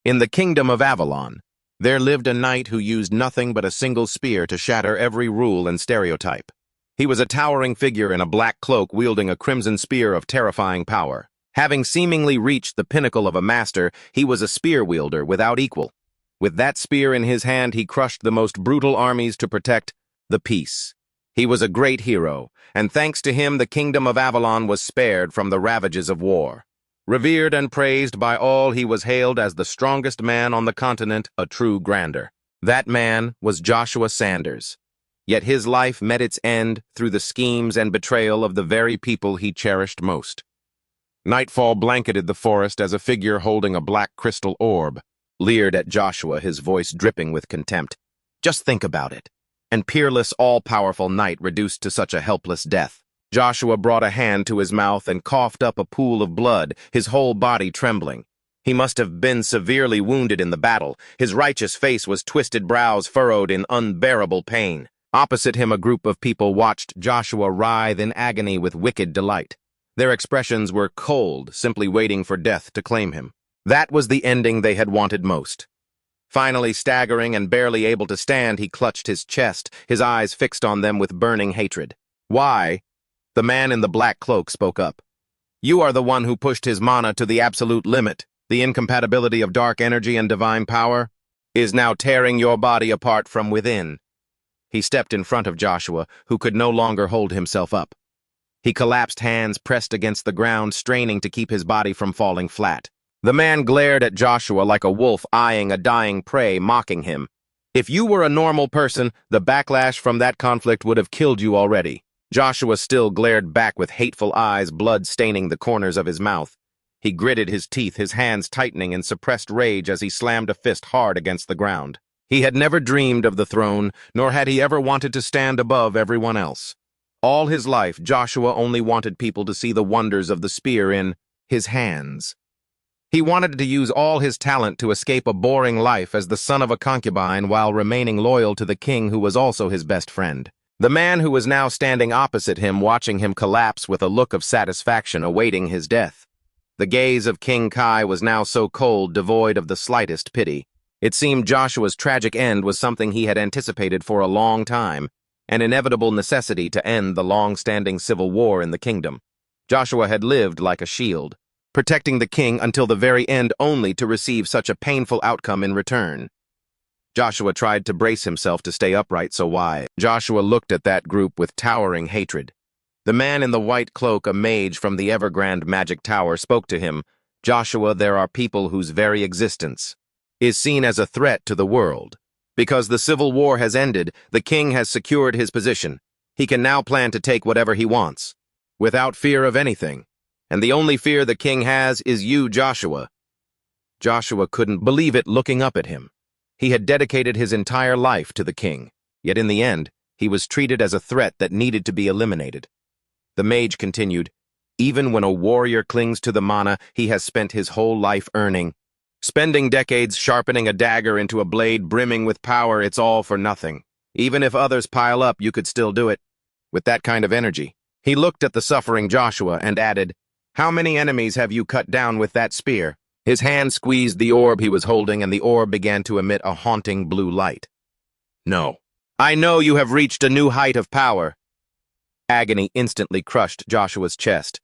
In the kingdom of Avalon, there lived a knight who used nothing but a single spear to shatter every rule and stereotype. He was a towering figure in a black cloak wielding a crimson spear of terrifying power. Having seemingly reached the pinnacle of a master, he was a spear wielder without equal. With that spear in his hand, he crushed the most brutal armies to protect the peace. He was a great hero, and thanks to him the kingdom of Avalon was spared from the ravages of war. Revered and praised by all, he was hailed as the strongest man on the continent, a true grandeur. That man was Joshua Sanders. Yet his life met its end through the schemes and betrayal of the very people he cherished most. Nightfall blanketed the forest as a figure holding a black crystal orb leered at Joshua, his voice dripping with contempt. Just think about it. An peerless, all-powerful knight reduced to such a helpless death. Joshua brought a hand to his mouth and coughed up a pool of blood, his whole body trembling. He must have been severely wounded in the battle. His righteous face was twisted, brows furrowed in unbearable pain. Opposite him, a group of people watched Joshua writhe in agony with wicked delight. Their expressions were cold, simply waiting for death to claim him. That was the ending they had wanted most. Finally, staggering and barely able to stand, he clutched his chest, his eyes fixed on them with burning hatred. Why? The man in the black cloak spoke up. You are the one who pushed his mana to the absolute limit. The incompatibility of dark energy and divine power is now tearing your body apart from within. He stepped in front of Joshua, who could no longer hold himself up. He collapsed, hands pressed against the ground, straining to keep his body from falling flat. The man glared at Joshua like a wolf eyeing a dying prey, mocking him. If you were a normal person, the backlash from that conflict would have killed you already. Joshua still glared back with hateful eyes, blood staining the corners of his mouth. He gritted his teeth, his hands tightening in suppressed rage as he slammed a fist hard against the ground. He had never dreamed of the throne, nor had he ever wanted to stand above everyone else. All his life, Joshua only wanted people to see the wonders of the spear in his hands. He wanted to use all his talent to escape a boring life as the son of a concubine while remaining loyal to the king who was also his best friend. The man who was now standing opposite him, watching him collapse with a look of satisfaction, awaiting his death. The gaze of King Kai was now so cold, devoid of the slightest pity. It seemed Joshua's tragic end was something he had anticipated for a long time, an inevitable necessity to end the long-standing civil war in the kingdom. Joshua had lived like a shield, protecting the king until the very end, only to receive such a painful outcome in return. Joshua tried to brace himself to stay upright, so why? Joshua looked at that group with towering hatred. The man in the white cloak, a mage from the Evergrande Magic Tower, spoke to him. Joshua, there are people whose very existence is seen as a threat to the world. Because the civil war has ended, the king has secured his position. He can now plan to take whatever he wants, without fear of anything. And the only fear the king has is you, Joshua. Joshua couldn't believe it looking up at him. He had dedicated his entire life to the king, yet in the end, he was treated as a threat that needed to be eliminated. The mage continued, even when a warrior clings to the mana he has spent his whole life earning, spending decades sharpening a dagger into a blade brimming with power, it's all for nothing. Even if others pile up, you could still do it. With that kind of energy. He looked at the suffering Joshua and added, how many enemies have you cut down with that spear? His hand squeezed the orb he was holding, and the orb began to emit a haunting blue light. No. I know you have reached a new height of power. Agony instantly crushed Joshua's chest.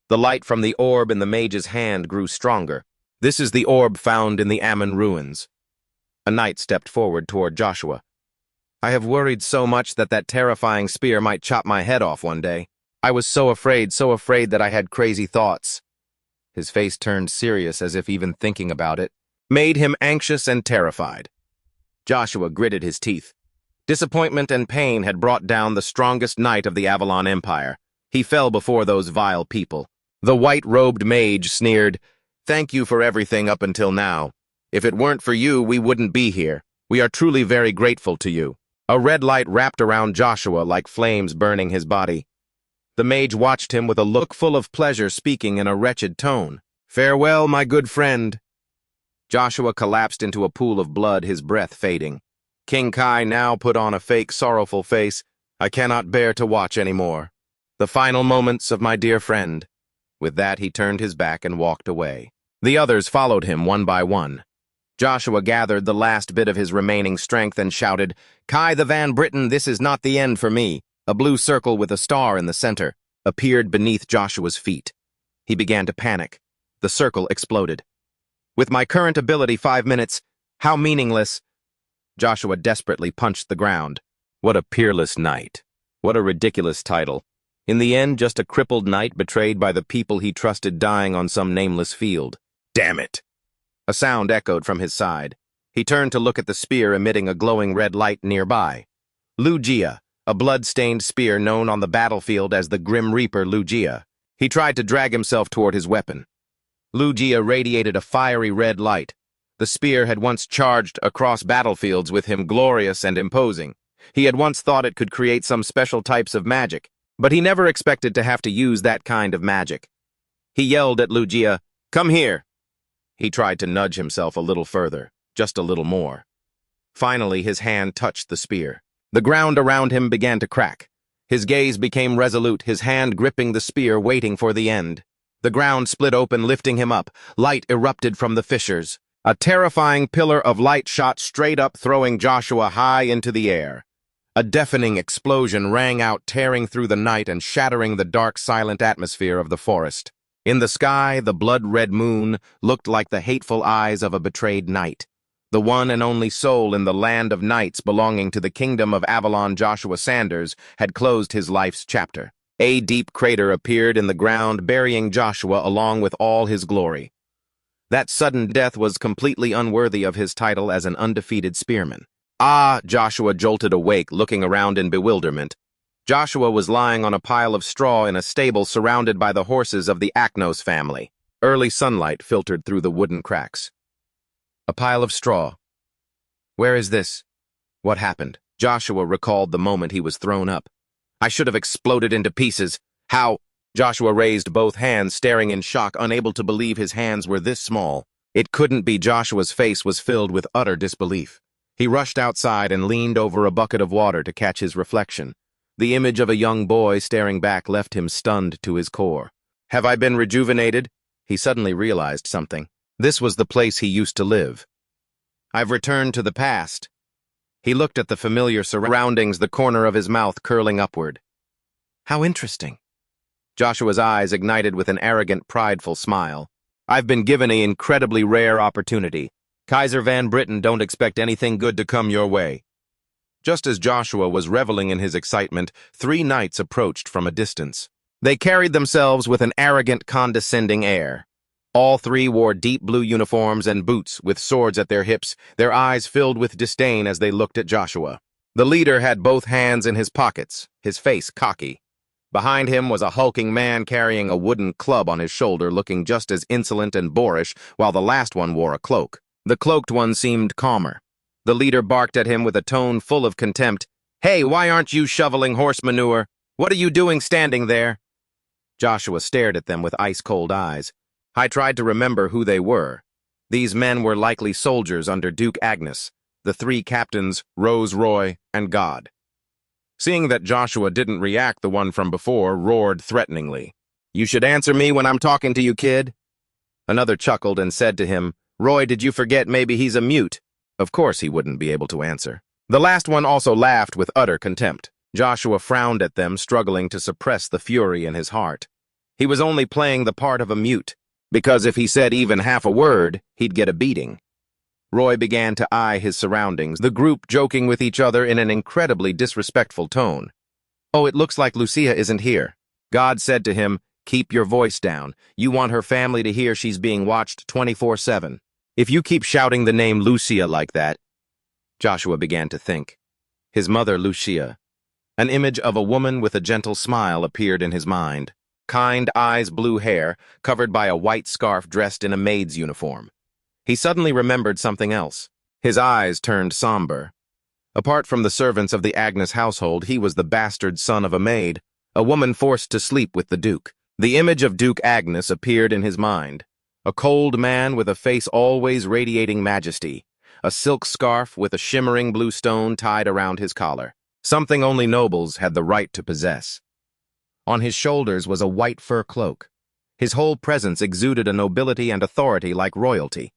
The light from the orb in the mage's hand grew stronger. This is the orb found in the Ammon ruins. A knight stepped forward toward Joshua. I have worried so much that terrifying spear might chop my head off one day. I was so afraid that I had crazy thoughts. His face turned serious, as if even thinking about it made him anxious and terrified. Joshua gritted his teeth. Disappointment and pain had brought down the strongest knight of the Avalon Empire. He fell before those vile people. The white-robed mage sneered, thank you for everything up until now. If it weren't for you, we wouldn't be here. We are truly very grateful to you. A red light wrapped around Joshua like flames burning his body. The mage watched him with a look full of pleasure, speaking in a wretched tone. Farewell, my good friend. Joshua collapsed into a pool of blood, his breath fading. King Kai now put on a fake, sorrowful face. I cannot bear to watch any more. The final moments of my dear friend. With that, he turned his back and walked away. The others followed him one by one. Joshua gathered the last bit of his remaining strength and shouted, "Kai the Van Britten, this is not the end for me." A blue circle with a star in the center appeared beneath Joshua's feet. He began to panic. The circle exploded. "With my current ability, 5 minutes, how meaningless." Joshua desperately punched the ground. What a peerless knight. What a ridiculous title. In the end, just a crippled knight betrayed by the people he trusted dying on some nameless field. Damn it! A sound echoed from his side. He turned to look at the spear emitting a glowing red light nearby. Lugia, a blood-stained spear known on the battlefield as the Grim Reaper Lugia. He tried to drag himself toward his weapon. Lugia radiated a fiery red light. The spear had once charged across battlefields with him, glorious and imposing. He had once thought it could create some special types of magic, but he never expected to have to use that kind of magic. He yelled at Lugia, "Come here!" He tried to nudge himself a little further, just a little more. Finally, his hand touched the spear. The ground around him began to crack. His gaze became resolute, his hand gripping the spear, waiting for the end. The ground split open, lifting him up. Light erupted from the fissures. A terrifying pillar of light shot straight up, throwing Joshua high into the air. A deafening explosion rang out, tearing through the night and shattering the dark, silent atmosphere of the forest. In the sky, the blood-red moon looked like the hateful eyes of a betrayed knight. The one and only soul in the land of knights belonging to the kingdom of Avalon, Joshua Sanders, had closed his life's chapter. A deep crater appeared in the ground, burying Joshua along with all his glory. That sudden death was completely unworthy of his title as an undefeated spearman. "Ah!" Joshua jolted awake, looking around in bewilderment. Joshua was lying on a pile of straw in a stable surrounded by the horses of the Aknos family. Early sunlight filtered through the wooden cracks. A pile of straw. Where is this? What happened? Joshua recalled the moment he was thrown up. "I should have exploded into pieces. How?" Joshua raised both hands, staring in shock, unable to believe his hands were this small. It couldn't be. Joshua's face was filled with utter disbelief. He rushed outside and leaned over a bucket of water to catch his reflection. The image of a young boy staring back left him stunned to his core. "Have I been rejuvenated?" He suddenly realized something. This was the place he used to live. "I've returned to the past." He looked at the familiar surroundings, the corner of his mouth curling upward. "How interesting." Joshua's eyes ignited with an arrogant, prideful smile. "I've been given an incredibly rare opportunity. Kaiser Van Britten, don't expect anything good to come your way." Just as Joshua was reveling in his excitement, 3 knights approached from a distance. They carried themselves with an arrogant, condescending air. All 3 wore deep blue uniforms and boots with swords at their hips, their eyes filled with disdain as they looked at Joshua. The leader had both hands in his pockets, his face cocky. Behind him was a hulking man carrying a wooden club on his shoulder, looking just as insolent and boorish, while the last one wore a cloak. The cloaked one seemed calmer. The leader barked at him with a tone full of contempt. "Hey, why aren't you shoveling horse manure? What are you doing standing there?" Joshua stared at them with ice-cold eyes. I tried to remember who they were. These men were likely soldiers under Duke Agnes, the 3 captains, Rose Roy, and God. Seeing that Joshua didn't react, the one from before roared threateningly. "You should answer me when I'm talking to you, kid." Another chuckled and said to him, "Roy, did you forget maybe he's a mute?" Of course he wouldn't be able to answer. The last one also laughed with utter contempt. Joshua frowned at them, struggling to suppress the fury in his heart. He was only playing the part of a mute, because if he said even half a word, he'd get a beating. Roy began to eye his surroundings, the group joking with each other in an incredibly disrespectful tone. "Oh, it looks like Lucia isn't here." God said to him, "Keep your voice down. You want her family to hear she's being watched 24/7. If you keep shouting the name Lucia like that..." Joshua began to think. His mother, Lucia. An image of a woman with a gentle smile appeared in his mind. Kind eyes, blue hair, covered by a white scarf, dressed in a maid's uniform. He suddenly remembered something else. His eyes turned somber. Apart from the servants of the Agnes household, he was the bastard son of a maid, a woman forced to sleep with the Duke. The image of Duke Agnes appeared in his mind. A cold man with a face always radiating majesty, a silk scarf with a shimmering blue stone tied around his collar, something only nobles had the right to possess. On his shoulders was a white fur cloak. His whole presence exuded a nobility and authority like royalty.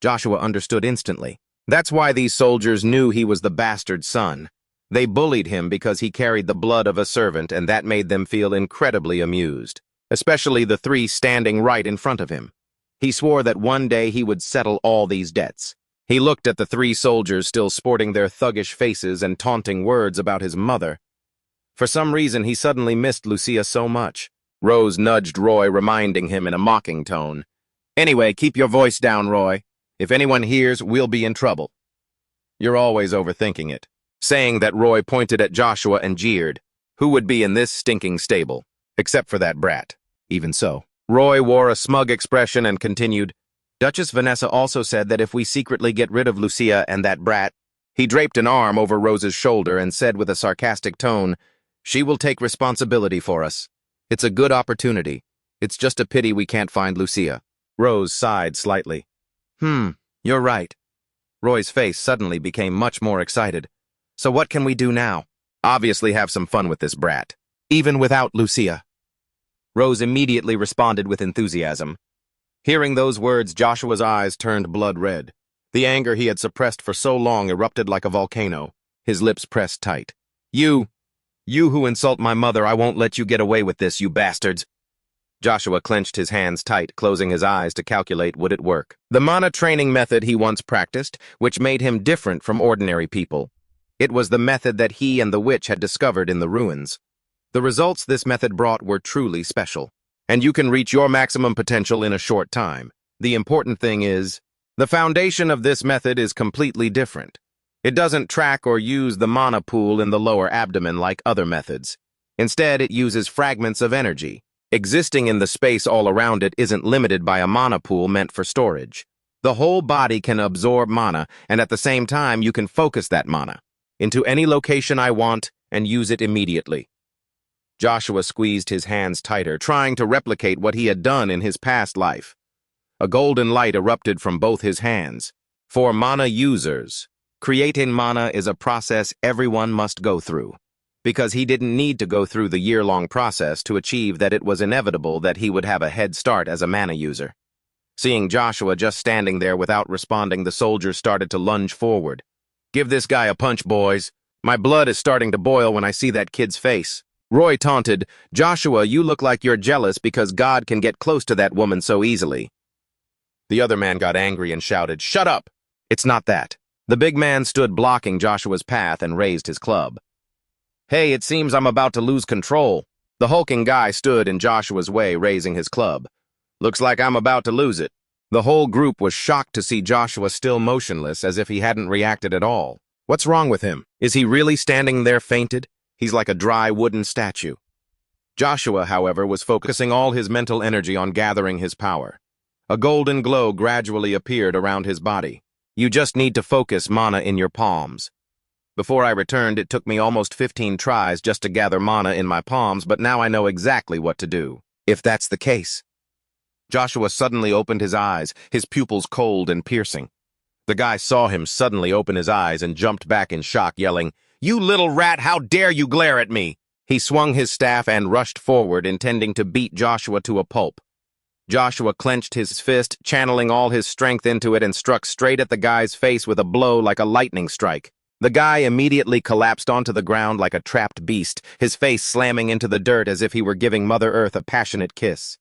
Joshua understood instantly. That's why these soldiers knew he was the bastard son. They bullied him because he carried the blood of a servant, and that made them feel incredibly amused, especially the three standing right in front of him. He swore that one day he would settle all these debts. He looked at the three soldiers still sporting their thuggish faces and taunting words about his mother. For some reason, he suddenly missed Lucia so much. Rose nudged Roy, reminding him in a mocking tone. "Anyway, keep your voice down, Roy. If anyone hears, we'll be in trouble." "You're always overthinking it." Saying that, Roy pointed at Joshua and jeered. Who would be in this stinking stable? Except for that brat. Even so. Roy wore a smug expression and continued, "Duchess Vanessa also said that if we secretly get rid of Lucia and that brat..." He draped an arm over Rose's shoulder and said with a sarcastic tone, "She will take responsibility for us. It's a good opportunity. It's just a pity we can't find Lucia." Rose sighed slightly. You're right." Roy's face suddenly became much more excited. "So what can we do now?" "Obviously have some fun with this brat. Even without Lucia." Rose immediately responded with enthusiasm. Hearing those words, Joshua's eyes turned blood red. The anger he had suppressed for so long erupted like a volcano. His lips pressed tight. You who insult my mother, I won't let you get away with this, you bastards." Joshua clenched his hands tight, closing his eyes to calculate would it work. The mana training method he once practiced, which made him different from ordinary people. It was the method that he and the witch had discovered in the ruins. The results this method brought were truly special. And you can reach your maximum potential in a short time. The important thing is, the foundation of this method is completely different. It doesn't track or use the mana pool in the lower abdomen like other methods. Instead, it uses fragments of energy. Existing in the space all around it isn't limited by a mana pool meant for storage. The whole body can absorb mana, and at the same time you can focus that mana into any location I want and use it immediately. Joshua squeezed his hands tighter, trying to replicate what he had done in his past life. A golden light erupted from both his hands. For mana users, creating mana is a process everyone must go through, because he didn't need to go through the year-long process to achieve that. It was inevitable that he would have a head start as a mana user. Seeing Joshua just standing there without responding, the soldiers started to lunge forward. "Give this guy a punch, boys. My blood is starting to boil when I see that kid's face." Roy taunted, "Joshua, you look like you're jealous because God can get close to that woman so easily." The other man got angry and shouted, "Shut up! It's not that." The big man stood blocking Joshua's path and raised his club. "Hey, it seems I'm about to lose control." The hulking guy stood in Joshua's way, raising his club. "Looks like I'm about to lose it." The whole group was shocked to see Joshua still motionless, as if he hadn't reacted at all. What's wrong with him? Is he really standing there fainted? He's like a dry wooden statue. Joshua, however, was focusing all his mental energy on gathering his power. A golden glow gradually appeared around his body. "You just need to focus mana in your palms." Before I returned, it took me almost 15 tries just to gather mana in my palms, but now I know exactly what to do. If that's the case. Joshua suddenly opened his eyes, his pupils cold and piercing. The guy saw him suddenly open his eyes and jumped back in shock, yelling, "You little rat, how dare you glare at me!" He swung his staff and rushed forward, intending to beat Joshua to a pulp. Joshua clenched his fist, channeling all his strength into it, and struck straight at the guy's face with a blow like a lightning strike. The guy immediately collapsed onto the ground like a trapped beast, his face slamming into the dirt as if he were giving Mother Earth a passionate kiss.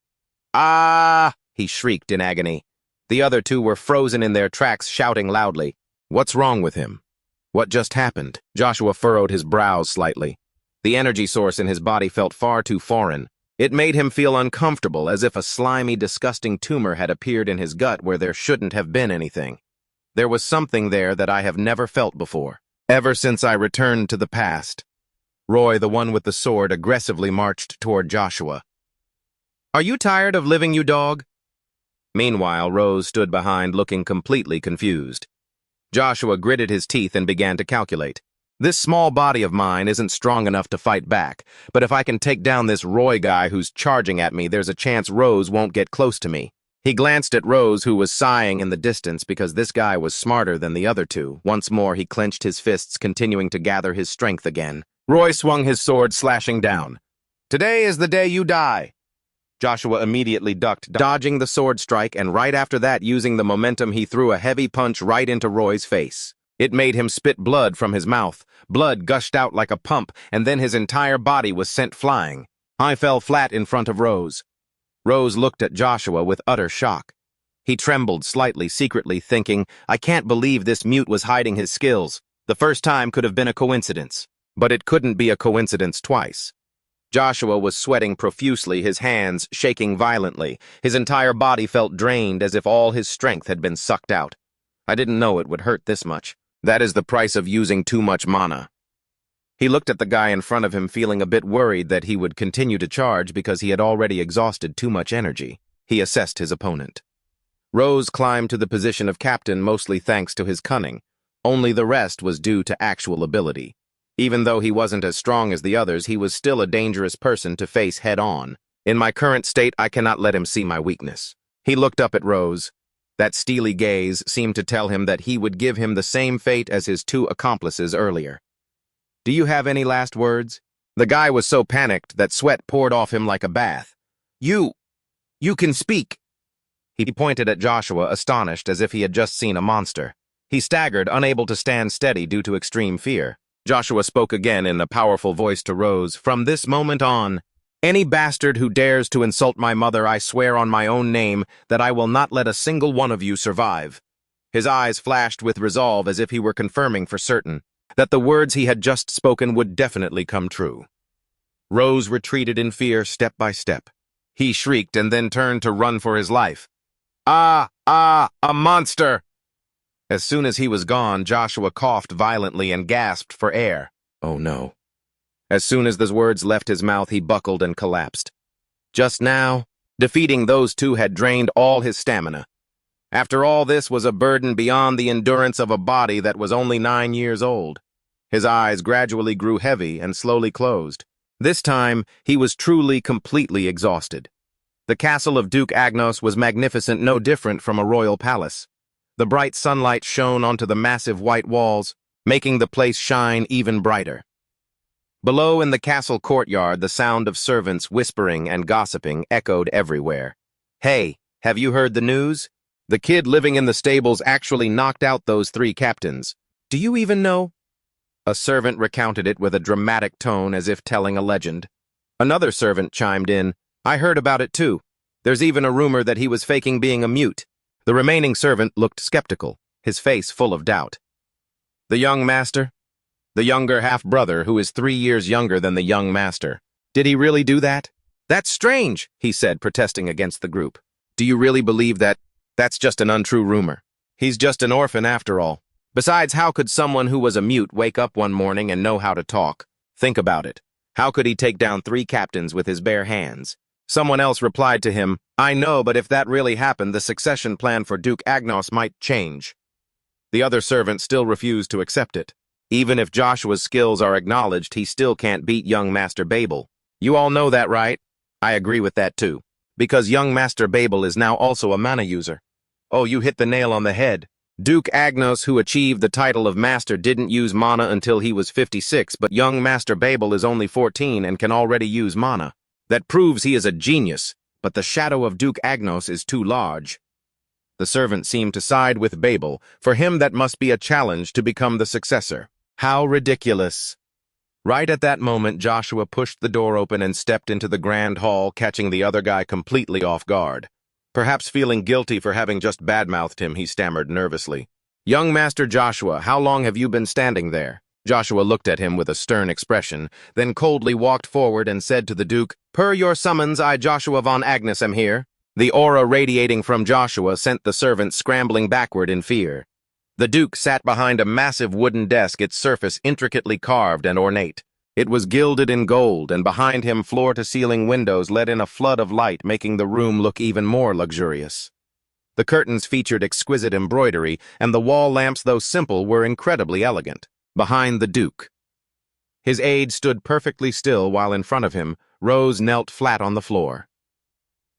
"Ah!" he shrieked in agony. The other two were frozen in their tracks, shouting loudly. What's wrong with him? What just happened? Joshua furrowed his brows slightly. The energy source in his body felt far too foreign. It made him feel uncomfortable, as if a slimy, disgusting tumor had appeared in his gut where there shouldn't have been anything. There was something there that I have never felt before, ever since I returned to the past. Roy, the one with the sword, aggressively marched toward Joshua. "Are you tired of living, you dog?" Meanwhile, Rose stood behind, looking completely confused. Joshua gritted his teeth and began to calculate. This small body of mine isn't strong enough to fight back, but if I can take down this Roy guy who's charging at me, there's a chance Rose won't get close to me. He glanced at Rose, who was sighing in the distance because this guy was smarter than the other two. Once more, he clenched his fists, continuing to gather his strength again. Roy swung his sword, slashing down. "Today is the day you die." Joshua immediately ducked, dodging the sword strike, and right after that, using the momentum, he threw a heavy punch right into Roy's face. It made him spit blood from his mouth. Blood gushed out like a pump, and then his entire body was sent flying. I fell flat in front of Rose. Rose looked at Joshua with utter shock. He trembled slightly, secretly thinking, I can't believe this mute was hiding his skills. The first time could have been a coincidence. But it couldn't be a coincidence twice. Joshua was sweating profusely, his hands shaking violently. His entire body felt drained as if all his strength had been sucked out. I didn't know it would hurt this much. That is the price of using too much mana. He looked at the guy in front of him, feeling a bit worried that he would continue to charge because he had already exhausted too much energy. He assessed his opponent. Rose climbed to the position of captain mostly thanks to his cunning. Only the rest was due to actual ability. Even though he wasn't as strong as the others, he was still a dangerous person to face head-on. In my current state, I cannot let him see my weakness. He looked up at Rose. That steely gaze seemed to tell him that he would give him the same fate as his two accomplices earlier. Do you have any last words? The guy was so panicked that sweat poured off him like a bath. You can speak. He pointed at Joshua, astonished as if he had just seen a monster. He staggered, unable to stand steady due to extreme fear. Joshua spoke again in a powerful voice to Rose. From this moment on, any bastard who dares to insult my mother, I swear on my own name that I will not let a single one of you survive. His eyes flashed with resolve as if he were confirming for certain that the words he had just spoken would definitely come true. Rose retreated in fear step by step. He shrieked and then turned to run for his life. A monster! As soon as he was gone, Joshua coughed violently and gasped for air. Oh no. As soon as the words left his mouth, he buckled and collapsed. Just now, defeating those two had drained all his stamina. After all, this was a burden beyond the endurance of a body that was only 9 years old. His eyes gradually grew heavy and slowly closed. This time, he was truly, completely exhausted. The castle of Duke Agnos was magnificent, no different from a royal palace. The bright sunlight shone onto the massive white walls, making the place shine even brighter. Below in the castle courtyard, the sound of servants whispering and gossiping echoed everywhere. Hey, have you heard the news? The kid living in the stables actually knocked out those 3 captains. Do you even know? A servant recounted it with a dramatic tone as if telling a legend. Another servant chimed in. I heard about it too. There's even a rumor that he was faking being a mute. The remaining servant looked skeptical, his face full of doubt. The young master? The younger half-brother who is 3 years younger than the young master. Did he really do that? That's strange, he said, protesting against the group. Do you really believe that? That's just an untrue rumor. He's just an orphan after all. Besides, how could someone who was a mute wake up one morning and know how to talk? Think about it. How could he take down 3 captains with his bare hands? Someone else replied to him, I know, but if that really happened, the succession plan for Duke Agnos might change. The other servant still refused to accept it. Even if Joshua's skills are acknowledged, he still can't beat young Master Babel. You all know that, right? I agree with that too. Because young Master Babel is now also a mana user. Oh, you hit the nail on the head. Duke Agnos, who achieved the title of Master, didn't use mana until he was 56, but young Master Babel is only 14 and can already use mana. That proves he is a genius, but the shadow of Duke Agnos is too large. The servant seemed to side with Babel. For him, that must be a challenge to become the successor. How ridiculous. Right at that moment, Joshua pushed the door open and stepped into the grand hall, catching the other guy completely off guard. Perhaps feeling guilty for having just badmouthed him, he stammered nervously. Young Master Joshua, how long have you been standing there? Joshua looked at him with a stern expression, then coldly walked forward and said to the Duke, Per your summons, I, Joshua von Agnes, am here. The aura radiating from Joshua sent the servant scrambling backward in fear. The Duke sat behind a massive wooden desk, its surface intricately carved and ornate. It was gilded in gold, and behind him floor-to-ceiling windows let in a flood of light, making the room look even more luxurious. The curtains featured exquisite embroidery, and the wall lamps, though simple, were incredibly elegant. Behind the Duke, his aide stood perfectly still while in front of him, Rose knelt flat on the floor.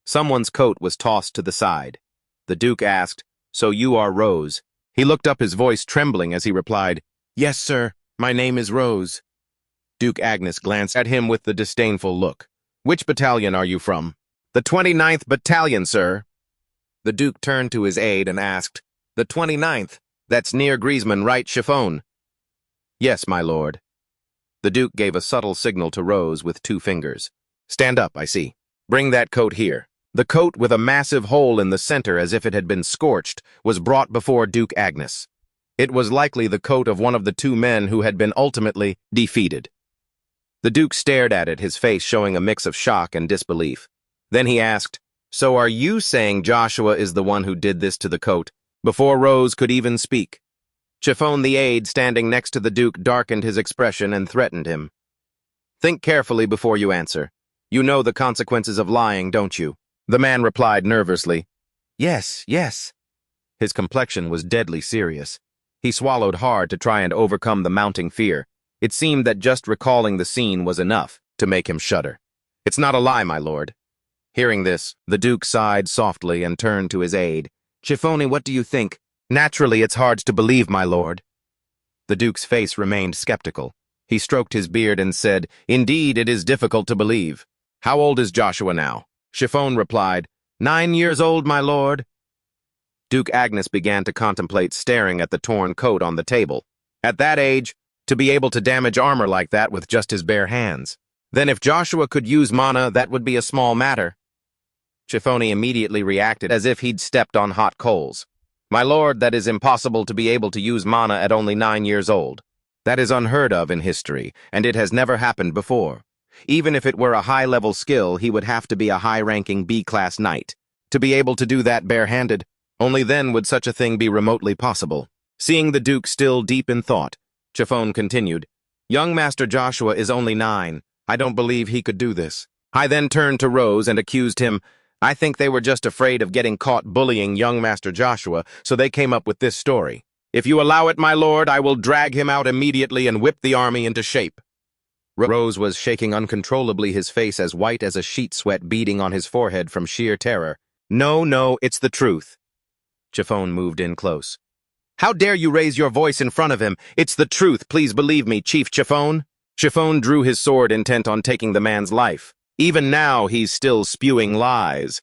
Someone's coat was tossed to the side. The Duke asked, So you are Rose? He looked up, his voice trembling as he replied, Yes, sir, my name is Rose. Duke Agnes glanced at him with the disdainful look. Which battalion are you from? "The 29th Battalion, sir." The Duke turned to his aide and asked, "The 29th? That's near Griezmann, right, Chiffon?" "Yes, my lord." The Duke gave a subtle signal to Rose with 2 fingers. "Stand up, I see. Bring that coat here." The coat, with a massive hole in the center as if it had been scorched, was brought before Duke Agnes. It was likely the coat of one of the 2 men who had been ultimately defeated. The Duke stared at it, his face showing a mix of shock and disbelief. Then he asked, "So are you saying Joshua is the one who did this to the coat?" Before Rose could even speak, Chiffon, the aide standing next to the Duke, darkened his expression and threatened him. "Think carefully before you answer. You know the consequences of lying, don't you?" The man replied nervously, "Yes, yes." His complexion was deadly serious. He swallowed hard to try and overcome the mounting fear. It seemed that just recalling the scene was enough to make him shudder. "It's not a lie, my lord." Hearing this, the Duke sighed softly and turned to his aide. "Chiffoni, what do you think?" "Naturally, it's hard to believe, my lord." The Duke's face remained skeptical. He stroked his beard and said, "Indeed, it is difficult to believe. How old is Joshua now?" Chiffon replied, 9 years old, my lord." Duke Agnes began to contemplate, staring at the torn coat on the table. At that age, to be able to damage armor like that with just his bare hands. Then if Joshua could use mana, that would be a small matter. Chiffoni immediately reacted as if he'd stepped on hot coals. "My lord, that is impossible to be able to use mana at only 9 years old. That is unheard of in history, and it has never happened before. Even if it were a high-level skill, he would have to be a high-ranking B-class knight. To be able to do that barehanded, only then would such a thing be remotely possible." Seeing the Duke still deep in thought, Chiffon continued, "Young Master Joshua is only 9. I don't believe he could do this." I then turned to Rose and accused him. "I think they were just afraid of getting caught bullying young Master Joshua, so they came up with this story. If you allow it, my lord, I will drag him out immediately and whip the army into shape." Rose was shaking uncontrollably, his face as white as a sheet, sweat beading on his forehead from sheer terror. No, it's the truth." Chiffon moved in close. "How dare you raise your voice in front of him? It's the truth, please believe me, Chief Chiffon." Chiffon drew his sword, intent on taking the man's life. "Even now, he's still spewing lies."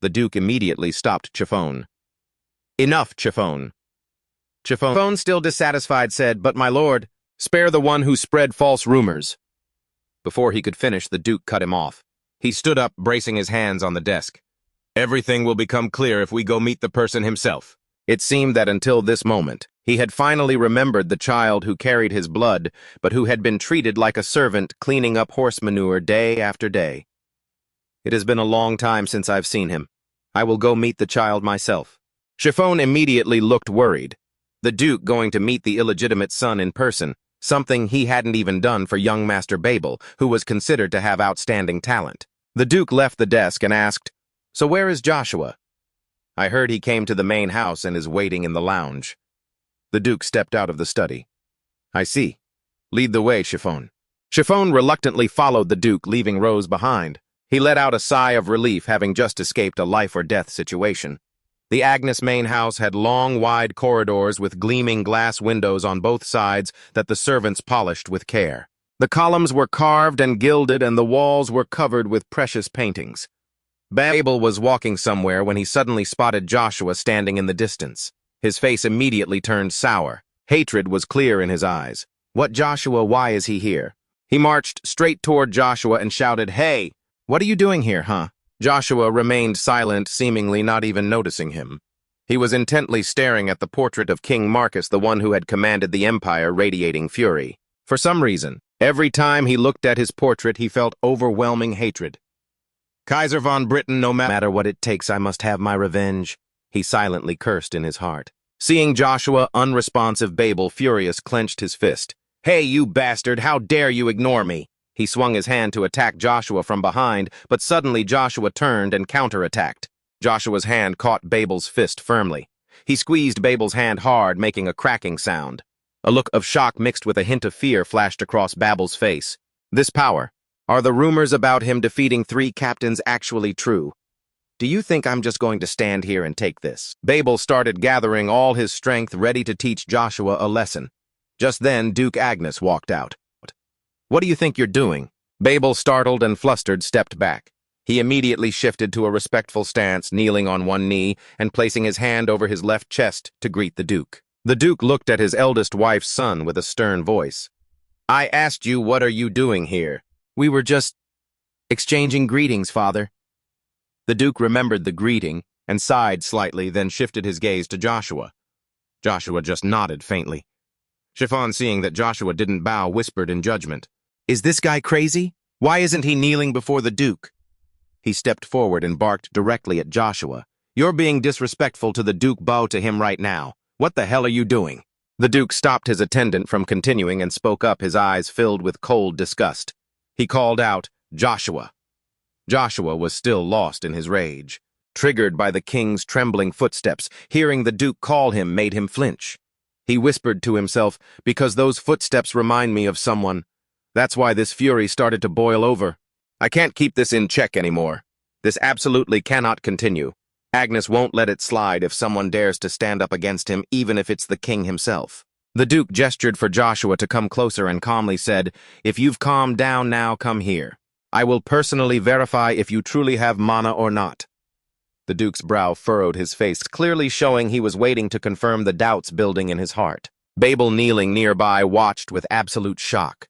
The Duke immediately stopped Chiffon. "Enough, Chiffon." Chiffon, still dissatisfied, said, "But my lord, spare the one who spread false rumors." Before he could finish, the Duke cut him off. He stood up, bracing his hands on the desk. "Everything will become clear if we go meet the person himself." It seemed that until this moment, he had finally remembered the child who carried his blood, but who had been treated like a servant, cleaning up horse manure day after day. "It has been a long time since I've seen him. I will go meet the child myself." Chiffon immediately looked worried. The Duke going to meet the illegitimate son in person, something he hadn't even done for young Master Babel, who was considered to have outstanding talent. The Duke left the desk and asked, "So where is Joshua?" "I heard he came to the main house and is waiting in the lounge." The Duke stepped out of the study. "I see. Lead the way, Chiffon." Chiffon reluctantly followed the Duke, leaving Rose behind. He let out a sigh of relief, having just escaped a life-or-death situation. The Agnes main house had long, wide corridors with gleaming glass windows on both sides that the servants polished with care. The columns were carved and gilded, and the walls were covered with precious paintings. Babel was walking somewhere when he suddenly spotted Joshua standing in the distance. His face immediately turned sour. Hatred was clear in his eyes. "What Joshua? Why is he here?" He marched straight toward Joshua and shouted, "Hey, what are you doing here, huh?" Joshua remained silent, seemingly not even noticing him. He was intently staring at the portrait of King Marcus, the one who had commanded the empire, radiating fury. For some reason, every time he looked at his portrait, he felt overwhelming hatred. "Kaiser von Britain, no matter what it takes, I must have my revenge," he silently cursed in his heart. Seeing Joshua, unresponsive, Babel, furious, clenched his fist. "Hey, you bastard, how dare you ignore me?" He swung his hand to attack Joshua from behind, but suddenly Joshua turned and counterattacked. Joshua's hand caught Babel's fist firmly. He squeezed Babel's hand hard, making a cracking sound. A look of shock mixed with a hint of fear flashed across Babel's face. "This power. Are the rumors about him defeating 3 captains actually true? Do you think I'm just going to stand here and take this?" Babel started gathering all his strength, ready to teach Joshua a lesson. Just then, Duke Agnes walked out. "What do you think you're doing?" Babel, startled and flustered, stepped back. He immediately shifted to a respectful stance, kneeling on one knee and placing his hand over his left chest to greet the Duke. The Duke looked at his eldest wife's son with a stern voice. "I asked you, what are you doing here?" "We were just exchanging greetings, Father." The Duke remembered the greeting and sighed slightly, then shifted his gaze to Joshua. Joshua just nodded faintly. Chiffon, seeing that Joshua didn't bow, whispered in judgment, "Is this guy crazy? Why isn't he kneeling before the Duke?" He stepped forward and barked directly at Joshua. "You're being disrespectful to the Duke. Bow to him right now. What the hell are you doing?" The Duke stopped his attendant from continuing and spoke up, his eyes filled with cold disgust. He called out, "Joshua." Joshua was still lost in his rage. Triggered by the king's trembling footsteps, hearing the Duke call him made him flinch. He whispered to himself, "Because those footsteps remind me of someone. That's why this fury started to boil over. I can't keep this in check anymore. This absolutely cannot continue. Agnes won't let it slide if someone dares to stand up against him, even if it's the king himself." The Duke gestured for Joshua to come closer and calmly said, "If you've calmed down now, come here. I will personally verify if you truly have mana or not." The Duke's brow furrowed, his face clearly showing he was waiting to confirm the doubts building in his heart. Babel, kneeling nearby, watched with absolute shock.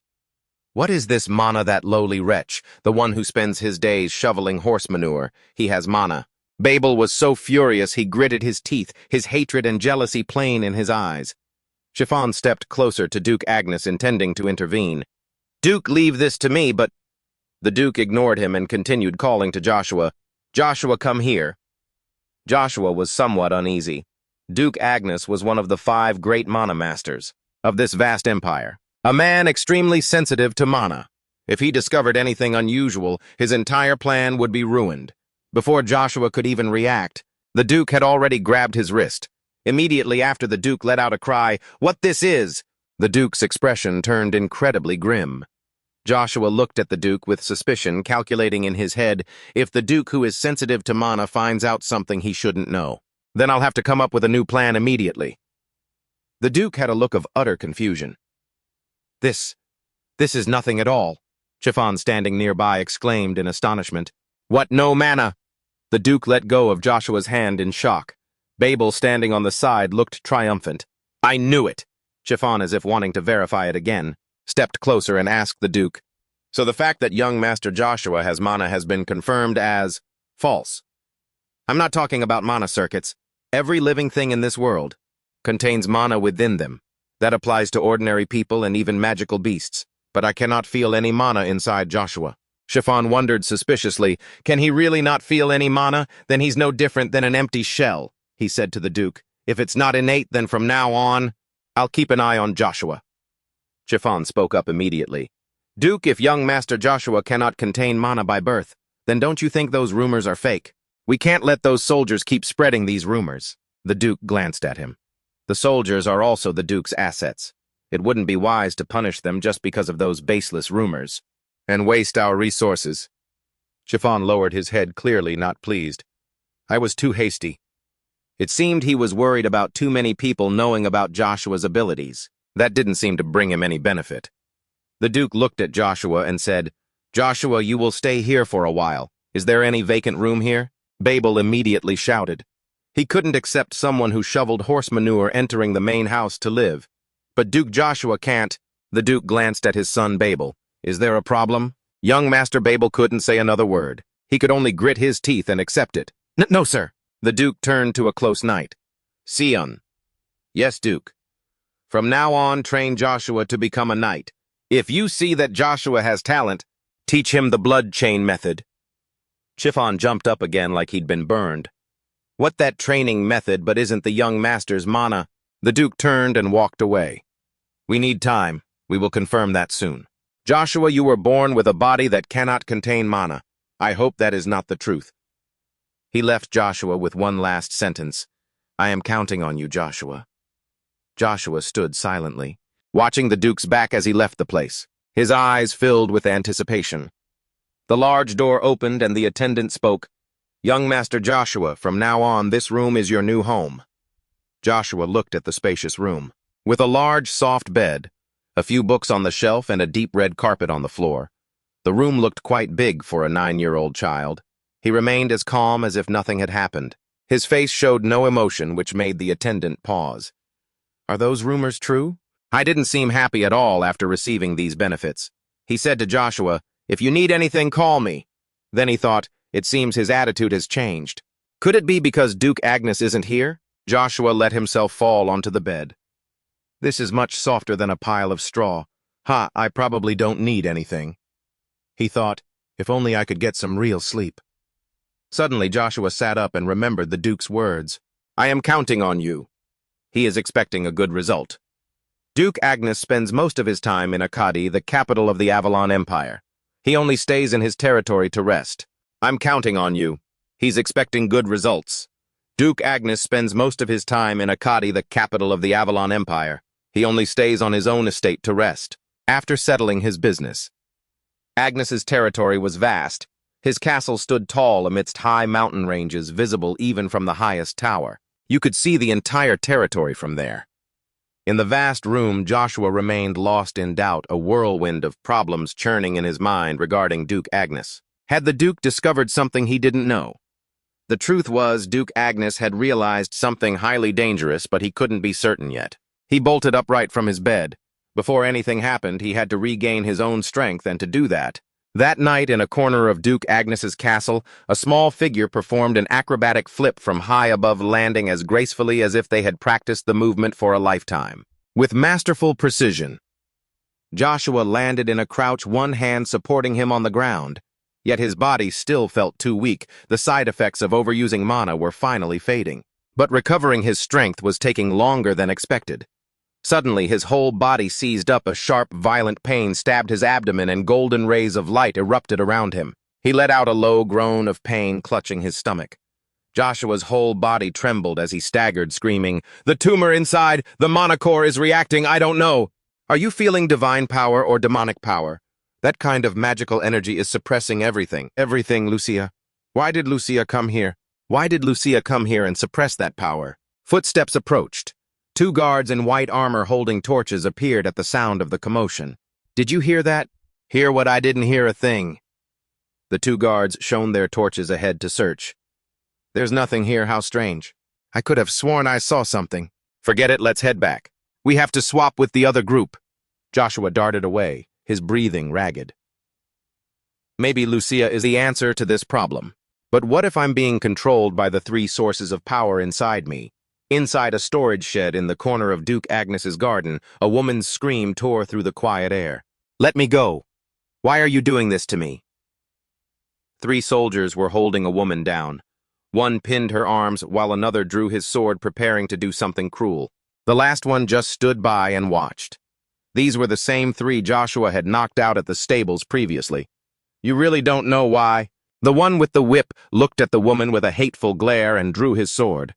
"What is this mana, that lowly wretch, the one who spends his days shoveling horse manure? He has mana." Babel was so furious he gritted his teeth, his hatred and jealousy plain in his eyes. Chiffon stepped closer to Duke Agnes, intending to intervene. "Duke, leave this to me, but—" The Duke ignored him and continued calling to Joshua, "Joshua, come here." Joshua was somewhat uneasy. Duke Agnes was one of the 5 great mana masters of this vast empire. A man extremely sensitive to mana. If he discovered anything unusual, his entire plan would be ruined. Before Joshua could even react, the Duke had already grabbed his wrist. Immediately after, the Duke let out a cry, "What this is?" The Duke's expression turned incredibly grim. Joshua looked at the Duke with suspicion, calculating in his head, if the Duke, who is sensitive to mana, finds out something he shouldn't know, then I'll have to come up with a new plan immediately. The Duke had a look of utter confusion. This is nothing at all," Chiffon, standing nearby, exclaimed in astonishment. "What, no mana?" The Duke let go of Joshua's hand in shock. Babel, standing on the side, looked triumphant. "I knew it!" Chiffon, as if wanting to verify it again, stepped closer and asked the Duke, "So the fact that young Master Joshua has mana has been confirmed as false?" "I'm not talking about mana circuits. Every living thing in this world contains mana within them. That applies to ordinary people and even magical beasts. But I cannot feel any mana inside Joshua." Chiffon wondered suspiciously, "Can he really not feel any mana? Then he's no different than an empty shell," he said to the Duke. "If it's not innate, then from now on, I'll keep an eye on Joshua." Chiffon spoke up immediately. "Duke, if young Master Joshua cannot contain mana by birth, then don't you think those rumors are fake? We can't let those soldiers keep spreading these rumors." The Duke glanced at him. The soldiers are also the Duke's assets. It wouldn't be wise to punish them just because of those baseless rumors, and waste our resources. Chiffon lowered his head, clearly not pleased. "I was too hasty." It seemed he was worried about too many people knowing about Joshua's abilities. That didn't seem to bring him any benefit. The Duke looked at Joshua and said, "Joshua, you will stay here for a while. Is there any vacant room here?" Babel immediately shouted. He couldn't accept someone who shoveled horse manure entering the main house to live. "But Duke Joshua can't." The Duke glanced at his son Babel. "Is there a problem?" Young Master Babel couldn't say another word. He could only grit his teeth and accept it. No, sir." The Duke turned to a close knight. "Sion." "Yes, Duke. From now on, train Joshua to become a knight. If you see that Joshua has talent, teach him the blood chain method." Chiffon jumped up again like he'd been burned. "What that training method but isn't the young master's mana?" The Duke turned and walked away. "We need time. We will confirm that soon. Joshua, you were born with a body that cannot contain mana. I hope that is not the truth." He left Joshua with one last sentence. "I am counting on you, Joshua." Joshua stood silently, watching the Duke's back as he left the place, his eyes filled with anticipation. The large door opened and the attendant spoke. "Young Master Joshua, from now on, this room is your new home." Joshua looked at the spacious room. With a large, soft bed, a few books on the shelf, and a deep red carpet on the floor, The room looked quite big for a 9-year-old child. He remained as calm as if nothing had happened. His face showed no emotion, which made the attendant pause. Are those rumors true? I didn't seem happy at all after receiving these benefits. He said to Joshua, "If you need anything, call me." Then he thought, it seems his attitude has changed. Could it be because Duke Agnes isn't here? Joshua let himself fall onto the bed. This is much softer than a pile of straw. I probably don't need anything. He thought, if only I could get some real sleep. Suddenly, Joshua sat up and remembered the Duke's words. I am counting on you. He is expecting a good result. Duke Agnes spends most of his time in Akkadi, the capital of the Avalon Empire. He only stays in his territory to rest. I'm counting on you. He's expecting good results. Duke Agnes spends most of his time in Akkadi, the capital of the Avalon Empire. He only stays on his own estate to rest, after settling his business. Agnes's territory was vast. His castle stood tall amidst high mountain ranges, visible even from the highest tower. You could see the entire territory from there. In the vast room, Joshua remained lost in doubt, a whirlwind of problems churning in his mind regarding Duke Agnes. Had the Duke discovered something he didn't know? The truth was, Duke Agnes had realized something highly dangerous, but he couldn't be certain yet. He bolted upright from his bed. Before anything happened, he had to regain his own strength, and to do that night in a corner of Duke Agnes's castle, a small figure performed an acrobatic flip from high above, landing as gracefully as if they had practiced the movement for a lifetime. With masterful precision, Joshua landed in a crouch, one hand supporting him on the ground. Yet his body still felt too weak. The side effects of overusing mana were finally fading. But recovering his strength was taking longer than expected. Suddenly, his whole body seized up. A sharp, violent pain stabbed his abdomen, and golden rays of light erupted around him. He let out a low groan of pain, clutching his stomach. Joshua's whole body trembled as he staggered, screaming, "The tumor inside! The mana core is reacting! I don't know! Are you feeling divine power or demonic power? That kind of magical energy is suppressing everything. Everything, Lucia. Why did Lucia come here? Why did Lucia come here and suppress that power?" Footsteps approached. 2 guards in white armor holding torches appeared at the sound of the commotion. "Did you hear that?" "Hear what? I didn't hear a thing." The 2 guards shone their torches ahead to search. "There's nothing here. How strange. I could have sworn I saw something." "Forget it. Let's head back. We have to swap with the other group." Joshua darted away, his breathing ragged. Maybe Lucia is the answer to this problem. But what if I'm being controlled by the 3 sources of power inside me? Inside a storage shed in the corner of Duke Agnes's garden, a woman's scream tore through the quiet air. "Let me go! Why are you doing this to me?" 3 soldiers were holding a woman down. One pinned her arms while another drew his sword, preparing to do something cruel. The last one just stood by and watched. These were the same 3 Joshua had knocked out at the stables previously. "You really don't know why?" The one with the whip looked at the woman with a hateful glare and drew his sword.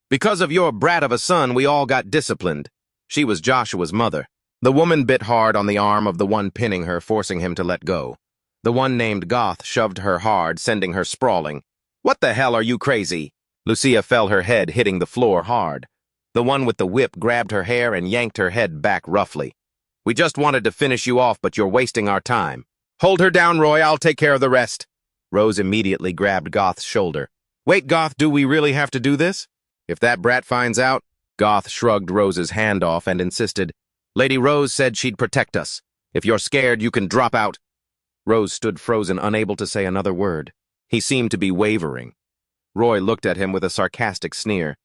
"Because of your brat of a son, we all got disciplined." She was Joshua's mother. The woman bit hard on the arm of the one pinning her, forcing him to let go. The one named Goth shoved her hard, sending her sprawling. "What the hell, are you crazy?" Lucia fell, her head hitting the floor hard. The one with the whip grabbed her hair and yanked her head back roughly. "We just wanted to finish you off, but you're wasting our time." "Hold her down, Roy. I'll take care of the rest." Rose immediately grabbed Goth's shoulder. "Wait, Goth, do we really have to do this? If that brat finds out..." Goth shrugged Rose's hand off and insisted, "Lady Rose said she'd protect us. If you're scared, you can drop out." Rose stood frozen, unable to say another word. He seemed to be wavering. Roy looked at him with a sarcastic sneer.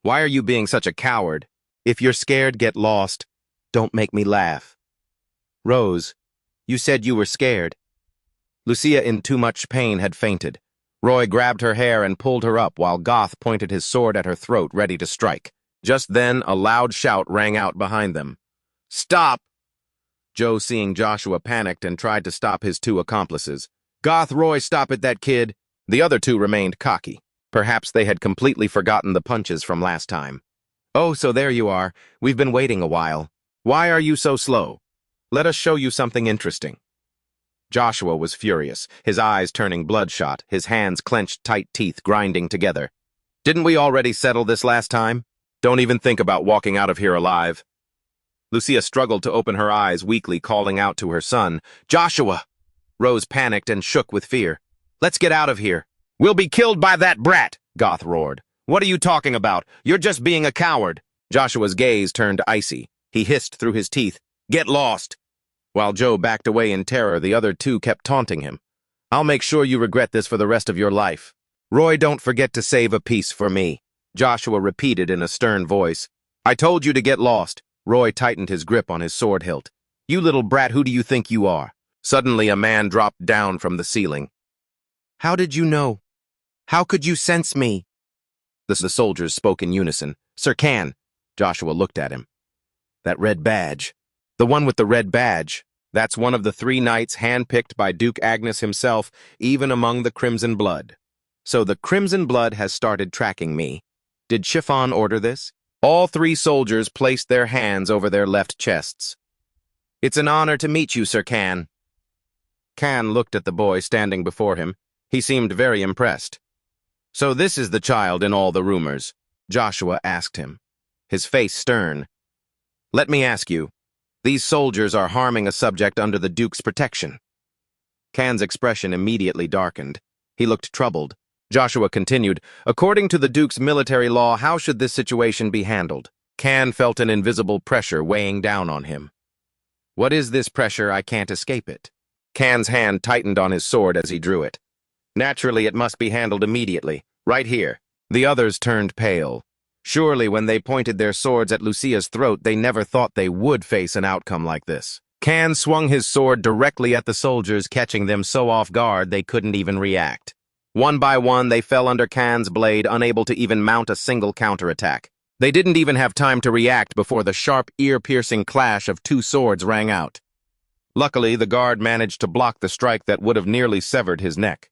"Why are you being such a coward? If you're scared, get lost. Don't make me laugh." "Rose, you said you were scared." Lucia, in too much pain, had fainted. Roy grabbed her hair and pulled her up while Goth pointed his sword at her throat, ready to strike. Just then, a loud shout rang out behind them. "Stop!" Joe, seeing Joshua, panicked and tried to stop his 2 accomplices. "Goth, Roy, stop it, that kid!" The other 2 remained cocky. Perhaps they had completely forgotten the punches from last time. "Oh, so there you are. We've been waiting a while. Why are you so slow? Let us show you something interesting." Joshua was furious, his eyes turning bloodshot, his hands clenched tight, teeth grinding together. "Didn't we already settle this last time? Don't even think about walking out of here alive." Lucia struggled to open her eyes, weakly calling out to her son, "Joshua!" Rose panicked and shook with fear. Let's get out of here. We'll be killed by that brat, Goth roared. What are you talking about? You're just being a coward. Joshua's gaze turned icy. He hissed through his teeth, Get lost! While Joe backed away in terror, the other two kept taunting him. I'll make sure you regret this for the rest of your life. Roy, don't forget to save a piece for me, Joshua repeated in a stern voice. I told you to get lost. Roy tightened his grip on his sword hilt. You little brat, who do you think you are? Suddenly a man dropped down from the ceiling. How did you know? How could you sense me? The soldiers spoke in unison. Sir Can. Joshua looked at him. That red badge. The one with the red badge. That's one of the 3 knights handpicked by Duke Agnes himself, even among the Crimson Blood. So the Crimson Blood has started tracking me. Did Chiffon order this? All 3 soldiers placed their hands over their left chests. It's an honor to meet you, Sir Can. Can looked at the boy standing before him. He seemed very impressed. So this is the child in all the rumors? Joshua asked him, his face stern. Let me ask you, these soldiers are harming a subject under the Duke's protection. Can's expression immediately darkened. He looked troubled. Joshua continued, according to the Duke's military law, how should this situation be handled? Can felt an invisible pressure weighing down on him. What is this pressure? I can't escape it. Can's hand tightened on his sword as he drew it. Naturally, it must be handled immediately, right here. The others turned pale. Surely, when they pointed their swords at Lucia's throat, they never thought they would face an outcome like this. Can swung his sword directly at the soldiers, catching them so off guard they couldn't even react. One by one, they fell under Can's blade, unable to even mount a single counterattack. They didn't even have time to react before the sharp, ear-piercing clash of 2 swords rang out. Luckily, the guard managed to block the strike that would have nearly severed his neck.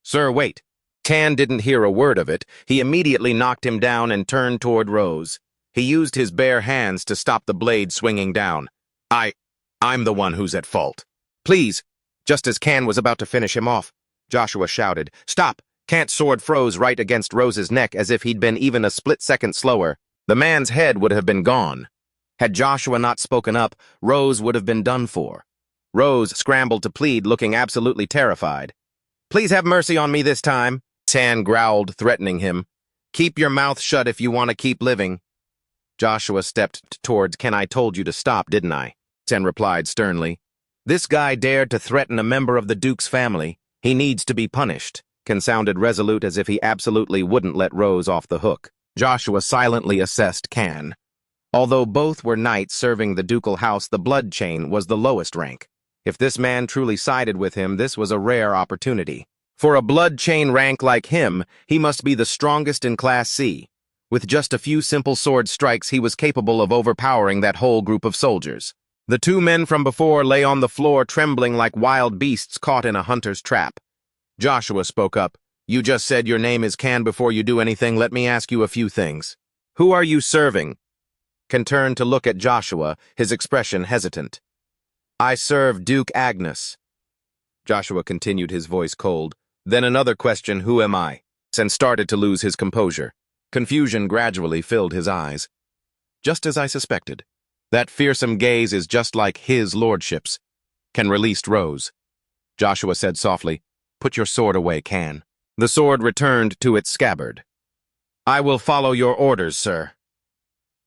Sir, wait. Can didn't hear a word of it. He immediately knocked him down and turned toward Rose. He used his bare hands to stop the blade swinging down. I'm the one who's at fault. Please. Just as Can was about to finish him off, Joshua shouted, Stop! Can's sword froze right against Rose's neck as if he'd been even a split second slower. The man's head would have been gone. Had Joshua not spoken up, Rose would have been done for. Rose scrambled to plead, looking absolutely terrified. Please have mercy on me this time. Can growled, threatening him. Keep your mouth shut if you want to keep living. Joshua stepped towards Can. I told you to stop, didn't I? Can replied sternly. This guy dared to threaten a member of the Duke's family. He needs to be punished. Can sounded resolute as if he absolutely wouldn't let Rose off the hook. Joshua silently assessed Can. Although both were knights serving the ducal house, the blood chain was the lowest rank. If this man truly sided with him, this was a rare opportunity. For a blood chain rank like him, he must be the strongest in Class C. With just a few simple sword strikes, he was capable of overpowering that whole group of soldiers. The 2 men from before lay on the floor trembling like wild beasts caught in a hunter's trap. Joshua spoke up. You just said your name is Can. Before you do anything, let me ask you a few things. Who are you serving? Can turned to look at Joshua, his expression hesitant. I serve Duke Agnes. Joshua continued, his voice cold. Then another question, who am I? And started to lose his composure. Confusion gradually filled his eyes. Just as I suspected. That fearsome gaze is just like his lordship's. Can released Rose. Joshua said softly, Put your sword away, Can. The sword returned to its scabbard. I will follow your orders, sir.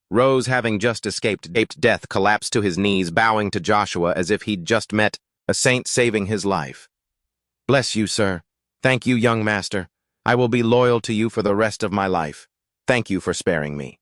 Rose, having just escaped death, collapsed to his knees, bowing to Joshua as if he'd just met a saint saving his life. Bless you, sir. Thank you, young master. I will be loyal to you for the rest of my life. Thank you for sparing me.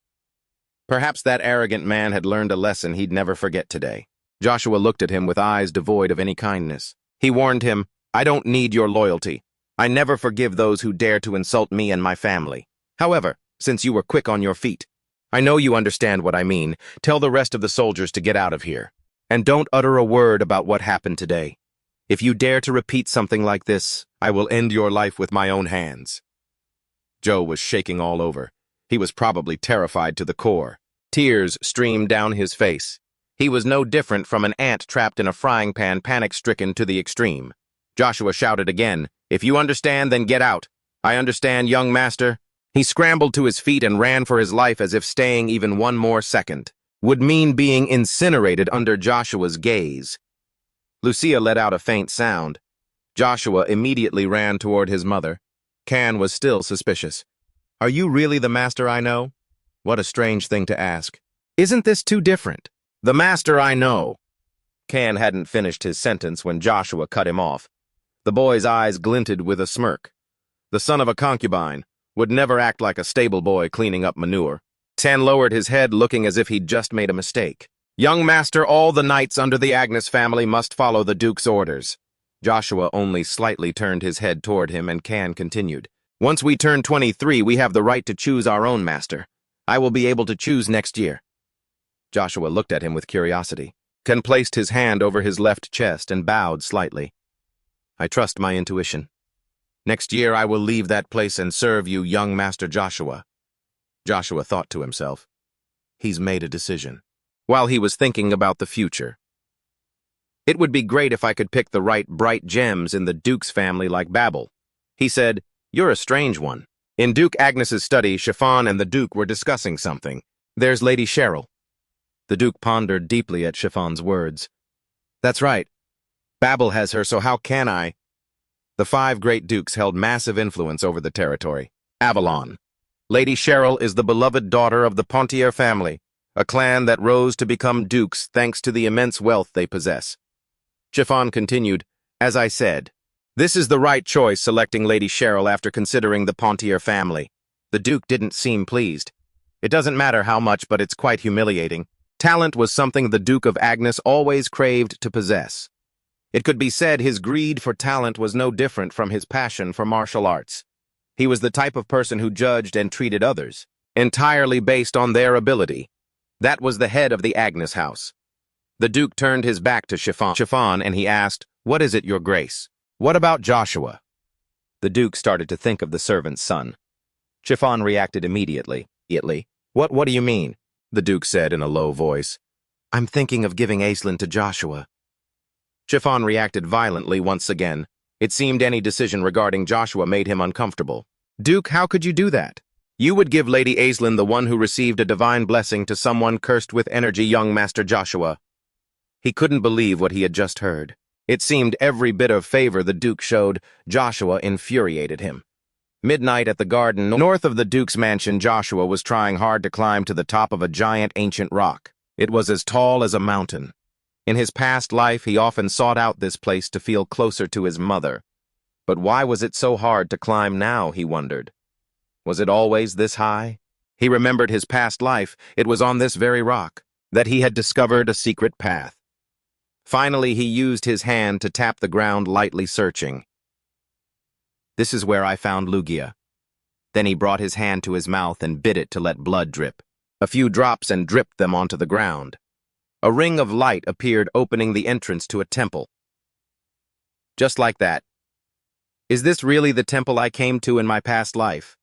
Perhaps that arrogant man had learned a lesson he'd never forget today. Joshua looked at him with eyes devoid of any kindness. He warned him, I don't need your loyalty. I never forgive those who dare to insult me and my family. However, since you were quick on your feet, I know you understand what I mean. Tell the rest of the soldiers to get out of here. And don't utter a word about what happened today. If you dare to repeat something like this, I will end your life with my own hands. Joe was shaking all over. He was probably terrified to the core. Tears streamed down his face. He was no different from an ant trapped in a frying pan, panic-stricken to the extreme. Joshua shouted again, If you understand, then get out. I understand, young master. He scrambled to his feet and ran for his life as if staying even one more second would mean being incinerated under Joshua's gaze. Lucia let out a faint sound. Joshua immediately ran toward his mother. Can was still suspicious. Are you really the master I know? What a strange thing to ask. Isn't this too different? The master I know. Can hadn't finished his sentence when Joshua cut him off. The boy's eyes glinted with a smirk. The son of a concubine would never act like a stable boy cleaning up manure. Tan lowered his head, looking as if he'd just made a mistake. Young master, all the knights under the Agnes family must follow the Duke's orders. Joshua only slightly turned his head toward him, and Can continued. Once we turn 23, we have the right to choose our own master. I will be able to choose next year. Joshua looked at him with curiosity. Can placed his hand over his left chest and bowed slightly. I trust my intuition. Next year I will leave that place and serve you, young Master Joshua. Joshua thought to himself. He's made a decision. While he was thinking about the future. It would be great if I could pick the right bright gems in the Duke's family like Babel. He said, You're a strange one. In Duke Agnes's study, Chiffon and the Duke were discussing something. There's Lady Cheryl. The Duke pondered deeply at Chiffon's words. That's right. Babel has her, so how can I? The 5 great dukes held massive influence over the territory. Avalon. Lady Cheryl is the beloved daughter of the Pontier family, a clan that rose to become dukes thanks to the immense wealth they possess. Chiffon continued, As I said, this is the right choice selecting Lady Cheryl after considering the Pontier family. The Duke didn't seem pleased. It doesn't matter how much, but it's quite humiliating. Talent was something the Duke of Agnes always craved to possess. It could be said his greed for talent was no different from his passion for martial arts. He was the type of person who judged and treated others, entirely based on their ability. That was the head of the Agnes house. The Duke turned his back to Chiffon, and he asked, What is it, your grace? What about Joshua? The Duke started to think of the servant's son. Chiffon reacted immediately. What do you mean? The Duke said in a low voice. I'm thinking of giving Aislinn to Joshua. Chiffon reacted violently once again. It seemed any decision regarding Joshua made him uncomfortable. Duke, how could you do that? You would give Lady Aislinn, the one who received a divine blessing, to someone cursed with energy, young Master Joshua. He couldn't believe what he had just heard. It seemed every bit of favor the Duke showed Joshua infuriated him. Midnight at the garden north of the Duke's mansion, Joshua was trying hard to climb to the top of a giant ancient rock. It was as tall as a mountain. In his past life, he often sought out this place to feel closer to his mother. But why was it so hard to climb now, he wondered. Was it always this high? He remembered his past life. It was on this very rock that he had discovered a secret path. Finally, he used his hand to tap the ground, lightly searching. This is where I found Lugia. Then he brought his hand to his mouth and bit it to let blood drip. A few drops and dripped them onto the ground. A ring of light appeared, opening the entrance to a temple. Just like that. Is this really the temple I came to in my past life?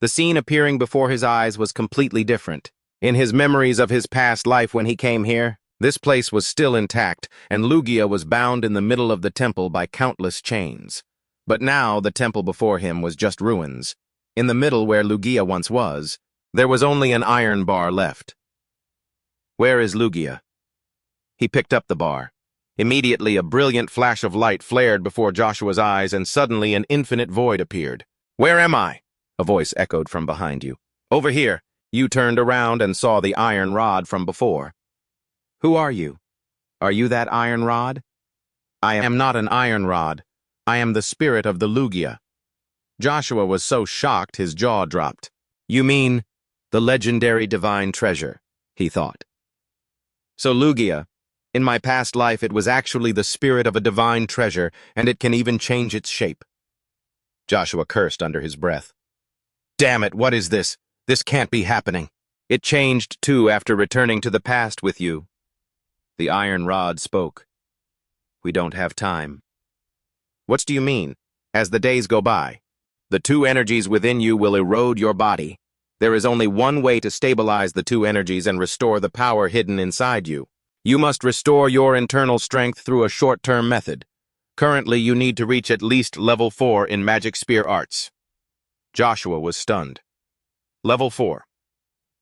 The scene appearing before his eyes was completely different. In his memories of his past life when he came here, this place was still intact, and Lugia was bound in the middle of the temple by countless chains. But now the temple before him was just ruins. In the middle where Lugia once was, there was only an iron bar left. Where is Lugia? He picked up the bar. Immediately, a brilliant flash of light flared before Joshua's eyes, and suddenly an infinite void appeared. Where am I? A voice echoed from behind you. Over here. You turned around and saw the iron rod from before. Who are you? Are you that iron rod? I am not an iron rod. I am the spirit of the Lugia. Joshua was so shocked his jaw dropped. You mean the legendary divine treasure, he thought. So Lugia, in my past life it was actually the spirit of a divine treasure, and it can even change its shape. Joshua cursed under his breath. Damn it, what is this? This can't be happening. It changed too after returning to the past with you. The iron rod spoke. We don't have time. What do you mean? As the days go by, the 2 energies within you will erode your body. There is only one way to stabilize the 2 energies and restore the power hidden inside you. You must restore your internal strength through a short-term method. Currently, you need to reach at least level 4 in magic spear arts. Joshua was stunned. Level 4.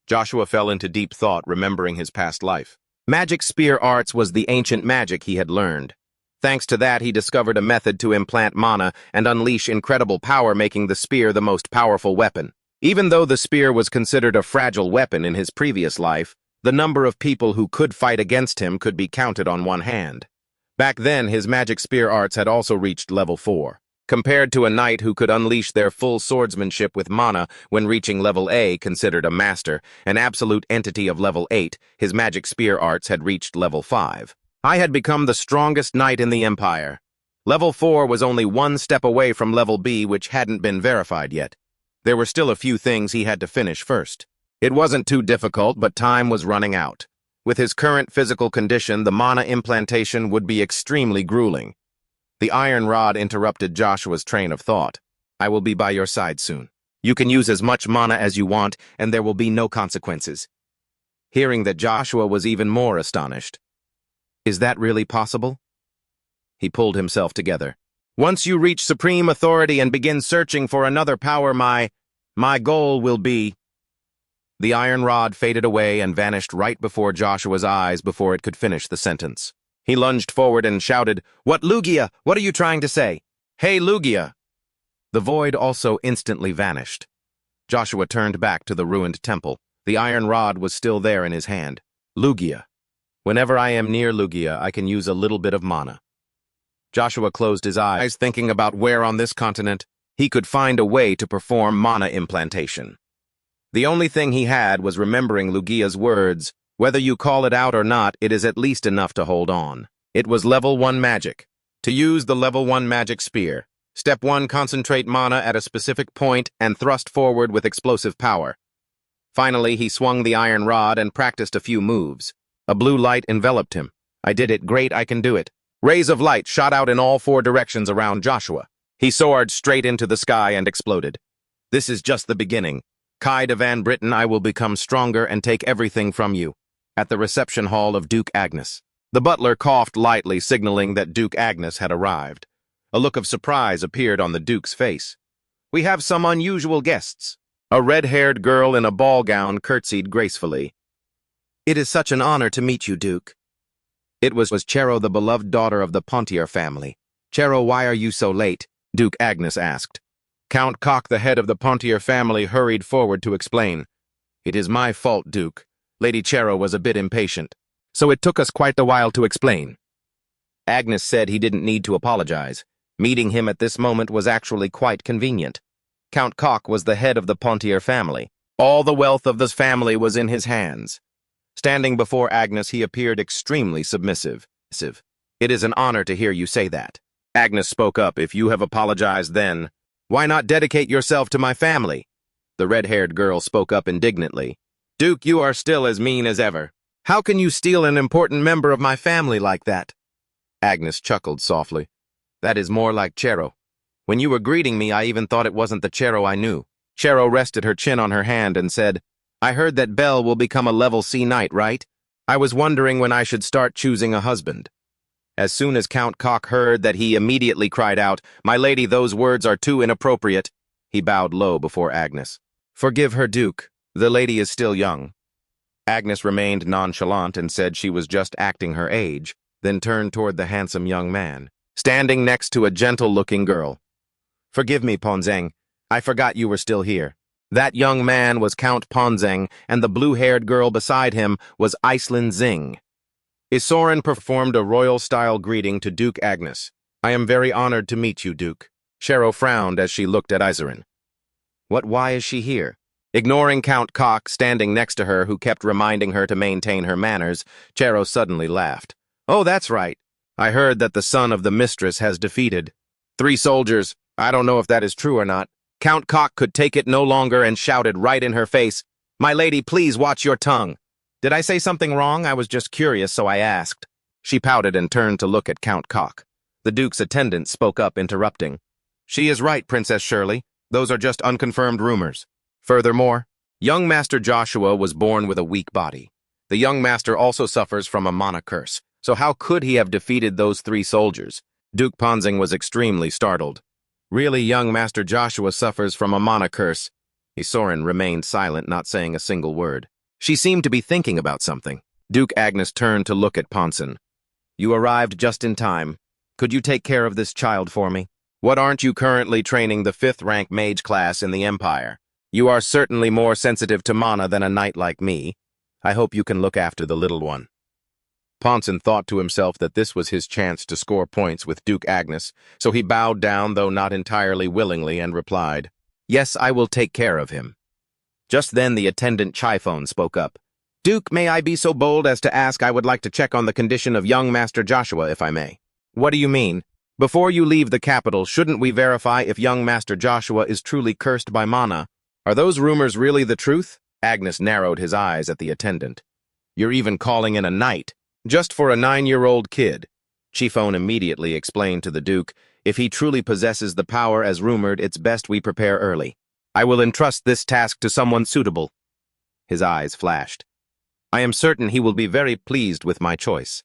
Joshua fell into deep thought, remembering his past life. Magic spear arts was the ancient magic he had learned. Thanks to that, he discovered a method to implant mana and unleash incredible power, making the spear the most powerful weapon. Even though the spear was considered a fragile weapon in his previous life, the number of people who could fight against him could be counted on one hand. Back then, his magic spear arts had also reached level 4. Compared to a knight who could unleash their full swordsmanship with mana when reaching level A, considered a master, an absolute entity of level 8, his magic spear arts had reached level 5. I had become the strongest knight in the Empire. Level 4 was only one step away from level B, which hadn't been verified yet. There were still a few things he had to finish first. It wasn't too difficult, but time was running out. With his current physical condition, the mana implantation would be extremely grueling. The iron rod interrupted Joshua's train of thought. I will be by your side soon. You can use as much mana as you want, and there will be no consequences. Hearing that, Joshua was even more astonished. Is that really possible? He pulled himself together. Once you reach supreme authority and begin searching for another power, my goal will be... The iron rod faded away and vanished right before Joshua's eyes before it could finish the sentence. He lunged forward and shouted, "What, Lugia? What are you trying to say? Hey, Lugia!" The void also instantly vanished. Joshua turned back to the ruined temple. The iron rod was still there in his hand. Lugia. Whenever I am near Lugia, I can use a little bit of mana. Joshua closed his eyes, thinking about where on this continent he could find a way to perform mana implantation. The only thing he had was remembering Lugia's words. Whether you call it out or not, it is at least enough to hold on. It was level 1 magic. To use the level 1 magic spear, Step 1, concentrate mana at a specific point and thrust forward with explosive power. Finally, he swung the iron rod and practiced a few moves. A blue light enveloped him. I did it. Great, I can do it. Rays of light shot out in all 4 directions around Joshua. He soared straight into the sky and exploded. This is just the beginning. Kai de Van Britten, I will become stronger and take everything from you. At the reception hall of Duke Agnes. The butler coughed lightly, signaling that Duke Agnes had arrived. A look of surprise appeared on the Duke's face. We have some unusual guests. A red-haired girl in a ball gown curtsied gracefully. It is such an honor to meet you, Duke. It was Chero, the beloved daughter of the Pontier family. Chero, why are you so late? Duke Agnes asked. Count Cock, the head of the Pontier family, hurried forward to explain. It is my fault, Duke. Lady Chero was a bit impatient, so it took us quite a while to explain. Agnes said he didn't need to apologize. Meeting him at this moment was actually quite convenient. Count Cock was the head of the Pontier family. All the wealth of this family was in his hands. Standing before Agnes, he appeared extremely submissive. It is an honor to hear you say that. Agnes spoke up. If you have apologized, then why not dedicate yourself to my family? The red-haired girl spoke up indignantly. Duke, you are still as mean as ever. How can you steal an important member of my family like that? Agnes chuckled softly. That is more like Chero. When you were greeting me, I even thought it wasn't the Chero I knew. Chero rested her chin on her hand and said, I heard that Belle will become a level C knight, right? I was wondering when I should start choosing a husband. As soon as Count Cock heard that, he immediately cried out, My lady, those words are too inappropriate. He bowed low before Agnes. Forgive her, Duke. The lady is still young. Agnes remained nonchalant and said she was just acting her age, then turned toward the handsome young man, standing next to a gentle-looking girl. Forgive me, Ponzeng. I forgot you were still here. That young man was Count Ponzeng, and the blue-haired girl beside him was Iceland Zing. Isorin performed a royal-style greeting to Duke Agnes. I am very honored to meet you, Duke. Chero frowned as she looked at Isorin. Why is she here? Ignoring Count Cock standing next to her, who kept reminding her to maintain her manners, Chero suddenly laughed. Oh, that's right. I heard that the son of the mistress has defeated 3 soldiers. I don't know if that is true or not. Count Cock could take it no longer and shouted right in her face, My lady, please watch your tongue. Did I say something wrong? I was just curious, so I asked. She pouted and turned to look at Count Cock. The Duke's attendant spoke up, interrupting. She is right, Princess Shirley. Those are just unconfirmed rumors. Furthermore, young Master Joshua was born with a weak body. The young master also suffers from a mana curse, so how could he have defeated those 3 soldiers? Duke Ponzeng was extremely startled. Really, young Master Joshua suffers from a mana curse? Isorin remained silent, not saying a single word. She seemed to be thinking about something. Duke Agnes turned to look at Ponson. You arrived just in time. Could you take care of this child for me? What aren't you currently training the 5th-rank mage class in the Empire? You are certainly more sensitive to mana than a knight like me. I hope you can look after the little one. Ponson thought to himself that this was his chance to score points with Duke Agnes, so he bowed down, though not entirely willingly, and replied, "Yes, I will take care of him." Just then the attendant Chiphone spoke up. "Duke, may I be so bold as to ask? I would like to check on the condition of young Master Joshua, if I may." "What do you mean? Before you leave the capital, shouldn't we verify if young Master Joshua is truly cursed by mana? Are those rumors really the truth?" Agnes narrowed his eyes at the attendant. "You're even calling in a knight, just for a 9-year-old kid." Chiphone immediately explained to the Duke, "If he truly possesses the power as rumored, it's best we prepare early. I will entrust this task to someone suitable." His eyes flashed. "I am certain he will be very pleased with my choice."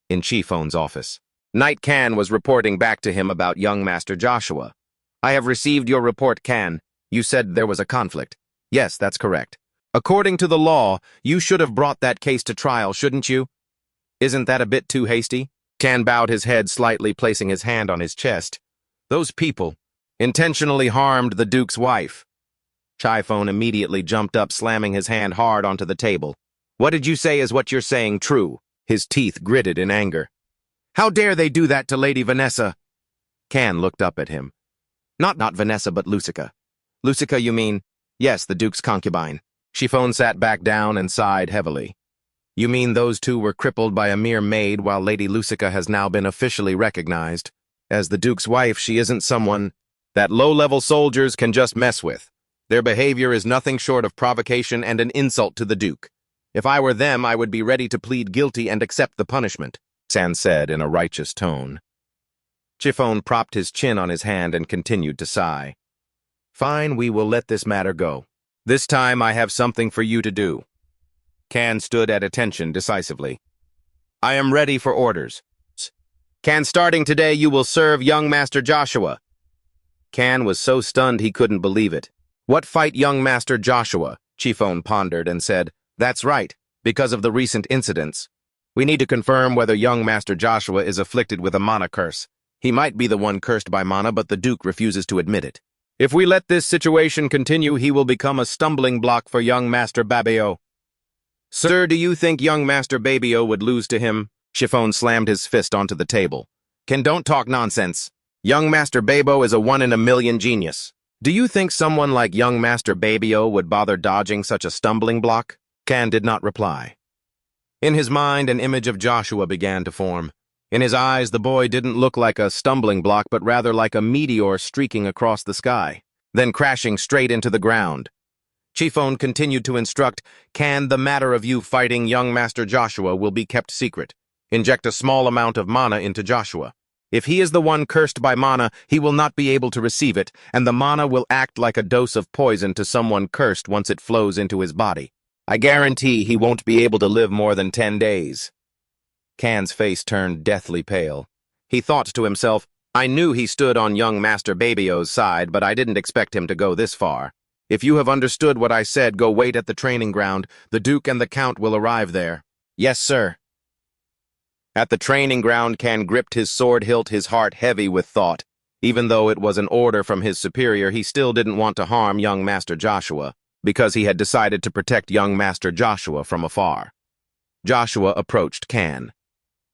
In Chiphone's office, Knight Can was reporting back to him about young Master Joshua. "I have received your report, Can. You said there was a conflict." "Yes, that's correct. According to the law, you should have brought that case to trial, shouldn't you? Isn't that a bit too hasty?" Can bowed his head slightly, placing his hand on his chest. "Those people intentionally harmed the Duke's wife." Chiphone immediately jumped up, slamming his hand hard onto the table. "What did you say? Is what you're saying true?" His teeth gritted in anger. "How dare they do that to Lady Vanessa?" Can looked up at him. Not Vanessa, but Lucica." "Lucica, you mean?" "Yes, the Duke's concubine." Chiphone sat back down and sighed heavily. "You mean those two were crippled by a mere maid, while Lady Lucica has now been officially recognized? As the Duke's wife, she isn't someone that low-level soldiers can just mess with. Their behavior is nothing short of provocation and an insult to the Duke. If I were them, I would be ready to plead guilty and accept the punishment," San said in a righteous tone. Chiphone propped his chin on his hand and continued to sigh. "Fine, we will let this matter go. This time I have something for you to do." Can stood at attention decisively. "I am ready for orders. Can, starting today, you will serve young Master Joshua." Can was so stunned he couldn't believe it. "What fight young Master Joshua?" Chiphone pondered and said, "That's right, because of the recent incidents. We need to confirm whether young Master Joshua is afflicted with a mana curse. He might be the one cursed by mana, but the Duke refuses to admit it. If we let this situation continue, he will become a stumbling block for young Master Babio." "Sir, do you think young Master Babio would lose to him?" Chiphone slammed his fist onto the table. "Can, don't talk nonsense. Young Master Babo is a 1-in-a-million genius. Do you think someone like young Master Babio would bother dodging such a stumbling block?" Can did not reply. In his mind, an image of Joshua began to form. In his eyes, the boy didn't look like a stumbling block, but rather like a meteor streaking across the sky, then crashing straight into the ground. Chiphone continued to instruct, "Can, the matter of you fighting young Master Joshua will be kept secret. Inject a small amount of mana into Joshua. If he is the one cursed by mana, he will not be able to receive it, and the mana will act like a dose of poison to someone cursed once it flows into his body. I guarantee he won't be able to live more than 10 days. Can's face turned deathly pale. He thought to himself, "I knew he stood on young Master Babio's side, but I didn't expect him to go this far. If you have understood what I said, go wait at the training ground. The Duke and the Count will arrive there." "Yes, sir." At the training ground, Can gripped his sword hilt, his heart heavy with thought. Even though it was an order from his superior, he still didn't want to harm young Master Joshua, because he had decided to protect young Master Joshua from afar. Joshua approached Can.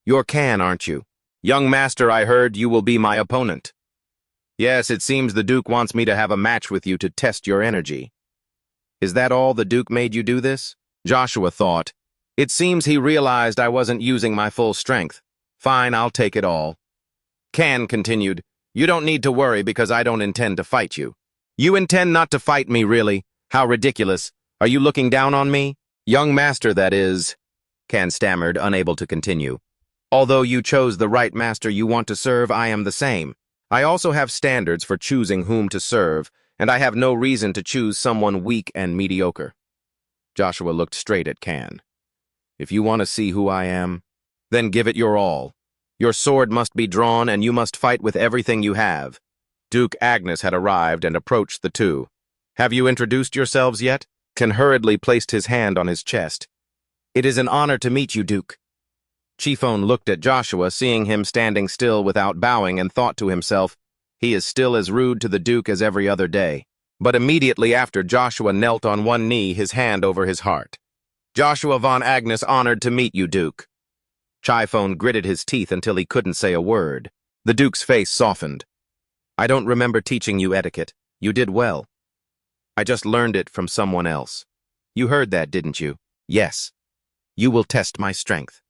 "You're Can, aren't you? Young Master, I heard you will be my opponent." "Yes, it seems the Duke wants me to have a match with you to test your energy." "Is that all the Duke made you do this?" Joshua thought. "It seems he realized I wasn't using my full strength. Fine, I'll take it all." Can continued, "You don't need to worry because I don't intend to fight you." "You intend not to fight me, really? How ridiculous. Are you looking down on me?" "Young Master, that is," Can stammered, unable to continue. "Although you chose the right master you want to serve, I am the same. I also have standards for choosing whom to serve, and I have no reason to choose someone weak and mediocre." Joshua looked straight at Can. "If you want to see who I am, then give it your all. Your sword must be drawn, and you must fight with everything you have." Duke Agnes had arrived and approached the two. "Have you introduced yourselves yet?" Can hurriedly placed his hand on his chest. "It is an honor to meet you, Duke." Chiefone looked at Joshua, seeing him standing still without bowing, and thought to himself, he is still as rude to the Duke as every other day. But immediately after, Joshua knelt on one knee, his hand over his heart. Joshua von Agnes, honored to meet you, Duke. Chiefone gritted his teeth until he couldn't say a word. The Duke's face softened. I don't remember teaching you etiquette. You did well. I just learned it from someone else. You heard that, didn't you? Yes. You will test my strength.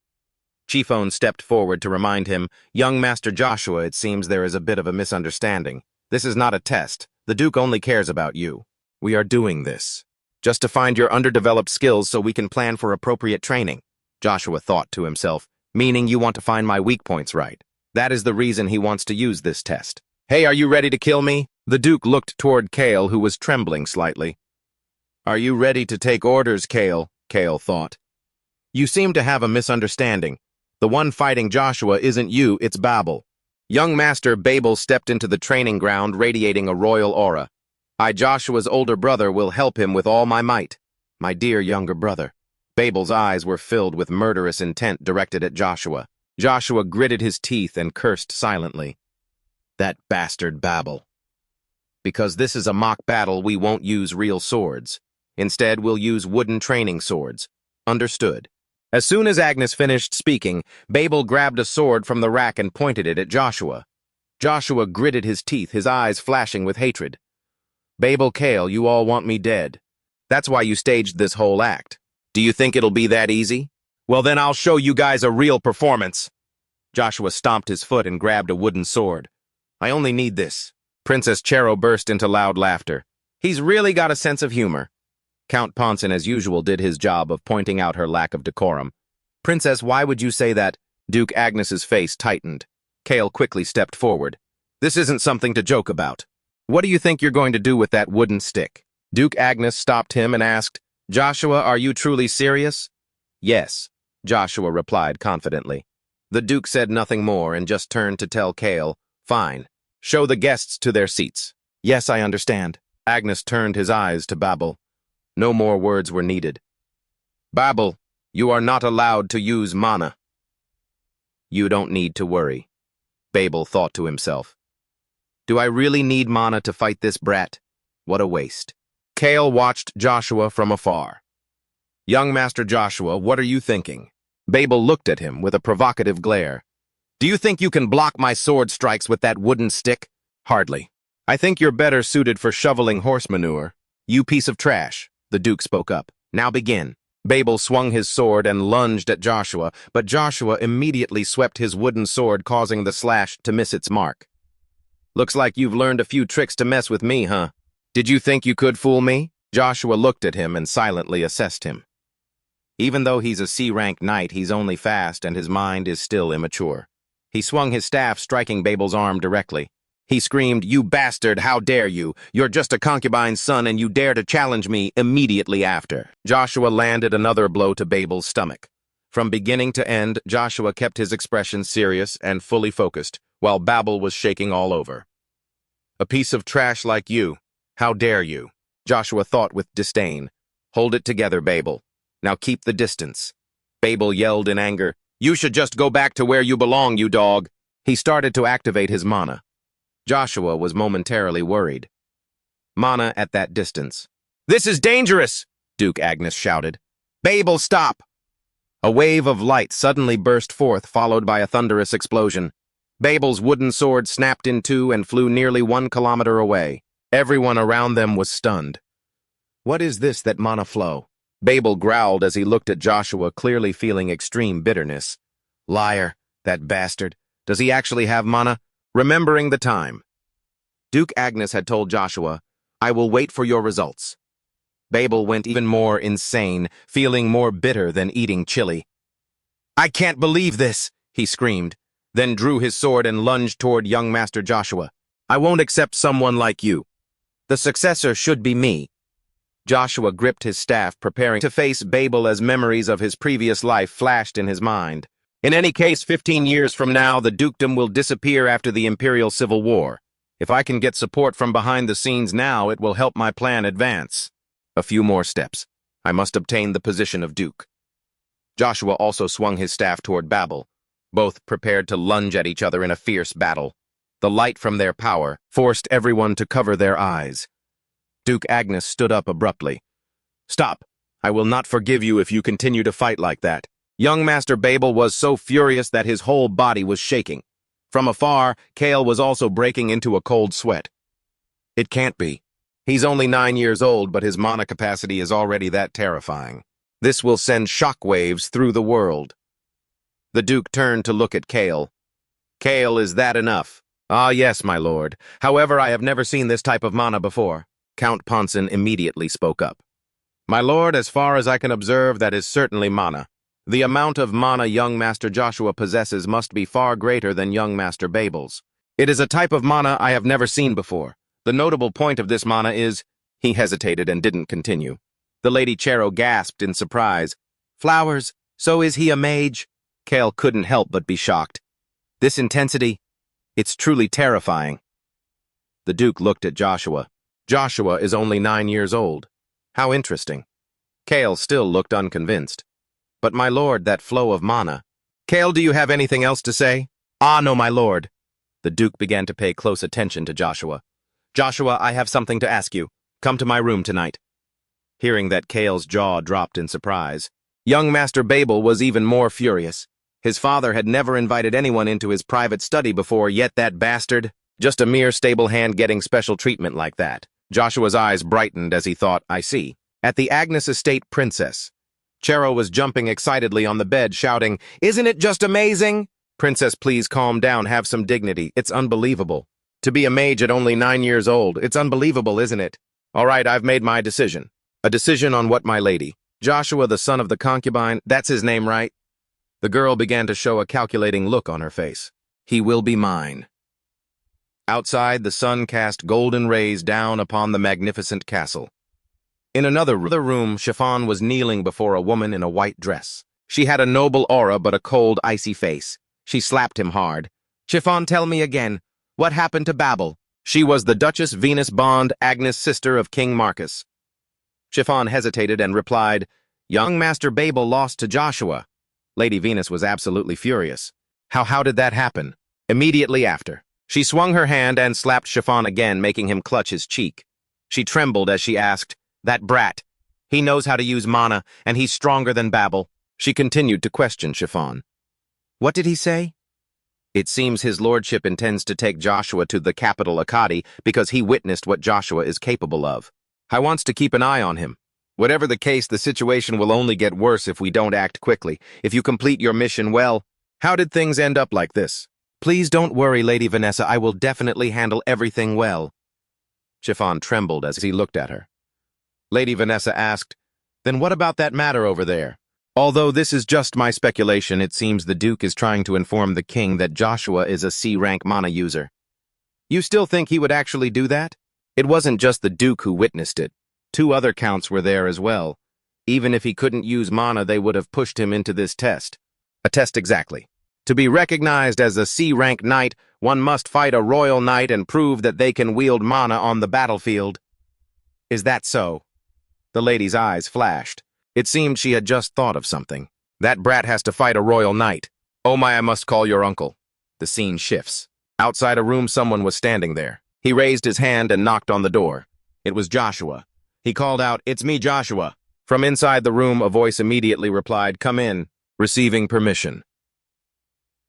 Chiefone stepped forward to remind him, young Master Joshua, it seems there is a bit of a misunderstanding. This is not a test. The Duke only cares about you. We are doing this just to find your underdeveloped skills so we can plan for appropriate training. Joshua thought to himself, meaning you want to find my weak points, right? That is the reason he wants to use this test. Hey, are you ready to kill me? The Duke looked toward Kale, who was trembling slightly. Are you ready to take orders, Kale? Kale thought. You seem to have a misunderstanding. The one fighting Joshua isn't you, it's Babel. Young Master Babel stepped into the training ground, radiating a royal aura. I, Joshua's older brother, will help him with all my might. My dear younger brother. Babel's eyes were filled with murderous intent directed at Joshua. Joshua gritted his teeth and cursed silently. That bastard Babel. Because this is a mock battle, we won't use real swords. Instead, we'll use wooden training swords. Understood. As soon as Agnes finished speaking, Babel grabbed a sword from the rack and pointed it at Joshua. Joshua gritted his teeth, his eyes flashing with hatred. Babel, Kale, you all want me dead. That's why you staged this whole act. Do you think it'll be that easy? Well, then I'll show you guys a real performance. Joshua stomped his foot and grabbed a wooden sword. I only need this. Princess Chero burst into loud laughter. He's really got a sense of humor. Count Ponson, as usual, did his job of pointing out her lack of decorum. Princess, why would you say that? Duke Agnes's face tightened. Kale quickly stepped forward. This isn't something to joke about. What do you think you're going to do with that wooden stick? Duke Agnes stopped him and asked, Joshua, are you truly serious? Yes, Joshua replied confidently. The Duke said nothing more and just turned to tell Kale, fine, show the guests to their seats. Yes, I understand. Agnes turned his eyes to Babel. No more words were needed. Babel, you are not allowed to use mana. You don't need to worry, Babel thought to himself. Do I really need mana to fight this brat? What a waste. Kale watched Joshua from afar. Young Master Joshua, what are you thinking? Babel looked at him with a provocative glare. Do you think you can block my sword strikes with that wooden stick? Hardly. I think you're better suited for shoveling horse manure. You piece of trash. The Duke spoke up. Now begin. Babel swung his sword and lunged at Joshua, but Joshua immediately swept his wooden sword, causing the slash to miss its mark. Looks like you've learned a few tricks to mess with me, huh? Did you think you could fool me? Joshua looked at him and silently assessed him. Even though he's a C-rank knight, he's only fast and his mind is still immature. He swung his staff, striking Babel's arm directly. He screamed, You bastard, how dare you? You're just a concubine's son and you dare to challenge me immediately after. Joshua landed another blow to Babel's stomach. From beginning to end, Joshua kept his expression serious and fully focused, while Babel was shaking all over. A piece of trash like you. How dare you? Joshua thought with disdain. Hold it together, Babel. Now keep the distance. Babel yelled in anger. You should just go back to where you belong, you dog. He started to activate his mana. Joshua was momentarily worried. Mana at that distance. This is dangerous, Duke Agnes shouted. Babel, stop! A wave of light suddenly burst forth, followed by a thunderous explosion. Babel's wooden sword snapped in two and flew nearly 1 kilometer away. Everyone around them was stunned. What is this that mana flow? Babel growled as he looked at Joshua, clearly feeling extreme bitterness. Liar, that bastard. Does he actually have mana? Remembering the time. Duke Agnes had told Joshua, I will wait for your results. Babel went even more insane, feeling more bitter than eating chili. I can't believe this, he screamed, then drew his sword and lunged toward young Master Joshua. I won't accept someone like you. The successor should be me. Joshua gripped his staff, preparing to face Babel as memories of his previous life flashed in his mind. In any case, 15 years from now, the dukedom will disappear after the Imperial Civil War. If I can get support from behind the scenes now, it will help my plan advance. A few more steps. I must obtain the position of Duke. Joshua also swung his staff toward Babel, both prepared to lunge at each other in a fierce battle. The light from their power forced everyone to cover their eyes. Duke Agnes stood up abruptly. "Stop! I will not forgive you if you continue to fight like that." Young Master Babel was so furious that his whole body was shaking. From afar, Kale was also breaking into a cold sweat. It can't be. He's only 9 years old, but his mana capacity is already that terrifying. This will send shockwaves through the world. The Duke turned to look at Kale. "Kale, is that enough?" "Ah, yes, my lord. However, I have never seen this type of mana before." Count Ponson immediately spoke up. "My lord, as far as I can observe, that is certainly mana. The amount of mana young Master Joshua possesses must be far greater than young Master Babel's. It is a type of mana I have never seen before. The notable point of this mana is—" He hesitated and didn't continue. The Lady Chero gasped in surprise. "Flowers, so is he a mage?" Kale couldn't help but be shocked. "This intensity, it's truly terrifying." The Duke looked at Joshua. Joshua is only 9 years old. How interesting. Kale still looked unconvinced. "But my lord, that flow of mana—" "Kale, do you have anything else to say?" "Ah, no, my lord." The Duke began to pay close attention to Joshua. "Joshua, I have something to ask you. Come to my room tonight." Hearing that, Kale's jaw dropped in surprise. Young Master Babel was even more furious. His father had never invited anyone into his private study before, yet that bastard, just a mere stable hand getting special treatment like that. Joshua's eyes brightened as he thought, "I see." At the Agnes Estate Princess, Chero was jumping excitedly on the bed, shouting, "Isn't it just amazing?" "Princess, please calm down, have some dignity. It's unbelievable. To be a mage at only 9 years old, it's unbelievable, isn't it?" "All right, I've made my decision." "A decision on what, my lady?" "Joshua, the son of the concubine, that's his name, right?" The girl began to show a calculating look on her face. "He will be mine." Outside, the sun cast golden rays down upon the magnificent castle. In another room, Chiffon was kneeling before a woman in a white dress. She had a noble aura but a cold, icy face. She slapped him hard. "Chiffon, tell me again, what happened to Babel?" "She was the Duchess Venus Bond, Agnes, sister of King Marcus." Chiffon hesitated and replied, "Young Master Babel lost to Joshua." Lady Venus was absolutely furious. How did that happen?" "Immediately after." She swung her hand and slapped Chiffon again, making him clutch his cheek. She trembled as she asked, "That brat. He knows how to use mana, and he's stronger than Babel." She continued to question Chiffon. "What did he say?" "It seems his lordship intends to take Joshua to the capital Akkadi because he witnessed what Joshua is capable of. I wants to keep an eye on him. Whatever the case, the situation will only get worse if we don't act quickly. If you complete your mission well." "How did things end up like this?" "Please don't worry, Lady Vanessa. I will definitely handle everything well." Chiffon trembled as he looked at her. Lady Vanessa asked, "Then what about that matter over there?" "Although this is just my speculation, it seems the Duke is trying to inform the king that Joshua is a C-rank mana user." "You still think he would actually do that?" "It wasn't just the Duke who witnessed it. 2 other counts were there as well. Even if he couldn't use mana, they would have pushed him into this test." "A test exactly." "To be recognized as a C-rank knight, one must fight a royal knight and prove that they can wield mana on the battlefield." "Is that so?" The lady's eyes flashed. It seemed she had just thought of something. "That brat has to fight a royal knight. Oh my, I must call your uncle." The scene shifts. Outside a room, someone was standing there. He raised his hand and knocked on the door. It was Joshua. He called out, "It's me, Joshua." From inside the room, a voice immediately replied, "Come in." Receiving permission.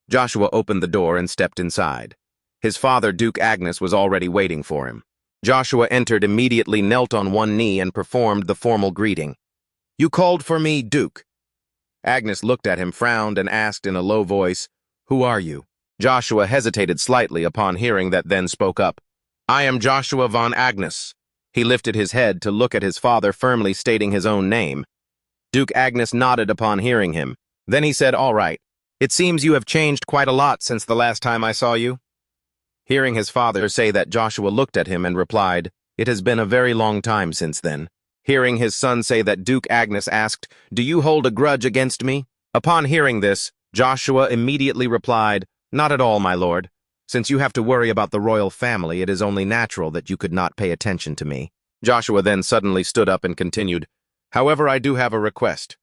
Joshua opened the door and stepped inside. His father, Duke Agnes, was already waiting for him. Joshua entered immediately, knelt on one knee, and performed the formal greeting. "You called for me, Duke." Agnes looked at him, frowned, and asked in a low voice, "Who are you?" Joshua hesitated slightly upon hearing that, then spoke up. "I am Joshua von Agnes." He lifted his head to look at his father, firmly stating his own name. Duke Agnes nodded upon hearing him. Then he said, "All right. It seems you have changed quite a lot since the last time I saw you." Hearing his father say that, Joshua looked at him and replied, "It has been a very long time since then." Hearing his son say that, Duke Agnes asked, "Do you hold a grudge against me?" Upon hearing this, Joshua immediately replied, "Not at all, my lord. Since you have to worry about the royal family, it is only natural that you could not pay attention to me." Joshua then suddenly stood up and continued, "However, I do have a request."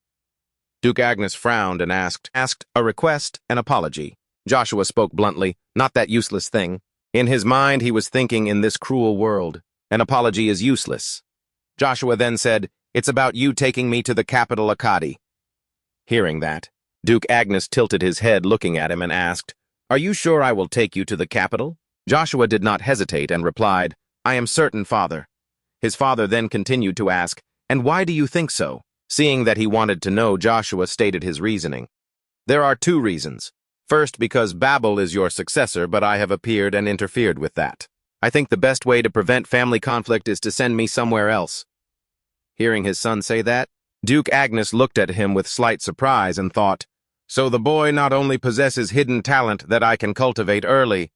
Duke Agnes frowned and asked a request, an apology. Joshua spoke bluntly, not that useless thing. In his mind, he was thinking in this cruel world, an apology is useless. Joshua then said, "It's about you taking me to the capital Akkadi." Hearing that, Duke Agnes tilted his head looking at him and asked, "Are you sure I will take you to the capital?" Joshua did not hesitate and replied, "I am certain, father." His father then continued to ask, "And why do you think so?" Seeing that he wanted to know, Joshua stated his reasoning. "There are 2 reasons. First, because Babel is your successor, but I have appeared and interfered with that. I think the best way to prevent family conflict is to send me somewhere else." Hearing his son say that, Duke Agnes looked at him with slight surprise and thought, "So the boy not only possesses hidden talent that I can cultivate early."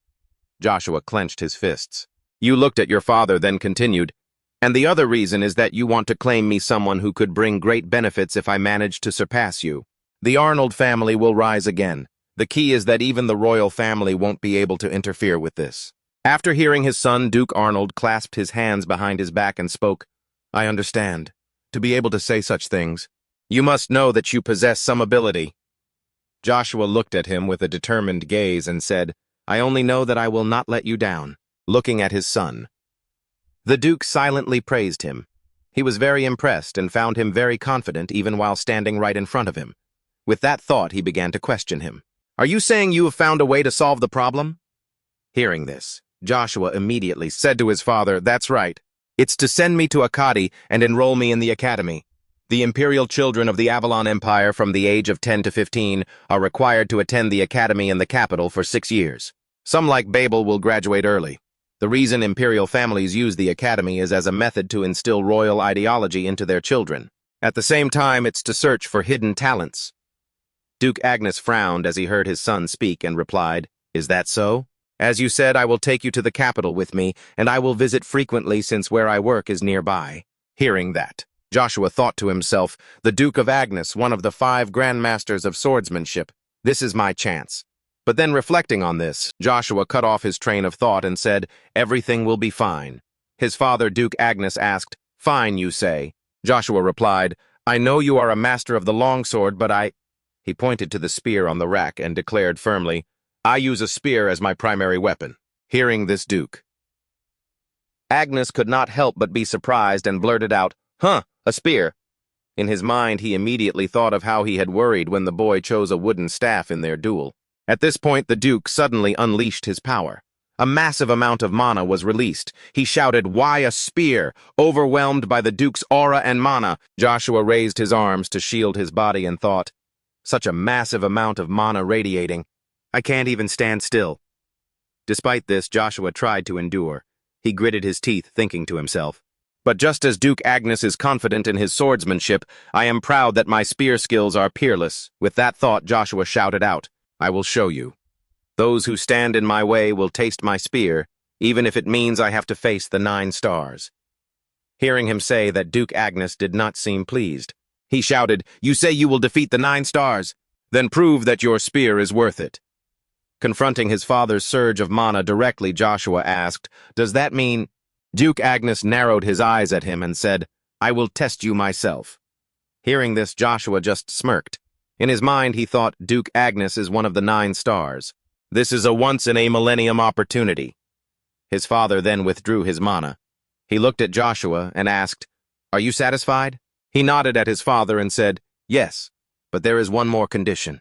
Joshua clenched his fists. "You looked at your father, then continued, and the other reason is that you want to claim me someone who could bring great benefits if I manage to surpass you. The Arnold family will rise again. The key is that even the royal family won't be able to interfere with this." After hearing his son, Duke Arnold clasped his hands behind his back and spoke, "I understand. To be able to say such things, you must know that you possess some ability." Joshua looked at him with a determined gaze and said, "I only know that I will not let you down." Looking at his son, the Duke silently praised him. He was very impressed and found him very confident even while standing right in front of him. With that thought, he began to question him. "Are you saying you have found a way to solve the problem?" Hearing this, Joshua immediately said to his father, "That's right. It's to send me to Akkadi and enroll me in the academy. The imperial children of the Avalon Empire from the age of 10 to 15 are required to attend the academy in the capital for 6 years. Some, like Babel, will graduate early. The reason imperial families use the academy is as a method to instill royal ideology into their children. At the same time, it's to search for hidden talents." Duke Agnes frowned as he heard his son speak and replied, "Is that so? As you said, I will take you to the capital with me, and I will visit frequently since where I work is nearby." Hearing that, Joshua thought to himself, "The Duke of Agnes, one of the 5 grandmasters of swordsmanship. This is my chance." But then reflecting on this, Joshua cut off his train of thought and said, "Everything will be fine." His father, Duke Agnes, asked, "Fine, you say?" Joshua replied, "I know you are a master of the longsword, but I—" He pointed to the spear on the rack and declared firmly, "I use a spear as my primary weapon." Hearing this, Duke Agnes could not help but be surprised and blurted out, "Huh, a spear." In his mind, he immediately thought of how he had worried when the boy chose a wooden staff in their duel. At this point, the Duke suddenly unleashed his power. A massive amount of mana was released. He shouted, "Why a spear?" Overwhelmed by the Duke's aura and mana, Joshua raised his arms to shield his body and thought, "Such a massive amount of mana radiating. I can't even stand still." Despite this, Joshua tried to endure. He gritted his teeth, thinking to himself, "But just as Duke Agnes is confident in his swordsmanship, I am proud that my spear skills are peerless." With that thought, Joshua shouted out, "I will show you. Those who stand in my way will taste my spear, even if it means I have to face the 9 stars." Hearing him say that, Duke Agnes did not seem pleased. He shouted, "You say you will defeat the 9 stars? Then prove that your spear is worth it." Confronting his father's surge of mana directly, Joshua asked, "Does that mean—" Duke Agnes narrowed his eyes at him and said, "I will test you myself." Hearing this, Joshua just smirked. In his mind, he thought Duke Agnes is one of the 9 stars. This is a once-in-a-millennium opportunity. His father then withdrew his mana. He looked at Joshua and asked, "Are you satisfied?" He nodded at his father and said, "Yes, but there is one more condition."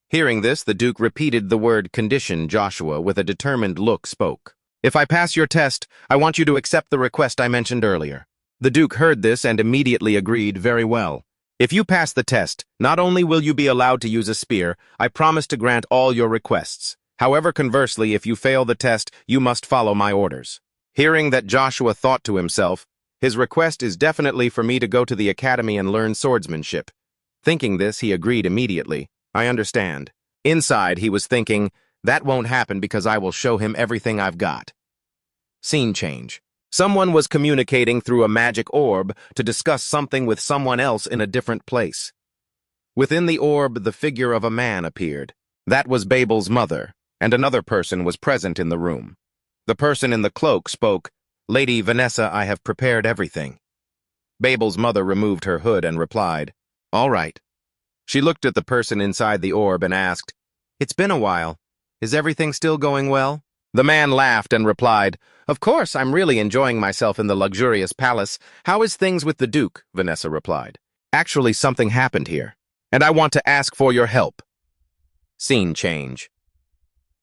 Hearing this, the Duke repeated the word condition. Joshua, with a determined look, spoke, "If I pass your test, I want you to accept the request I mentioned earlier." The Duke heard this and immediately agreed. "Very well. If you pass the test, not only will you be allowed to use a spear, I promise to grant all your requests. However, conversely, if you fail the test, you must follow my orders." Hearing that, Joshua thought to himself, "His request is definitely for me to go to the academy and learn swordsmanship." Thinking this, he agreed immediately. "I understand." Inside, he was thinking, "That won't happen because I will show him everything I've got." Scene change. Someone was communicating through a magic orb to discuss something with someone else in a different place. Within the orb, the figure of a man appeared. That was Babel's mother, and another person was present in the room. The person in the cloak spoke, "Lady Vanessa, I have prepared everything." Babel's mother removed her hood and replied, "All right." She looked at the person inside the orb and asked, "It's been a while. Is everything still going well?" The man laughed and replied, "Of course, I'm really enjoying myself in the luxurious palace. How is things with the Duke?" Vanessa replied. "Actually, something happened here, and I want to ask for your help." Scene change.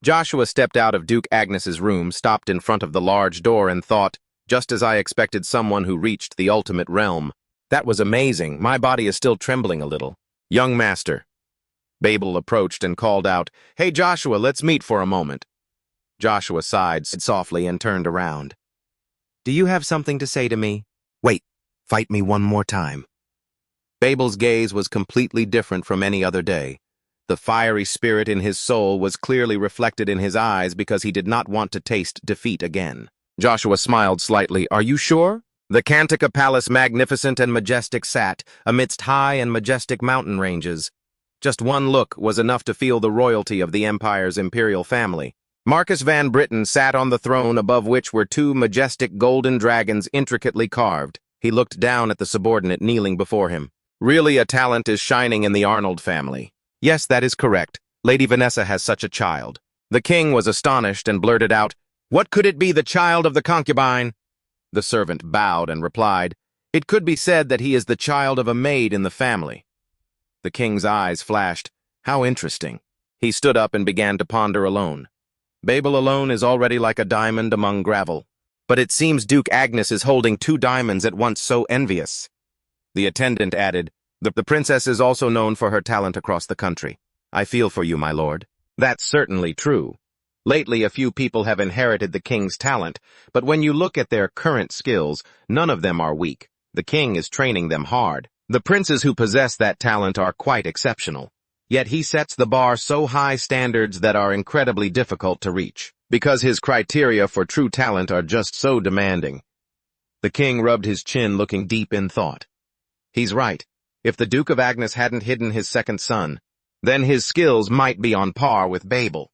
Joshua stepped out of Duke Agnes's room, stopped in front of the large door, and thought, just as I expected someone who reached the ultimate realm. That was amazing. My body is still trembling a little. "Young master." Babel approached and called out, "Hey Joshua, let's meet for a moment." Joshua sighed softly and turned around. "Do you have something to say to me?" "Wait, fight me one more time." Babel's gaze was completely different from any other day. The fiery spirit in his soul was clearly reflected in his eyes because he did not want to taste defeat again. Joshua smiled slightly. "Are you sure?" The Cantica Palace, magnificent and majestic, sat amidst high and majestic mountain ranges. Just one look was enough to feel the royalty of the Empire's imperial family. Marcus Van Britten sat on the throne, above which were two majestic golden dragons intricately carved. He looked down at the subordinate kneeling before him. "Really, a talent is shining in the Arnold family." "Yes, that is correct. Lady Vanessa has such a child." The king was astonished and blurted out, "What could it be, the child of the concubine?" The servant bowed and replied, "It could be said that he is the child of a maid in the family." The king's eyes flashed. How interesting. He stood up and began to ponder alone. Babel alone is already like a diamond among gravel. But it seems Duke Agnes is holding two diamonds at once, so envious. The attendant added, The princess is also known for her talent across the country. I feel for you, my lord." "That's certainly true. Lately, a few people have inherited the king's talent, but when you look at their current skills, none of them are weak. The king is training them hard. The princes who possess that talent are quite exceptional. Yet he sets the bar so high standards that are incredibly difficult to reach, because his criteria for true talent are just so demanding." The king rubbed his chin, looking deep in thought. He's right. If the Duke of Agnes hadn't hidden his second son, then his skills might be on par with Babel.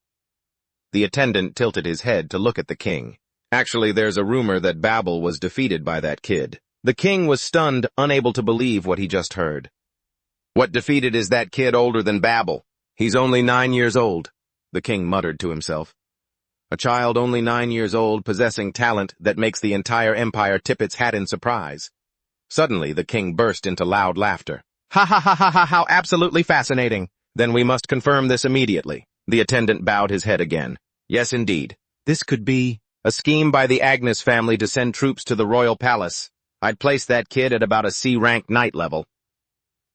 The attendant tilted his head to look at the king. "Actually, there's a rumor that Babel was defeated by that kid." The king was stunned, unable to believe what he just heard. "What defeated is that kid older than Babel? He's only 9 years old," the king muttered to himself. A child only 9 years old, possessing talent that makes the entire empire tip its hat in surprise. Suddenly, the king burst into loud laughter. "Ha ha ha ha ha, how absolutely fascinating! Then we must confirm this immediately." The attendant bowed his head again. "Yes, indeed. This could be a scheme by the Agnes family to send troops to the royal palace. I'd place that kid at about a C-rank knight level."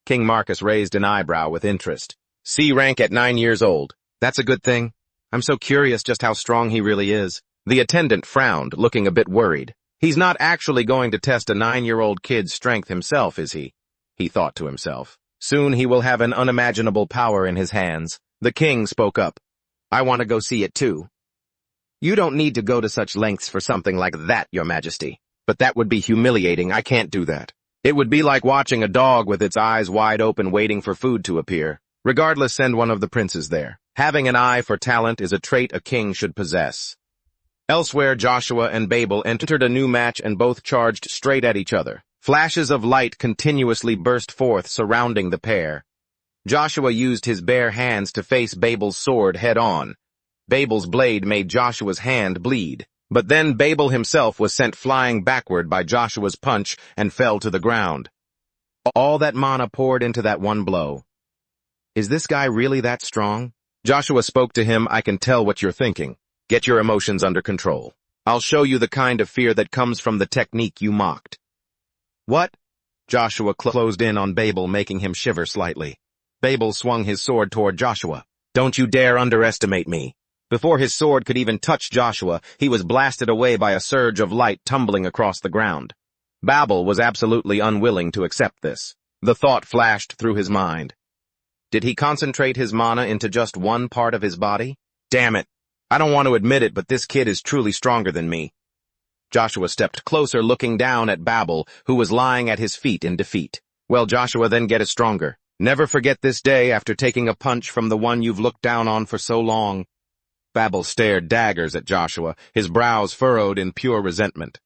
King Marcus raised an eyebrow with interest. "C-rank at 9 years old. That's a good thing. I'm so curious just how strong he really is." The attendant frowned, looking a bit worried. He's not actually going to test a 9-year-old kid's strength himself, is he? He thought to himself. Soon he will have an unimaginable power in his hands. The king spoke up. "I want to go see it too." "You don't need to go to such lengths for something like that, your majesty. But that would be humiliating. I can't do that. It would be like watching a dog with its eyes wide open waiting for food to appear. Regardless, send one of the princes there. Having an eye for talent is a trait a king should possess." Elsewhere, Joshua and Babel entered a new match and both charged straight at each other. Flashes of light continuously burst forth surrounding the pair. Joshua used his bare hands to face Babel's sword head-on. Babel's blade made Joshua's hand bleed. But then Babel himself was sent flying backward by Joshua's punch and fell to the ground. All that mana poured into that one blow. Is this guy really that strong? Joshua spoke to him. "I can tell what you're thinking. Get your emotions under control. I'll show you the kind of fear that comes from the technique you mocked." "What?" Joshua closed in on Babel, making him shiver slightly. Babel swung his sword toward Joshua. "Don't you dare underestimate me." Before his sword could even touch Joshua, he was blasted away by a surge of light tumbling across the ground. Babel was absolutely unwilling to accept this. The thought flashed through his mind. Did he concentrate his mana into just one part of his body? Damn it. I don't want to admit it, but this kid is truly stronger than me. Joshua stepped closer, looking down at Babel, who was lying at his feet in defeat. "Well, Joshua, then get it stronger. Never forget this day after taking a punch from the one you've looked down on for so long." Babel stared daggers at Joshua, his brows furrowed in pure resentment.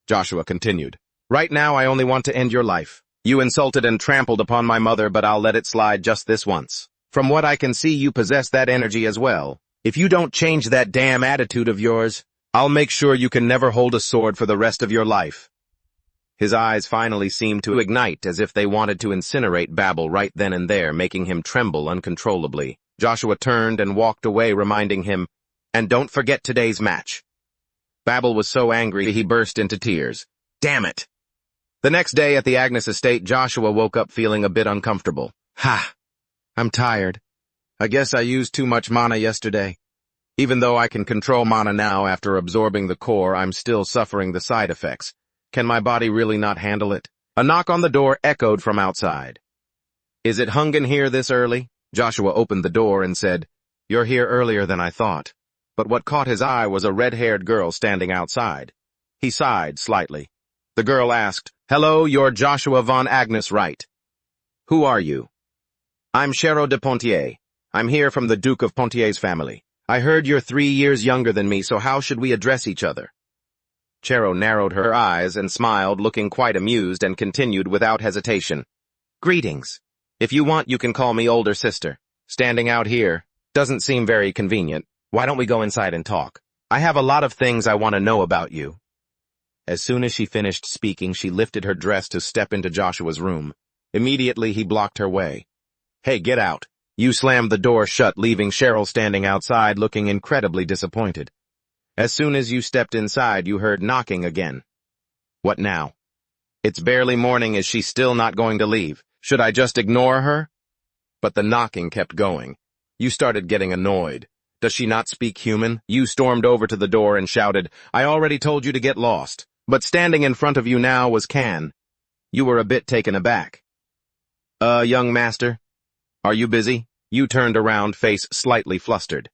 Joshua continued. "Right now, I only want to end your life. You insulted and trampled upon my mother, but I'll let it slide just this once. From what I can see, you possess that energy as well. If you don't change that damn attitude of yours, I'll make sure you can never hold a sword for the rest of your life. His eyes finally seemed to ignite as if they wanted to incinerate Babel right then and there, making him tremble uncontrollably. Joshua turned and walked away, reminding him, "And don't forget today's match." Babel was so angry he burst into tears. Damn it! The next day at the Agnes estate, Joshua woke up feeling a bit uncomfortable. I'm tired. I guess I used too much mana yesterday. Even though I can control mana now after absorbing the core, I'm still suffering the side effects. Can my body really not handle it? A knock on the door echoed from outside. Is it Hungen here this early? Joshua opened the door and said, You're here earlier than I thought. But what caught his eye was a red-haired girl standing outside. He sighed slightly. The girl asked, Hello, you're Joshua von Agnes, right? Who are you? I'm Chero de Pontier. I'm here from the Duke of Pontier's family. I heard you're 3 years younger than me, so how should we address each other? Chero narrowed her eyes and smiled, looking quite amused, and continued without hesitation. Greetings. If you want, you can call me older sister. Standing out here doesn't seem very convenient. Why don't we go inside and talk? I have a lot of things I want to know about you. As soon as she finished speaking, she lifted her dress to step into Joshua's room. Immediately, he blocked her way. Hey, get out. You slammed the door shut, leaving Cheryl standing outside looking incredibly disappointed. As soon as you stepped inside, you heard knocking again. What now? It's barely morning. Is she still not going to leave? Should I just ignore her? But the knocking kept going. You started getting annoyed. Does she not speak human? You stormed over to the door and shouted, I already told you to get lost. But standing in front of you now was Can. You were a bit taken aback. Young master? Are you busy? You turned around, face slightly flustered.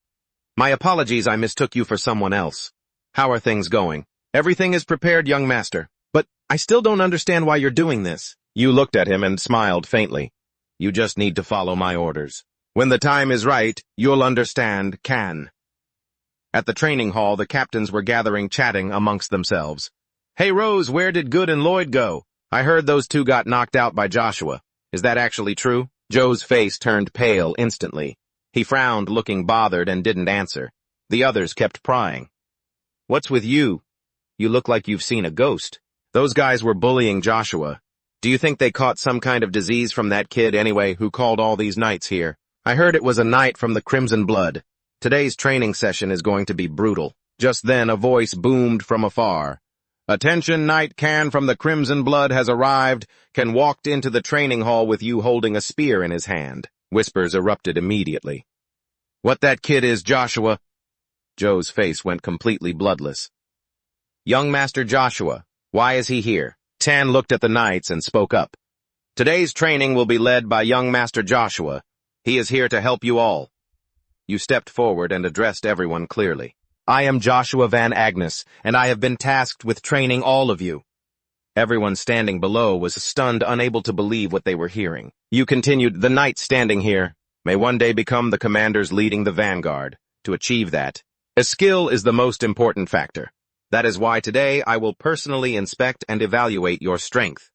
My apologies, I mistook you for someone else. How are things going? Everything is prepared, young master. But I still don't understand why you're doing this. You looked at him and smiled faintly. You just need to follow my orders. When the time is right, you'll understand, Can. At the training hall, the captains were gathering, chatting amongst themselves. Hey, Rose, where did Good and Lloyd go? I heard those two got knocked out by Joshua. Is that actually true? Joe's face turned pale instantly. He frowned, looking bothered, and didn't answer. The others kept prying. What's with you? You look like you've seen a ghost. Those guys were bullying Joshua. Do you think they caught some kind of disease from that kid anyway who called all these knights here? I heard it was a knight from the Crimson Blood. Today's training session is going to be brutal. Just then a voice boomed from afar. Attention, Knight Can from the Crimson Blood has arrived. Can walked into the training hall with you holding a spear in his hand. Whispers erupted immediately. What that kid is, Joshua? Joe's face went completely bloodless. Young Master Joshua, why is he here? Tan looked at the knights and spoke up. Today's training will be led by young Master Joshua. He is here to help you all. You stepped forward and addressed everyone clearly. I am Joshua Van Agnes, and I have been tasked with training all of you. Everyone standing below was stunned, unable to believe what they were hearing. You continued, the knights standing here may one day become the commanders leading the vanguard. To achieve that, a skill is the most important factor. That is why today I will personally inspect and evaluate your strength.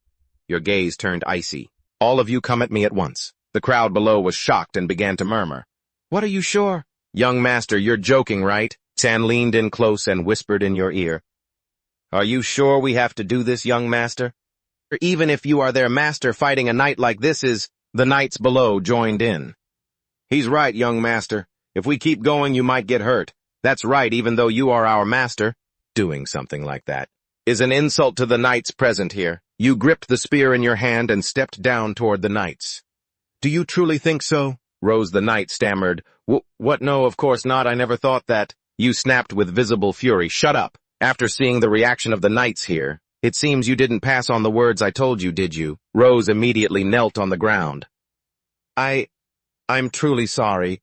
Your gaze turned icy. All of you come at me at once. The crowd below was shocked and began to murmur. What are you sure? Young master, you're joking, right? Tan leaned in close and whispered in your ear. Are you sure we have to do this, young master? Even if you are their master, fighting a knight like this is... The knights below joined in. He's right, young master. If we keep going, you might get hurt. That's right, even though you are our master. Doing something like that is an insult to the knights present here. You gripped the spear in your hand and stepped down toward the knights. Do you truly think so? Rose the knight stammered. What? No, of course not. I never thought that. You snapped with visible fury. Shut up. After seeing the reaction of the knights here, it seems you didn't pass on the words I told you, did you? Rose immediately knelt on the ground. I'm truly sorry.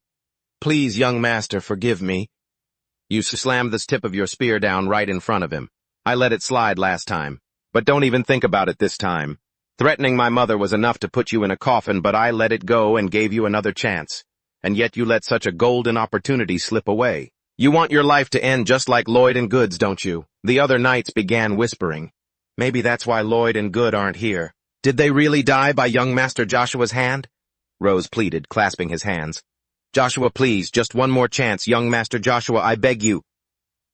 Please, young master, forgive me. You slammed the tip of your spear down right in front of him. I let it slide last time, but don't even think about it this time. Threatening my mother was enough to put you in a coffin, but I let it go and gave you another chance. And yet you let such a golden opportunity slip away. You want your life to end just like Lloyd and Good's, don't you? The other knights began whispering. Maybe that's why Lloyd and Good aren't here. Did they really die by young Master Joshua's hand? Rose pleaded, clasping his hands. Joshua, please, just one more chance, young Master Joshua, I beg you.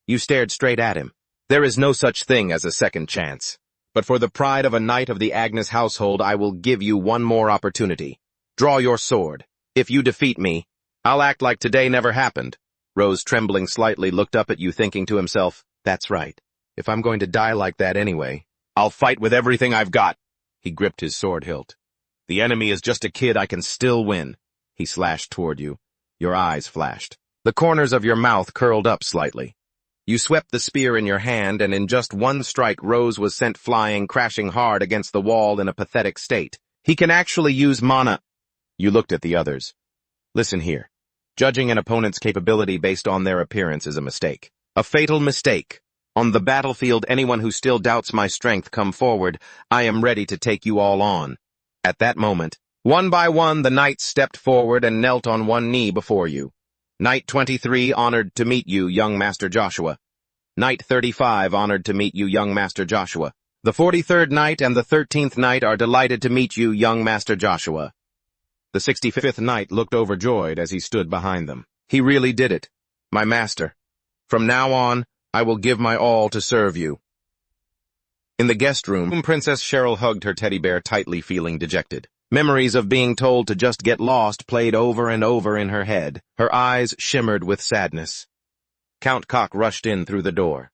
You stared straight at him. There is no such thing as a second chance. But for the pride of a knight of the Agnes household, I will give you one more opportunity. Draw your sword. If you defeat me, I'll act like today never happened. Rose, trembling slightly, looked up at you, thinking to himself, that's right. If I'm going to die like that anyway, I'll fight with everything I've got. He gripped his sword hilt. The enemy is just a kid, I can still win. He slashed toward you. Your eyes flashed. The corners of your mouth curled up slightly. You swept the spear in your hand, and in just one strike, Rose was sent flying, crashing hard against the wall in a pathetic state. He can actually use mana. You looked at the others. Listen here. Judging an opponent's capability based on their appearance is a mistake. A fatal mistake. On the battlefield, anyone who still doubts my strength, come forward. I am ready to take you all on. At that moment, one by one, the knights stepped forward and knelt on one knee before you. Knight 23, honored to meet you, young Master Joshua. Knight 35, honored to meet you, young Master Joshua. The 43rd Knight and the 13th Knight are delighted to meet you, young Master Joshua. The 65th Knight looked overjoyed as he stood behind them. He really did it. My master. From now on, I will give my all to serve you. In the guest room, Princess Cheryl hugged her teddy bear tightly, feeling dejected. Memories of being told to just get lost played over and over in her head. Her eyes shimmered with sadness. Count Cock rushed in through the door.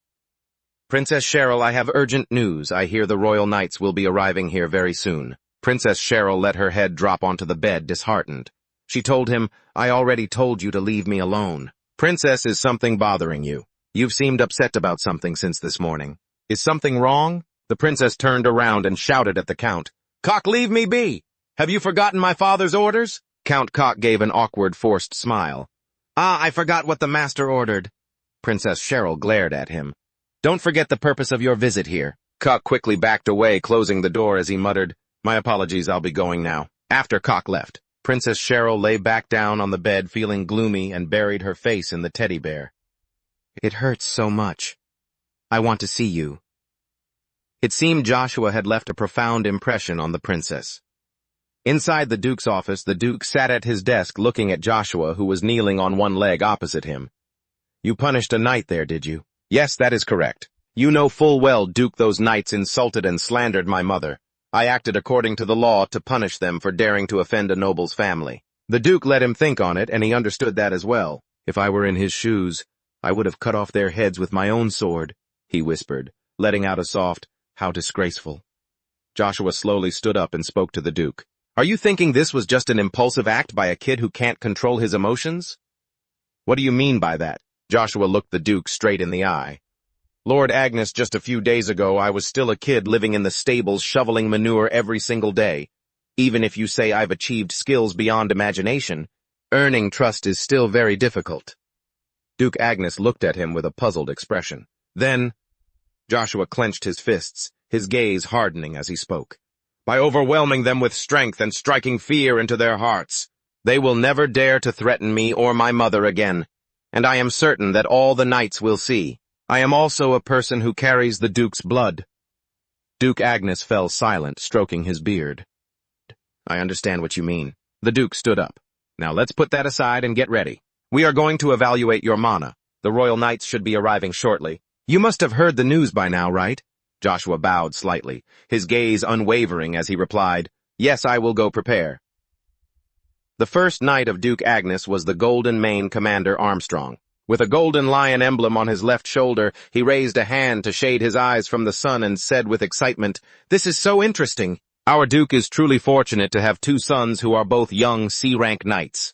Princess Cheryl, I have urgent news. I hear the royal knights will be arriving here very soon. Princess Cheryl let her head drop onto the bed, disheartened. She told him, I already told you to leave me alone. Princess, is something bothering you? You've seemed upset about something since this morning. Is something wrong? The princess turned around and shouted at the Count. Cock, leave me be! Have you forgotten my father's orders? Count Cock gave an awkward, forced smile. Ah, I forgot what the master ordered. Princess Cheryl glared at him. Don't forget the purpose of your visit here. Cock quickly backed away, closing the door as he muttered, My apologies, I'll be going now. After Cock left, Princess Cheryl lay back down on the bed, feeling gloomy, and buried her face in the teddy bear. It hurts so much. I want to see you. It seemed Joshua had left a profound impression on the princess. Inside the Duke's office, the Duke sat at his desk looking at Joshua, who was kneeling on one leg opposite him. You punished a knight there, did you? Yes, that is correct. You know full well, Duke, those knights insulted and slandered my mother. I acted according to the law to punish them for daring to offend a noble's family. The Duke let him think on it, and he understood that as well. If I were in his shoes, I would have cut off their heads with my own sword, he whispered, letting out a soft, how disgraceful. Joshua slowly stood up and spoke to the Duke. Are you thinking this was just an impulsive act by a kid who can't control his emotions? What do you mean by that? Joshua looked the Duke straight in the eye. Lord Agnes, just a few days ago, I was still a kid living in the stables shoveling manure every single day. Even if you say I've achieved skills beyond imagination, earning trust is still very difficult. Duke Agnes looked at him with a puzzled expression. Then, Joshua clenched his fists, his gaze hardening as he spoke. By overwhelming them with strength and striking fear into their hearts, they will never dare to threaten me or my mother again, and I am certain that all the knights will see. I am also a person who carries the Duke's blood. Duke Agnes fell silent, stroking his beard. I understand what you mean. The Duke stood up. Now let's put that aside and get ready. We are going to evaluate your mana. The royal knights should be arriving shortly. You must have heard the news by now, right? Joshua bowed slightly, his gaze unwavering as he replied, Yes, I will go prepare. The first knight of Duke Agnes was the Golden Mane Commander Armstrong. With a golden lion emblem on his left shoulder, he raised a hand to shade his eyes from the sun and said with excitement, This is so interesting. Our Duke is truly fortunate to have two sons who are both young C-rank knights.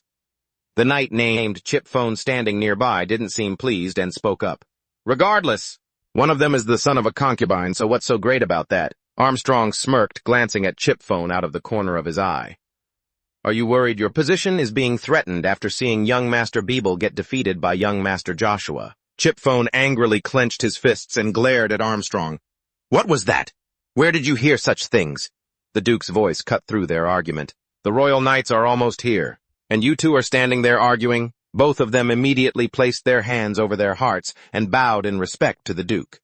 The knight named Chipphone, standing nearby, didn't seem pleased and spoke up. Regardless, one of them is the son of a concubine, so what's so great about that? Armstrong smirked, glancing at Chipphone out of the corner of his eye. Are you worried your position is being threatened after seeing young Master Beeble get defeated by young Master Joshua? Chipphone angrily clenched his fists and glared at Armstrong. What was that? Where did you hear such things? The Duke's voice cut through their argument. The royal knights are almost here, and you two are standing there arguing? Both of them immediately placed their hands over their hearts and bowed in respect to the Duke.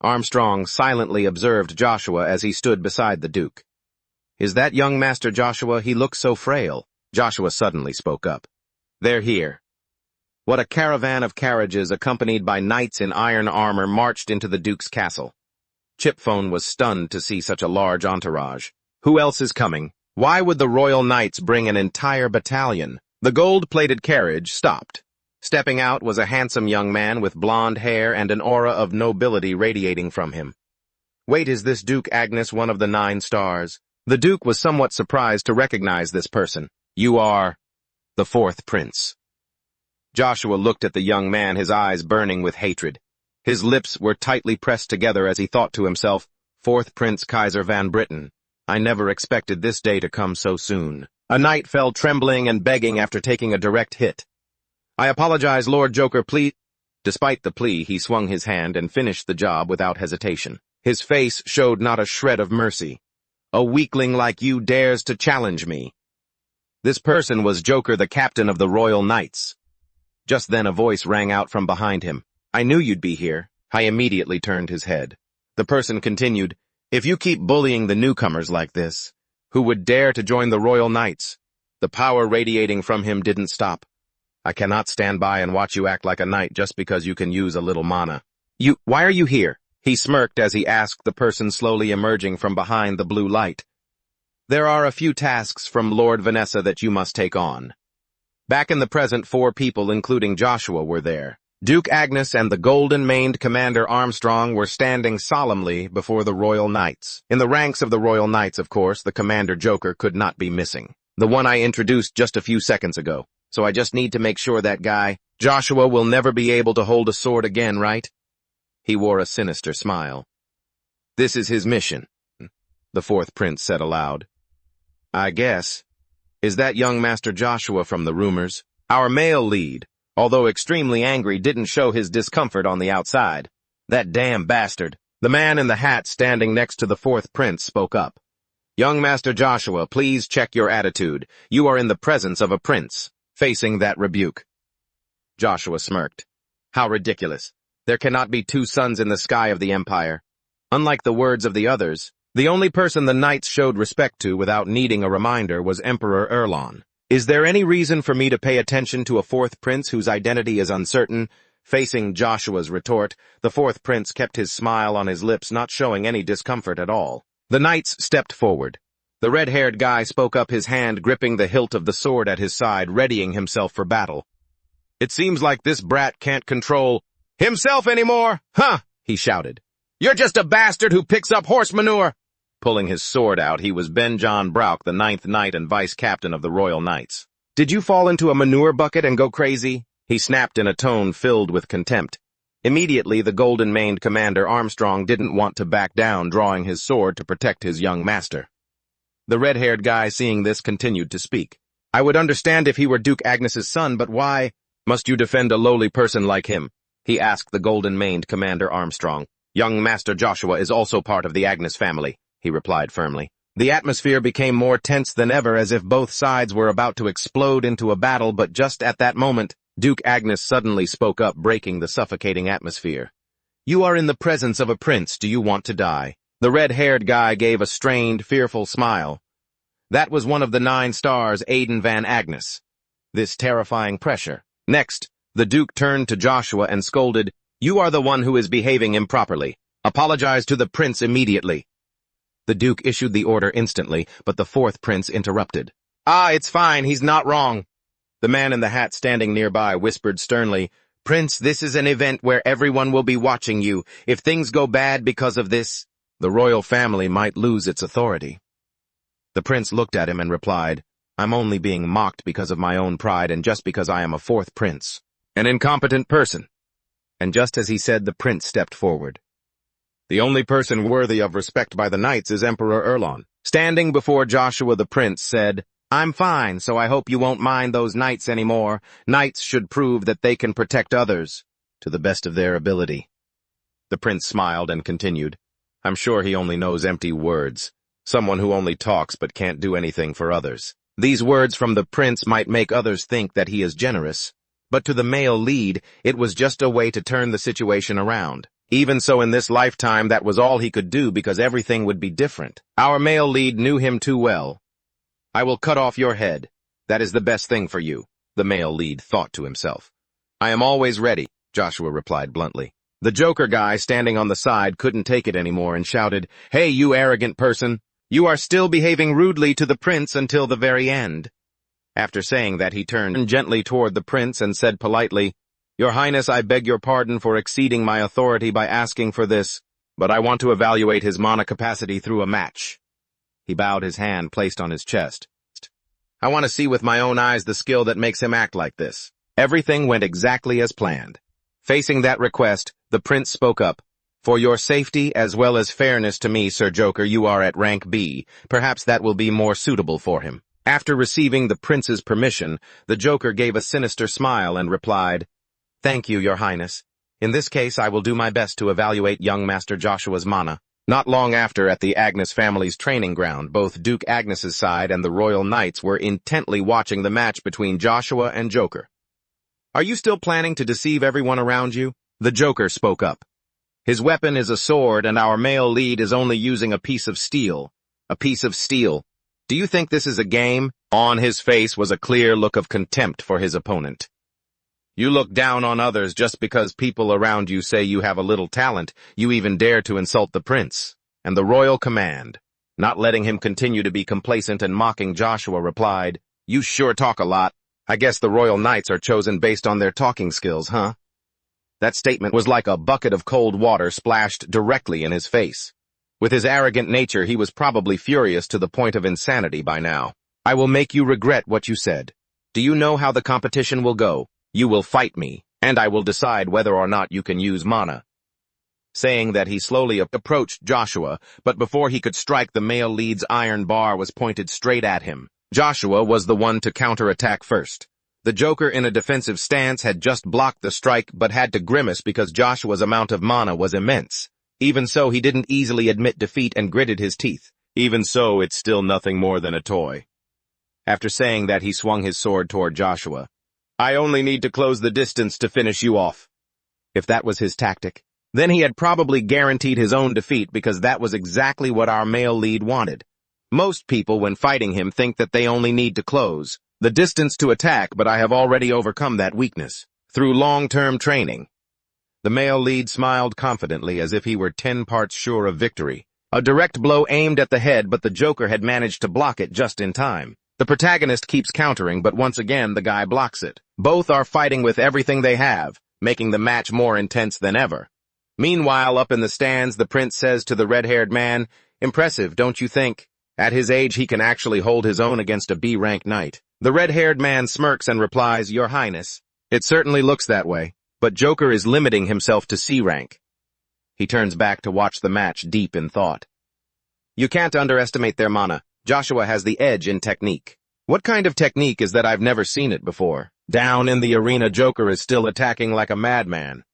Armstrong silently observed Joshua as he stood beside the Duke. Is that young Master Joshua? He looks so frail. Joshua suddenly spoke up. They're here. What a caravan of carriages accompanied by knights in iron armor marched into the Duke's castle. Chipphone was stunned to see such a large entourage. Who else is coming? Why would the royal knights bring an entire battalion? The gold-plated carriage stopped. Stepping out was a handsome young man with blonde hair and an aura of nobility radiating from him. Wait, is this Duke Agnes one of the 9 stars? The Duke was somewhat surprised to recognize this person. You are the 4th prince. Joshua looked at the young man, his eyes burning with hatred. His lips were tightly pressed together as he thought to himself, 4th Prince Kaiser Van Britain. I never expected this day to come so soon. A knight fell trembling and begging after taking a direct hit. I apologize, Lord Joker, please. Despite the plea, he swung his hand and finished the job without hesitation. His face showed not a shred of mercy. A weakling like you dares to challenge me. This person was Joker, the captain of the Royal Knights. Just then a voice rang out from behind him. I knew you'd be here. I immediately turned his head. The person continued, if you keep bullying the newcomers like this, who would dare to join the Royal Knights? The power radiating from him didn't stop. I cannot stand by and watch you act like a knight just because you can use a little mana. Why are you here? He smirked as he asked the person slowly emerging from behind the blue light. There are a few tasks from Lord Vanessa that you must take on. Back in the present, 4 people, including Joshua, were there. Duke Agnes and the golden-maned Commander Armstrong were standing solemnly before the Royal Knights. In the ranks of the Royal Knights, of course, the Commander Joker could not be missing. The one I introduced just a few seconds ago. So I just need to make sure that guy, Joshua, will never be able to hold a sword again, right? He wore a sinister smile. This is his mission, the 4th prince said aloud. I guess. Is that young Master Joshua from the rumors? Our male lead, although extremely angry, didn't show his discomfort on the outside. That damn bastard. The man in the hat standing next to the 4th prince spoke up. Young Master Joshua, please check your attitude. You are in the presence of a prince, facing that rebuke. Joshua smirked. How ridiculous. There cannot be 2 suns in the sky of the Empire. Unlike the words of the others, the only person the knights showed respect to without needing a reminder was Emperor Erlon. Is there any reason for me to pay attention to a 4th prince whose identity is uncertain? Facing Joshua's retort, the 4th prince kept his smile on his lips, not showing any discomfort at all. The knights stepped forward. The red-haired guy spoke up, his hand gripping the hilt of the sword at his side, readying himself for battle. It seems like this brat can't control himself anymore, huh? He shouted. You're just a bastard who picks up horse manure. Pulling his sword out, he was Ben John Brauch, the 9th knight and vice-captain of the Royal Knights. Did you fall into a manure bucket and go crazy? He snapped in a tone filled with contempt. Immediately, the golden-maned Commander Armstrong didn't want to back down, drawing his sword to protect his young master. The red-haired guy, seeing this, continued to speak. I would understand if he were Duke Agnes's son, but why must you defend a lowly person like him? He asked the golden-maned Commander Armstrong. Young Master Joshua is also part of the Agnes family, he replied firmly. The atmosphere became more tense than ever, as if both sides were about to explode into a battle, but just at that moment, Duke Agnes suddenly spoke up, breaking the suffocating atmosphere. You are in the presence of a prince. Do you want to die? The red-haired guy gave a strained, fearful smile. That was one of the 9 stars, Aiden Van Agnes. This terrifying pressure. Next, the Duke turned to Joshua and scolded, You are the one who is behaving improperly. Apologize to the prince immediately. The Duke issued the order instantly, but the 4th prince interrupted. It's fine, he's not wrong. The man in the hat standing nearby whispered sternly, Prince, this is an event where everyone will be watching you. If things go bad because of this, the royal family might lose its authority. The prince looked at him and replied, I'm only being mocked because of my own pride and just because I am a 4th prince. An incompetent person. And just as he said, the prince stepped forward. The only person worthy of respect by the knights is Emperor Erlon. Standing before Joshua, the prince said, I'm fine, so I hope you won't mind those knights anymore. Knights should prove that they can protect others, to the best of their ability. The prince smiled and continued, I'm sure he only knows empty words. Someone who only talks but can't do anything for others. These words from the prince might make others think that he is generous, but to the male lead, it was just a way to turn the situation around. Even so, in this lifetime, that was all he could do because everything would be different. Our male lead knew him too well. I will cut off your head. That is the best thing for you, the male lead thought to himself. I am always ready, Joshua replied bluntly. The Joker guy standing on the side couldn't take it anymore and shouted, Hey, you arrogant person! You are still behaving rudely to the prince until the very end. After saying that, he turned gently toward the prince and said politely, Your Highness, I beg your pardon for exceeding my authority by asking for this, but I want to evaluate his mana capacity through a match. He bowed, his hand placed on his chest. I want to see with my own eyes the skill that makes him act like this. Everything went exactly as planned. Facing that request, the prince spoke up. For your safety as well as fairness to me, Sir Joker, you are at rank B. Perhaps that will be more suitable for him. After receiving the prince's permission, the Joker gave a sinister smile and replied, Thank you, Your Highness. In this case, I will do my best to evaluate young Master Joshua's mana. Not long after, at the Agnes family's training ground, both Duke Agnes's side and the Royal Knights were intently watching the match between Joshua and Joker. Are you still planning to deceive everyone around you? The Joker spoke up. His weapon is a sword, and our male lead is only using a piece of steel. A piece of steel. Do you think this is a game? On his face was a clear look of contempt for his opponent. You look down on others just because people around you say you have a little talent. You even dare to insult the prince. And the royal command, not letting him continue to be complacent and mocking Joshua, replied, You sure talk a lot. I guess the Royal Knights are chosen based on their talking skills, huh? That statement was like a bucket of cold water splashed directly in his face. With his arrogant nature, he was probably furious to the point of insanity by now. I will make you regret what you said. Do you know how the competition will go? You will fight me, and I will decide whether or not you can use mana. Saying that, he slowly approached Joshua, but before he could strike, the male lead's iron bar was pointed straight at him. Joshua was the one to counterattack first. The Joker, in a defensive stance, had just blocked the strike but had to grimace because Joshua's amount of mana was immense. Even so, he didn't easily admit defeat and gritted his teeth. Even so, it's still nothing more than a toy. After saying that, he swung his sword toward Joshua. I only need to close the distance to finish you off. If that was his tactic, then he had probably guaranteed his own defeat, because that was exactly what our male lead wanted. Most people, when fighting him, think that they only need to close the distance to attack, but I have already overcome that weakness through long-term training. The male lead smiled confidently as if he were 10 parts sure of victory. A direct blow aimed at the head, but the Joker had managed to block it just in time. The protagonist keeps countering, but once again the guy blocks it. Both are fighting with everything they have, making the match more intense than ever. Meanwhile, up in the stands, the prince says to the red-haired man, Impressive, don't you think? At his age, he can actually hold his own against a B-rank knight. The red-haired man smirks and replies, Your Highness, it certainly looks that way, but Joker is limiting himself to C-rank. He turns back to watch the match, deep in thought. You can't underestimate their mana. Joshua has the edge in technique. What kind of technique is that? I've never seen it before. Down in the arena, Joker is still attacking like a madman.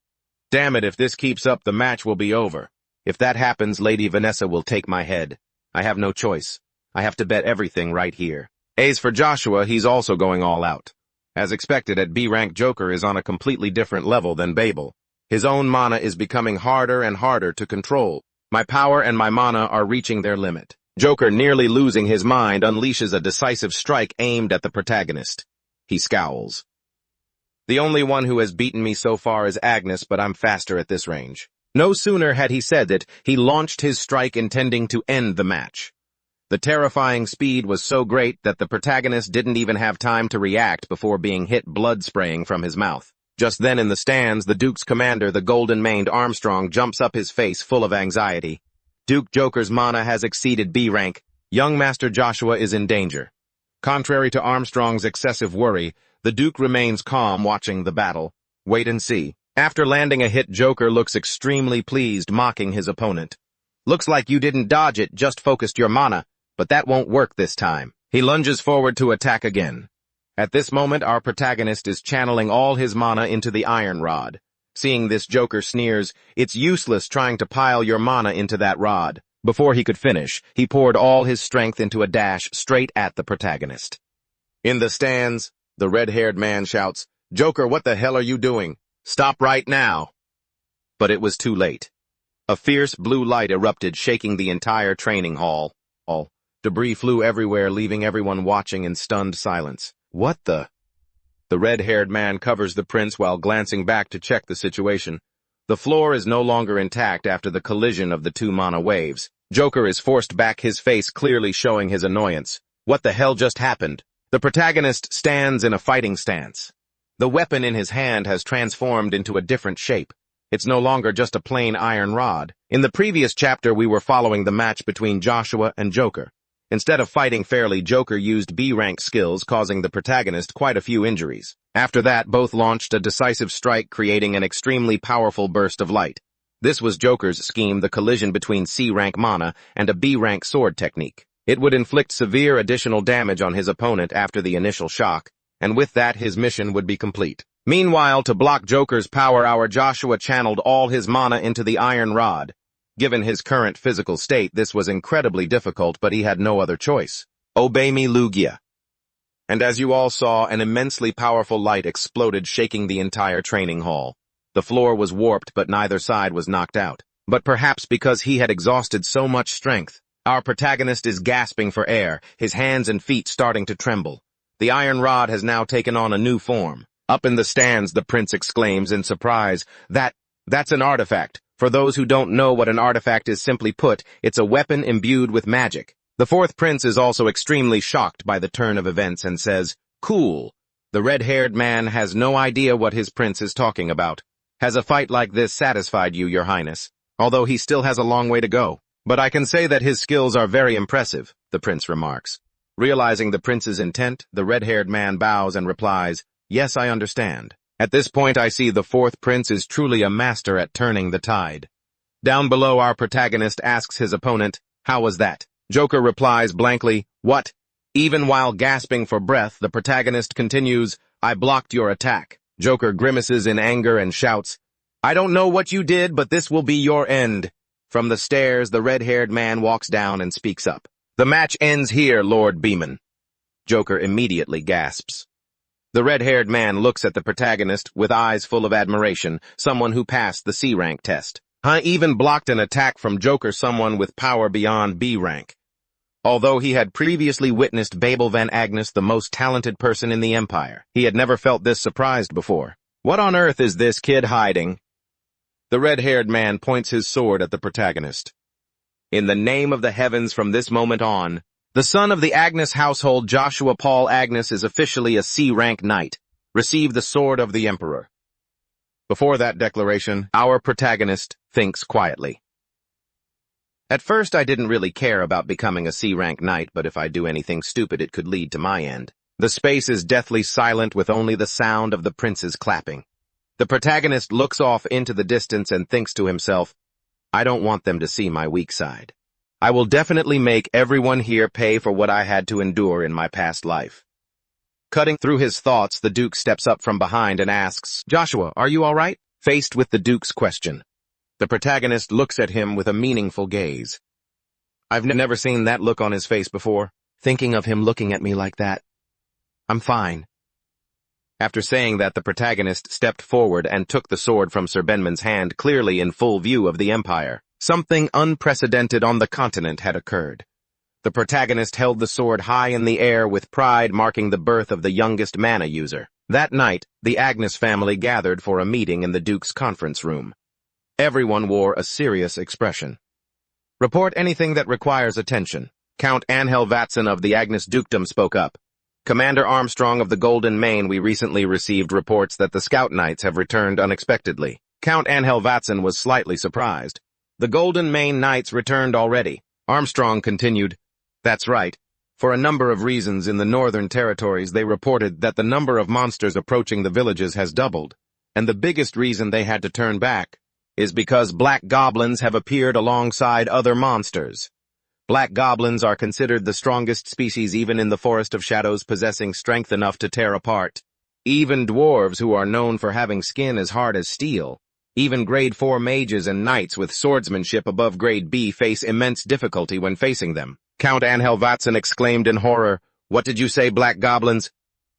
Damn it, if this keeps up, the match will be over. If that happens, Lady Vanessa will take my head. I have no choice. I have to bet everything right here. As for Joshua, he's also going all out. As expected, at B-rank, Joker is on a completely different level than Babel. His own mana is becoming harder and harder to control. My power and my mana are reaching their limit. Joker, nearly losing his mind, unleashes a decisive strike aimed at the protagonist. He scowls. The only one who has beaten me so far is Agnes, but I'm faster at this range. No sooner had he said it, he launched his strike intending to end the match. The terrifying speed was so great that the protagonist didn't even have time to react before being hit, blood spraying from his mouth. Just then in the stands, the Duke's commander, the golden-maned Armstrong, jumps up, his face full of anxiety. Duke Joker's mana has exceeded B rank. Young Master Joshua is in danger. Contrary to Armstrong's excessive worry, the Duke remains calm watching the battle. Wait and see. After landing a hit, Joker looks extremely pleased, mocking his opponent. Looks like you didn't dodge it, just focused your mana, but that won't work this time. He lunges forward to attack again. At this moment, our protagonist is channeling all his mana into the iron rod. Seeing this, Joker sneers, It's useless trying to pile your mana into that rod. Before he could finish, he poured all his strength into a dash straight at the protagonist. In the stands, the red-haired man shouts, Joker, what the hell are you doing? Stop right now. But it was too late. A fierce blue light erupted, shaking the entire training hall. Debris flew everywhere, leaving everyone watching in stunned silence. What the? The red-haired man covers the prince while glancing back to check the situation. The floor is no longer intact after the collision of the two mana waves. Joker is forced back, his face clearly showing his annoyance. What the hell just happened? The protagonist stands in a fighting stance. The weapon in his hand has transformed into a different shape. It's no longer just a plain iron rod. In the previous chapter, we were following the match between Joshua and Joker. Instead of fighting fairly, Joker used B-rank skills, causing the protagonist quite a few injuries. After that, both launched a decisive strike, creating an extremely powerful burst of light. This was Joker's scheme, the collision between C-rank mana and a B-rank sword technique. It would inflict severe additional damage on his opponent after the initial shock, and with that, his mission would be complete. Meanwhile, to block Joker's power, our Joshua channeled all his mana into the iron rod. Given his current physical state, this was incredibly difficult, but he had no other choice. Obey me, Lugia. And as you all saw, an immensely powerful light exploded, shaking the entire training hall. The floor was warped, but neither side was knocked out. But perhaps because he had exhausted so much strength, our protagonist is gasping for air, his hands and feet starting to tremble. The iron rod has now taken on a new form. Up in the stands, the prince exclaims in surprise, That's an artifact. For those who don't know what an artifact is, simply put, it's a weapon imbued with magic. The fourth prince is also extremely shocked by the turn of events and says, Cool. The red-haired man has no idea what his prince is talking about. Has a fight like this satisfied you, your highness? Although he still has a long way to go. But I can say that his skills are very impressive, the prince remarks. Realizing the prince's intent, the red-haired man bows and replies, Yes, I understand. At this point, I see the fourth prince is truly a master at turning the tide. Down below, our protagonist asks his opponent, How was that? Joker replies blankly, What? Even while gasping for breath, the protagonist continues, I blocked your attack. Joker grimaces in anger and shouts, I don't know what you did, but this will be your end. From the stairs, the red-haired man walks down and speaks up. The match ends here, Lord Beeman. Joker immediately gasps. The red-haired man looks at the protagonist with eyes full of admiration, someone who passed the C-rank test. I even blocked an attack from Joker, someone with power beyond B-rank. Although he had previously witnessed Babel Van Agnes, the most talented person in the Empire, he had never felt this surprised before. What on earth is this kid hiding? The red-haired man points his sword at the protagonist. In the name of the heavens, from this moment on, the son of the Agnes household, Joshua Paul Agnes, is officially a C-rank knight. Receive the sword of the Emperor. Before that declaration, our protagonist thinks quietly. At first, I didn't really care about becoming a C-rank knight, but if I do anything stupid, it could lead to my end. The space is deathly silent with only the sound of the prince's clapping. The protagonist looks off into the distance and thinks to himself, I don't want them to see my weak side. I will definitely make everyone here pay for what I had to endure in my past life. Cutting through his thoughts, the Duke steps up from behind and asks, Joshua, are you all right? Faced with the Duke's question, the protagonist looks at him with a meaningful gaze. I've never seen that look on his face before, thinking of him looking at me like that. I'm fine. After saying that, the protagonist stepped forward and took the sword from Sir Benman's hand, clearly in full view of the Empire. Something unprecedented on the continent had occurred. The protagonist held the sword high in the air with pride, marking the birth of the youngest mana user. That night, the Agnes family gathered for a meeting in the Duke's conference room. Everyone wore a serious expression. Report anything that requires attention. Count Angel Vatson of the Agnes Dukedom spoke up. Commander Armstrong of the Golden Mane, we recently received reports that the Scout Knights have returned unexpectedly. Count Angel Vatson was slightly surprised. The Golden Mane Knights returned already. Armstrong continued, That's right. For a number of reasons in the northern territories, they reported that the number of monsters approaching the villages has doubled. And the biggest reason they had to turn back is because black goblins have appeared alongside other monsters. Black goblins are considered the strongest species even in the Forest of Shadows, possessing strength enough to tear apart. Even dwarves, who are known for having skin as hard as steel. Even grade 4 mages and knights with swordsmanship above grade B face immense difficulty when facing them. Count Angel Vatson exclaimed in horror, What did you say, black goblins?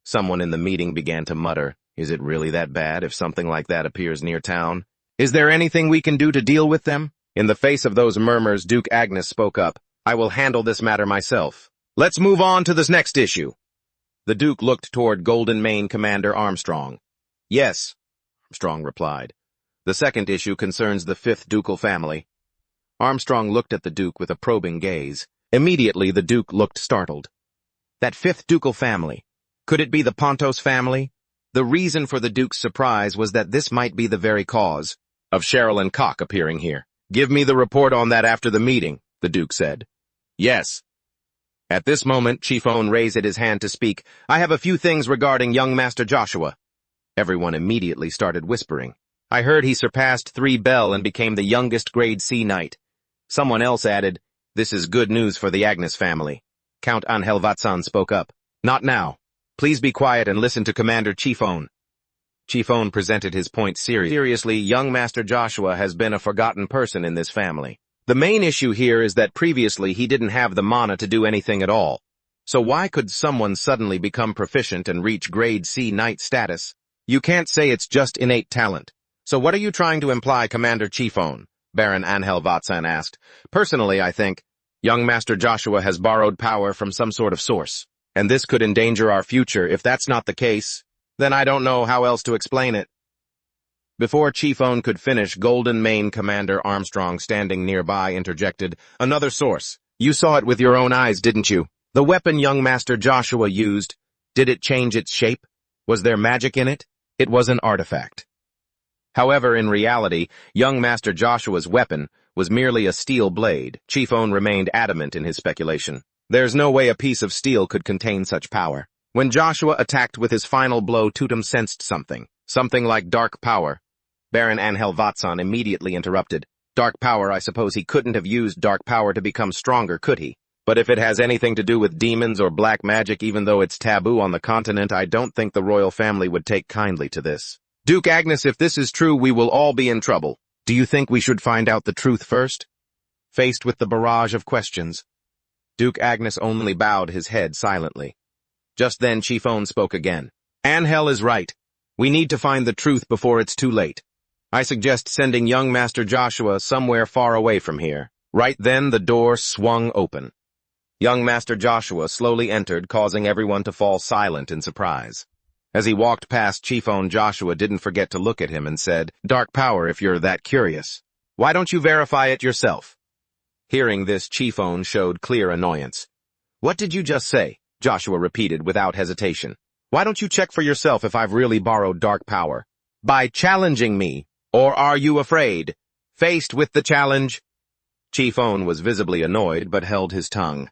Someone in the meeting began to mutter, Is it really that bad if something like that appears near town? Is there anything we can do to deal with them? In the face of those murmurs, Duke Agnes spoke up. I will handle this matter myself. Let's move on to this next issue. The Duke looked toward Golden Mane Commander Armstrong. Yes, Armstrong replied. The second issue concerns the fifth ducal family. Armstrong looked at the Duke with a probing gaze. Immediately, the Duke looked startled. That fifth ducal family. Could it be the Pontos family? The reason for the Duke's surprise was that this might be the very cause of Cheryl and Cock appearing here. Give me the report on that after the meeting, the Duke said. Yes. At this moment, Chief Own raised his hand to speak. I have a few things regarding young Master Joshua. Everyone immediately started whispering. I heard he surpassed 3 Bell and became the youngest grade C knight. Someone else added, this is good news for the Agnes family. Count Angel Vatsan spoke up. Not now. Please be quiet and listen to Commander Chief Own. Chief Own presented his point seriously. Young Master Joshua has been a forgotten person in this family. The main issue here is that previously he didn't have the mana to do anything at all. So why could someone suddenly become proficient and reach grade C knight status? You can't say it's just innate talent. So what are you trying to imply, Commander Chief Own? Baron Angel Vatsan asked. Personally, I think young Master Joshua has borrowed power from some sort of source, and this could endanger our future. If that's not the case, then I don't know how else to explain it. Before Chief Own could finish, Golden Mane Commander Armstrong, standing nearby, interjected. Another source. You saw it with your own eyes, didn't you? The weapon young Master Joshua used, did it change its shape? Was there magic in it? It was an artifact. However, in reality, young Master Joshua's weapon was merely a steel blade. Chief Own remained adamant in his speculation. There's no way a piece of steel could contain such power. When Joshua attacked with his final blow, Tutum sensed something like dark power. Baron Angel Vatsan immediately interrupted. Dark power, I suppose he couldn't have used dark power to become stronger, could he? But if it has anything to do with demons or black magic, even though it's taboo on the continent, I don't think the royal family would take kindly to this. Duke Agnes, if this is true, we will all be in trouble. Do you think we should find out the truth first? Faced with the barrage of questions, Duke Agnes only bowed his head silently. Just then Chief Own spoke again. Angel is right. We need to find the truth before it's too late. I suggest sending young Master Joshua somewhere far away from here. Right then the door swung open. Young Master Joshua slowly entered, causing everyone to fall silent in surprise. As he walked past Chief Own, Joshua didn't forget to look at him and said, Dark power, if you're that curious. Why don't you verify it yourself? Hearing this, Chief Own showed clear annoyance. What did you just say? Joshua repeated without hesitation. Why don't you check for yourself if I've really borrowed dark power? By challenging me. Or are you afraid? Faced with the challenge? Chief Own was visibly annoyed but held his tongue.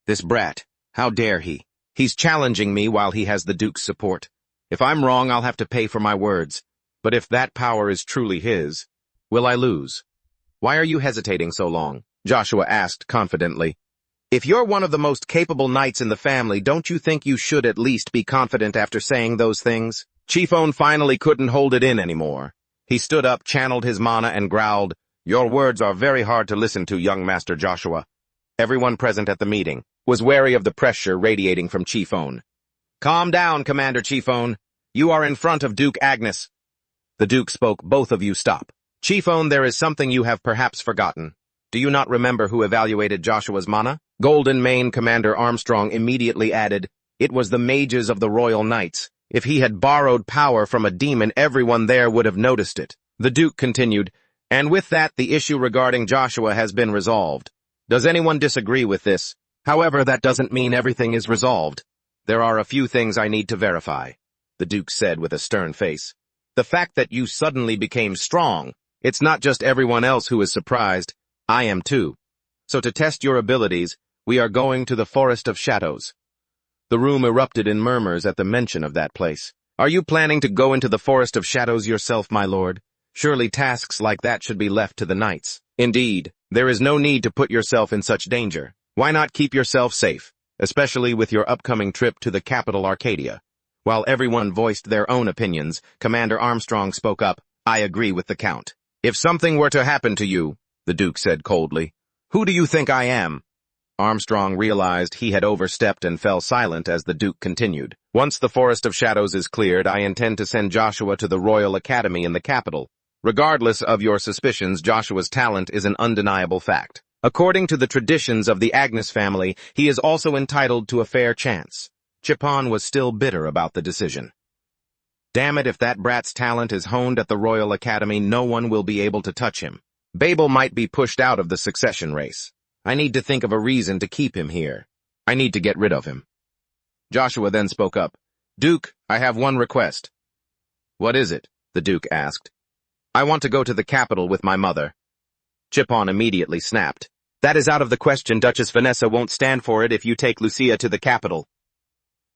This brat, how dare he? He's challenging me while he has the Duke's support. If I'm wrong, I'll have to pay for my words. But if that power is truly his, will I lose? Why are you hesitating so long? Joshua asked confidently. If you're one of the most capable knights in the family, don't you think you should at least be confident after saying those things? Chief Own finally couldn't hold it in anymore. He stood up, channeled his mana, and growled, Your words are very hard to listen to, young Master Joshua. Everyone present at the meeting was wary of the pressure radiating from Chief Own. Calm down, Commander Chief Own. You are in front of Duke Agnes. The Duke spoke. Both of you stop. Chief Own, there is something you have perhaps forgotten. Do you not remember who evaluated Joshua's mana? Golden Mane Commander Armstrong immediately added, It was the mages of the Royal Knights. If he had borrowed power from a demon, everyone there would have noticed it. The Duke continued, And with that, the issue regarding Joshua has been resolved. Does anyone disagree with this? However, that doesn't mean everything is resolved. There are a few things I need to verify, the Duke said with a stern face. The fact that you suddenly became strong, it's not just everyone else who is surprised, I am too. So to test your abilities, we are going to the Forest of Shadows. The room erupted in murmurs at the mention of that place. Are you planning to go into the Forest of Shadows yourself, my lord? Surely tasks like that should be left to the knights. Indeed, there is no need to put yourself in such danger. Why not keep yourself safe, especially with your upcoming trip to the capital Arcadia? While everyone voiced their own opinions, Commander Armstrong spoke up. I agree with the Count. If something were to happen to you, the Duke said coldly, who do you think I am? Armstrong realized he had overstepped and fell silent as the Duke continued. Once the Forest of Shadows is cleared, I intend to send Joshua to the Royal Academy in the capital. Regardless of your suspicions, Joshua's talent is an undeniable fact. According to the traditions of the Agnes family, he is also entitled to a fair chance. Chipon was still bitter about the decision. Damn it, if that brat's talent is honed at the Royal Academy, no one will be able to touch him. Babel might be pushed out of the succession race. I need to think of a reason to keep him here. I need to get rid of him. Joshua then spoke up. Duke, I have one request. What is it? The Duke asked. I want to go to the capital with my mother. Chipon immediately snapped. That is out of the question. Duchess Vanessa won't stand for it if you take Lucia to the capital.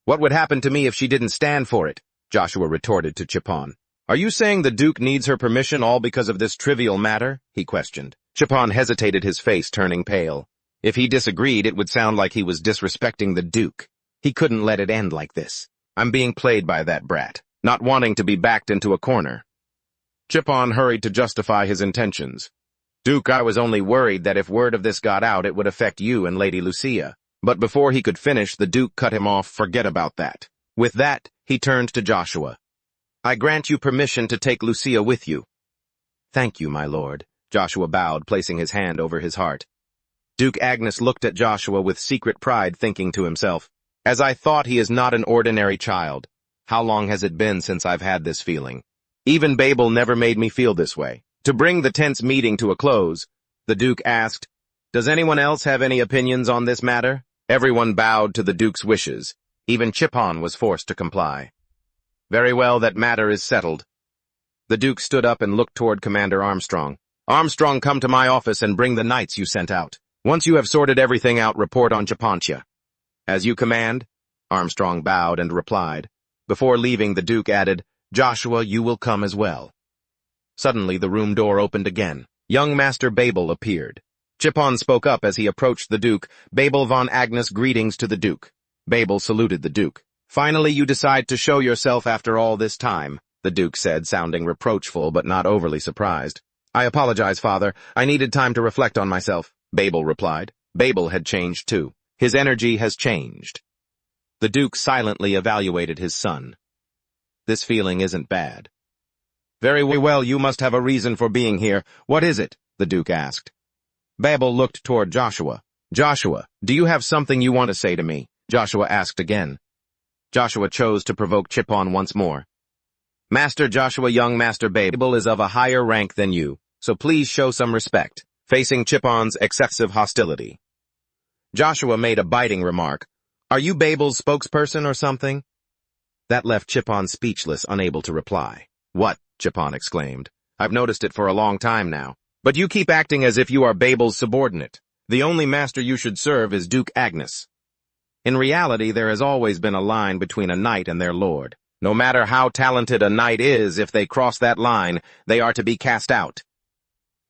What would happen to me if she didn't stand for it? Joshua retorted to Chipon. Are you saying the Duke needs her permission all because of this trivial matter? He questioned. Chipon hesitated, his face turning pale. If he disagreed, it would sound like he was disrespecting the Duke. He couldn't let it end like this. I'm being played by that brat, not wanting to be backed into a corner. Chipon hurried to justify his intentions. Duke, I was only worried that if word of this got out, it would affect you and Lady Lucia. But before he could finish, the Duke cut him off. Forget about that. With that, he turned to Joshua. I grant you permission to take Lucia with you. Thank you, my lord. Joshua bowed, placing his hand over his heart. Duke Agnes looked at Joshua with secret pride, thinking to himself, as I thought, he is not an ordinary child. How long has it been since I've had this feeling? Even Babel never made me feel this way. To bring the tense meeting to a close, the Duke asked, Does anyone else have any opinions on this matter? Everyone bowed to the Duke's wishes. Even Chipon was forced to comply. Very well, that matter is settled. The Duke stood up and looked toward Commander Armstrong. Armstrong, come to my office and bring the knights you sent out. Once you have sorted everything out, report on Japontia. As you command. Armstrong bowed and replied. Before leaving, the Duke added, Joshua, you will come as well. Suddenly, the room door opened again. Young Master Babel appeared. Chipon spoke up as he approached the Duke. Babel von Agnes, greetings to the Duke. Babel saluted the Duke. Finally, you decide to show yourself after all this time, the Duke said, sounding reproachful but not overly surprised. I apologize, Father. I needed time to reflect on myself, Babel replied. Babel had changed too. His energy has changed. The Duke silently evaluated his son. This feeling isn't bad. Very well, you must have a reason for being here. What is it? The Duke asked. Babel looked toward Joshua. Joshua, do you have something you want to say to me? Joshua asked again. Joshua chose to provoke Chipon once more. Master Joshua, young Master Babel is of a higher rank than you, so please show some respect, facing Chipon's excessive hostility. Joshua made a biting remark. Are you Babel's spokesperson or something? That left Chipon speechless, unable to reply. What? Chipon exclaimed. I've noticed it for a long time now. But you keep acting as if you are Babel's subordinate. The only master you should serve is Duke Agnes. In reality, there has always been a line between a knight and their lord. No matter how talented a knight is, if they cross that line, they are to be cast out.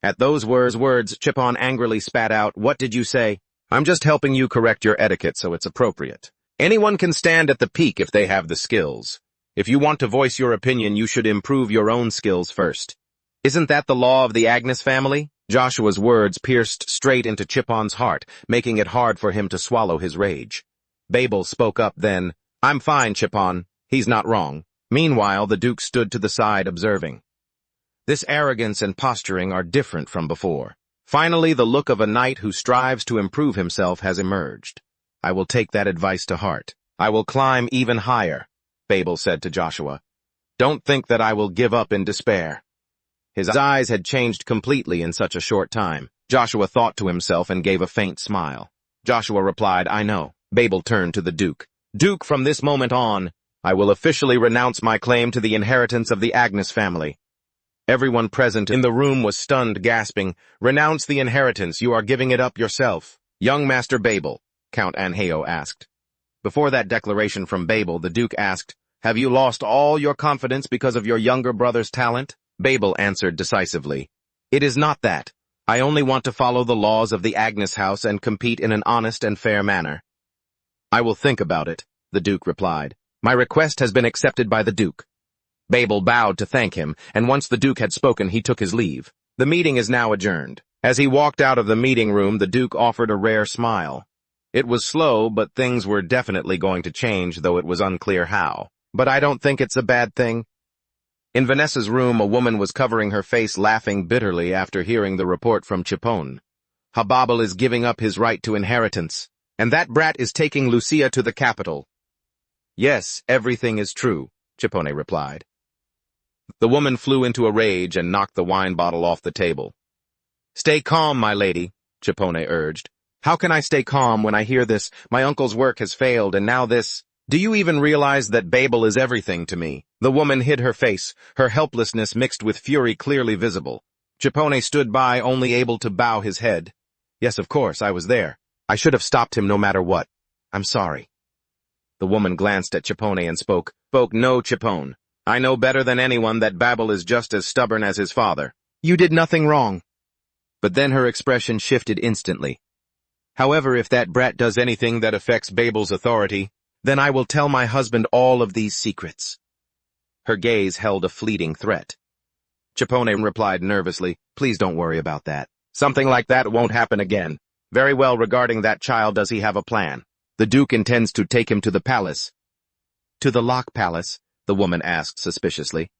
At those words, Chipon angrily spat out, What did you say? I'm just helping you correct your etiquette so it's appropriate. Anyone can stand at the peak if they have the skills. If you want to voice your opinion, you should improve your own skills first. Isn't that the law of the Agnes family? Joshua's words pierced straight into Chipon's heart, making it hard for him to swallow his rage. Babel spoke up then, I'm fine, Chipon. He's not wrong. Meanwhile, the Duke stood to the side observing. This arrogance and posturing are different from before. Finally, the look of a knight who strives to improve himself has emerged. I will take that advice to heart. I will climb even higher, Babel said to Joshua. Don't think that I will give up in despair. His eyes had changed completely in such a short time. Joshua thought to himself and gave a faint smile. Joshua replied, I know. Babel turned to the Duke. Duke, from this moment on, I will officially renounce my claim to the inheritance of the Agnes family. Everyone present in the room was stunned, gasping, Renounce the inheritance, you are giving it up yourself. Young Master Babel, Count Yahello asked. Before that declaration from Babel, the Duke asked, Have you lost all your confidence because of your younger brother's talent? Babel answered decisively, It is not that. I only want to follow the laws of the Agnes house and compete in an honest and fair manner. I will think about it, the Duke replied. My request has been accepted by the Duke. Babel bowed to thank him, and once the Duke had spoken, he took his leave. The meeting is now adjourned. As he walked out of the meeting room, the Duke offered a rare smile. It was slow, but things were definitely going to change, though it was unclear how. But I don't think it's a bad thing. In Vanessa's room, a woman was covering her face laughing bitterly after hearing the report from Chipone. Hababal is giving up his right to inheritance, and that brat is taking Lucia to the capital. Yes, everything is true, Chipone replied. The woman flew into a rage and knocked the wine bottle off the table. Stay calm, my lady, Chipone urged. How can I stay calm when I hear this? My uncle's work has failed, and now this. Do you even realize that Babel is everything to me? The woman hid her face, her helplessness mixed with fury clearly visible. Chipone stood by, only able to bow his head. Yes, of course, I was there. I should have stopped him no matter what. I'm sorry. The woman glanced at Chipone and spoke. No, Chipone. I know better than anyone that Babel is just as stubborn as his father. You did nothing wrong. But then her expression shifted instantly. However, if that brat does anything that affects Babel's authority, then I will tell my husband all of these secrets. Her gaze held a fleeting threat. Chipone replied nervously, Please don't worry about that. Something like that won't happen again. Very well, regarding that child, does he have a plan? The Duke intends to take him to the palace. To the Lock Palace? The woman asked suspiciously.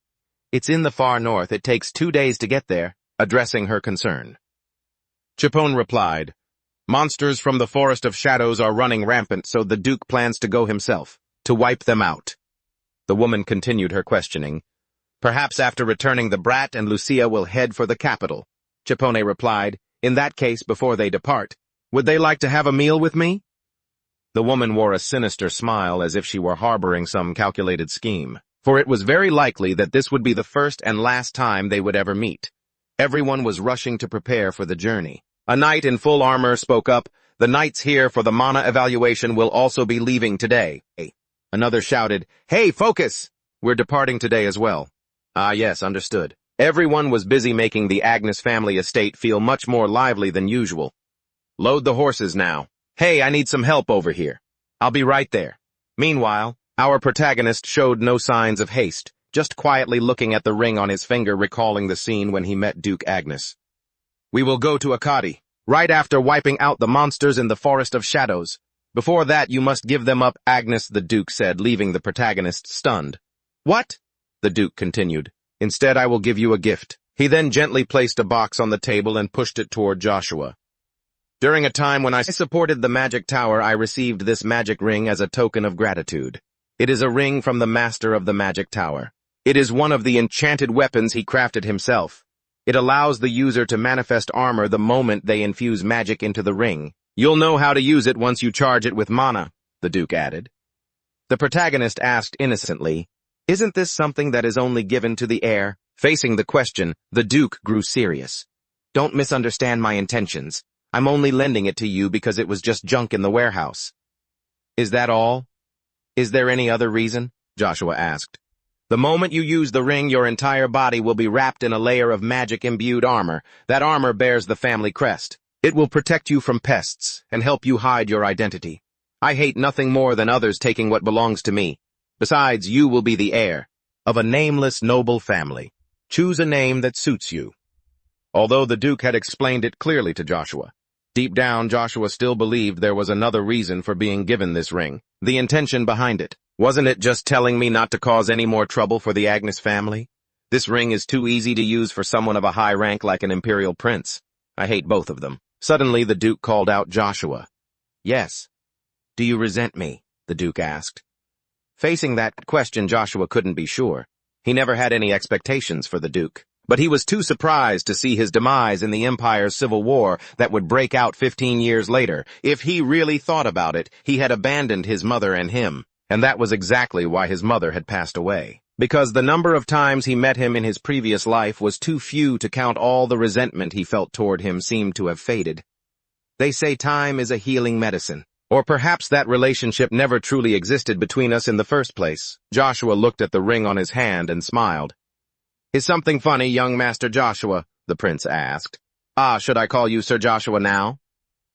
It's in the far north. It takes 2 days to get there, addressing her concern. Chipone replied, Monsters from the Forest of Shadows are running rampant, so the Duke plans to go himself, to wipe them out. The woman continued her questioning. Perhaps after returning the brat and Lucia will head for the capital. Chipone replied, In that case, before they depart, would they like to have a meal with me? The woman wore a sinister smile as if she were harboring some calculated scheme, for it was very likely that this would be the first and last time they would ever meet. Everyone was rushing to prepare for the journey. A knight in full armor spoke up, The knights here for the mana evaluation will also be leaving today. Another shouted, Hey, focus! We're departing today as well. Ah, yes, understood. Everyone was busy making the Agnes family estate feel much more lively than usual. Load the horses now. Hey, I need some help over here. I'll be right there. Meanwhile, our protagonist showed no signs of haste, just quietly looking at the ring on his finger, recalling the scene when he met Duke Agnes. We will go to Akkadi, right after wiping out the monsters in the Forest of Shadows. Before that, you must give them up, Agnes, the Duke said, leaving the protagonist stunned. What? The Duke continued. Instead, I will give you a gift. He then gently placed a box on the table and pushed it toward Joshua. During a time when I supported the magic tower, I received this magic ring as a token of gratitude. It is a ring from the master of the magic tower. It is one of the enchanted weapons he crafted himself. It allows the user to manifest armor the moment they infuse magic into the ring. You'll know how to use it once you charge it with mana, the Duke added. The protagonist asked innocently, Isn't this something that is only given to the heir? Facing the question, the Duke grew serious. Don't misunderstand my intentions. I'm only lending it to you because it was just junk in the warehouse. Is that all? Is there any other reason? Joshua asked. The moment you use the ring, your entire body will be wrapped in a layer of magic-imbued armor. That armor bears the family crest. It will protect you from pests and help you hide your identity. I hate nothing more than others taking what belongs to me. Besides, you will be the heir of a nameless noble family. Choose a name that suits you. Although the Duke had explained it clearly to Joshua, deep down Joshua still believed there was another reason for being given this ring. The intention behind it. Wasn't it just telling me not to cause any more trouble for the Agnes family? This ring is too easy to use for someone of a high rank like an imperial prince. I hate both of them. Suddenly the Duke called out Joshua. Yes. Do you resent me? The Duke asked. Facing that question, Joshua couldn't be sure. He never had any expectations for the Duke. But he was too surprised to see his demise in the Empire's civil war that would break out 15 years later. If he really thought about it, he had abandoned his mother and him. And that was exactly why his mother had passed away. Because the number of times he met him in his previous life was too few to count. All the resentment he felt toward him seemed to have faded. They say time is a healing medicine. Or perhaps that relationship never truly existed between us in the first place. Joshua looked at the ring on his hand and smiled. Is something funny, young Master Joshua? The prince asked. Ah, should I call you Sir Joshua now?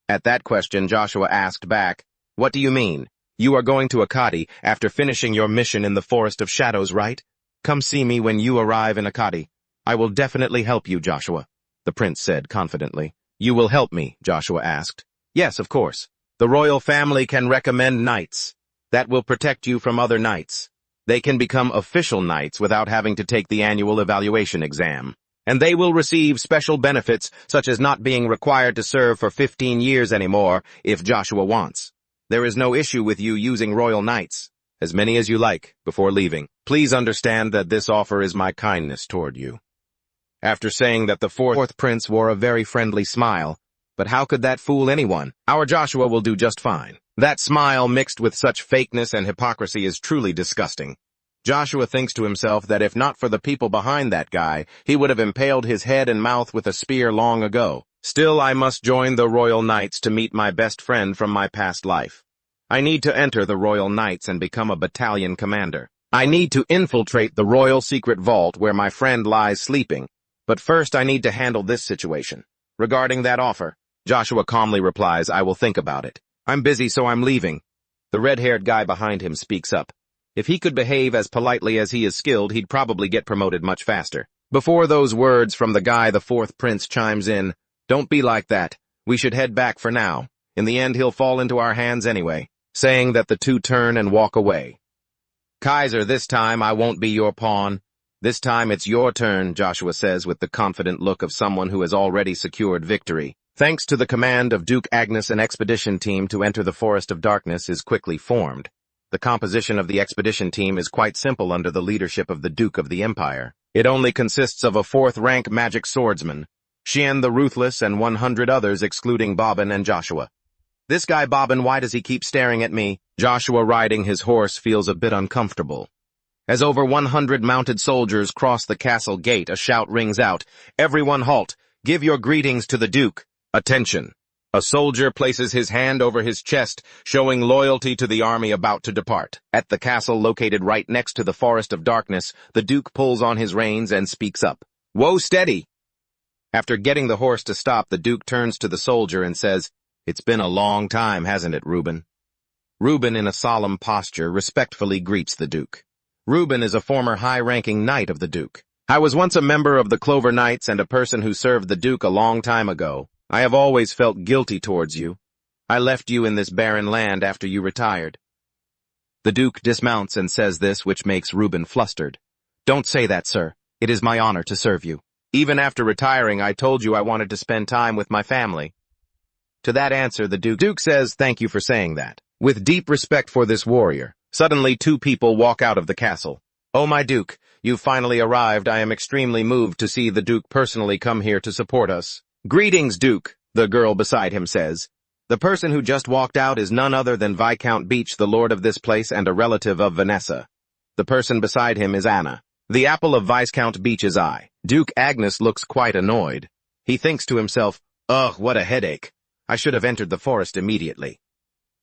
At that question, Joshua asked back, What do you mean? You are going to Akkadi after finishing your mission in the Forest of Shadows, right? Come see me when you arrive in Akkadi. I will definitely help you, Joshua, the prince said confidently. You will help me? Joshua asked. Yes, of course. The royal family can recommend knights. That will protect you from other knights. They can become official knights without having to take the annual evaluation exam. And they will receive special benefits, such as not being required to serve for 15 years anymore, if Joshua wants. There is no issue with you using royal knights, as many as you like, before leaving. Please understand that this offer is my kindness toward you. After saying that, the fourth prince wore a very friendly smile. But how could that fool anyone? Our Joshua will do just fine. That smile mixed with such fakeness and hypocrisy is truly disgusting. Joshua thinks to himself that if not for the people behind that guy, he would have impaled his head and mouth with a spear long ago. Still, I must join the Royal Knights to meet my best friend from my past life. I need to enter the Royal Knights and become a battalion commander. I need to infiltrate the Royal Secret Vault where my friend lies sleeping. But first I need to handle this situation. Regarding that offer, Joshua calmly replies, I will think about it. I'm busy, so I'm leaving. The red-haired guy behind him speaks up. If he could behave as politely as he is skilled, he'd probably get promoted much faster. Before those words from the guy, the fourth prince chimes in, Don't be like that. We should head back for now. In the end, he'll fall into our hands anyway. Saying that, the two turn and walk away. Kaiser, this time I won't be your pawn. This time it's your turn, Joshua says with the confident look of someone who has already secured victory. Thanks to the command of Duke Agnes, an expedition team to enter the Forest of Darkness is quickly formed. The composition of the expedition team is quite simple under the leadership of the Duke of the Empire. It only consists of a fourth-rank magic swordsman, Xian the Ruthless, and 100 others excluding Bobbin and Joshua. This guy Bobbin, why does he keep staring at me? Joshua, riding his horse, feels a bit uncomfortable. As over 100 mounted soldiers cross the castle gate, a shout rings out. Everyone halt! Give your greetings to the Duke! Attention! A soldier places his hand over his chest, showing loyalty to the army about to depart. At the castle located right next to the Forest of Darkness, the Duke pulls on his reins and speaks up. Whoa, steady! After getting the horse to stop, the Duke turns to the soldier and says, It's been a long time, hasn't it, Reuben? Reuben, in a solemn posture, respectfully greets the Duke. Reuben is a former high-ranking knight of the Duke. I was once a member of the Clover Knights and a person who served the Duke a long time ago. I have always felt guilty towards you. I left you in this barren land after you retired. The Duke dismounts and says this, which makes Reuben flustered. Don't say that, sir. It is my honor to serve you. Even after retiring, I told you I wanted to spend time with my family. To that answer, the Duke says, Thank you for saying that. With deep respect for this warrior, suddenly two people walk out of the castle. Oh, my Duke, you've finally arrived. I am extremely moved to see the Duke personally come here to support us. Greetings, Duke, the girl beside him says. The person who just walked out is none other than Viscount Beach, the lord of this place and a relative of Vanessa. The person beside him is Anna, the apple of Viscount Beach's eye. Duke Agnes looks quite annoyed. He thinks to himself, Ugh, what a headache. I should have entered the forest immediately.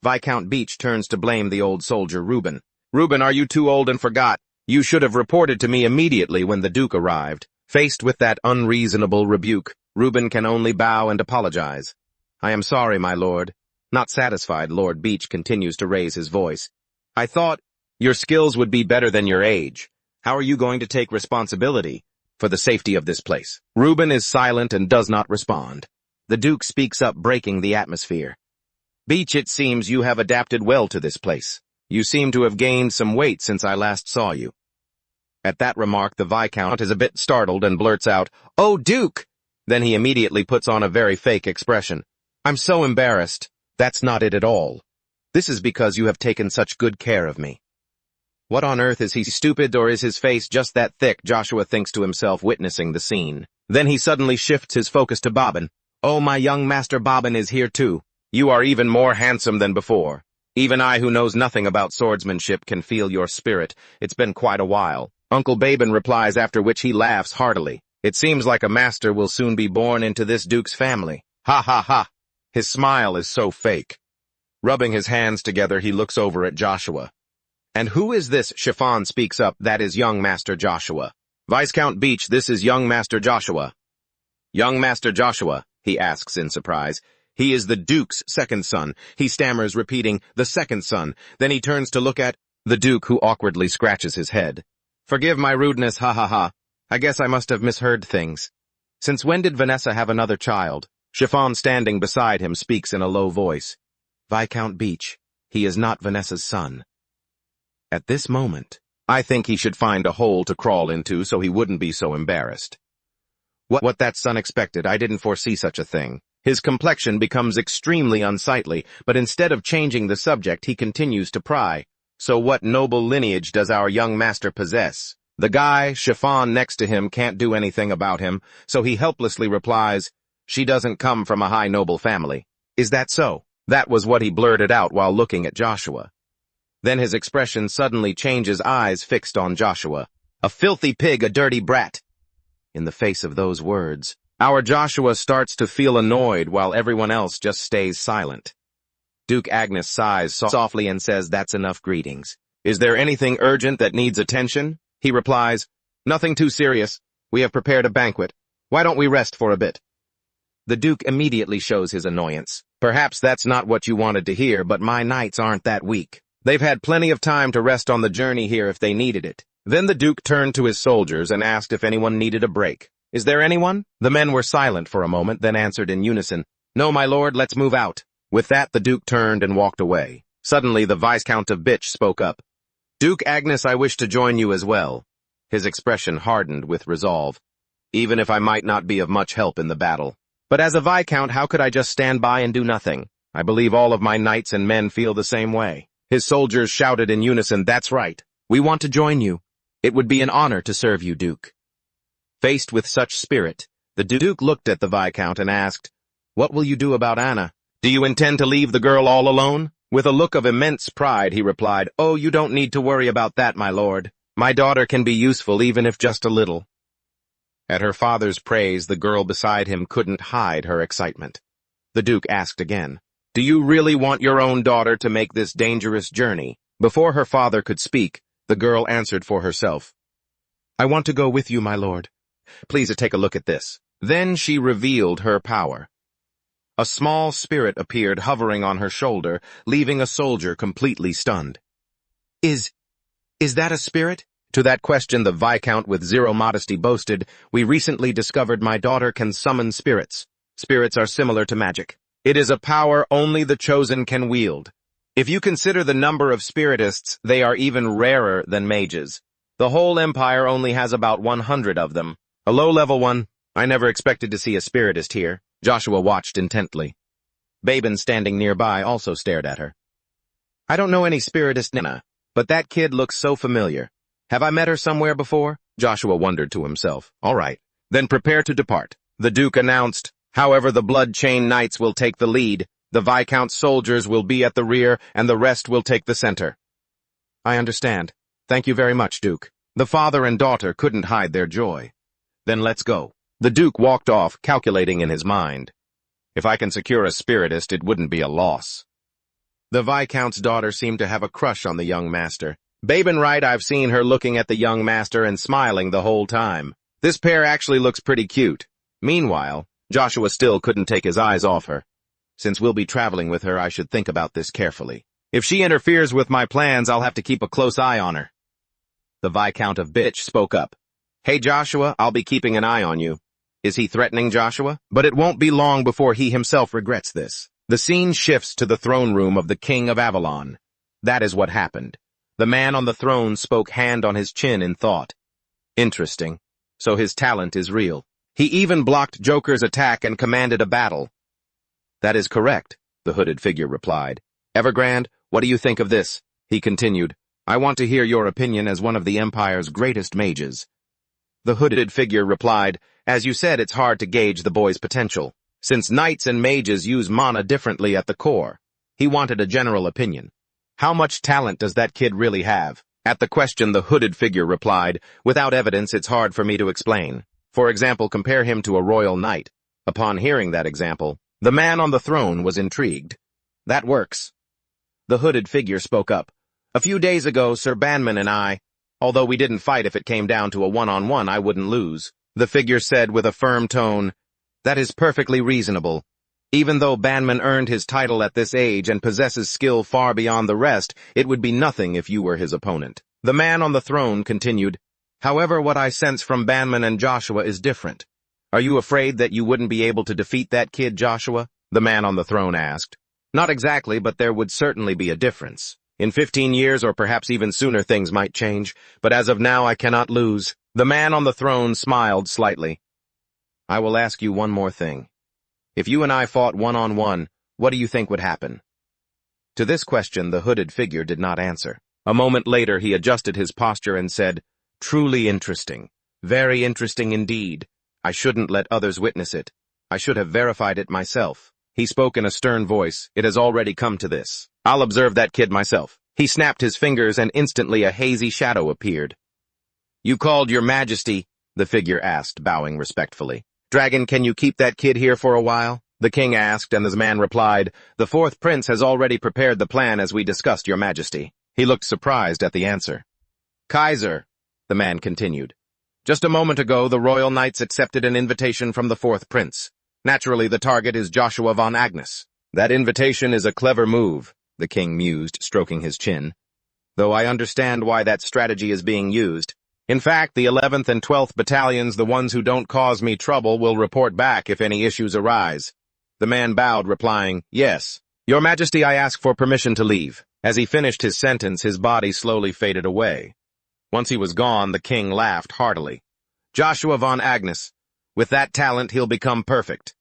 Viscount Beach turns to blame the old soldier Reuben. Reuben, are you too old and forgot? You should have reported to me immediately when the Duke arrived. Faced with that unreasonable rebuke, Reuben can only bow and apologize. I am sorry, my lord. Not satisfied, Lord Beach continues to raise his voice. I thought your skills would be better than your age. How are you going to take responsibility for the safety of this place? Reuben is silent and does not respond. The Duke speaks up, breaking the atmosphere. Beach, it seems you have adapted well to this place. You seem to have gained some weight since I last saw you. At that remark, the Viscount is a bit startled and blurts out, Oh, Duke! Then he immediately puts on a very fake expression. I'm so embarrassed. That's not it at all. This is because you have taken such good care of me. What on earth, is he stupid or is his face just that thick? Joshua thinks to himself, witnessing the scene. Then he suddenly shifts his focus to Bobbin. Oh, my young master Bobbin is here too. You are even more handsome than before. Even I, who knows nothing about swordsmanship, can feel your spirit. It's been quite a while. Uncle Babin replies, after which he laughs heartily. It seems like a master will soon be born into this Duke's family. Ha ha ha. His smile is so fake. Rubbing his hands together, he looks over at Joshua. And who is this? Chiffon speaks up. That is young Master Joshua. Viscount Beach, this is young Master Joshua. Young Master Joshua, he asks in surprise. He is the Duke's second son. He stammers, repeating, the second son. Then he turns to look at the Duke, who awkwardly scratches his head. Forgive my rudeness, ha ha ha. I guess I must have misheard things. Since when did Vanessa have another child? Chiffon, standing beside him, speaks in a low voice. Viscount Beach, he is not Vanessa's son. At this moment, I think he should find a hole to crawl into so he wouldn't be so embarrassed. What, that's unexpected. I didn't foresee such a thing. His complexion becomes extremely unsightly, but instead of changing the subject, he continues to pry. So what noble lineage does our young master possess? The guy, Chiffon, next to him can't do anything about him, so he helplessly replies, she doesn't come from a high noble family. Is that so? That was what he blurted out while looking at Joshua. Then his expression suddenly changes, eyes fixed on Joshua. A filthy pig, a dirty brat. In the face of those words, our Joshua starts to feel annoyed while everyone else just stays silent. Duke Agnes sighs softly and says, that's enough greetings. Is there anything urgent that needs attention? He replies, nothing too serious. We have prepared a banquet. Why don't we rest for a bit? The Duke immediately shows his annoyance. Perhaps that's not what you wanted to hear, but my knights aren't that weak. They've had plenty of time to rest on the journey here if they needed it. Then the Duke turned to his soldiers and asked if anyone needed a break. Is there anyone? The men were silent for a moment, then answered in unison, no, my lord, let's move out. With that, the Duke turned and walked away. Suddenly, the Viscount of Bitch spoke up. Duke Agnes, I wish to join you as well. His expression hardened with resolve. Even if I might not be of much help in the battle. But as a Viscount, how could I just stand by and do nothing? I believe all of my knights and men feel the same way. His soldiers shouted in unison, that's right. We want to join you. It would be an honor to serve you, Duke. Faced with such spirit, the Duke looked at the Viscount and asked, what will you do about Anna? Do you intend to leave the girl all alone? With a look of immense pride, he replied, oh, you don't need to worry about that, my lord. My daughter can be useful even if just a little. At her father's praise, the girl beside him couldn't hide her excitement. The Duke asked again, do you really want your own daughter to make this dangerous journey? Before her father could speak, the girl answered for herself. I want to go with you, my lord. Please take a look at this. Then she revealed her power. A small spirit appeared hovering on her shoulder, leaving a soldier completely stunned. Is that a spirit? To that question, the Viscount with zero modesty boasted, we recently discovered my daughter can summon spirits. Spirits are similar to magic. It is a power only the chosen can wield. If you consider the number of spiritists, they are even rarer than mages. The whole empire only has about 100 of them. A low-level one. I never expected to see a spiritist here. Joshua watched intently. Babin, standing nearby, also stared at her. I don't know any spiritist, Nina, but that kid looks so familiar. Have I met her somewhere before? Joshua wondered to himself. All right, then prepare to depart. The Duke announced, however, the Blood-Chain Knights will take the lead, the Viscount's soldiers will be at the rear, and the rest will take the center. I understand. Thank you very much, Duke. The father and daughter couldn't hide their joy. Then let's go. The Duke walked off, calculating in his mind. If I can secure a spiritist, it wouldn't be a loss. The Viscount's daughter seemed to have a crush on the young master. Babin right, I've seen her looking at the young master and smiling the whole time. This pair actually looks pretty cute. Meanwhile, Joshua still couldn't take his eyes off her. Since we'll be traveling with her, I should think about this carefully. If she interferes with my plans, I'll have to keep a close eye on her. The Viscount of Bitch spoke up. Hey Joshua, I'll be keeping an eye on you. Is he threatening Joshua? But it won't be long before he himself regrets this. The scene shifts to the throne room of the King of Avalon. That is what happened. The man on the throne spoke, hand on his chin in thought. Interesting. So his talent is real. He even blocked Joker's attack and commanded a battle. That is correct, the hooded figure replied. Evergrande, what do you think of this? He continued. I want to hear your opinion as one of the Empire's greatest mages. The hooded figure replied, as you said, it's hard to gauge the boy's potential, since knights and mages use mana differently at the core. He wanted a general opinion. How much talent does that kid really have? At the question, the hooded figure replied, without evidence, it's hard for me to explain. For example, compare him to a royal knight. Upon hearing that example, the man on the throne was intrigued. That works. The hooded figure spoke up. A few days ago, Sir Banman and I, although we didn't fight, if it came down to a one-on-one, I wouldn't lose. The figure said with a firm tone, that is perfectly reasonable. Even though Banman earned his title at this age and possesses skill far beyond the rest, it would be nothing if you were his opponent. The man on the throne continued, however, what I sense from Banman and Joshua is different. Are you afraid that you wouldn't be able to defeat that kid, Joshua? The man on the throne asked. Not exactly, but there would certainly be a difference. In 15 years or perhaps even sooner things might change, but as of now I cannot lose. The man on the throne smiled slightly. I will ask you one more thing. If you and I fought one-on-one, what do you think would happen? To this question the hooded figure did not answer. A moment later he adjusted his posture and said, "Truly interesting. Very interesting indeed. I shouldn't let others witness it. I should have verified it myself." He spoke in a stern voice. "It has already come to this. I'll observe that kid myself." He snapped his fingers and instantly a hazy shadow appeared. "You called your majesty?" the figure asked, bowing respectfully. "Dragon, can you keep that kid here for a while?" the king asked, and the man replied, "The fourth prince has already prepared the plan as we discussed, your majesty." He looked surprised at the answer. "Kaiser," the man continued, "just a moment ago the royal knights accepted an invitation from the fourth prince. Naturally, the target is Joshua von Agnes. That invitation is a clever move," the king mused, stroking his chin. "Though I understand why that strategy is being used. In fact, the 11th and 12th battalions, the ones who don't cause me trouble, will report back if any issues arise." The man bowed, replying, "Yes. Your Majesty, I ask for permission to leave." As he finished his sentence, his body slowly faded away. Once he was gone, the king laughed heartily. "Joshua von Agnes. With that talent, he'll become perfect."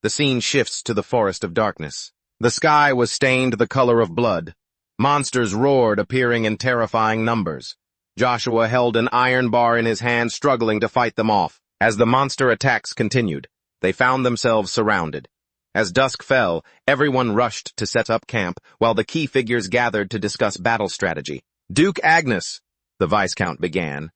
The scene shifts to the Forest of Darkness. The sky was stained the color of blood. Monsters roared, appearing in terrifying numbers. Joshua held an iron bar in his hand, struggling to fight them off. As the monster attacks continued, they found themselves surrounded. As dusk fell, everyone rushed to set up camp, while the key figures gathered to discuss battle strategy. "Duke Agnes," the Viscount began,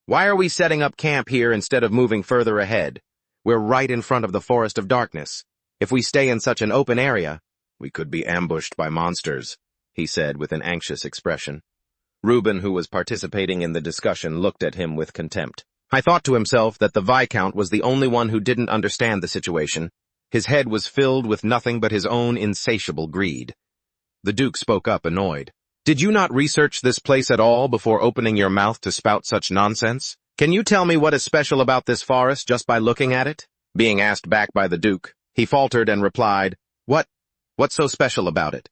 "why are we setting up camp here instead of moving further ahead? We're right in front of the Forest of Darkness. If we stay in such an open area, we could be ambushed by monsters," he said with an anxious expression. Reuben, who was participating in the discussion, looked at him with contempt. I thought to himself that the Viscount was the only one who didn't understand the situation. His head was filled with nothing but his own insatiable greed. The Duke spoke up, annoyed. "Did you not research this place at all before opening your mouth to spout such nonsense? Can you tell me what is special about this forest just by looking at it?" Being asked back by the Duke, he faltered and replied, What's so special about it?"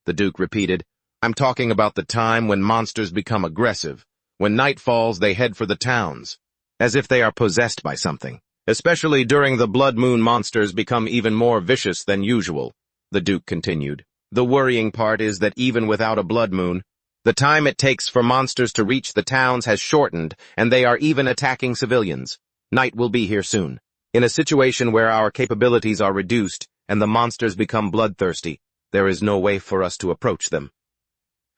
The Duke repeated, "I'm talking about the time when monsters become aggressive. When night falls, they head for the towns, as if they are possessed by something. Especially during the blood moon, monsters become even more vicious than usual," the Duke continued. "The worrying part is that even without a blood moon, the time it takes for monsters to reach the towns has shortened, and they are even attacking civilians. Night will be here soon. In a situation where our capabilities are reduced and the monsters become bloodthirsty, there is no way for us to approach them."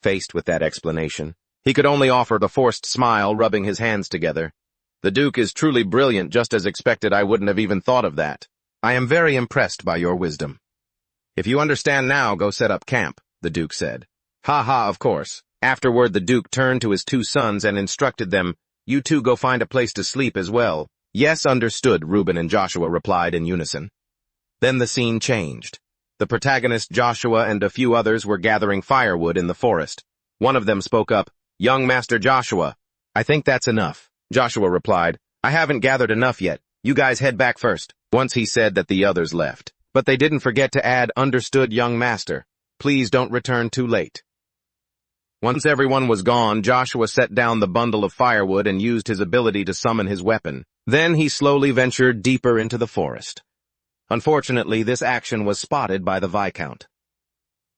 Faced with that explanation, he could only offer the forced smile, rubbing his hands together. "The Duke is truly brilliant. Just as expected, I wouldn't have even thought of that. I am very impressed by your wisdom." "If you understand now, go set up camp," the Duke said. "Ha ha, of course." Afterward, the Duke turned to his two sons and instructed them, "You two go find a place to sleep as well." "Yes, understood," Reuben and Joshua replied in unison. Then the scene changed. The protagonist, Joshua, and a few others were gathering firewood in the forest. One of them spoke up, "Young Master Joshua, I think that's enough." Joshua replied, "I haven't gathered enough yet. You guys head back first." Once he said that the others left. But they didn't forget to add, "Understood, young master. Please don't return too late." Once everyone was gone, Joshua set down the bundle of firewood and used his ability to summon his weapon. Then he slowly ventured deeper into the forest. Unfortunately, this action was spotted by the Viscount.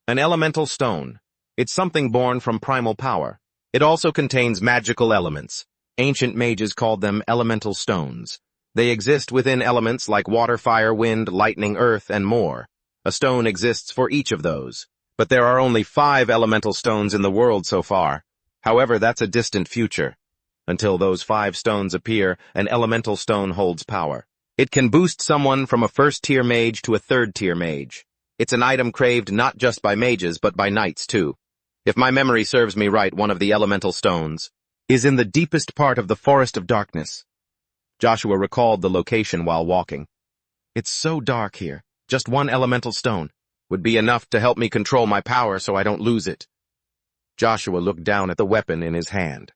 An elemental stone. It's something born from primal power. It also contains magical elements. Ancient mages called them elemental stones. They exist within elements like water, fire, wind, lightning, earth, and more. A stone exists for each of those. But there are only 5 elemental stones in the world so far. However, that's a distant future. Until those 5 stones appear, an elemental stone holds power. It can boost someone from a first-tier mage to a third-tier mage. It's an item craved not just by mages, but by knights too. If my memory serves me right, one of the elemental stones is in the deepest part of the Forest of Darkness. Joshua recalled the location while walking. "It's so dark here. Just one elemental stone would be enough to help me control my power so I don't lose it." Joshua looked down at the weapon in his hand.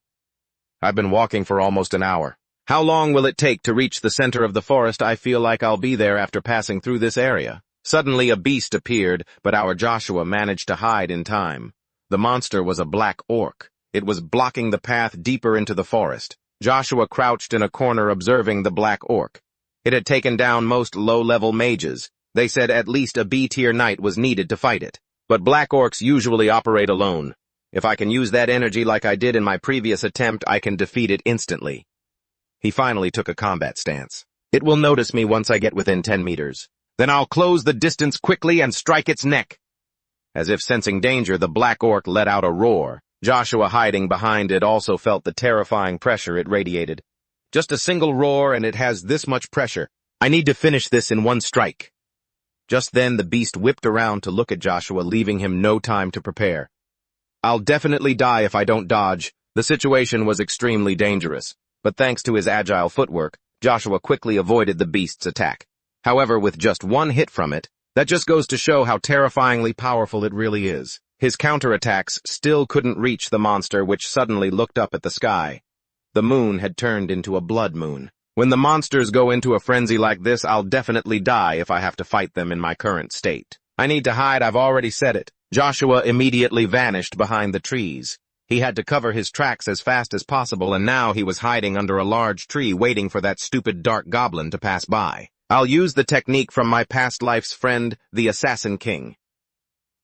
"I've been walking for almost an hour. How long will it take to reach the center of the forest? I feel like I'll be there after passing through this area." Suddenly a beast appeared, but our Joshua managed to hide in time. The monster was a black orc. It was blocking the path deeper into the forest. Joshua crouched in a corner observing the black orc. It had taken down most low-level mages. They said at least a B-tier knight was needed to fight it. But black orcs usually operate alone. If I can use that energy like I did in my previous attempt, I can defeat it instantly. He finally took a combat stance. It will notice me once I get within 10 meters. Then I'll close the distance quickly and strike its neck. As if sensing danger, the black orc let out a roar. Joshua, hiding behind it, also felt the terrifying pressure it radiated. Just a single roar and it has this much pressure. I need to finish this in one strike. Just then the beast whipped around to look at Joshua, leaving him no time to prepare. I'll definitely die if I don't dodge. The situation was extremely dangerous, but thanks to his agile footwork, Joshua quickly avoided the beast's attack. However, with just one hit from it, that just goes to show how terrifyingly powerful it really is. His counterattacks still couldn't reach the monster, which suddenly looked up at the sky. The moon had turned into a blood moon. When the monsters go into a frenzy like this, I'll definitely die if I have to fight them in my current state. I need to hide, I've already said it. Joshua immediately vanished behind the trees. He had to cover his tracks as fast as possible, and now he was hiding under a large tree waiting for that stupid dark goblin to pass by. I'll use the technique from my past life's friend, the Assassin King.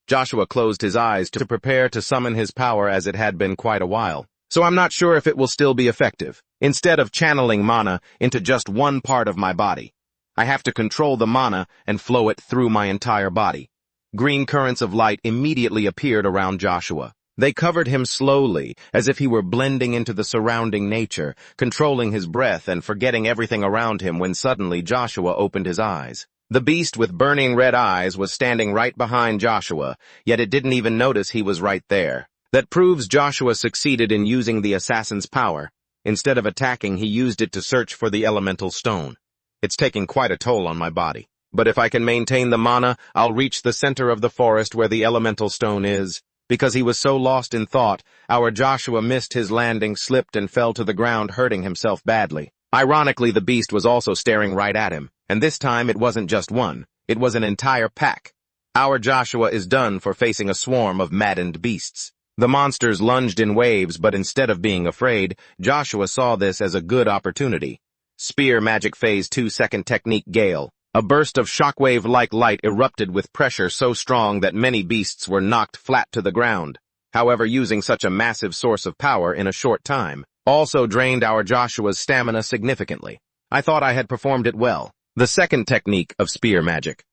Joshua closed his eyes to prepare to summon his power, as it had been quite a while. So I'm not sure if it will still be effective. Instead of channeling mana into just one part of my body, I have to control the mana and flow it through my entire body. Green currents of light immediately appeared around Joshua. They covered him slowly, as if he were blending into the surrounding nature, controlling his breath and forgetting everything around him when suddenly Joshua opened his eyes. The beast with burning red eyes was standing right behind Joshua, yet it didn't even notice he was right there. That proves Joshua succeeded in using the assassin's power. Instead of attacking, he used it to search for the elemental stone. It's taking quite a toll on my body. But if I can maintain the mana, I'll reach the center of the forest where the elemental stone is. Because he was so lost in thought, our Joshua missed his landing, slipped, and fell to the ground, hurting himself badly. Ironically, the beast was also staring right at him, and this time it wasn't just one, it was an entire pack. Our Joshua is done for facing a swarm of maddened beasts. The monsters lunged in waves, but instead of being afraid, Joshua saw this as a good opportunity. Spear Magic Phase 2 Second Technique Gale. A burst of shockwave-like light erupted with pressure so strong that many beasts were knocked flat to the ground. However, using such a massive source of power in a short time also drained our Joshua's stamina significantly. I thought I had performed it well. The second technique of spear magic.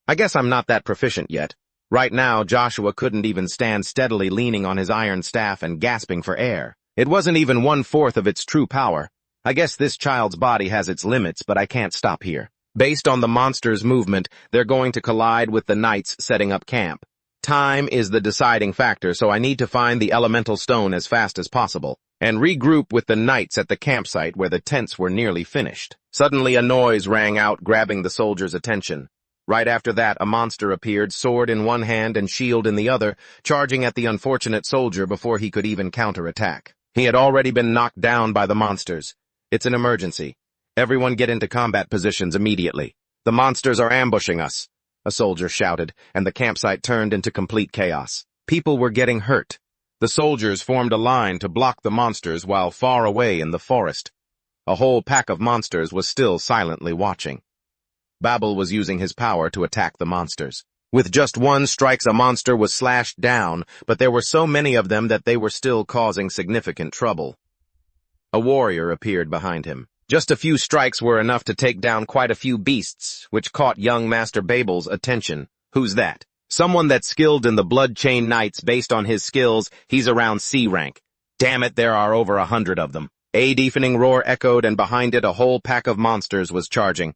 I guess I'm not that proficient yet. Right now, Joshua couldn't even stand steadily, leaning on his iron staff and gasping for air. It wasn't even 1/4 of its true power. I guess this child's body has its limits, but I can't stop here. Based on the monster's movement, they're going to collide with the knights setting up camp. Time is the deciding factor, so I need to find the elemental stone as fast as possible, and regroup with the knights at the campsite where the tents were nearly finished. Suddenly a noise rang out, grabbing the soldiers' attention. Right after that, a monster appeared, sword in one hand and shield in the other, charging at the unfortunate soldier before he could even counterattack. He had already been knocked down by the monsters. It's an emergency. Everyone get into combat positions immediately. The monsters are ambushing us, a soldier shouted, and the campsite turned into complete chaos. People were getting hurt. The soldiers formed a line to block the monsters while far away in the forest. A whole pack of monsters was still silently watching. Babel was using his power to attack the monsters. With just one strike, a monster was slashed down, but there were so many of them that they were still causing significant trouble. A warrior appeared behind him. Just a few strikes were enough to take down quite a few beasts, which caught young Master Babel's attention. Who's that? Someone that's skilled in the Blood Chain Knights. Based on his skills, he's around C rank. Damn it, there are over 100 of them. A deafening roar echoed, and behind it a whole pack of monsters was charging.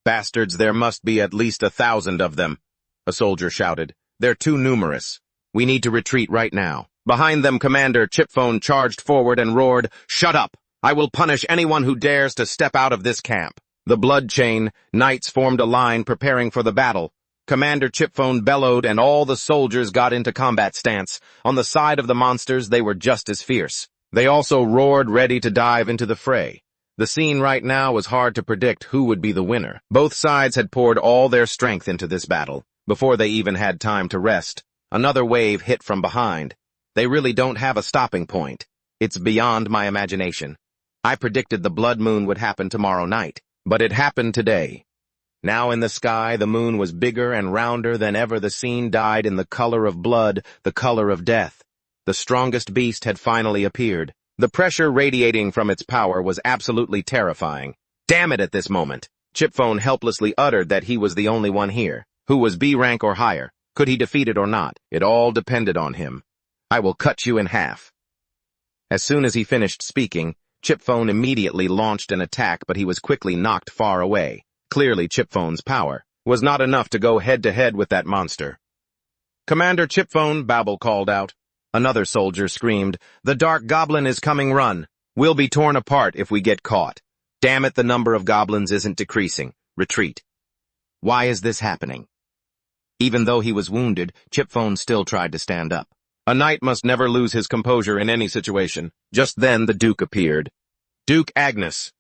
Bastards, there must be at least 1,000 of them, a soldier shouted. They're too numerous. We need to retreat right now. Behind them, Commander Chipphone charged forward and roared, "Shut up! I will punish anyone who dares to step out of this camp." The Blood Chain Knights formed a line, preparing for the battle. Commander Chipphone bellowed, and all the soldiers got into combat stance. On the side of the monsters, they were just as fierce. They also roared, ready to dive into the fray. The scene right now was hard to predict who would be the winner. Both sides had poured all their strength into this battle. Before they even had time to rest, Another wave hit from behind. They really don't have a stopping point. It's beyond my imagination. I predicted the blood moon would happen tomorrow night, but it happened today. Now in the sky, the moon was bigger and rounder than ever. The scene dyed in the color of blood, the color of death. The strongest beast had finally appeared. The pressure radiating from its power was absolutely terrifying. Damn it, at this moment, Chipphone helplessly uttered that he was the only one here. Who was B rank or higher? Could he defeat it or not? It all depended on him. I will cut you in half. As soon as he finished speaking, Chipphone immediately launched an attack, but he was quickly knocked far away. Clearly, Chiphone's power was not enough to go head-to-head with that monster. "Commander Chipphone," Babel called out. Another soldier screamed, "The Dark Goblin is coming, run! We'll be torn apart if we get caught. Damn it, the number of goblins isn't decreasing. Retreat." Why is this happening? Even though he was wounded, Chipphone still tried to stand up. A knight must never lose his composure in any situation. Just then the Duke appeared. "Duke Agnes,"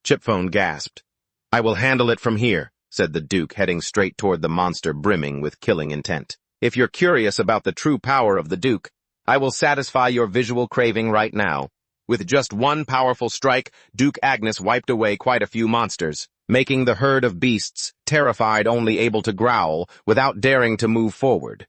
Chipphone gasped. "I will handle it from here," said the Duke, heading straight toward the monster brimming with killing intent. "If you're curious about the true power of the Duke, I will satisfy your visual craving right now." With just one powerful strike, Duke Agnes wiped away quite a few monsters, making the herd of beasts, terrified, only able to growl, without daring to move forward.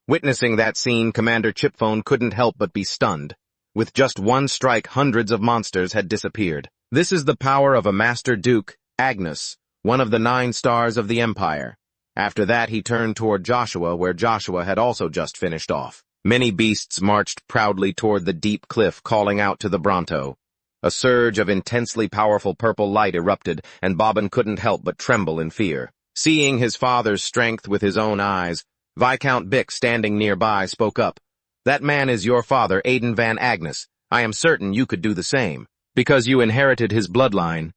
Witnessing that scene, Commander Chipphone couldn't help but be stunned. With just one strike, hundreds of monsters had disappeared. This is the power of a Master Duke, Agnes, one of the 9 stars of the Empire. After that, he turned toward Joshua, where Joshua had also just finished off. Many beasts marched proudly toward the deep cliff, calling out to the Bronto. A surge of intensely powerful purple light erupted, and Bobbin couldn't help but tremble in fear. Seeing his father's strength with his own eyes, Viscount Bick, standing nearby, spoke up. "That man is your father, Aiden Van Agnes. I am certain you could do the same, because you inherited his bloodline."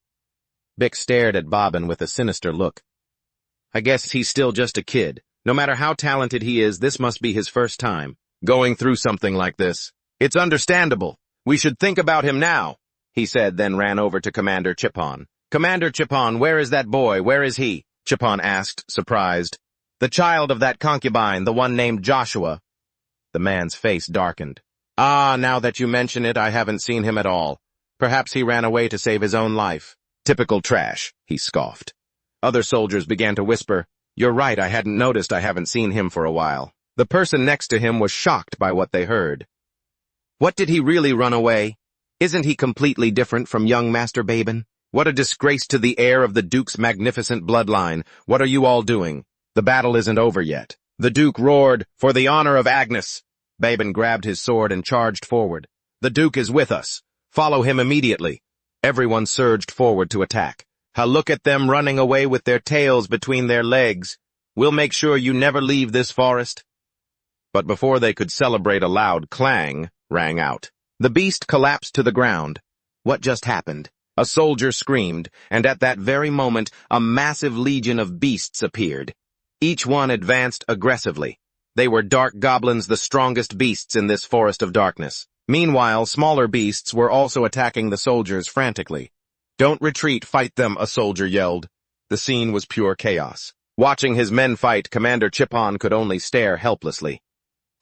Bick stared at Bobbin with a sinister look. "I guess he's still just a kid. No matter how talented he is, this must be his first time going through something like this. It's understandable. We should think about him now," he said, then ran over to Commander Chipphone. "Commander Chipphone, where is that boy? Where is he?" Chipphone asked, surprised. "The child of that concubine, the one named Joshua." The man's face darkened. "Ah, now that you mention it, I haven't seen him at all. Perhaps he ran away to save his own life." "Typical trash," he scoffed. Other soldiers began to whisper, "You're right, I hadn't noticed. I haven't seen him for a while." The person next to him was shocked by what they heard. "What, did he really run away? Isn't he completely different from young Master Babin? What a disgrace to the heir of the Duke's magnificent bloodline. What are you all doing? The battle isn't over yet." The Duke roared, "For the honor of Agnes!" Babin grabbed his sword and charged forward. "The Duke is with us. Follow him immediately." Everyone surged forward to attack. "Ha, look at them running away with their tails between their legs. We'll make sure you never leave this forest." But before they could celebrate, a loud clang rang out. The beast collapsed to the ground. What just happened? A soldier screamed, and at that very moment, a massive legion of beasts appeared. Each one advanced aggressively. They were dark goblins, the strongest beasts in this forest of darkness. Meanwhile, smaller beasts were also attacking the soldiers frantically. "Don't retreat, fight them," a soldier yelled. The scene was pure chaos. Watching his men fight, Commander Chipphone could only stare helplessly.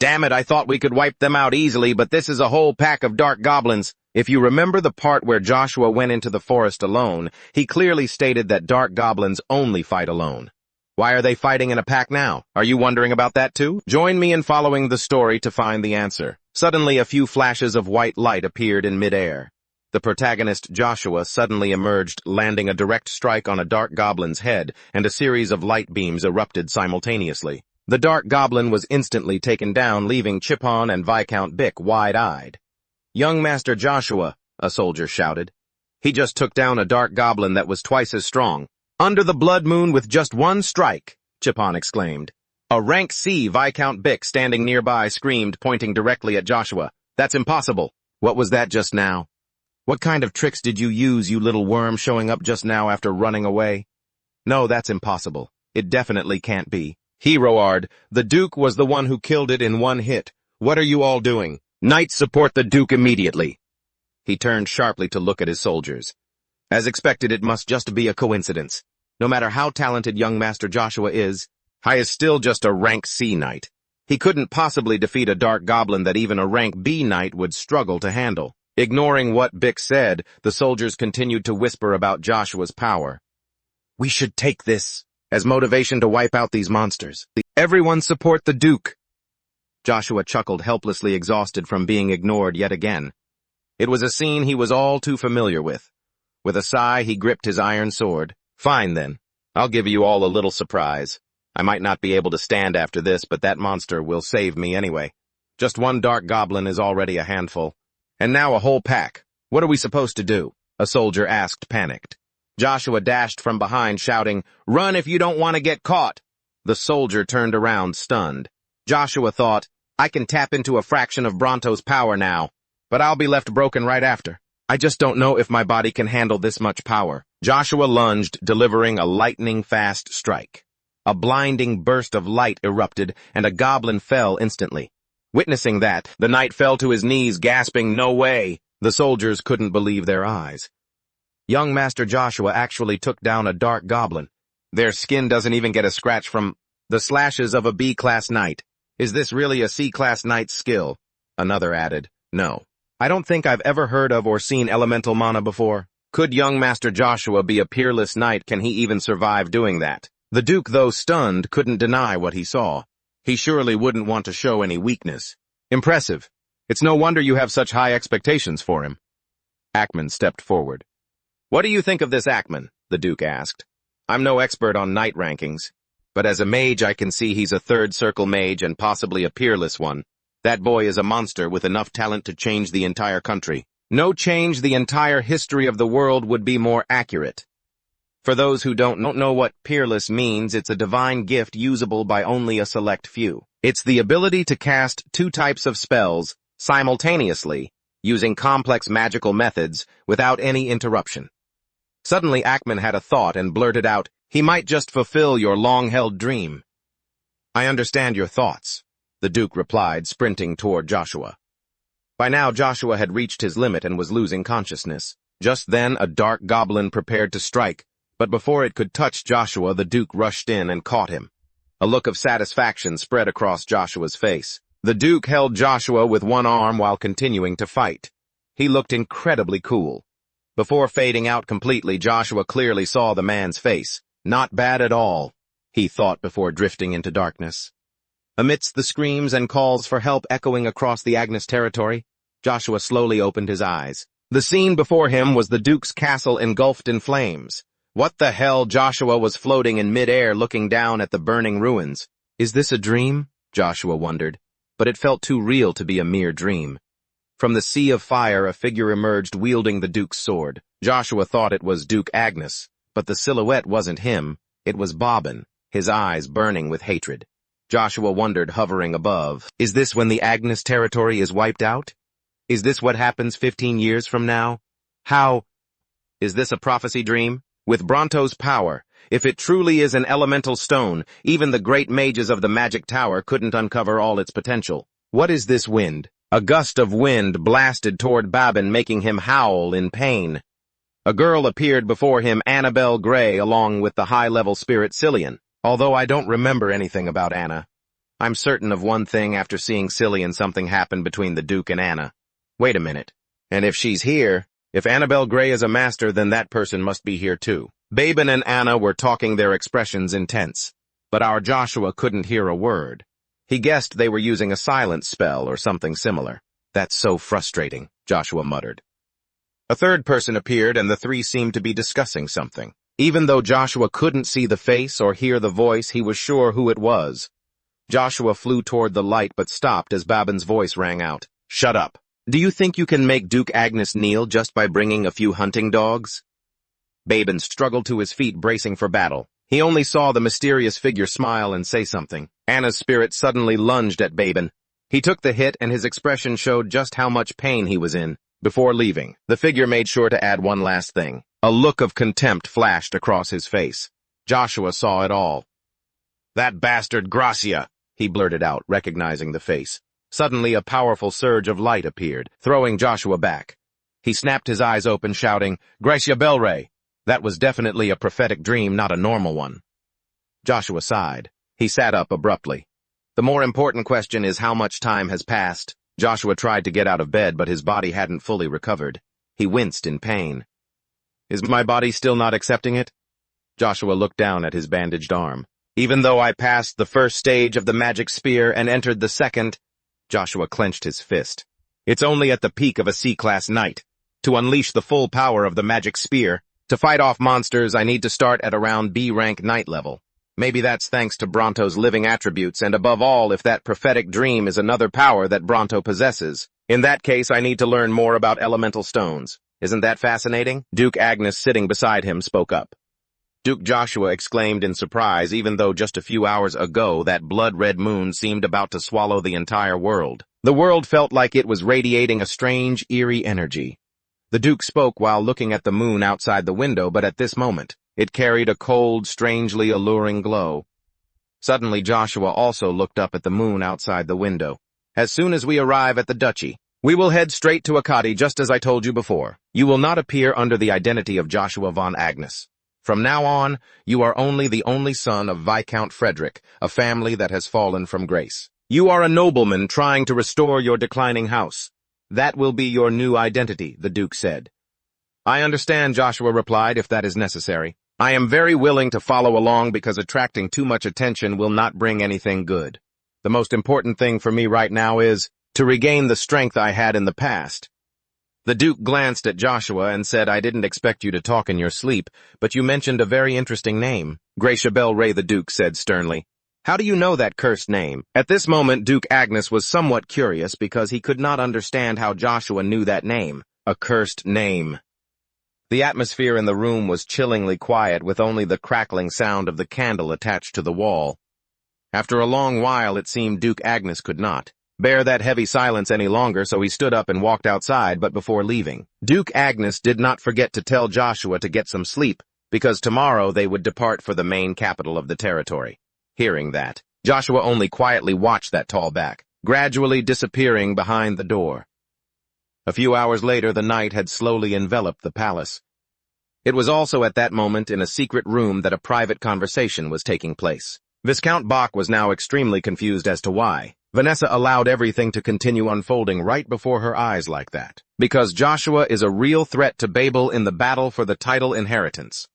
"Damn it, I thought we could wipe them out easily, but this is a whole pack of dark goblins." If you remember the part where Joshua went into the forest alone, he clearly stated that dark goblins only fight alone. Why are they fighting in a pack now? Are you wondering about that too? Join me in following the story to find the answer. Suddenly, a few flashes of white light appeared in midair. The protagonist, Joshua, suddenly emerged, landing a direct strike on a dark goblin's head, and a series of light beams erupted simultaneously. The dark goblin was instantly taken down, leaving Chipphone and Viscount Bick wide-eyed. "Young Master Joshua," a soldier shouted. "He just took down a dark goblin that was twice as strong. Under the blood moon with just one strike," Chipphone exclaimed. A rank C Viscount Bick, standing nearby, screamed, pointing directly at Joshua. "That's impossible." "What was that just now? What kind of tricks did you use, you little worm, showing up just now after running away?" "No, that's impossible. It definitely can't be." He roared, "The Duke was the one who killed it in one hit. What are you all doing? Knights, support the Duke immediately." He turned sharply to look at his soldiers. As expected, it must just be a coincidence. No matter how talented young Master Joshua is, I is still just a rank C knight. He couldn't possibly defeat a dark goblin that even a rank B knight would struggle to handle. Ignoring what Bick said, the soldiers continued to whisper about Joshua's power. "We should take this as motivation to wipe out these monsters. Everyone support the Duke." Joshua chuckled, helplessly exhausted from being ignored yet again. It was a scene he was all too familiar with. With a sigh, he gripped his iron sword. "Fine, then. I'll give you all a little surprise. I might not be able to stand after this, but that monster will save me anyway. Just one dark goblin is already a handful. And now a whole pack. What are we supposed to do?" a soldier asked, panicked. Joshua dashed from behind, shouting, "Run if you don't want to get caught!" The soldier turned around, stunned. Joshua thought, "I can tap into a fraction of Bronto's power now, but I'll be left broken right after. I just don't know if my body can handle this much power." Joshua lunged, delivering a lightning-fast strike. A blinding burst of light erupted, and a goblin fell instantly. Witnessing that, the knight fell to his knees, gasping, "No way!" The soldiers couldn't believe their eyes. Young Master Joshua actually took down a dark goblin. Their skin doesn't even get a scratch from the slashes of a B-class knight. Is this really a C-class knight's skill? Another added, "No. I don't think I've ever heard of or seen elemental mana before. Could young Master Joshua be a peerless knight? Can he even survive doing that?" The Duke, though stunned, couldn't deny what he saw. He surely wouldn't want to show any weakness. "Impressive. It's no wonder you have such high expectations for him." Ackman stepped forward. "What do you think of this Ackman?" the Duke asked. "I'm no expert on knight rankings, but as a mage I can see he's a third-circle mage and possibly a peerless one. That boy is a monster with enough talent to change the entire country. No, change the entire history of the world would be more accurate. For those who don't know what peerless means, it's a divine gift usable by only a select few. It's the ability to cast two types of spells simultaneously, using complex magical methods without any interruption." Suddenly Ackman had a thought and blurted out, "He might just fulfill your long-held dream." "I understand your thoughts," the Duke replied, sprinting toward Joshua. By now Joshua had reached his limit and was losing consciousness. Just then a dark goblin prepared to strike, but before it could touch Joshua, the Duke rushed in and caught him. A look of satisfaction spread across Joshua's face. The Duke held Joshua with one arm while continuing to fight. He looked incredibly cool. Before fading out completely, Joshua clearly saw the man's face. Not bad at all, he thought before drifting into darkness. Amidst the screams and calls for help echoing across the Agnes territory, Joshua slowly opened his eyes. The scene before him was the Duke's castle engulfed in flames. What the hell? Joshua was floating in midair looking down at the burning ruins. Is this a dream? Joshua wondered, but it felt too real to be a mere dream. From the sea of fire a figure emerged wielding the Duke's sword. Joshua thought it was Duke Agnes, but the silhouette wasn't him, it was Bobbin, his eyes burning with hatred. Joshua wondered, hovering above, is this when the Agnes territory is wiped out? Is this what happens 15 years from now? How? Is this a prophecy dream? With Bronto's power, if it truly is an elemental stone, even the great mages of the Magic Tower couldn't uncover all its potential. What is this wind? A gust of wind blasted toward Bobbin, making him howl in pain. A girl appeared before him, Annabelle Gray, along with the high-level spirit Cillian. Although I don't remember anything about Anna, I'm certain of one thing after seeing Cillian: something happened between the Duke and Anna. Wait a minute. And if she's here, if Annabelle Gray is a master, then that person must be here too. Bobbin and Anna were talking, their expressions intense, but our Joshua couldn't hear a word. He guessed they were using a silence spell or something similar. That's so frustrating, Joshua muttered. A third person appeared and the three seemed to be discussing something. Even though Joshua couldn't see the face or hear the voice, he was sure who it was. Joshua flew toward the light but stopped as Bobbin's voice rang out. Shut up. Do you think you can make Duke Agnes kneel just by bringing a few hunting dogs? Bobbin struggled to his feet, bracing for battle. He only saw the mysterious figure smile and say something. Anna's spirit suddenly lunged at Bobbin. He took the hit and his expression showed just how much pain he was in. Before leaving, the figure made sure to add one last thing. A look of contempt flashed across his face. Joshua saw it all. That bastard Gracia, he blurted out, recognizing the face. Suddenly a powerful surge of light appeared, throwing Joshua back. He snapped his eyes open, shouting, Gracia Belray! That was definitely a prophetic dream, not a normal one. Joshua sighed. He sat up abruptly. The more important question is how much time has passed. Joshua tried to get out of bed, but his body hadn't fully recovered. He winced in pain. Is my body still not accepting it? Joshua looked down at his bandaged arm. Even though I passed the first stage of the magic spear and entered the second, Joshua clenched his fist. It's only at the peak of a C-class knight. To unleash the full power of the magic spear, to fight off monsters, I need to start at around B-rank knight level. Maybe that's thanks to Bronto's living attributes, and above all, if that prophetic dream is another power that Bronto possesses. In that case, I need to learn more about elemental stones. Isn't that fascinating? Duke Agnes, sitting beside him, spoke up. Duke Joshua exclaimed in surprise, even though just a few hours ago that blood-red moon seemed about to swallow the entire world. The world felt like it was radiating a strange, eerie energy. The Duke spoke while looking at the moon outside the window, but at this moment, it carried a cold, strangely alluring glow. Suddenly, Joshua also looked up at the moon outside the window. As soon as we arrive at the duchy, we will head straight to Akkadi, just as I told you before. You will not appear under the identity of Joshua von Agnes. From now on, you are the only son of Viscount Frederick, a family that has fallen from grace. You are a nobleman trying to restore your declining house. That will be your new identity, the Duke said. I understand, Joshua replied, if that is necessary. I am very willing to follow along because attracting too much attention will not bring anything good. The most important thing for me right now is to regain the strength I had in the past. The Duke glanced at Joshua and said, I didn't expect you to talk in your sleep, but you mentioned a very interesting name. Gracia Bell Ray, the Duke said sternly. How do you know that cursed name? At this moment, Duke Agnes was somewhat curious because he could not understand how Joshua knew that name. A cursed name. The atmosphere in the room was chillingly quiet, with only the crackling sound of the candle attached to the wall. After a long while, it seemed Duke Agnes could not bear that heavy silence any longer, so he stood up and walked outside, but before leaving, Duke Agnes did not forget to tell Joshua to get some sleep, because tomorrow they would depart for the main capital of the territory. Hearing that, Joshua only quietly watched that tall back, gradually disappearing behind the door. A few hours later, the night had slowly enveloped the palace. It was also at that moment in a secret room that a private conversation was taking place. Viscount Bach was now extremely confused as to why Vanessa allowed everything to continue unfolding right before her eyes like that. Because Joshua is a real threat to Babel in the battle for the title inheritance.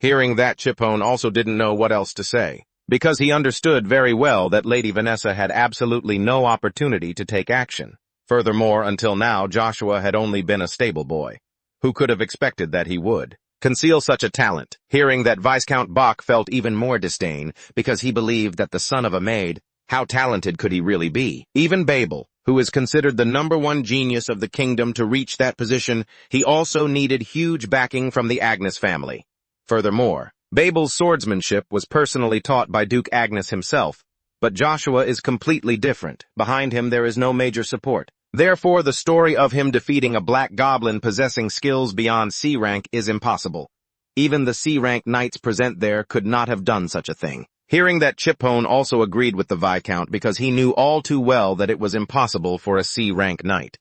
Hearing that, Chiphone also didn't know what else to say, because he understood very well that Lady Vanessa had absolutely no opportunity to take action. Furthermore, until now, Joshua had only been a stable boy. Who could have expected that he would conceal such a talent? Hearing that, Viscount Bach felt even more disdain, because he believed that the son of a maid, how talented could he really be? Even Babel, who is considered the #1 genius of the kingdom, to reach that position, he also needed huge backing from the Agnes family. Furthermore, Babel's swordsmanship was personally taught by Duke Agnes himself, but Joshua is completely different. Behind him there is no major support. Therefore, the story of him defeating a black goblin possessing skills beyond C rank is impossible. Even the C rank knights present there could not have done such a thing. Hearing that, Chiphone also agreed with the Viscount because he knew all too well that it was impossible for a C rank knight.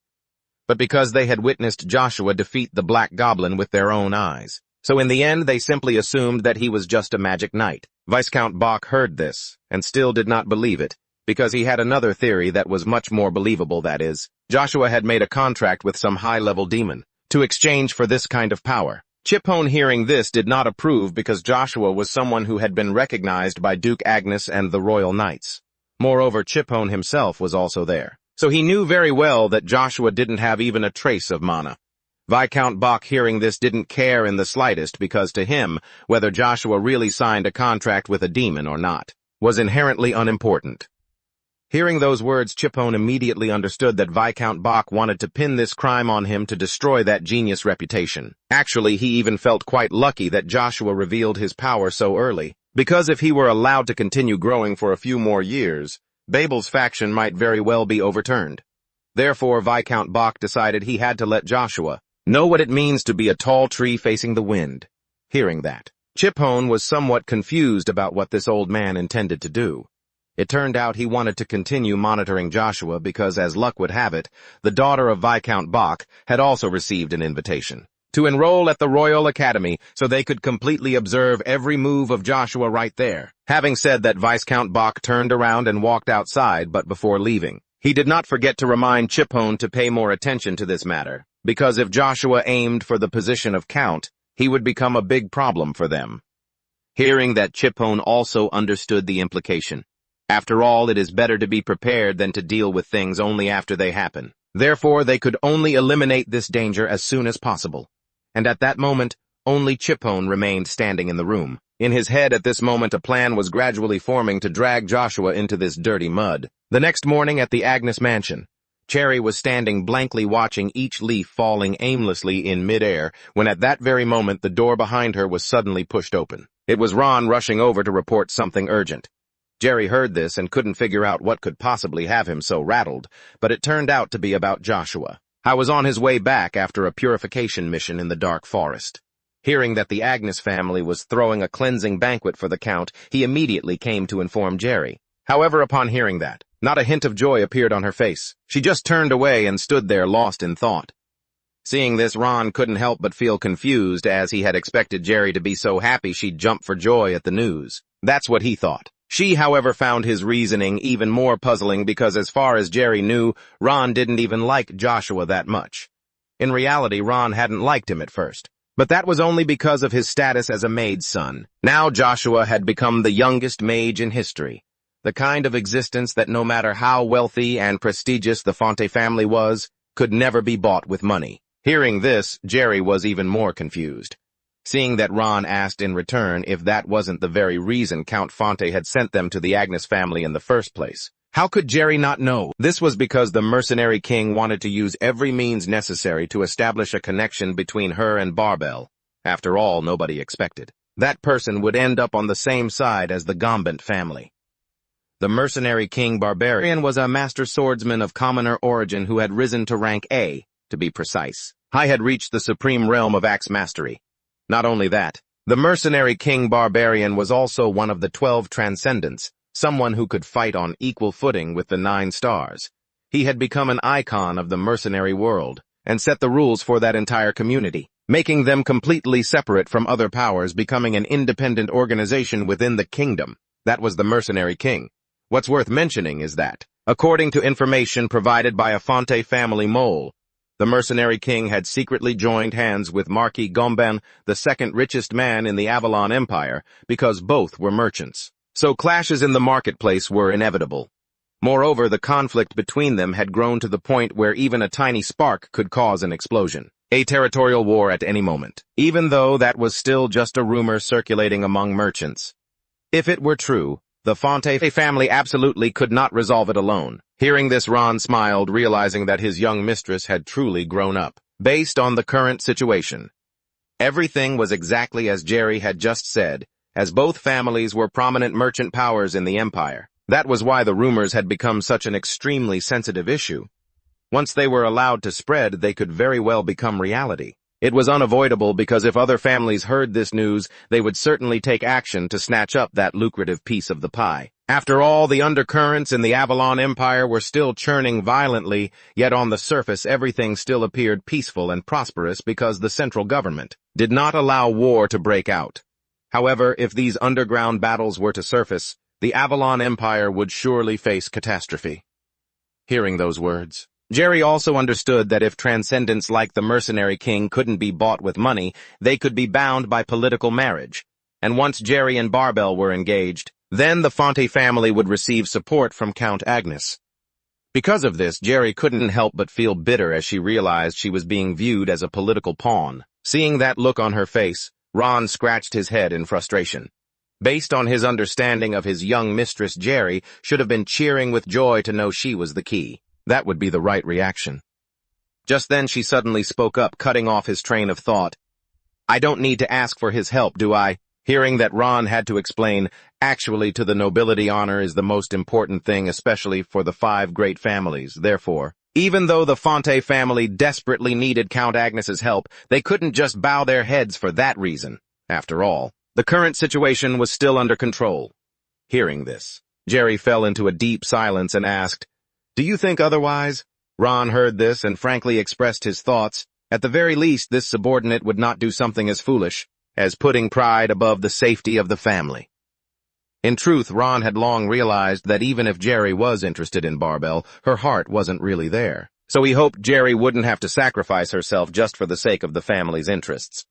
But because they had witnessed Joshua defeat the black goblin with their own eyes. So in the end, they simply assumed that he was just a magic knight. Viscount Bach heard this, and still did not believe it, because he had another theory that was much more believable, that is, Joshua had made a contract with some high-level demon to exchange for this kind of power. Chiphone, hearing this, did not approve because Joshua was someone who had been recognized by Duke Agnes and the royal knights. Moreover, Chiphone himself was also there. So he knew very well that Joshua didn't have even a trace of mana. Viscount Bach, hearing this, didn't care in the slightest because to him, whether Joshua really signed a contract with a demon or not was inherently unimportant. Hearing those words, Chiphone immediately understood that Viscount Bach wanted to pin this crime on him to destroy that genius reputation. Actually, he even felt quite lucky that Joshua revealed his power so early, because if he were allowed to continue growing for a few more years, Babel's faction might very well be overturned. Therefore, Viscount Bach decided he had to let Joshua know what it means to be a tall tree facing the wind. Hearing that, Chiphone was somewhat confused about what this old man intended to do. It turned out he wanted to continue monitoring Joshua because, as luck would have it, the daughter of Viscount Bach had also received an invitation to to enroll at the Royal Academy so they could completely observe every move of Joshua right there. Having said that, Viscount Bach turned around and walked outside, but before leaving, he did not forget to remind Chiphone to pay more attention to this matter, because if Joshua aimed for the position of Count, he would become a big problem for them. Hearing that, Chiphone also understood the implication. After all, it is better to be prepared than to deal with things only after they happen. Therefore, they could only eliminate this danger as soon as possible. And at that moment, only Chiphone remained standing in the room. In his head at this moment, a plan was gradually forming to drag Joshua into this dirty mud. The next morning at the Agnes mansion, Cherry was standing blankly watching each leaf falling aimlessly in midair when at that very moment the door behind her was suddenly pushed open. It was Ron rushing over to report something urgent. Jerry heard this and couldn't figure out what could possibly have him so rattled, but it turned out to be about Joshua. I was on his way back after a purification mission in the dark forest. Hearing that the Agnes family was throwing a cleansing banquet for the Count, he immediately came to inform Jerry. However, upon hearing that, not a hint of joy appeared on her face. She just turned away and stood there lost in thought. Seeing this, Ron couldn't help but feel confused, as he had expected Jerry to be so happy she'd jump for joy at the news. That's what he thought. She, however, found his reasoning even more puzzling because as far as Jerry knew, Ron didn't even like Joshua that much. In reality, Ron hadn't liked him at first, but that was only because of his status as a maid's son. Now Joshua had become the youngest mage in history, the kind of existence that no matter how wealthy and prestigious the Fonte family was, could never be bought with money. Hearing this, Jerry was even more confused. Seeing that Ron asked in return if that wasn't the very reason Count Fonte had sent them to the Agnes family in the first place. How could Jerry not know? This was because the mercenary king wanted to use every means necessary to establish a connection between her and Barbel. After all, nobody expected that person would end up on the same side as the Gambent family. The mercenary king Barbarian was a master swordsman of commoner origin who had risen to rank A, to be precise. I had reached the supreme realm of axe mastery. Not only that, the mercenary king Barbarian was also one of the 12 transcendents, someone who could fight on equal footing with the 9 stars. He had become an icon of the mercenary world, and set the rules for that entire community, making them completely separate from other powers, becoming an independent organization within the kingdom. That was the mercenary king. What's worth mentioning is that, according to information provided by a Fonte family mole, the mercenary king had secretly joined hands with Marquis Gomben, the second richest man in the Avalon Empire, because both were merchants. So clashes in the marketplace were inevitable. Moreover, the conflict between them had grown to the point where even a tiny spark could cause an explosion. A territorial war at any moment, even though that was still just a rumor circulating among merchants. If it were true, the Fonte family absolutely could not resolve it alone. Hearing this, Ron smiled, realizing that his young mistress had truly grown up. Based on the current situation, everything was exactly as Jerry had just said, as both families were prominent merchant powers in the empire. That was why the rumors had become such an extremely sensitive issue. Once they were allowed to spread, they could very well become reality. It was unavoidable because if other families heard this news, they would certainly take action to snatch up that lucrative piece of the pie. After all, the undercurrents in the Avalon Empire were still churning violently, yet on the surface everything still appeared peaceful and prosperous because the central government did not allow war to break out. However, if these underground battles were to surface, the Avalon Empire would surely face catastrophe. Hearing those words, Jerry also understood that if transcendents like the mercenary king couldn't be bought with money, they could be bound by political marriage. And once Jerry and Barbel were engaged, then the Fonte family would receive support from Count Agnes. Because of this, Jerry couldn't help but feel bitter as she realized she was being viewed as a political pawn. Seeing that look on her face, Ron scratched his head in frustration. Based on his understanding of his young mistress, Jerry should have been cheering with joy to know she was the key. That would be the right reaction. Just then she suddenly spoke up, cutting off his train of thought. "I don't need to ask for his help, do I?" Hearing that, Ron had to explain, "Actually, to the nobility, honor is the most important thing, especially for the 5 great families. Therefore, even though the Fonte family desperately needed Count Agnes's help, they couldn't just bow their heads for that reason. After all, the current situation was still under control." Hearing this, Jerry fell into a deep silence and asked, "Do you think otherwise?" Ron heard this and frankly expressed his thoughts. At the very least, this subordinate would not do something as foolish as putting pride above the safety of the family. In truth, Ron had long realized that even if Jerry was interested in Barbell, her heart wasn't really there. So he hoped Jerry wouldn't have to sacrifice herself just for the sake of the family's interests.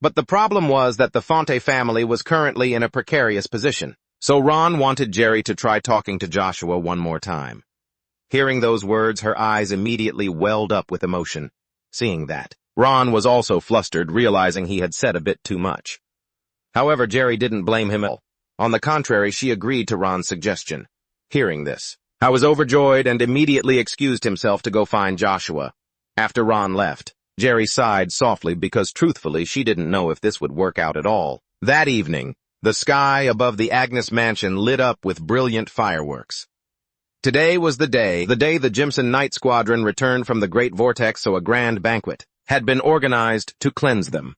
But the problem was that the Fonte family was currently in a precarious position, so Ron wanted Jerry to try talking to Joshua one more time. Hearing those words, her eyes immediately welled up with emotion. Seeing that, Ron was also flustered, realizing he had said a bit too much. However, Jerry didn't blame him at all. On the contrary, she agreed to Ron's suggestion. Hearing this, I was overjoyed and immediately excused himself to go find Joshua. After Ron left, Jerry sighed softly because truthfully she didn't know if this would work out at all. That evening, the sky above the Agnes mansion lit up with brilliant fireworks. Today was the day the Jimson Night Squadron returned from the Great Vortex, so a grand banquet had been organized to cleanse them.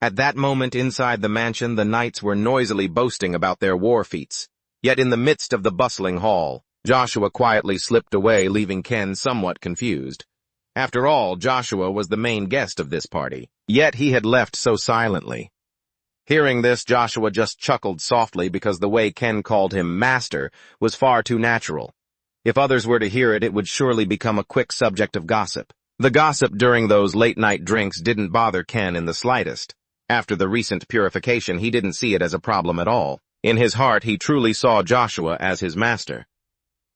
At that moment inside the mansion, the knights were noisily boasting about their war feats. Yet in the midst of the bustling hall, Joshua quietly slipped away, leaving Ken somewhat confused. After all, Joshua was the main guest of this party, yet he had left so silently. Hearing this, Joshua just chuckled softly because the way Ken called him master was far too natural. If others were to hear it, it would surely become a quick subject of gossip. The gossip during those late-night drinks didn't bother Ken in the slightest. After the recent purification, he didn't see it as a problem at all. In his heart, he truly saw Joshua as his master.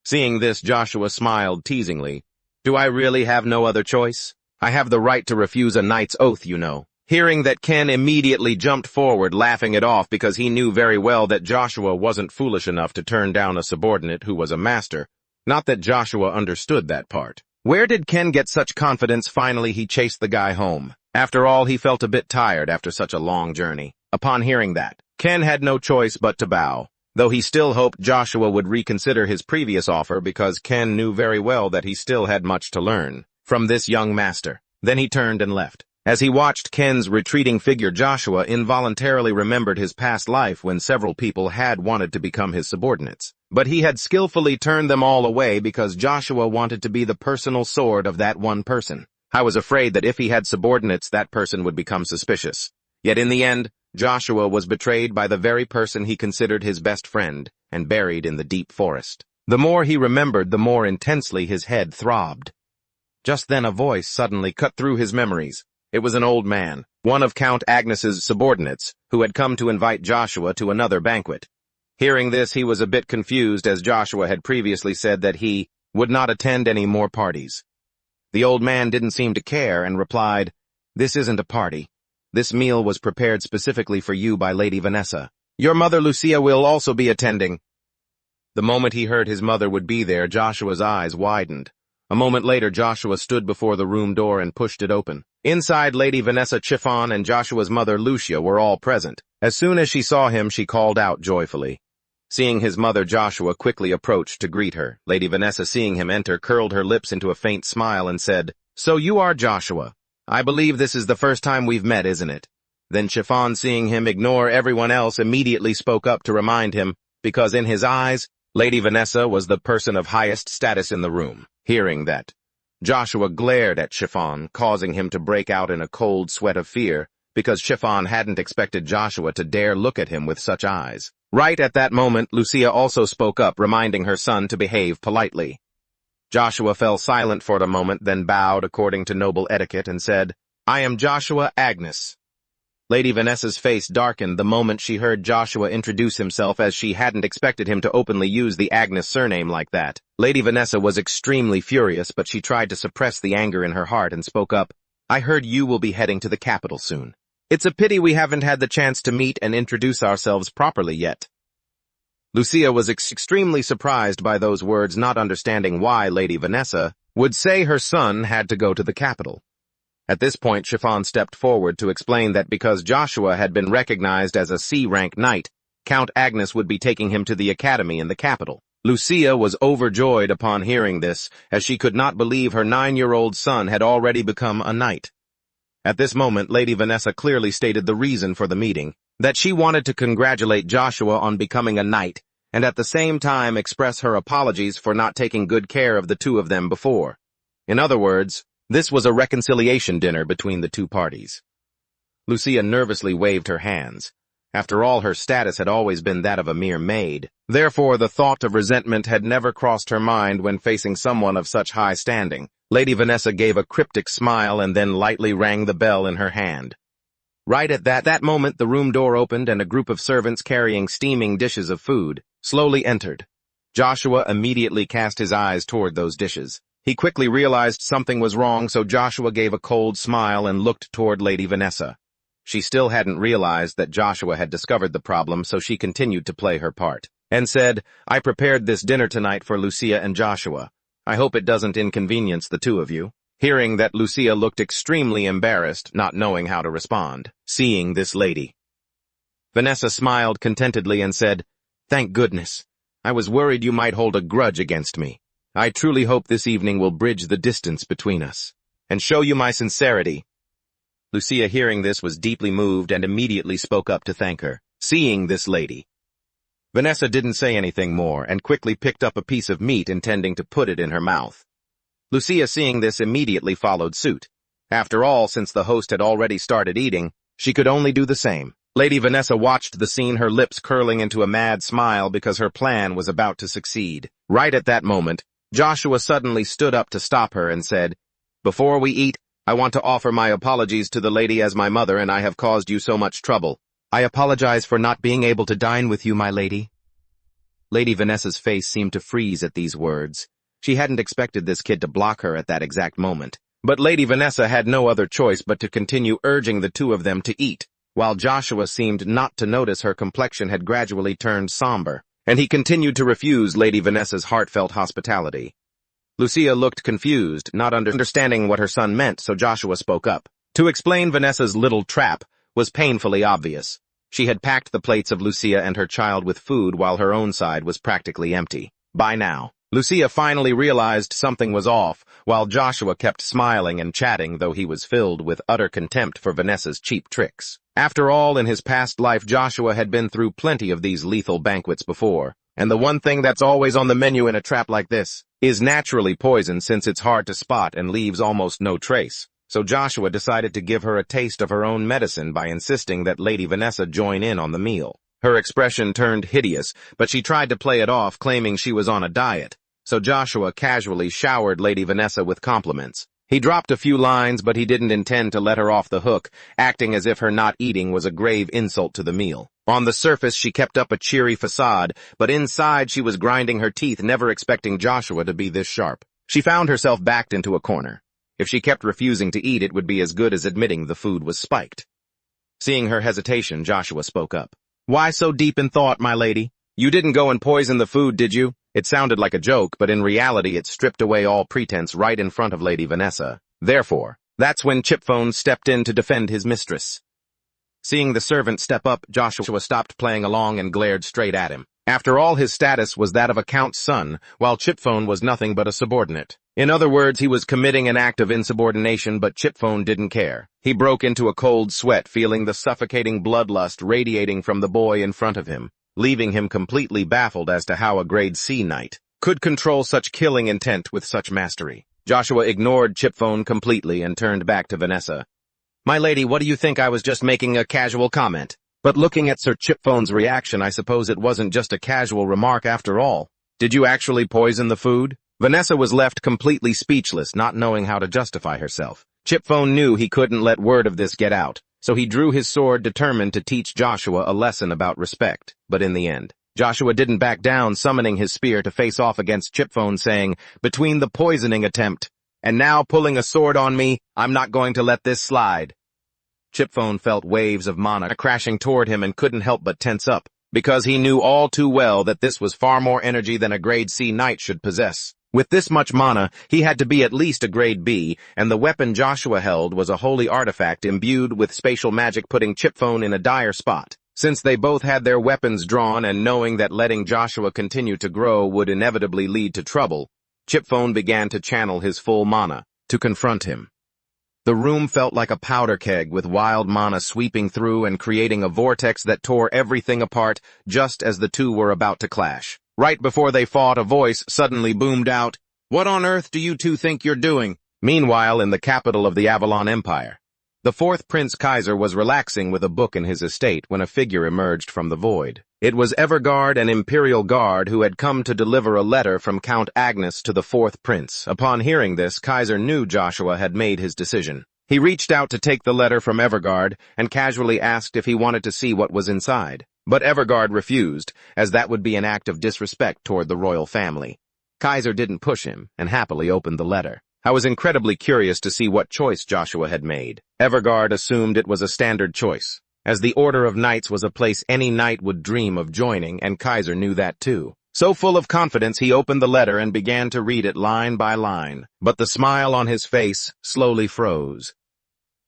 Seeing this, Joshua smiled teasingly. Do I really have no other choice? I have the right to refuse a knight's oath, you know. Hearing that, Ken immediately jumped forward, laughing it off because he knew very well that Joshua wasn't foolish enough to turn down a subordinate who was a master. Not that Joshua understood that part. Where did Ken get such confidence? Finally, he chased the guy home. After all, he felt a bit tired after such a long journey. Upon hearing that, Ken had no choice but to bow, though he still hoped Joshua would reconsider his previous offer because Ken knew very well that he still had much to learn from this young master. Then he turned and left. As he watched Ken's retreating figure, Joshua involuntarily remembered his past life when several people had wanted to become his subordinates. But he had skillfully turned them all away because Joshua wanted to be the personal sword of that one person. I was afraid that if he had subordinates, that person would become suspicious. Yet in the end, Joshua was betrayed by the very person he considered his best friend and buried in the deep forest. The more he remembered, the more intensely his head throbbed. Just then a voice suddenly cut through his memories. It was an old man, one of Count Agnes's subordinates, who had come to invite Joshua to another banquet. Hearing this, he was a bit confused, as Joshua had previously said that he would not attend any more parties. The old man didn't seem to care and replied, "This isn't a party. This meal was prepared specifically for you by Lady Vanessa. Your mother Lucia will also be attending." The moment he heard his mother would be there, Joshua's eyes widened. A moment later, Joshua stood before the room door and pushed it open. Inside, Lady Vanessa Chiffon and Joshua's mother Lucia were all present. As soon as she saw him, she called out joyfully. Seeing his mother, Joshua quickly approached to greet her. Lady Vanessa, seeing him enter, curled her lips into a faint smile and said, "So you are Joshua. I believe this is the first time we've met, isn't it?" Then Chiffon, seeing him ignore everyone else, immediately spoke up to remind him, because in his eyes, Lady Vanessa was the person of highest status in the room. Hearing that, Joshua glared at Chiffon, causing him to break out in a cold sweat of fear, because Chiffon hadn't expected Joshua to dare look at him with such eyes. Right at that moment, Lucia also spoke up, reminding her son to behave politely. Joshua fell silent for a moment, then bowed according to noble etiquette and said, "I am Joshua Agnes." Lady Vanessa's face darkened the moment she heard Joshua introduce himself, as she hadn't expected him to openly use the Agnes surname like that. Lady Vanessa was extremely furious, but she tried to suppress the anger in her heart and spoke up, "I heard you will be heading to the capital soon. It's a pity we haven't had the chance to meet and introduce ourselves properly yet." Lucia was extremely surprised by those words, not understanding why Lady Vanessa would say her son had to go to the capital. At this point, Chiffon stepped forward to explain that because Joshua had been recognized as a C-rank knight, Count Agnes would be taking him to the academy in the capital. Lucia was overjoyed upon hearing this, as she could not believe her 9-year-old son had already become a knight. At this moment, Lady Vanessa clearly stated the reason for the meeting, that she wanted to congratulate Joshua on becoming a knight, and at the same time express her apologies for not taking good care of the two of them before. In other words, This was a reconciliation dinner between the two parties. Lucia nervously waved her hands. After all, her status had always been that of a mere maid. Therefore, the thought of resentment had never crossed her mind when facing someone of such high standing. Lady Vanessa gave a cryptic smile and then lightly rang the bell in her hand. Right at that moment, the room door opened and a group of servants carrying steaming dishes of food slowly entered. Joshua immediately cast his eyes toward those dishes. He quickly realized something was wrong, so Joshua gave a cold smile and looked toward Lady Vanessa. She still hadn't realized that Joshua had discovered the problem, so she continued to play her part, and said, "I prepared this dinner tonight for Lucia and Joshua. I hope it doesn't inconvenience the two of you." Hearing that, Lucia looked extremely embarrassed, not knowing how to respond, seeing this lady. Vanessa smiled contentedly and said, "Thank goodness. I was worried you might hold a grudge against me. I truly hope this evening will bridge the distance between us, and show you my sincerity." Lucia, hearing this, was deeply moved and immediately spoke up to thank her, seeing this lady. Vanessa didn't say anything more and quickly picked up a piece of meat, intending to put it in her mouth. Lucia, seeing this, immediately followed suit. After all, since the host had already started eating, she could only do the same. Lady Vanessa watched the scene, her lips curling into a mad smile because her plan was about to succeed. Right at that moment, Joshua suddenly stood up to stop her and said, "Before we eat, I want to offer my apologies to the lady as my mother and I have caused you so much trouble. I apologize for not being able to dine with you, my lady." Lady Vanessa's face seemed to freeze at these words. She hadn't expected this kid to block her at that exact moment. But Lady Vanessa had no other choice but to continue urging the two of them to eat, while Joshua seemed not to notice her complexion had gradually turned somber, and he continued to refuse Lady Vanessa's heartfelt hospitality. Lucia looked confused, not understanding what her son meant, so Joshua spoke up. To explain Vanessa's little trap was painfully obvious. She had packed the plates of Lucia and her child with food while her own side was practically empty. By now, Lucia finally realized something was off, while Joshua kept smiling and chatting, though he was filled with utter contempt for Vanessa's cheap tricks. After all, in his past life, Joshua had been through plenty of these lethal banquets before, and the one thing that's always on the menu in a trap like this is naturally poison, since it's hard to spot and leaves almost no trace. So Joshua decided to give her a taste of her own medicine by insisting that Lady Vanessa join in on the meal. Her expression turned hideous, but she tried to play it off, claiming she was on a diet. So Joshua casually showered Lady Vanessa with compliments. He dropped a few lines, but he didn't intend to let her off the hook, acting as if her not eating was a grave insult to the meal. On the surface, she kept up a cheery facade, but inside she was grinding her teeth, never expecting Joshua to be this sharp. She found herself backed into a corner. If she kept refusing to eat, it would be as good as admitting the food was spiked. Seeing her hesitation, Joshua spoke up. "Why so deep in thought, my lady? You didn't go and poison the food, did you?" It sounded like a joke, but in reality it stripped away all pretense right in front of Lady Vanessa. Therefore, that's when Chipphone stepped in to defend his mistress. Seeing the servant step up, Joshua stopped playing along and glared straight at him. After all, his status was that of a count's son, while Chipphone was nothing but a subordinate. In other words, he was committing an act of insubordination, but Chipphone didn't care. He broke into a cold sweat, feeling the suffocating bloodlust radiating from the boy in front of him, leaving him completely baffled as to how a grade C knight could control such killing intent with such mastery. Joshua ignored Chipphone completely and turned back to Vanessa. "My lady, what do you think? I was just making a casual comment." But looking at Sir Chiphone's reaction, I suppose it wasn't just a casual remark after all. "Did you actually poison the food?" Vanessa was left completely speechless, not knowing how to justify herself. Chipphone knew he couldn't let word of this get out, so he drew his sword, determined to teach Joshua a lesson about respect. But in the end, Joshua didn't back down, summoning his spear to face off against Chipphone, saying, "Between the poisoning attempt and now pulling a sword on me, I'm not going to let this slide." Chipphone felt waves of mana crashing toward him and couldn't help but tense up, because he knew all too well that this was far more energy than a grade C knight should possess. With this much mana, he had to be at least a grade B, and the weapon Joshua held was a holy artifact imbued with spatial magic, putting Chipphone in a dire spot. Since they both had their weapons drawn, and knowing that letting Joshua continue to grow would inevitably lead to trouble, Chipphone began to channel his full mana to confront him. The room felt like a powder keg, with wild mana sweeping through and creating a vortex that tore everything apart just as the two were about to clash. Right before they fought, a voice suddenly boomed out, "What on earth do you two think you're doing?" Meanwhile, in the capital of the Avalon Empire, the fourth Prince Kaiser was relaxing with a book in his estate when a figure emerged from the void. It was Evergard, an imperial guard who had come to deliver a letter from Count Agnes to the fourth prince. Upon hearing this, Kaiser knew Joshua had made his decision. He reached out to take the letter from Evergard and casually asked if he wanted to see what was inside. But Evergard refused, as that would be an act of disrespect toward the royal family. Kaiser didn't push him and happily opened the letter. I was incredibly curious to see what choice Joshua had made. Evergard assumed it was a standard choice, as the Order of Knights was a place any knight would dream of joining, and Kaiser knew that too. So full of confidence, he opened the letter and began to read it line by line, but the smile on his face slowly froze.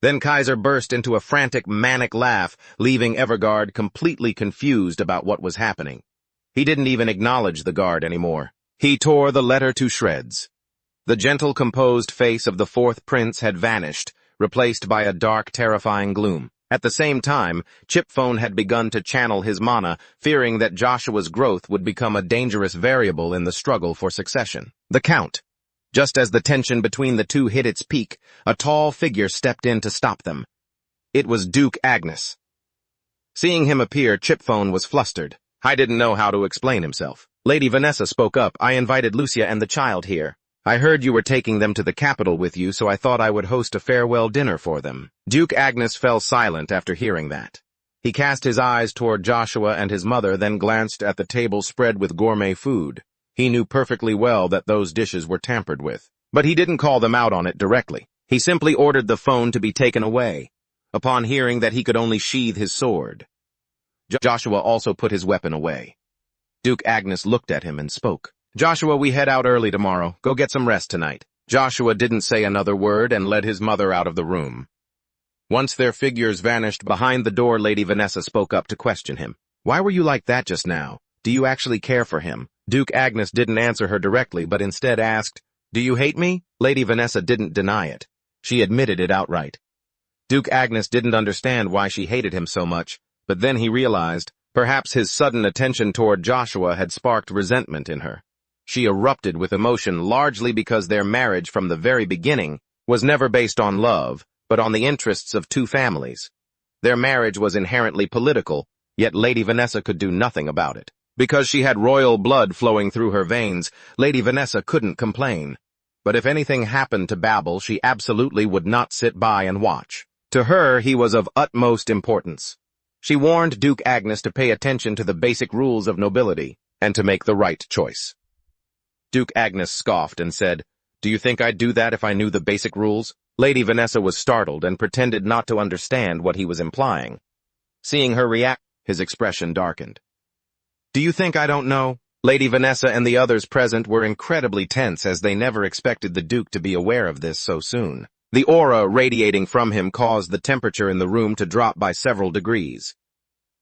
Then Kaiser burst into a frantic, manic laugh, leaving Evergard completely confused about what was happening. He didn't even acknowledge the guard anymore. He tore the letter to shreds. The gentle, composed face of the fourth prince had vanished, replaced by a dark, terrifying gloom. At the same time, Chipphone had begun to channel his mana, fearing that Joshua's growth would become a dangerous variable in the struggle for succession. The Count. Just as the tension between the two hit its peak, a tall figure stepped in to stop them. It was Duke Agnes. Seeing him appear, Chipphone was flustered. I didn't know how to explain himself. Lady Vanessa spoke up. I invited Lucia and the child here. I heard you were taking them to the capital with you, so I thought I would host a farewell dinner for them. Duke Agnes fell silent after hearing that. He cast his eyes toward Joshua and his mother, then glanced at the table spread with gourmet food. He knew perfectly well that those dishes were tampered with, but he didn't call them out on it directly. He simply ordered the phone to be taken away, upon hearing that he could only sheathe his sword. Joshua also put his weapon away. Duke Agnes looked at him and spoke. Joshua, we head out early tomorrow. Go get some rest tonight. Joshua didn't say another word and led his mother out of the room. Once their figures vanished behind the door, Lady Vanessa spoke up to question him. Why were you like that just now? Do you actually care for him? Duke Agnes didn't answer her directly, but instead asked, Do you hate me? Lady Vanessa didn't deny it. She admitted it outright. Duke Agnes didn't understand why she hated him so much, but then he realized, perhaps his sudden attention toward Joshua had sparked resentment in her. She erupted with emotion largely because their marriage from the very beginning was never based on love, but on the interests of two families. Their marriage was inherently political, yet Lady Vanessa could do nothing about it. Because she had royal blood flowing through her veins, Lady Vanessa couldn't complain. But if anything happened to Babel, she absolutely would not sit by and watch. To her, he was of utmost importance. She warned Duke Agnes to pay attention to the basic rules of nobility and to make the right choice. Duke Agnes scoffed and said, Do you think I'd do that if I knew the basic rules? Lady Vanessa was startled and pretended not to understand what he was implying. Seeing her react, his expression darkened. Do you think I don't know? Lady Vanessa and the others present were incredibly tense as they never expected the Duke to be aware of this so soon. The aura radiating from him caused the temperature in the room to drop by several degrees.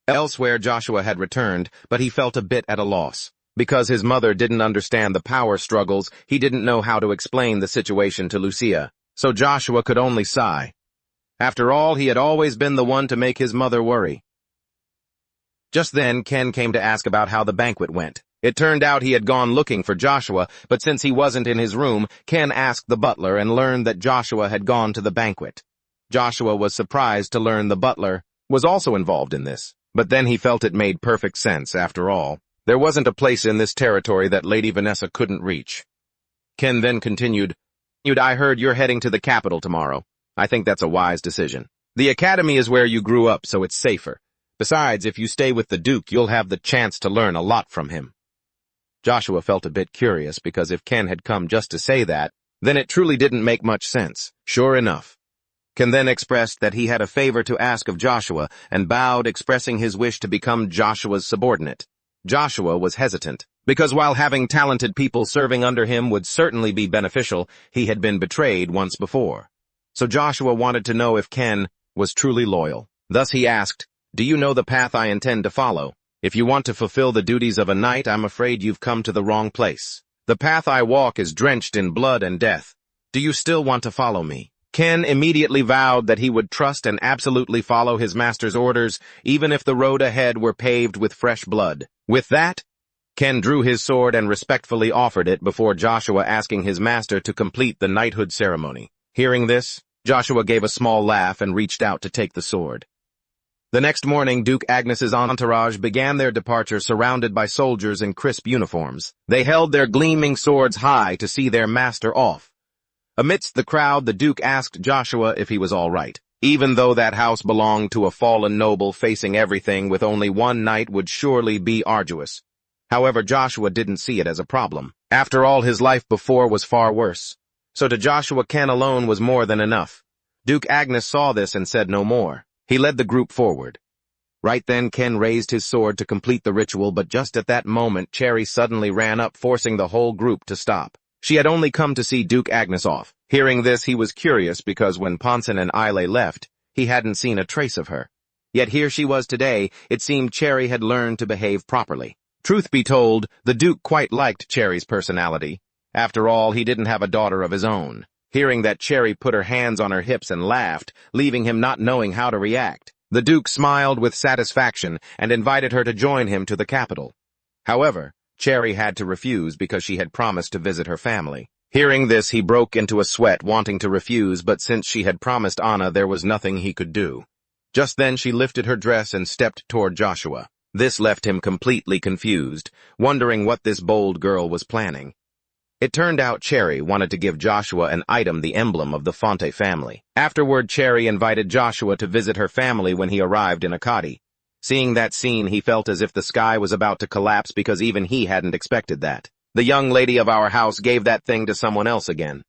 Elsewhere, Joshua had returned, but he felt a bit at a loss. Because his mother didn't understand the power struggles, he didn't know how to explain the situation to Lucia, so Joshua could only sigh. After all, he had always been the one to make his mother worry. Just then, Ken came to ask about how the banquet went. It turned out he had gone looking for Joshua, but since he wasn't in his room, Ken asked the butler and learned that Joshua had gone to the banquet. Joshua was surprised to learn the butler was also involved in this, but then he felt it made perfect sense after all. There wasn't a place in this territory that Lady Vanessa couldn't reach. Ken then continued, I heard you're heading to the capital tomorrow. I think that's a wise decision. The academy is where you grew up, so it's safer. Besides, if you stay with the Duke, you'll have the chance to learn a lot from him. Joshua felt a bit curious because if Ken had come just to say that, then it truly didn't make much sense. Sure enough. Ken then expressed that he had a favor to ask of Joshua and bowed, expressing his wish to become Joshua's subordinate. Joshua was hesitant, because while having talented people serving under him would certainly be beneficial, he had been betrayed once before. So Joshua wanted to know if Ken was truly loyal. Thus he asked, Do you know the path I intend to follow? If you want to fulfill the duties of a knight, I'm afraid you've come to the wrong place. The path I walk is drenched in blood and death. Do you still want to follow me? Ken immediately vowed that he would trust and absolutely follow his master's orders, even if the road ahead were paved with fresh blood. With that, Ken drew his sword and respectfully offered it before Joshua asking his master to complete the knighthood ceremony. Hearing this, Joshua gave a small laugh and reached out to take the sword. The next morning, Duke Agnes's entourage began their departure surrounded by soldiers in crisp uniforms. They held their gleaming swords high to see their master off. Amidst the crowd, the Duke asked Joshua if he was all right. Even though that house belonged to a fallen noble, facing everything with only one knight would surely be arduous. However, Joshua didn't see it as a problem. After all, his life before was far worse. So to Joshua, Ken alone was more than enough. Duke Agnes saw this and said no more. He led the group forward. Right then, Ken raised his sword to complete the ritual, but just at that moment, Cherry suddenly ran up, forcing the whole group to stop. She had only come to see Duke Agnes off. Hearing this, he was curious because when Ponson and Ile left, he hadn't seen a trace of her. Yet here she was today. It seemed Cherry had learned to behave properly. Truth be told, the Duke quite liked Cherry's personality. After all, he didn't have a daughter of his own. Hearing that, Cherry put her hands on her hips and laughed, leaving him not knowing how to react. The Duke smiled with satisfaction and invited her to join him to the capital. However, Cherry had to refuse because she had promised to visit her family. Hearing this, he broke into a sweat, wanting to refuse, but since she had promised Anna, there was nothing he could do. Just then, she lifted her dress and stepped toward Joshua. This left him completely confused, wondering what this bold girl was planning. It turned out Cherry wanted to give Joshua an item, the emblem of the Fonte family. Afterward, Cherry invited Joshua to visit her family when he arrived in Akadi. Seeing that scene, he felt as if the sky was about to collapse because even he hadn't expected that. The young lady of our house gave that thing to someone else again.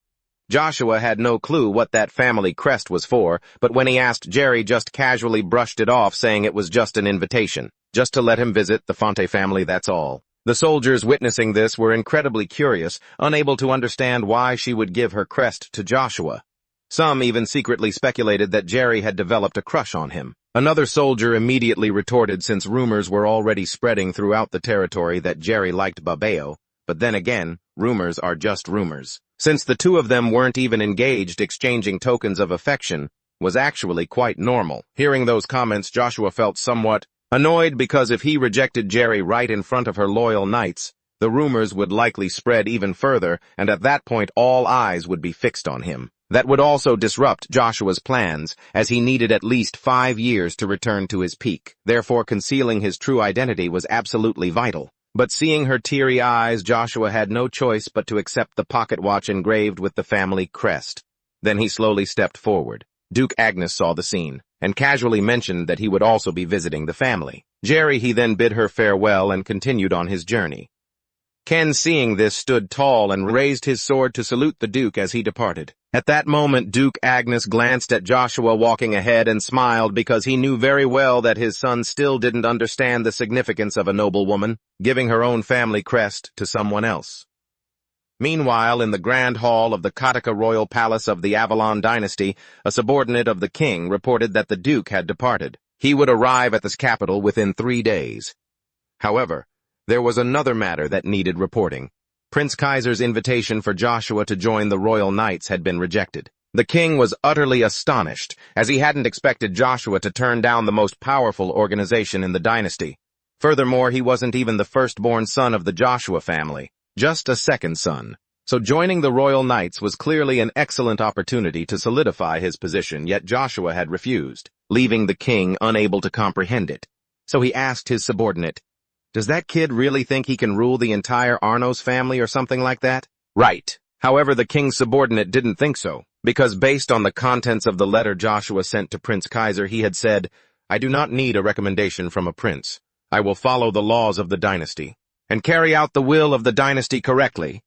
Joshua had no clue what that family crest was for, but when he asked, Jerry just casually brushed it off, saying it was just an invitation, just to let him visit the Fonte family, that's all. The soldiers witnessing this were incredibly curious, unable to understand why she would give her crest to Joshua. Some even secretly speculated that Jerry had developed a crush on him. Another soldier immediately retorted, since rumors were already spreading throughout the territory that Jerry liked Babeo, but then again, rumors are just rumors. Since the two of them weren't even engaged, exchanging tokens of affection was actually quite normal. Hearing those comments, Joshua felt somewhat annoyed because if he rejected Jerry right in front of her loyal knights, the rumors would likely spread even further, and at that point all eyes would be fixed on him. That would also disrupt Joshua's plans, as he needed at least 5 years to return to his peak. Therefore, concealing his true identity was absolutely vital. But seeing her teary eyes, Joshua had no choice but to accept the pocket watch engraved with the family crest. Then he slowly stepped forward. Duke Agnes saw the scene, and casually mentioned that he would also be visiting the family. Jerry, he then bid her farewell and continued on his journey. Ken, seeing this, stood tall and raised his sword to salute the Duke as he departed. At that moment, Duke Agnes glanced at Joshua walking ahead and smiled because he knew very well that his son still didn't understand the significance of a noble woman giving her own family crest to someone else. Meanwhile, in the grand hall of the Kataka royal palace of the Avalon dynasty, a subordinate of the king reported that the Duke had departed. He would arrive at the capital within 3 days. However, there was another matter that needed reporting. Prince Kaiser's invitation for Joshua to join the royal knights had been rejected. The king was utterly astonished, as he hadn't expected Joshua to turn down the most powerful organization in the dynasty. Furthermore, he wasn't even the firstborn son of the Joshua family, just a second son. So joining the royal knights was clearly an excellent opportunity to solidify his position, yet Joshua had refused, leaving the king unable to comprehend it. So he asked his subordinate, "Does that kid really think he can rule the entire Arnos family or something like that?" "Right." However, the king's subordinate didn't think so, because based on the contents of the letter Joshua sent to Prince Kaiser, he had said, "I do not need a recommendation from a prince. I will follow the laws of the dynasty, and carry out the will of the dynasty correctly."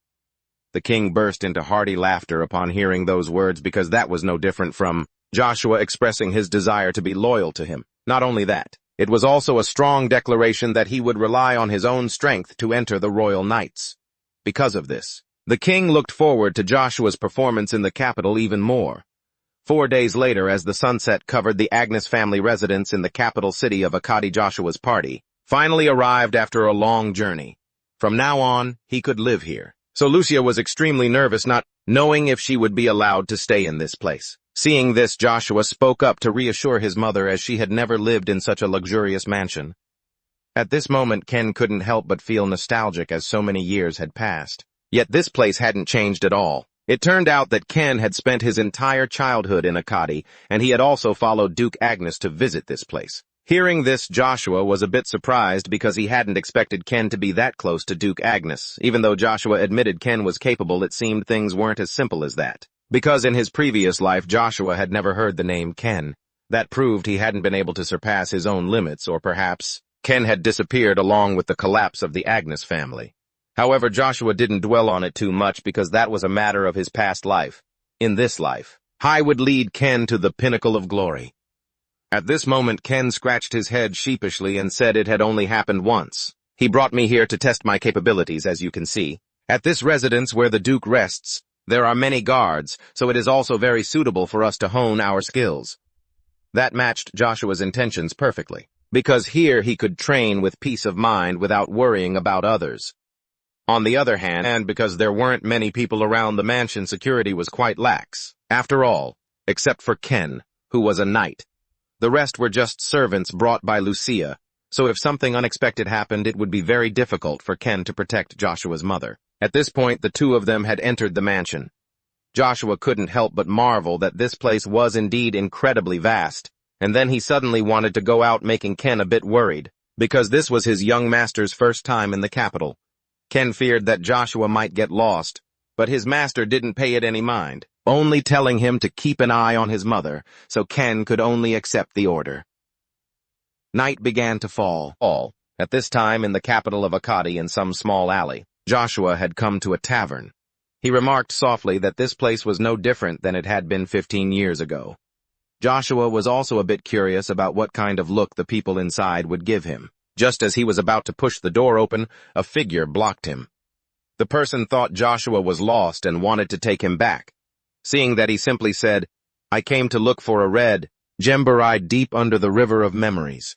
The king burst into hearty laughter upon hearing those words, because that was no different from Joshua expressing his desire to be loyal to him. Not only that, it was also a strong declaration that he would rely on his own strength to enter the royal knights. Because of this, the king looked forward to Joshua's performance in the capital even more. 4 days later, as the sunset covered the Agnes family residence in the capital city of Akadi, Joshua's party finally arrived after a long journey. From now on, he could live here. So Lucia was extremely nervous, not knowing if she would be allowed to stay in this place. Seeing this, Joshua spoke up to reassure his mother, as she had never lived in such a luxurious mansion. At this moment, Ken couldn't help but feel nostalgic as so many years had passed. Yet this place hadn't changed at all. It turned out that Ken had spent his entire childhood in Akadi, and he had also followed Duke Agnes to visit this place. Hearing this, Joshua was a bit surprised because he hadn't expected Ken to be that close to Duke Agnes. Even though Joshua admitted Ken was capable, it seemed things weren't as simple as that. Because in his previous life, Joshua had never heard the name Ken. That proved he hadn't been able to surpass his own limits, or perhaps Ken had disappeared along with the collapse of the Agnes family. However, Joshua didn't dwell on it too much because that was a matter of his past life. In this life, Hai would lead Ken to the pinnacle of glory. At this moment, Ken scratched his head sheepishly and said it had only happened once. He brought me here to test my capabilities, as you can see. At this residence where the Duke rests, there are many guards, so it is also very suitable for us to hone our skills. That matched Joshua's intentions perfectly, because here he could train with peace of mind without worrying about others. On the other hand, and because there weren't many people around, the mansion security was quite lax. After all, except for Ken, who was a knight. The rest were just servants brought by Lucia, so if something unexpected happened, it would be very difficult for Ken to protect Joshua's mother. At this point, the two of them had entered the mansion. Joshua couldn't help but marvel that this place was indeed incredibly vast, and then he suddenly wanted to go out, making Ken a bit worried, because this was his young master's first time in the capital. Ken feared that Joshua might get lost, but his master didn't pay it any mind, only telling him to keep an eye on his mother, so Ken could only accept the order. Night began to fall. At this time, in the capital of Akadi, in some small alley, Joshua had come to a tavern. He remarked softly that this place was no different than it had been 15 years ago. Joshua was also a bit curious about what kind of look the people inside would give him. Just as he was about to push the door open, a figure blocked him. The person thought Joshua was lost and wanted to take him back. Seeing that, he simply said, "I came to look for a red gemberai deep under the river of memories."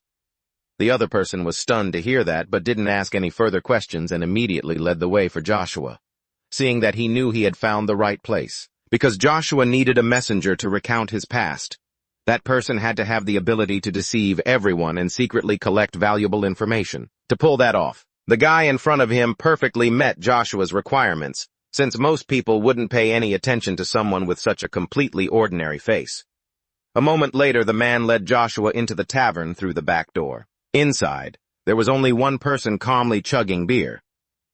The other person was stunned to hear that, but didn't ask any further questions and immediately led the way for Joshua, seeing that he knew he had found the right place. Because Joshua needed a messenger to recount his past. That person had to have the ability to deceive everyone and secretly collect valuable information. To pull that off, the guy in front of him perfectly met Joshua's requirements, since most people wouldn't pay any attention to someone with such a completely ordinary face. A moment later, the man led Joshua into the tavern through the back door. Inside, there was only one person calmly chugging beer.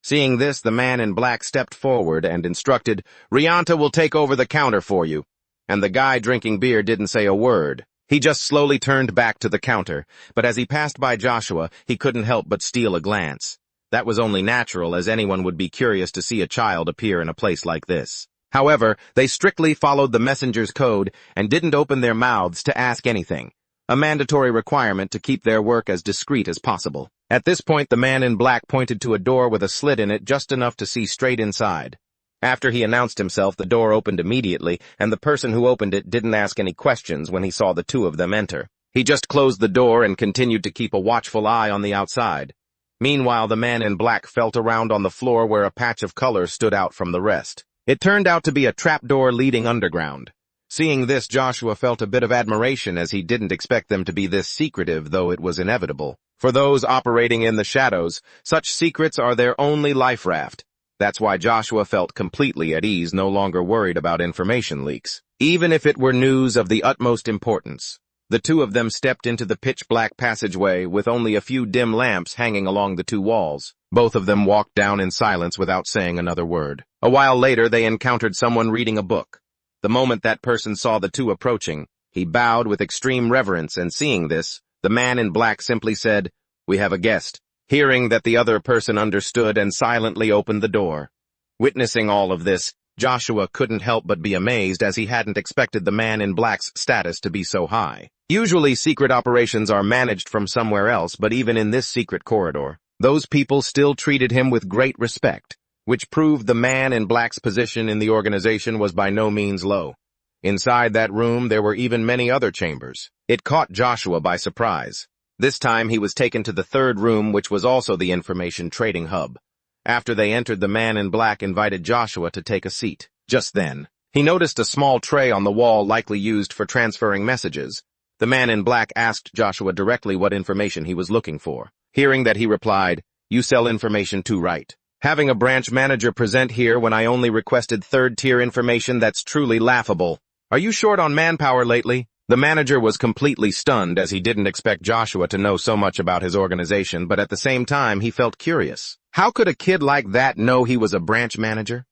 Seeing this, the man in black stepped forward and instructed, "Rianta will take over the counter for you." And the guy drinking beer didn't say a word. He just slowly turned back to the counter, but as he passed by Joshua, he couldn't help but steal a glance. That was only natural, as anyone would be curious to see a child appear in a place like this. However, they strictly followed the messenger's code and didn't open their mouths to ask anything, a mandatory requirement to keep their work as discreet as possible. At this point, the man in black pointed to a door with a slit in it just enough to see straight inside. After he announced himself, the door opened immediately, and the person who opened it didn't ask any questions when he saw the two of them enter. He just closed the door and continued to keep a watchful eye on the outside. Meanwhile, the man in black felt around on the floor where a patch of color stood out from the rest. It turned out to be a trapdoor leading underground. Seeing this, Joshua felt a bit of admiration, as he didn't expect them to be this secretive, though it was inevitable. For those operating in the shadows, such secrets are their only life raft. That's why Joshua felt completely at ease, no longer worried about information leaks, even if it were news of the utmost importance. The two of them stepped into the pitch-black passageway with only a few dim lamps hanging along the two walls. Both of them walked down in silence without saying another word. A while later, they encountered someone reading a book. The moment that person saw the two approaching, he bowed with extreme reverence, and seeing this, the man in black simply said, "We have a guest." Hearing that the other person understood and silently opened the door. Witnessing all of this, Joshua couldn't help but be amazed, as he hadn't expected the man in black's status to be so high. Usually secret operations are managed from somewhere else, but even in this secret corridor, those people still treated him with great respect, which proved the man in black's position in the organization was by no means low. Inside that room, there were even many other chambers. It caught Joshua by surprise. This time, he was taken to the third room, which was also the information trading hub. After they entered, the man in black invited Joshua to take a seat. Just then, he noticed a small tray on the wall, likely used for transferring messages. The man in black asked Joshua directly what information he was looking for. Hearing that, he replied, "You sell information too, right? Having a branch manager present here when I only requested third-tier information, that's truly laughable. Are you short on manpower lately?" The manager was completely stunned, as he didn't expect Joshua to know so much about his organization, but at the same time he felt curious. How could a kid like that know he was a branch manager?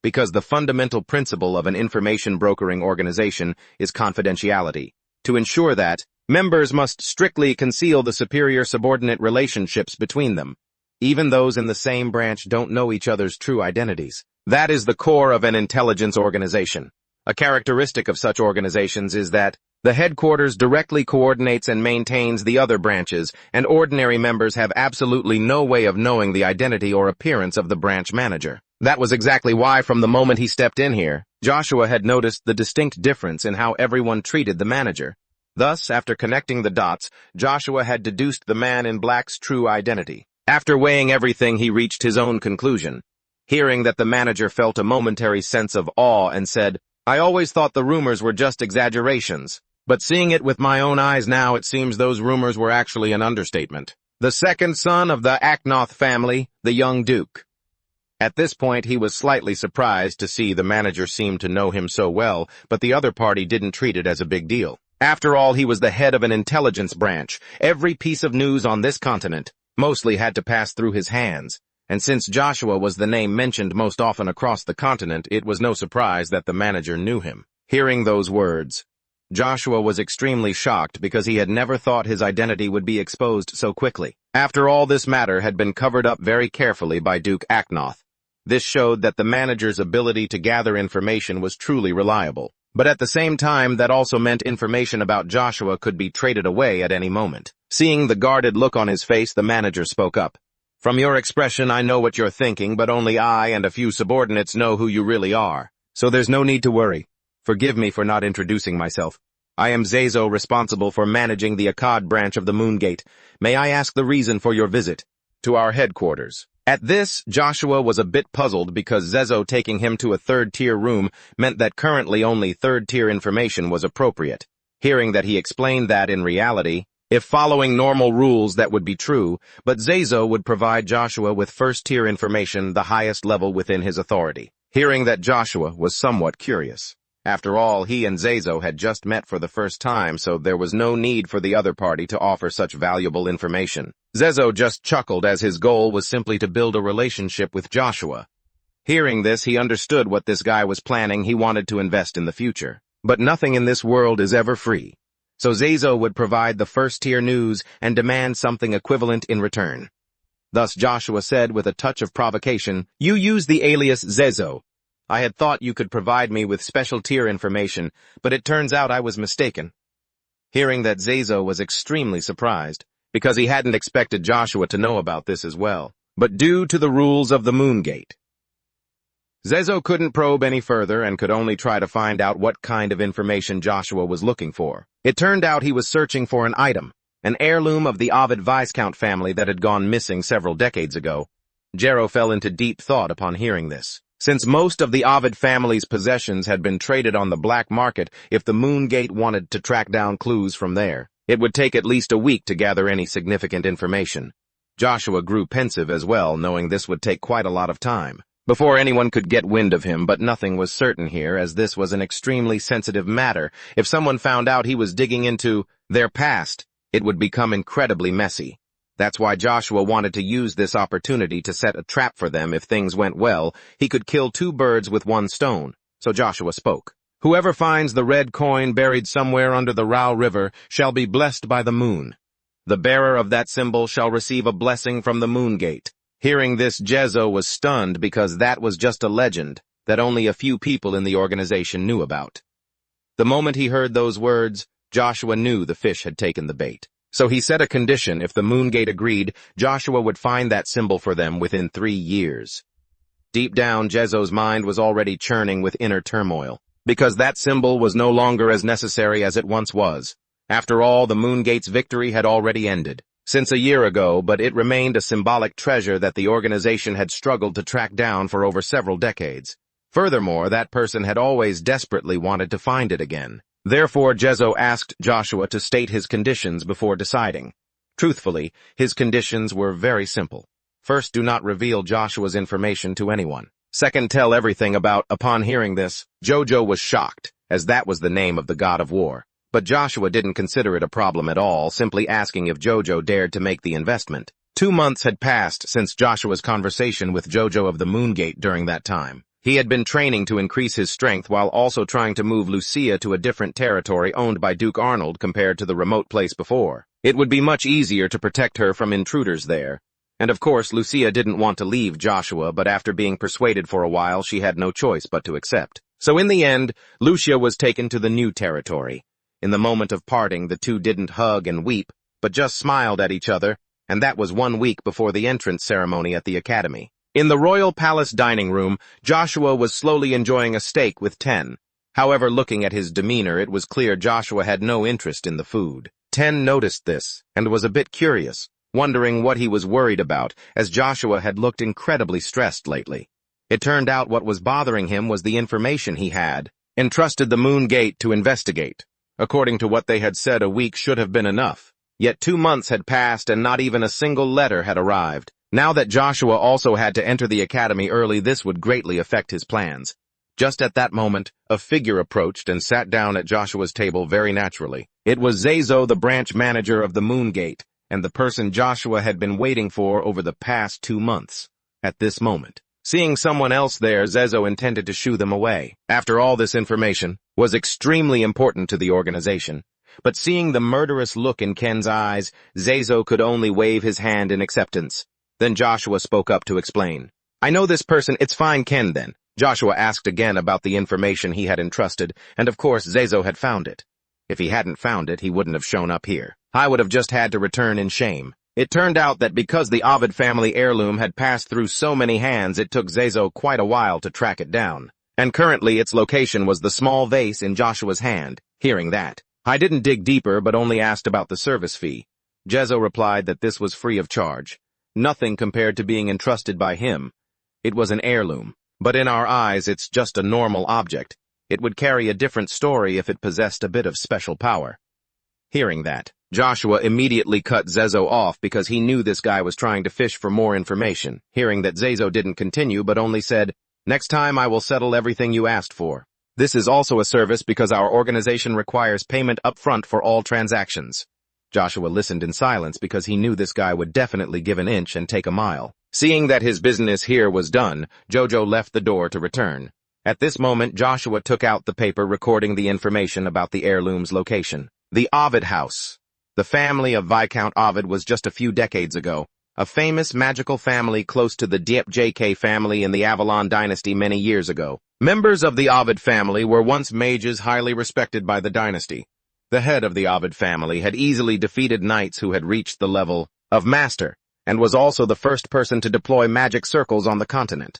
Because the fundamental principle of an information brokering organization is confidentiality. To ensure that, members must strictly conceal the superior-subordinate relationships between them. Even those in the same branch don't know each other's true identities. That is the core of an intelligence organization. A characteristic of such organizations is that the headquarters directly coordinates and maintains the other branches, and ordinary members have absolutely no way of knowing the identity or appearance of the branch manager. That was exactly why, from the moment he stepped in here, Joshua had noticed the distinct difference in how everyone treated the manager. Thus, after connecting the dots, Joshua had deduced the man in black's true identity. After weighing everything, he reached his own conclusion. Hearing that, the manager felt a momentary sense of awe and said, "I always thought the rumors were just exaggerations, but seeing it with my own eyes now, it seems those rumors were actually an understatement. The second son of the Aknoth family, the young duke." At this point, he was slightly surprised to see the manager seem to know him so well, but the other party didn't treat it as a big deal. After all, he was the head of an intelligence branch. Every piece of news on this continent mostly had to pass through his hands, and since Joshua was the name mentioned most often across the continent, it was no surprise that the manager knew him. Hearing those words, Joshua was extremely shocked because he had never thought his identity would be exposed so quickly. After all, this matter had been covered up very carefully by Duke Aknoth. This showed that the manager's ability to gather information was truly reliable. But at the same time, that also meant information about Joshua could be traded away at any moment. Seeing the guarded look on his face, the manager spoke up. "From your expression, I know what you're thinking, but only I and a few subordinates know who you really are. So there's no need to worry. Forgive me for not introducing myself. I am Zezo, responsible for managing the Akkad branch of the Moongate. May I ask the reason for your visit to our headquarters?" At this, Joshua was a bit puzzled because Zezo taking him to a third-tier room meant that currently only third-tier information was appropriate. Hearing that, he explained that, in reality, if following normal rules, that would be true, but Zezo would provide Joshua with first-tier information, the highest level within his authority. Hearing that, Joshua was somewhat curious. After all, he and Zezo had just met for the first time, so there was no need for the other party to offer such valuable information. Zezo just chuckled, as his goal was simply to build a relationship with Joshua. Hearing this, he understood what this guy was planning. He wanted to invest in the future. But nothing in this world is ever free. So Zezo would provide the first-tier news and demand something equivalent in return. Thus Joshua said with a touch of provocation, "You use the alias Zezo. I had thought you could provide me with special-tier information, but it turns out I was mistaken." Hearing that, Zezo was extremely surprised, because he hadn't expected Joshua to know about this as well. But due to the rules of the Moongate, Zezo couldn't probe any further and could only try to find out what kind of information Joshua was looking for. It turned out he was searching for an item, an heirloom of the Ovid Viscount family that had gone missing several decades ago. Jero fell into deep thought upon hearing this. Since most of the Ovid family's possessions had been traded on the black market, if the Moongate wanted to track down clues from there, it would take at least a week to gather any significant information. Joshua grew pensive as well, knowing this would take quite a lot of time before anyone could get wind of him, but nothing was certain here, as this was an extremely sensitive matter. If someone found out he was digging into their past, it would become incredibly messy. That's why Joshua wanted to use this opportunity to set a trap for them. If things went well, he could kill two birds with one stone. So Joshua spoke. "Whoever finds the red coin buried somewhere under the Rao River shall be blessed by the moon. The bearer of that symbol shall receive a blessing from the Moongate." Hearing this, Zezo was stunned because that was just a legend that only a few people in the organization knew about. The moment he heard those words, Joshua knew the fish had taken the bait. So he set a condition: if the Moongate agreed, Joshua would find that symbol for them within 3 years. Deep down, Zezo's mind was already churning with inner turmoil, because that symbol was no longer as necessary as it once was. After all, the Moongate's victory had already ended since a year ago, but it remained a symbolic treasure that the organization had struggled to track down for over several decades. Furthermore, that person had always desperately wanted to find it again. Therefore, Jezo asked Joshua to state his conditions before deciding. Truthfully, his conditions were very simple. First, do not reveal Joshua's information to anyone. Second, tell everything about. Upon hearing this, Jojo was shocked, as that was the name of the god of war. But Joshua didn't consider it a problem at all, simply asking if Jojo dared to make the investment. 2 months had passed since Joshua's conversation with Jojo of the Moongate during that time. He had been training to increase his strength while also trying to move Lucia to a different territory owned by Duke Arnold compared to the remote place before. It would be much easier to protect her from intruders there. And of course, Lucia didn't want to leave Joshua, but after being persuaded for a while, she had no choice but to accept. So in the end, Lucia was taken to the new territory. In the moment of parting, the two didn't hug and weep, but just smiled at each other, and that was 1 week before the entrance ceremony at the academy. In the royal palace dining room, Joshua was slowly enjoying a steak with Ten. However, looking at his demeanor, it was clear Joshua had no interest in the food. Ten noticed this, and was a bit curious, wondering what he was worried about, as Joshua had looked incredibly stressed lately. It turned out what was bothering him was the information he had entrusted the Moongate to investigate. According to what they had said, a week should have been enough. Yet 2 months had passed and not even a single letter had arrived. Now that Joshua also had to enter the academy early, this would greatly affect his plans. Just at that moment, a figure approached and sat down at Joshua's table very naturally. It was Zezo, the branch manager of the Moongate, and the person Joshua had been waiting for over the past 2 months. At this moment, seeing someone else there, Zezo intended to shoo them away. After all, this information was extremely important to the organization. But seeing the murderous look in Ken's eyes, Zezo could only wave his hand in acceptance. Then Joshua spoke up to explain. I know this person, it's fine, Ken, then. Joshua asked again about the information he had entrusted, and of course Zezo had found it. If he hadn't found it, he wouldn't have shown up here. I would have just had to return in shame. It turned out that because the Ovid family heirloom had passed through so many hands, it took Zezo quite a while to track it down. And currently its location was the small vase in Joshua's hand. Hearing that, I didn't dig deeper but only asked about the service fee. Zezo replied that this was free of charge. Nothing compared to being entrusted by him. It was an heirloom, but in our eyes it's just a normal object. It would carry a different story if it possessed a bit of special power. Hearing that, Joshua immediately cut Zezo off because he knew this guy was trying to fish for more information. Hearing that, Zezo didn't continue but only said, next time I will settle everything you asked for. This is also a service because our organization requires payment up front for all transactions. Joshua listened in silence because he knew this guy would definitely give an inch and take a mile. Seeing that his business here was done, Jojo left the door to return. At this moment, Joshua took out the paper recording the information about the heirloom's location. The Ovid House. The family of Viscount Ovid was just a few decades ago a famous magical family close to the Diep JK family in the Avalon dynasty many years ago. Members of the Ovid family were once mages highly respected by the dynasty. The head of the Ovid family had easily defeated knights who had reached the level of master, and was also the first person to deploy magic circles on the continent.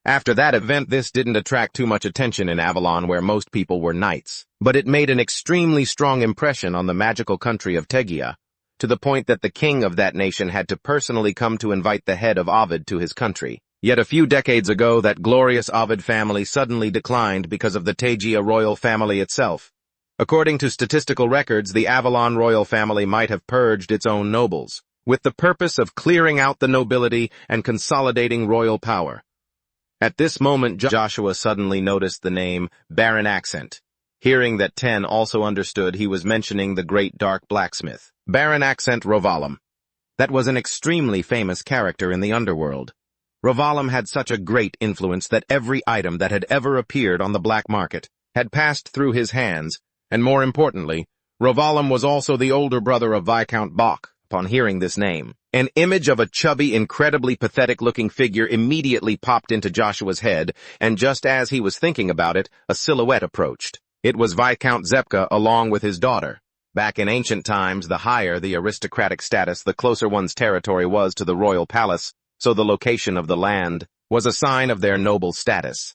After that event, this didn't attract too much attention in Avalon, where most people were knights, but it made an extremely strong impression on the magical country of Tegia, to the point that the king of that nation had to personally come to invite the head of Ovid to his country. Yet a few decades ago, that glorious Ovid family suddenly declined because of the Tegia royal family itself. According to statistical records, the Avalon royal family might have purged its own nobles, with the purpose of clearing out the nobility and consolidating royal power. At this moment, Joshua suddenly noticed the name Baron Accent. Hearing that Ten also understood, he was mentioning the great dark blacksmith, Baron Accent Rovalam. That was an extremely famous character in the underworld. Rovalam had such a great influence that every item that had ever appeared on the black market had passed through his hands, and more importantly, Rovalam was also the older brother of Viscount Bach. Upon hearing this name, an image of a chubby, incredibly pathetic-looking figure immediately popped into Joshua's head, and just as he was thinking about it, a silhouette approached. It was Viscount Zepka along with his daughter. Back in ancient times, the higher the aristocratic status, the closer one's territory was to the royal palace, so the location of the land was a sign of their noble status.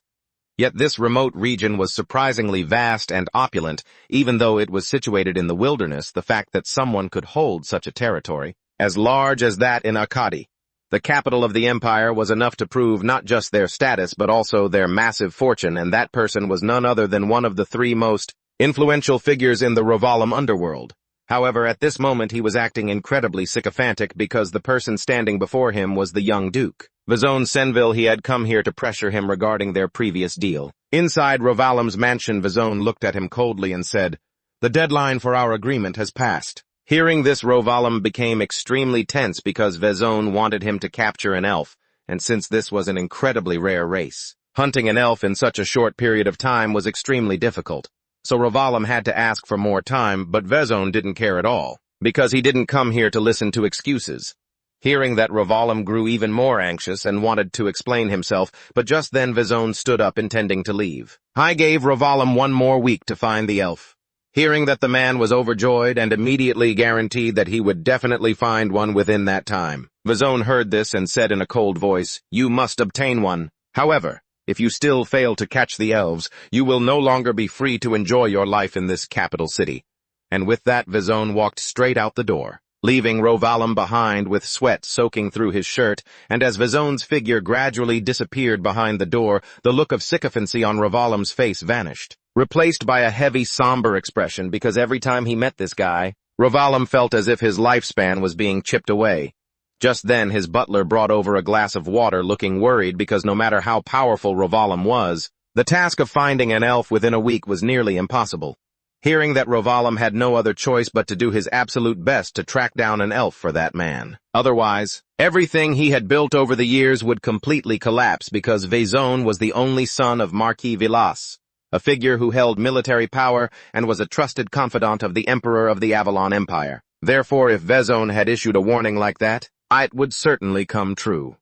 Yet this remote region was surprisingly vast and opulent. Even though it was situated in the wilderness, the fact that someone could hold such a territory, as large as that in Akkadi, the capital of the empire, was enough to prove not just their status but also their massive fortune, and that person was none other than one of the 3 most influential figures in the Rovalum underworld. However, at this moment he was acting incredibly sycophantic because the person standing before him was the young Duke. Vizon Senville he had come here to pressure him regarding their previous deal. Inside Rovalum's mansion, Vizon looked at him coldly and said, "The deadline for our agreement has passed." Hearing this, Rovalum became extremely tense because Vizon wanted him to capture an elf, and since this was an incredibly rare race, hunting an elf in such a short period of time was extremely difficult. So Rovalum had to ask for more time, but Vizon didn't care at all, because he didn't come here to listen to excuses. Hearing that, Rovalum grew even more anxious and wanted to explain himself, but just then Vizon stood up intending to leave. I gave Rovalum 1 more week to find the elf. Hearing that, the man was overjoyed and immediately guaranteed that he would definitely find one within that time. Vizon heard this and said in a cold voice, "You must obtain one. However, if you still fail to catch the elves, you will no longer be free to enjoy your life in this capital city." And with that, Vizon walked straight out the door, leaving Rovalum behind with sweat soaking through his shirt, and as Vizon's figure gradually disappeared behind the door, the look of sycophancy on Rovalum's face vanished, replaced by a heavy, somber expression because every time he met this guy, Rovalum felt as if his lifespan was being chipped away. Just then, his butler brought over a glass of water, looking worried because no matter how powerful Rovalum was, the task of finding an elf within a week was nearly impossible. Hearing that, Rovalum had no other choice but to do his absolute best to track down an elf for that man. Otherwise, everything he had built over the years would completely collapse because Vizon was the only son of Marquis Villas, a figure who held military power and was a trusted confidant of the Emperor of the Avalon Empire. Therefore, if Vizon had issued a warning like that, it would certainly come true.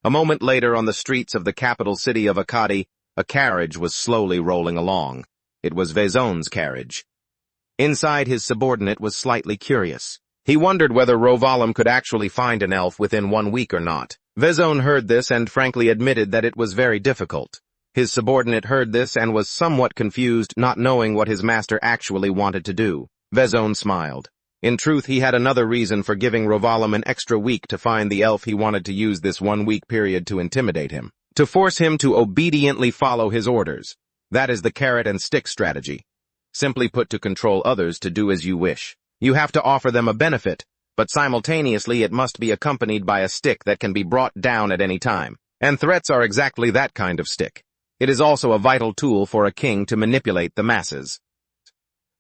A moment later, on the streets of the capital city of Akkadi, a carriage was slowly rolling along. It was Vizon's carriage. Inside, his subordinate was slightly curious. He wondered whether Rovalum could actually find an elf within 1 week or not. Vizon heard this and frankly admitted that it was very difficult. His subordinate heard this and was somewhat confused, not knowing what his master actually wanted to do. Vizon smiled. In truth, he had another reason for giving Rovalum an extra week to find the elf. He wanted to use this 1-week period to intimidate him, to force him to obediently follow his orders. That is the carrot and stick strategy. Simply put, to control others to do as you wish. You have to offer them a benefit, but simultaneously it must be accompanied by a stick that can be brought down at any time. And threats are exactly that kind of stick. It is also a vital tool for a king to manipulate the masses.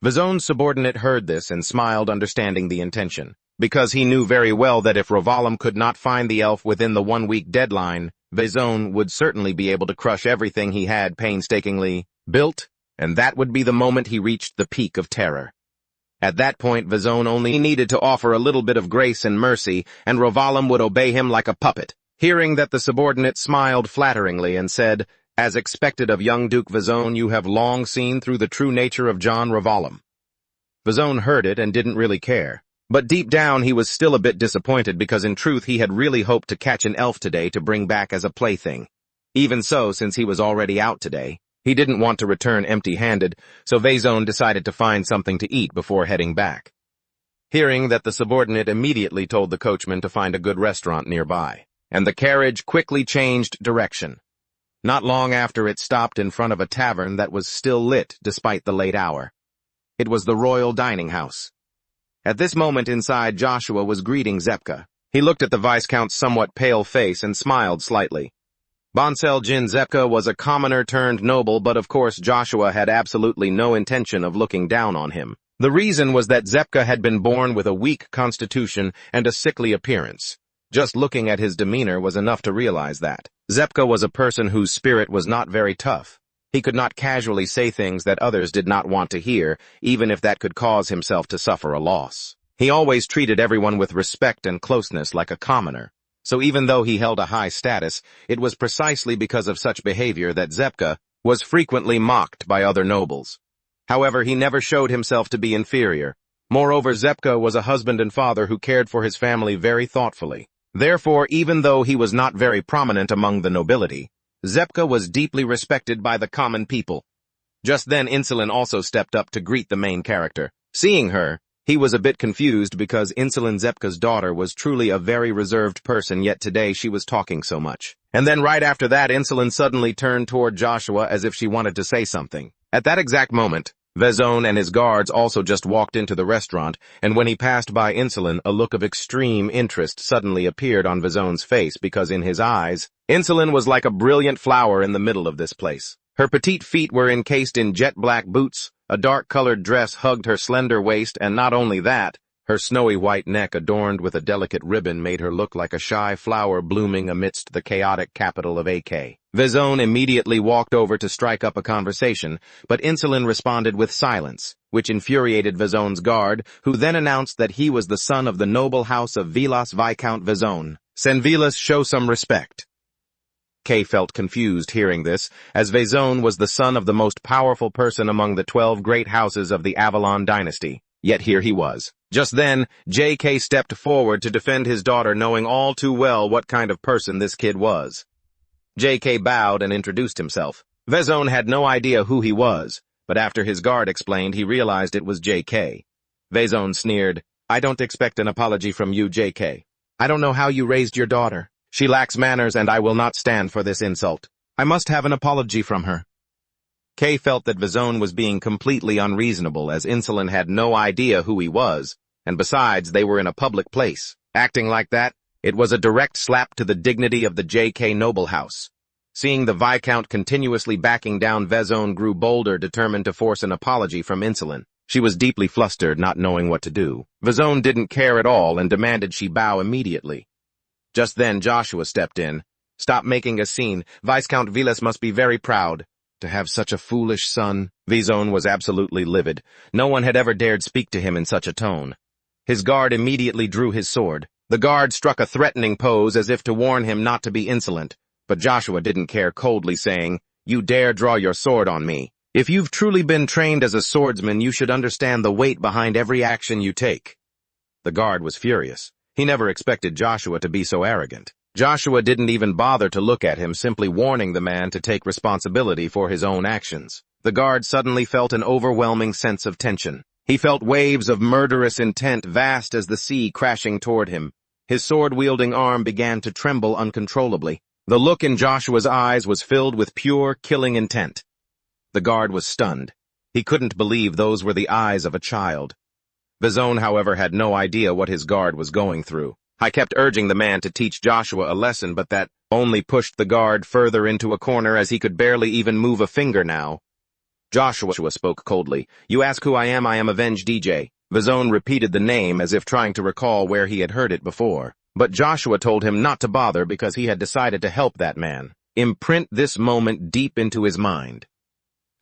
Vizon's subordinate heard this and smiled, understanding the intention, because he knew very well that if Rovalum could not find the elf within the 1-week deadline, Vizon would certainly be able to crush everything he had painstakingly built, and that would be the moment he reached the peak of terror. At that point, Vizon only needed to offer a little bit of grace and mercy, and Rovalum would obey him like a puppet. Hearing that, the subordinate smiled flatteringly and said, "As expected of young Duke Vizon, you have long seen through the true nature of John Rovalum." Vizon heard it and didn't really care. But deep down he was still a bit disappointed because in truth he had really hoped to catch an elf today to bring back as a plaything. Even so, since he was already out today, he didn't want to return empty-handed, so Vizon decided to find something to eat before heading back. Hearing that, the subordinate immediately told the coachman to find a good restaurant nearby, and the carriage quickly changed direction. Not long after, it stopped in front of a tavern that was still lit despite the late hour. It was the Royal Dining House. At this moment inside, Joshua was greeting Zepka. He looked at the Viscount's somewhat pale face and smiled slightly. Bonsel Jin Zepka was a commoner turned noble, but of course Joshua had absolutely no intention of looking down on him. The reason was that Zepka had been born with a weak constitution and a sickly appearance. Just looking at his demeanor was enough to realize that. Zepka was a person whose spirit was not very tough. He could not casually say things that others did not want to hear, even if that could cause himself to suffer a loss. He always treated everyone with respect and closeness like a commoner. So even though he held a high status, it was precisely because of such behavior that Zepka was frequently mocked by other nobles. However, he never showed himself to be inferior. Moreover, Zepka was a husband and father who cared for his family very thoughtfully. Therefore, even though he was not very prominent among the nobility, Zepka was deeply respected by the common people. Just then, Insulin also stepped up to greet the main character. Seeing her, he was a bit confused because Insulin, Zepka's daughter, was truly a very reserved person, yet today she was talking so much. And then right after that, Insulin suddenly turned toward Joshua as if she wanted to say something. At that exact moment, Vezone and his guards also just walked into the restaurant, and when he passed by Insulin, a look of extreme interest suddenly appeared on Vezone's face because in his eyes, Insulin was like a brilliant flower in the middle of this place. Her petite feet were encased in jet-black boots, a dark-colored dress hugged her slender waist, and not only that, her snowy white neck adorned with a delicate ribbon made her look like a shy flower blooming amidst the chaotic capital of AK. Vezone immediately walked over to strike up a conversation, but Insulin responded with silence, which infuriated Vezone's guard, who then announced that he was the son of the noble house of Vilas Viscount Vezone. Senvilas, show some respect. Kay felt confused hearing this, as Vezone was the son of the most powerful person among the 12 great houses of the Avalon dynasty. Yet here he was. Just then, J.K. stepped forward to defend his daughter, knowing all too well what kind of person this kid was. J.K. bowed and introduced himself. Vezone had no idea who he was, but after his guard explained, he realized it was J.K. Vezone sneered, "I don't expect an apology from you, J.K. I don't know how you raised your daughter. She lacks manners, and I will not stand for this insult. I must have an apology from her." Kay felt that Vezone was being completely unreasonable, as Insulin had no idea who he was, and besides, they were in a public place. Acting like that, it was a direct slap to the dignity of the J.K. noble house. Seeing the Viscount continuously backing down, Vezone grew bolder, determined to force an apology from Insulin. She was deeply flustered, not knowing what to do. Vezone didn't care at all and demanded she bow immediately. Just then, Joshua stepped in. "Stop making a scene. Viscount Vilas must be very proud. To have such a foolish son." Vezone was absolutely livid. No one had ever dared speak to him in such a tone. His guard immediately drew his sword. The guard struck a threatening pose as if to warn him not to be insolent, but Joshua didn't care, coldly saying, "You dare draw your sword on me. If you've truly been trained as a swordsman, you should understand the weight behind every action you take." The guard was furious. He never expected Joshua to be so arrogant. Joshua didn't even bother to look at him, simply warning the man to take responsibility for his own actions. The guard suddenly felt an overwhelming sense of tension. He felt waves of murderous intent, vast as the sea, crashing toward him. His sword-wielding arm began to tremble uncontrollably. The look in Joshua's eyes was filled with pure, killing intent. The guard was stunned. He couldn't believe those were the eyes of a child. Vezone, however, had no idea what his guard was going through. I kept urging the man to teach Joshua a lesson, but that only pushed the guard further into a corner, as he could barely even move a finger now. Joshua spoke coldly. "You ask who I am Avenged DJ." Vezone repeated the name as if trying to recall where he had heard it before. But Joshua told him not to bother because he had decided to help that man. Imprint this moment deep into his mind.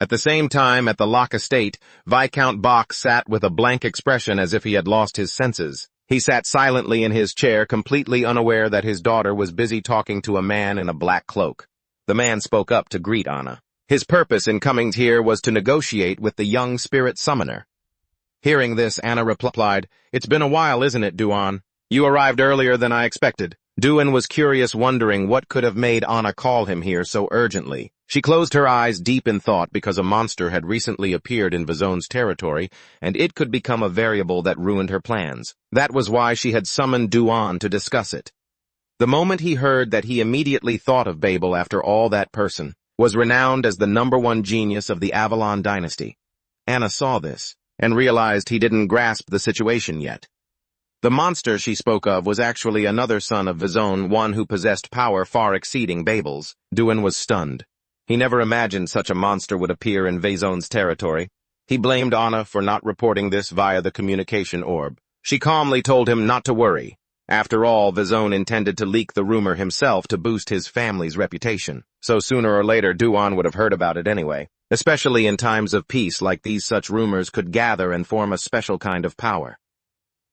At the same time, at the Locke estate, Viscount Bach sat with a blank expression as if he had lost his senses. He sat silently in his chair, completely unaware that his daughter was busy talking to a man in a black cloak. The man spoke up to greet Anna. His purpose in coming here was to negotiate with the young spirit summoner. Hearing this, Anna replied, "It's been a while, isn't it, Duan? You arrived earlier than I expected." Duan was curious, wondering what could have made Anna call him here so urgently. She closed her eyes deep in thought because a monster had recently appeared in Vezone's territory, and it could become a variable that ruined her plans. That was why she had summoned Duan to discuss it. The moment he heard that, he immediately thought of Babel. After all, that person was renowned as the #1 genius of the Avalon dynasty. Anna saw this, and realized he didn't grasp the situation yet. The monster she spoke of was actually another son of Vezone, one who possessed power far exceeding Babel's. Duan was stunned. He never imagined such a monster would appear in Vezone's territory. He blamed Anna for not reporting this via the communication orb. She calmly told him not to worry. After all, Vezone intended to leak the rumor himself to boost his family's reputation. So sooner or later, Duan would have heard about it anyway. Especially in times of peace like these, such rumors could gather and form a special kind of power.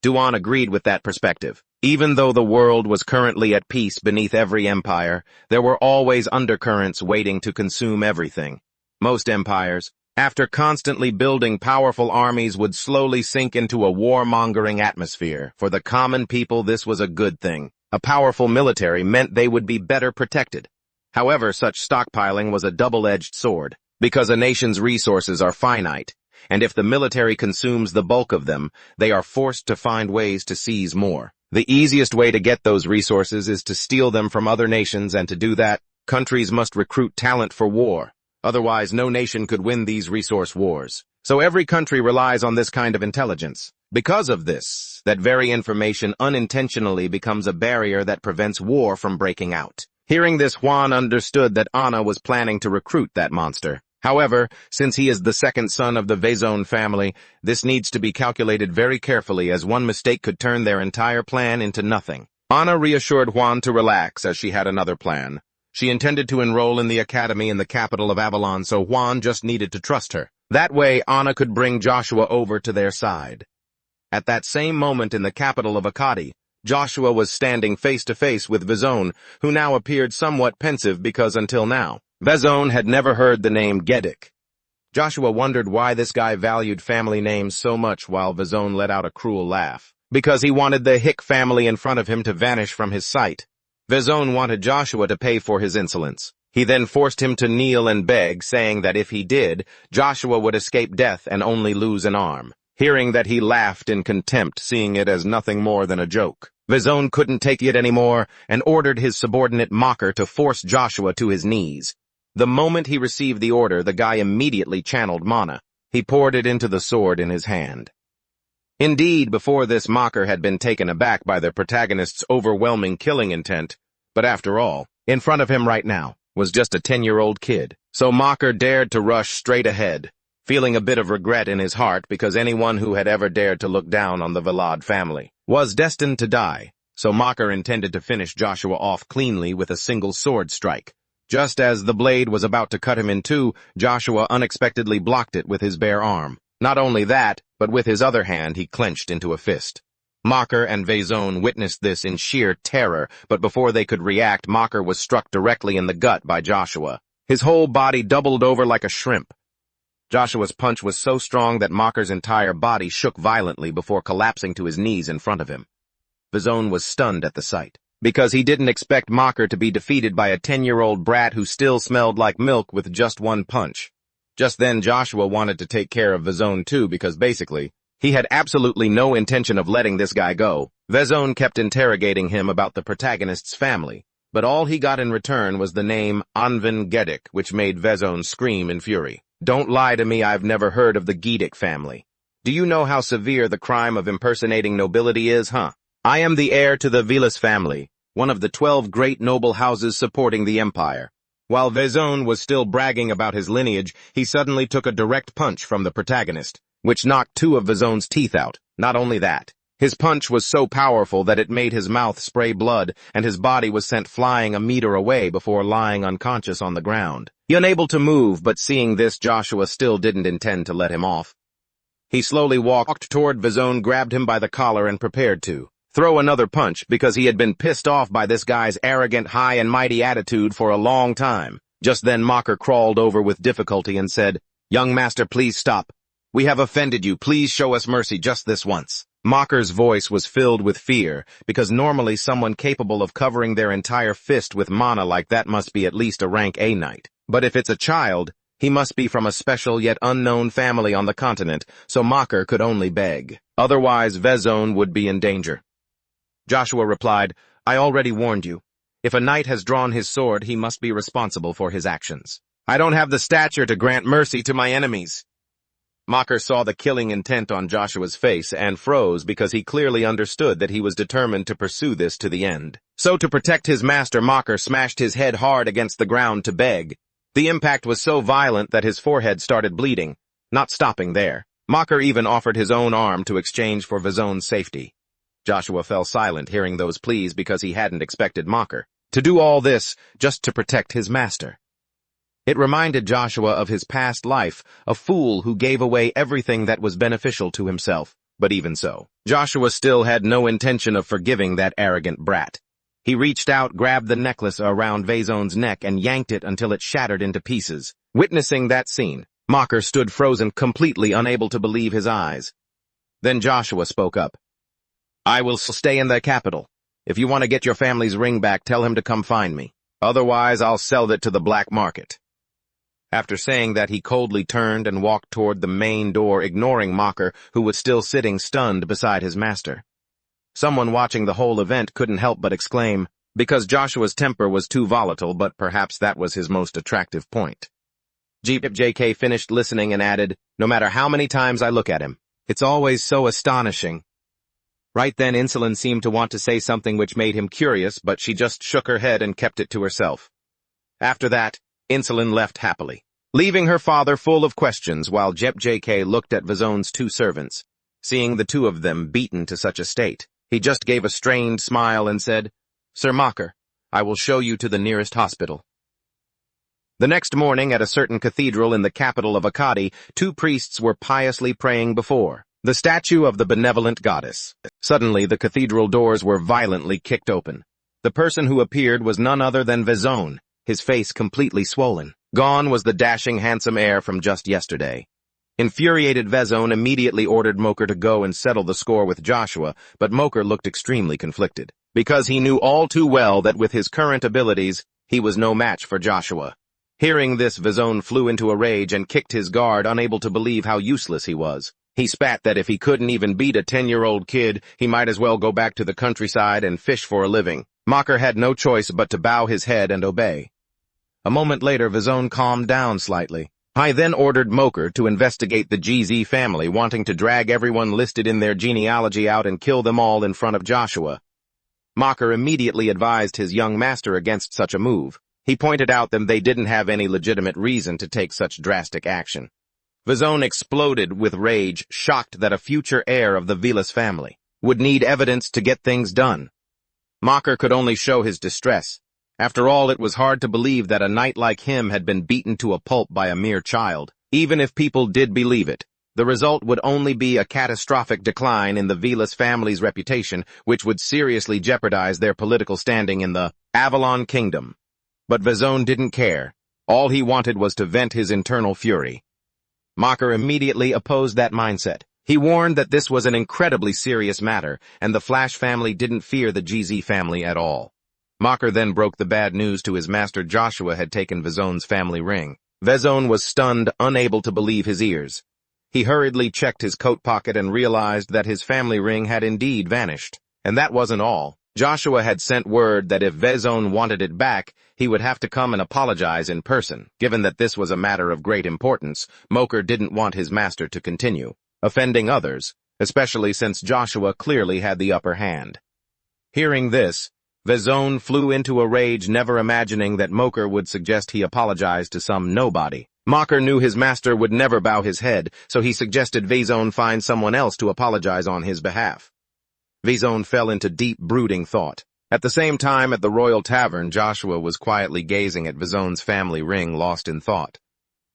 Duan agreed with that perspective. Even though the world was currently at peace beneath every empire, there were always undercurrents waiting to consume everything. Most empires, after constantly building powerful armies, would slowly sink into a warmongering atmosphere. For the common people, this was a good thing. A powerful military meant they would be better protected. However, such stockpiling was a double-edged sword, because a nation's resources are finite, and if the military consumes the bulk of them, they are forced to find ways to seize more. The easiest way to get those resources is to steal them from other nations, and to do that, countries must recruit talent for war. Otherwise, no nation could win these resource wars. So every country relies on this kind of intelligence. Because of this, that very information unintentionally becomes a barrier that prevents war from breaking out. Hearing this, Juan understood that Ana was planning to recruit that monster. However, since he is the second son of the Vezon family, this needs to be calculated very carefully, as one mistake could turn their entire plan into nothing. Ana reassured Juan to relax, as she had another plan. She intended to enroll in the academy in the capital of Avalon, so Juan just needed to trust her. That way, Ana could bring Joshua over to their side. At that same moment in the capital of Akkadi, Joshua was standing face to face with Vezon, who now appeared somewhat pensive because until now, Vezon had never heard the name Gedik. Joshua wondered why this guy valued family names so much, while Vezon let out a cruel laugh. Because he wanted the Hick family in front of him to vanish from his sight. Vezon wanted Joshua to pay for his insolence. He then forced him to kneel and beg, saying that if he did, Joshua would escape death and only lose an arm. Hearing that, he laughed in contempt, seeing it as nothing more than a joke. Vezon couldn't take it anymore and ordered his subordinate Mocker to force Joshua to his knees. The moment he received the order, the guy immediately channeled mana. He poured it into the sword in his hand. Indeed, before this, Mocker had been taken aback by the protagonist's overwhelming killing intent, but after all, in front of him right now was just a 10-year-old kid. So Mocker dared to rush straight ahead, feeling a bit of regret in his heart because anyone who had ever dared to look down on the Velad family was destined to die. So Mocker intended to finish Joshua off cleanly with a single sword strike. Just as the blade was about to cut him in two, Joshua unexpectedly blocked it with his bare arm. Not only that, but with his other hand he clenched into a fist. Mocker and Vezon witnessed this in sheer terror, but before they could react, Mocker was struck directly in the gut by Joshua. His whole body doubled over like a shrimp. Joshua's punch was so strong that Mocker's entire body shook violently before collapsing to his knees in front of him. Vezon was stunned at the sight, because he didn't expect Mocker to be defeated by a 10-year-old brat who still smelled like milk with just one punch. Just then, Joshua wanted to take care of Vezon too, because basically, he had absolutely no intention of letting this guy go. Vezon kept interrogating him about the protagonist's family, but all he got in return was the name Anvin Gedik, which made Vezon scream in fury. Don't lie to me, I've never heard of the Gedik family. Do you know how severe the crime of impersonating nobility is, huh? I am the heir to the Vilas family, one of the 12 great noble houses supporting the empire. While Vezon was still bragging about his lineage, he suddenly took a direct punch from the protagonist, which knocked 2 of Vezon's teeth out. Not only that, his punch was so powerful that it made his mouth spray blood, and his body was sent flying a meter away before lying unconscious on the ground. He unable to move, but seeing this, Joshua still didn't intend to let him off. He slowly walked toward Vezon, grabbed him by the collar, and prepared to throw another punch because he had been pissed off by this guy's arrogant, high and mighty attitude for a long time. Just then Mocker crawled over with difficulty and said, "Young master, please stop. We have offended you. Please show us mercy just this once." Mocker's voice was filled with fear, because normally someone capable of covering their entire fist with mana like that must be at least a rank A knight. But if it's a child, he must be from a special yet unknown family on the continent, so Mocker could only beg. Otherwise, Vezon would be in danger. Joshua replied, "I already warned you. If a knight has drawn his sword, he must be responsible for his actions. I don't have the stature to grant mercy to my enemies." Mocker saw the killing intent on Joshua's face and froze because he clearly understood that he was determined to pursue this to the end. So to protect his master, Mocker smashed his head hard against the ground to beg. The impact was so violent that his forehead started bleeding. Not stopping there, Mocker even offered his own arm to exchange for Vezon's safety. Joshua fell silent hearing those pleas because he hadn't expected Mocker to do all this just to protect his master. It reminded Joshua of his past life, a fool who gave away everything that was beneficial to himself. But even so, Joshua still had no intention of forgiving that arrogant brat. He reached out, grabbed the necklace around Vezon's neck, and yanked it until it shattered into pieces. Witnessing that scene, Mocker stood frozen, completely unable to believe his eyes. Then Joshua spoke up. "I will stay in the capital. If you want to get your family's ring back, tell him to come find me. Otherwise, I'll sell it to the black market." After saying that, he coldly turned and walked toward the main door, ignoring Mocker, who was still sitting stunned beside his master. Someone watching the whole event couldn't help but exclaim, because Joshua's temper was too volatile, but perhaps that was his most attractive point. JK finished listening and added, "No matter how many times I look at him, it's always so astonishing." Right then, Insulin seemed to want to say something which made him curious, but she just shook her head and kept it to herself. After that, Insulin left happily, leaving her father full of questions while JK looked at Vizon's two servants. Seeing the two of them beaten to such a state, he just gave a strained smile and said, "Sir Mocker, I will show you to the nearest hospital." The next morning at a certain cathedral in the capital of Akkadi, two priests were piously praying before the statue of the benevolent goddess. Suddenly, the cathedral doors were violently kicked open. The person who appeared was none other than Vizon, his face completely swollen. Gone was the dashing, handsome heir from just yesterday. Infuriated Vizon immediately ordered Moker to go and settle the score with Joshua, but Moker looked extremely conflicted, because he knew all too well that with his current abilities, he was no match for Joshua. Hearing this, Vizon flew into a rage and kicked his guard, unable to believe how useless he was. He spat that if he couldn't even beat a 10-year-old kid, he might as well go back to the countryside and fish for a living. Mocker had no choice but to bow his head and obey. A moment later, Vizon calmed down slightly. I then ordered Moker to investigate the GZ family, wanting to drag everyone listed in their genealogy out and kill them all in front of Joshua. Mocker immediately advised his young master against such a move. He pointed out that they didn't have any legitimate reason to take such drastic action. Vizon exploded with rage, shocked that a future heir of the Vilas family would need evidence to get things done. Mocker could only show his distress. After all, it was hard to believe that a knight like him had been beaten to a pulp by a mere child. Even if people did believe it, the result would only be a catastrophic decline in the Vilas family's reputation, which would seriously jeopardize their political standing in the Avalon Kingdom. But Vizon didn't care. All he wanted was to vent his internal fury. Mocker immediately opposed that mindset. He warned that this was an incredibly serious matter, and the Flash family didn't fear the GZ family at all. Mocker then broke the bad news to his master. Joshua had taken Vizon's family ring. Vizon was stunned, unable to believe his ears. He hurriedly checked his coat pocket and realized that his family ring had indeed vanished. And that wasn't all. Joshua had sent word that if Vizon wanted it back, he would have to come and apologize in person. Given that this was a matter of great importance, Moker didn't want his master to continue offending others, especially since Joshua clearly had the upper hand. Hearing this, Vizon flew into a rage, never imagining that Moker would suggest he apologize to some nobody. Mocker knew his master would never bow his head, so he suggested Vizon find someone else to apologize on his behalf. Vizon fell into deep, brooding thought. At the same time, at the Royal Tavern, Joshua was quietly gazing at Vizon's family ring, lost in thought.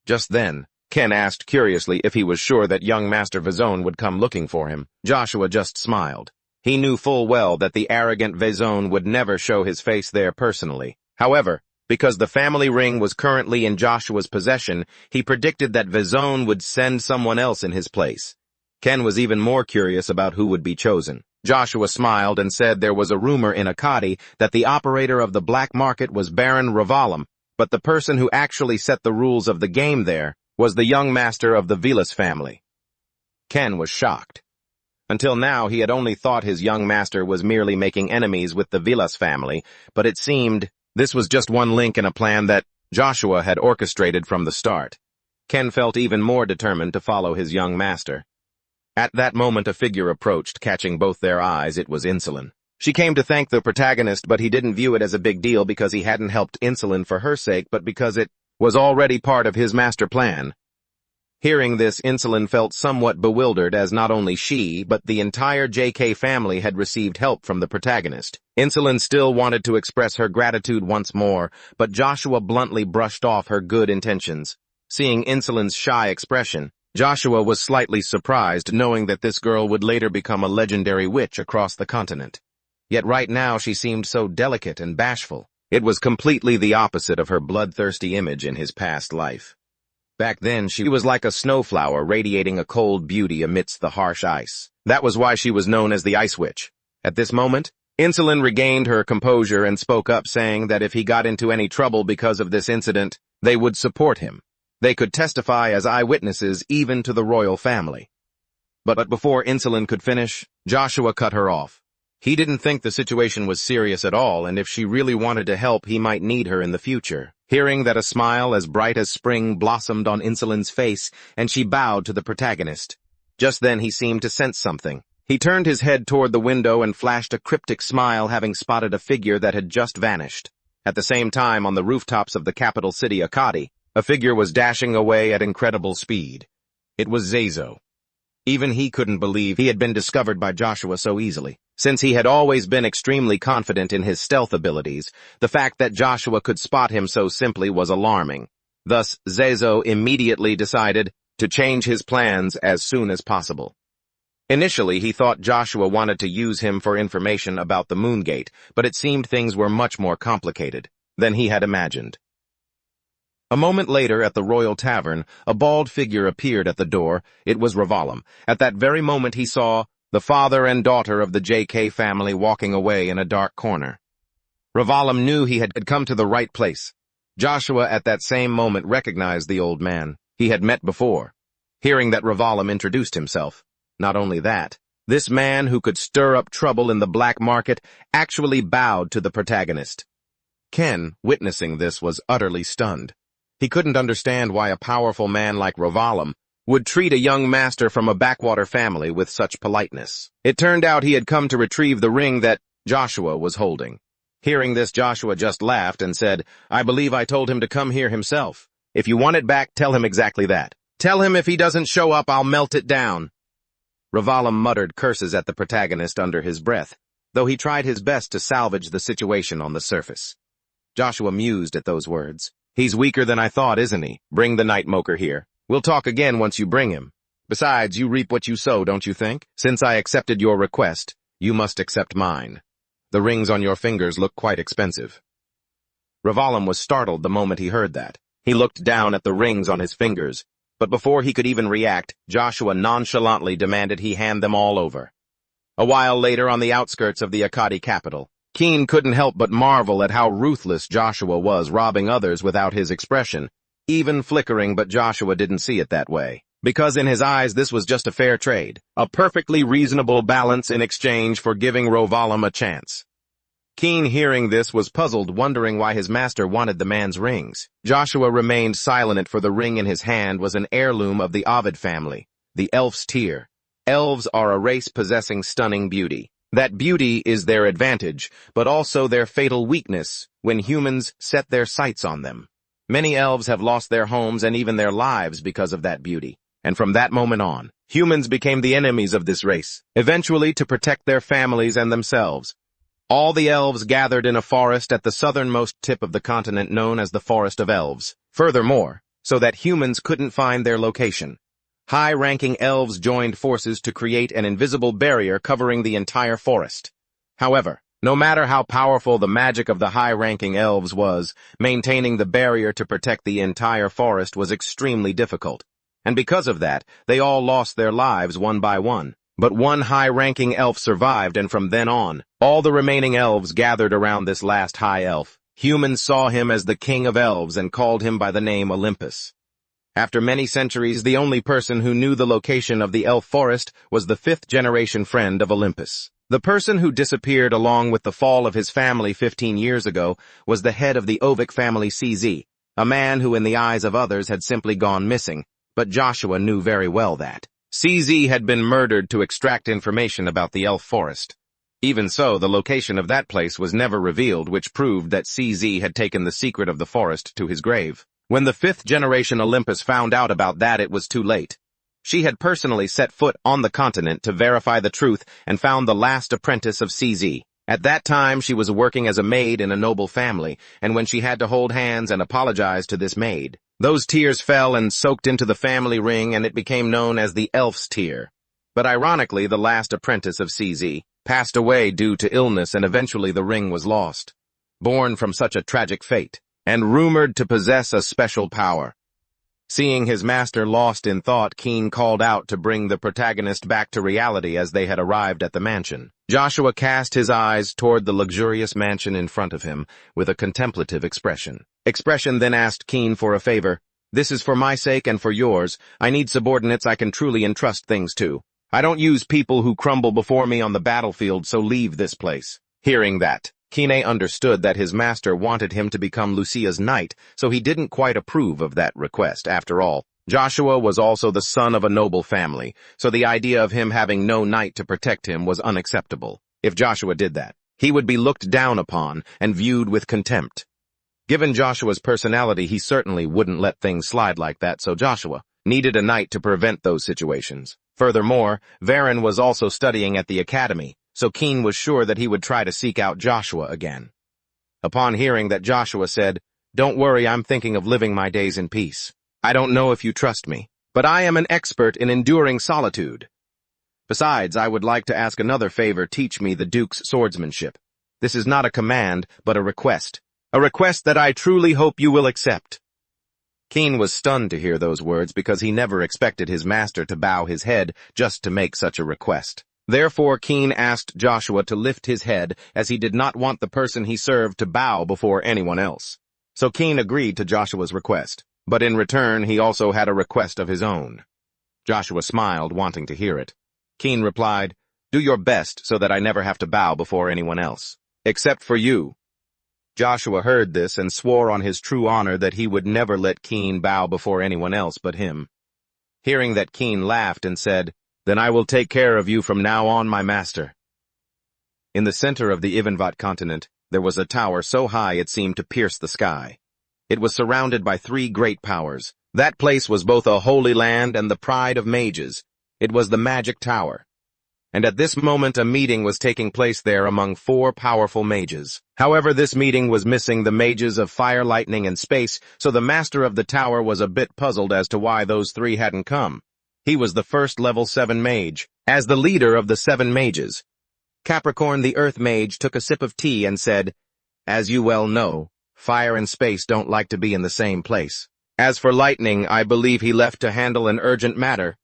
Just then, Ken asked curiously if he was sure that young Master Vizon would come looking for him. Joshua just smiled. He knew full well that the arrogant Vizon would never show his face there personally. However, because the family ring was currently in Joshua's possession, he predicted that Vizon would send someone else in his place. Ken was even more curious about who would be chosen. Joshua smiled and said there was a rumor in Akkadi that the operator of the black market was Baron Ravalam, but the person who actually set the rules of the game there was the young master of the Vilas family. Ken was shocked. Until now, he had only thought his young master was merely making enemies with the Vilas family, but it seemed this was just one link in a plan that Joshua had orchestrated from the start. Ken felt even more determined to follow his young master. At that moment, a figure approached, catching both their eyes. It was Insulin. She came to thank the protagonist, but he didn't view it as a big deal because he hadn't helped Insulin for her sake, but because it was already part of his master plan. Hearing this, Insulin felt somewhat bewildered, as not only she, but the entire JK family had received help from the protagonist. Insulin still wanted to express her gratitude once more, but Joshua bluntly brushed off her good intentions. Seeing Insulin's shy expression, Joshua was slightly surprised, knowing that this girl would later become a legendary witch across the continent. Yet right now she seemed so delicate and bashful. It was completely the opposite of her bloodthirsty image in his past life. Back then, she was like a snowflower radiating a cold beauty amidst the harsh ice. That was why she was known as the Ice Witch. At this moment, Insulin regained her composure and spoke up, saying that if he got into any trouble because of this incident, they would support him. They could testify as eyewitnesses even to the royal family. But before Insulin could finish, Joshua cut her off. He didn't think the situation was serious at all, and if she really wanted to help, he might need her in the future. Hearing that, a smile as bright as spring blossomed on Insulin's face, and she bowed to the protagonist. Just then he seemed to sense something. He turned his head toward the window and flashed a cryptic smile, having spotted a figure that had just vanished. At the same time, on the rooftops of the capital city Akkadi, a figure was dashing away at incredible speed. It was Zazo. Even he couldn't believe he had been discovered by Joshua so easily. Since he had always been extremely confident in his stealth abilities, the fact that Joshua could spot him so simply was alarming. Thus, Zazo immediately decided to change his plans as soon as possible. Initially, he thought Joshua wanted to use him for information about the Moongate, but it seemed things were much more complicated than he had imagined. A moment later, at the Royal Tavern, a bald figure appeared at the door. It was Ravalam. At that very moment, he saw the father and daughter of the J.K. family walking away in a dark corner. Ravalam knew he had come to the right place. Joshua at that same moment recognized the old man he had met before. Hearing that Ravalam introduced himself. Not only that, this man who could stir up trouble in the black market actually bowed to the protagonist. Ken, witnessing this, was utterly stunned. He couldn't understand why a powerful man like Ravalam would treat a young master from a backwater family with such politeness. It turned out he had come to retrieve the ring that Joshua was holding. Hearing this, Joshua just laughed and said, "I believe I told him to come here himself. If you want it back, tell him exactly that. Tell him if he doesn't show up, I'll melt it down." Ravalam muttered curses at the protagonist under his breath, though he tried his best to salvage the situation on the surface. Joshua mused at those words. "He's weaker than I thought, isn't he? Bring the Nightmoker here. We'll talk again once you bring him. Besides, you reap what you sow, don't you think? Since I accepted your request, you must accept mine. The rings on your fingers look quite expensive." Ravalam was startled the moment he heard that. He looked down at the rings on his fingers, but before he could even react, Joshua nonchalantly demanded he hand them all over. A while later, on the outskirts of the Akkadi capital, Keen couldn't help but marvel at how ruthless Joshua was, robbing others without his expression, even flickering, but Joshua didn't see it that way. Because in his eyes, this was just a fair trade, a perfectly reasonable balance in exchange for giving Ravalam a chance. Keen, hearing this, was puzzled, wondering why his master wanted the man's rings. Joshua remained silent, for the ring in his hand was an heirloom of the Ovid family, the Elf's tier. Elves are a race possessing stunning beauty. That beauty is their advantage, but also their fatal weakness when humans set their sights on them. Many elves have lost their homes and even their lives because of that beauty. And from that moment on, humans became the enemies of this race, eventually to protect their families and themselves. All the elves gathered in a forest at the southernmost tip of the continent known as the Forest of Elves. Furthermore, so that humans couldn't find their location, high-ranking elves joined forces to create an invisible barrier covering the entire forest. However, no matter how powerful the magic of the high-ranking elves was, maintaining the barrier to protect the entire forest was extremely difficult. And because of that, they all lost their lives one by one. But one high-ranking elf survived, and from then on, all the remaining elves gathered around this last high elf. Humans saw him as the king of elves and called him by the name Olympus. After many centuries, the only person who knew the location of the elf forest was the fifth-generation friend of Olympus. The person who disappeared along with the fall of his family 15 years ago was the head of the Ovic family, CZ, a man who in the eyes of others had simply gone missing, but Joshua knew very well that CZ had been murdered to extract information about the elf forest. Even so, the location of that place was never revealed, which proved that CZ had taken the secret of the forest to his grave. When the fifth-generation Olympus found out about that, it was too late. She had personally set foot on the continent to verify the truth and found the last apprentice of CZ. At that time, she was working as a maid in a noble family, and when she had to hold hands and apologize to this maid, those tears fell and soaked into the family ring, and it became known as the Elf's Tear. But ironically, the last apprentice of CZ passed away due to illness, and eventually the ring was lost. Born from such a tragic fate, and rumored to possess a special power. Seeing his master lost in thought, Keen called out to bring the protagonist back to reality as they had arrived at the mansion. Joshua cast his eyes toward the luxurious mansion in front of him with a contemplative expression. Then asked Keen for a favor. "This is for my sake and for yours. I need subordinates I can truly entrust things to. I don't use people who crumble before me on the battlefield, so leave this place." Hearing that, Kine understood that his master wanted him to become Lucia's knight, so he didn't quite approve of that request. After all, Joshua was also the son of a noble family, so the idea of him having no knight to protect him was unacceptable. If Joshua did that, he would be looked down upon and viewed with contempt. Given Joshua's personality, he certainly wouldn't let things slide like that, so Joshua needed a knight to prevent those situations. Furthermore, Varen was also studying at the academy, so Keen was sure that he would try to seek out Joshua again. Upon hearing that, Joshua said, "Don't worry, I'm thinking of living my days in peace. I don't know if you trust me, but I am an expert in enduring solitude. Besides, I would like to ask another favor. Teach me the Duke's swordsmanship. This is not a command, but a request. A request that I truly hope you will accept." Keen was stunned to hear those words because he never expected his master to bow his head just to make such a request. Therefore, Keen asked Joshua to lift his head, as he did not want the person he served to bow before anyone else. So Keen agreed to Joshua's request, but in return he also had a request of his own. Joshua smiled, wanting to hear it. Keen replied, "Do your best so that I never have to bow before anyone else, except for you." Joshua heard this and swore on his true honor that he would never let Keen bow before anyone else but him. Hearing that, Keen laughed and said, "Then I will take care of you from now on, my master." In the center of the Ivanvat continent, there was a tower so high it seemed to pierce the sky. It was surrounded by 3 great powers. That place was both a holy land and the pride of mages. It was the Magic Tower. And at this moment a meeting was taking place there among 4 powerful mages. However, this meeting was missing the mages of fire, lightning, and space, so the master of the tower was a bit puzzled as to why those 3 hadn't come. He was the first level 7 mage. As the leader of the 7 mages, Capricorn the Earth Mage took a sip of tea and said, "As you well know, fire and space don't like to be in the same place. As for lightning, I believe he left to handle an urgent matter."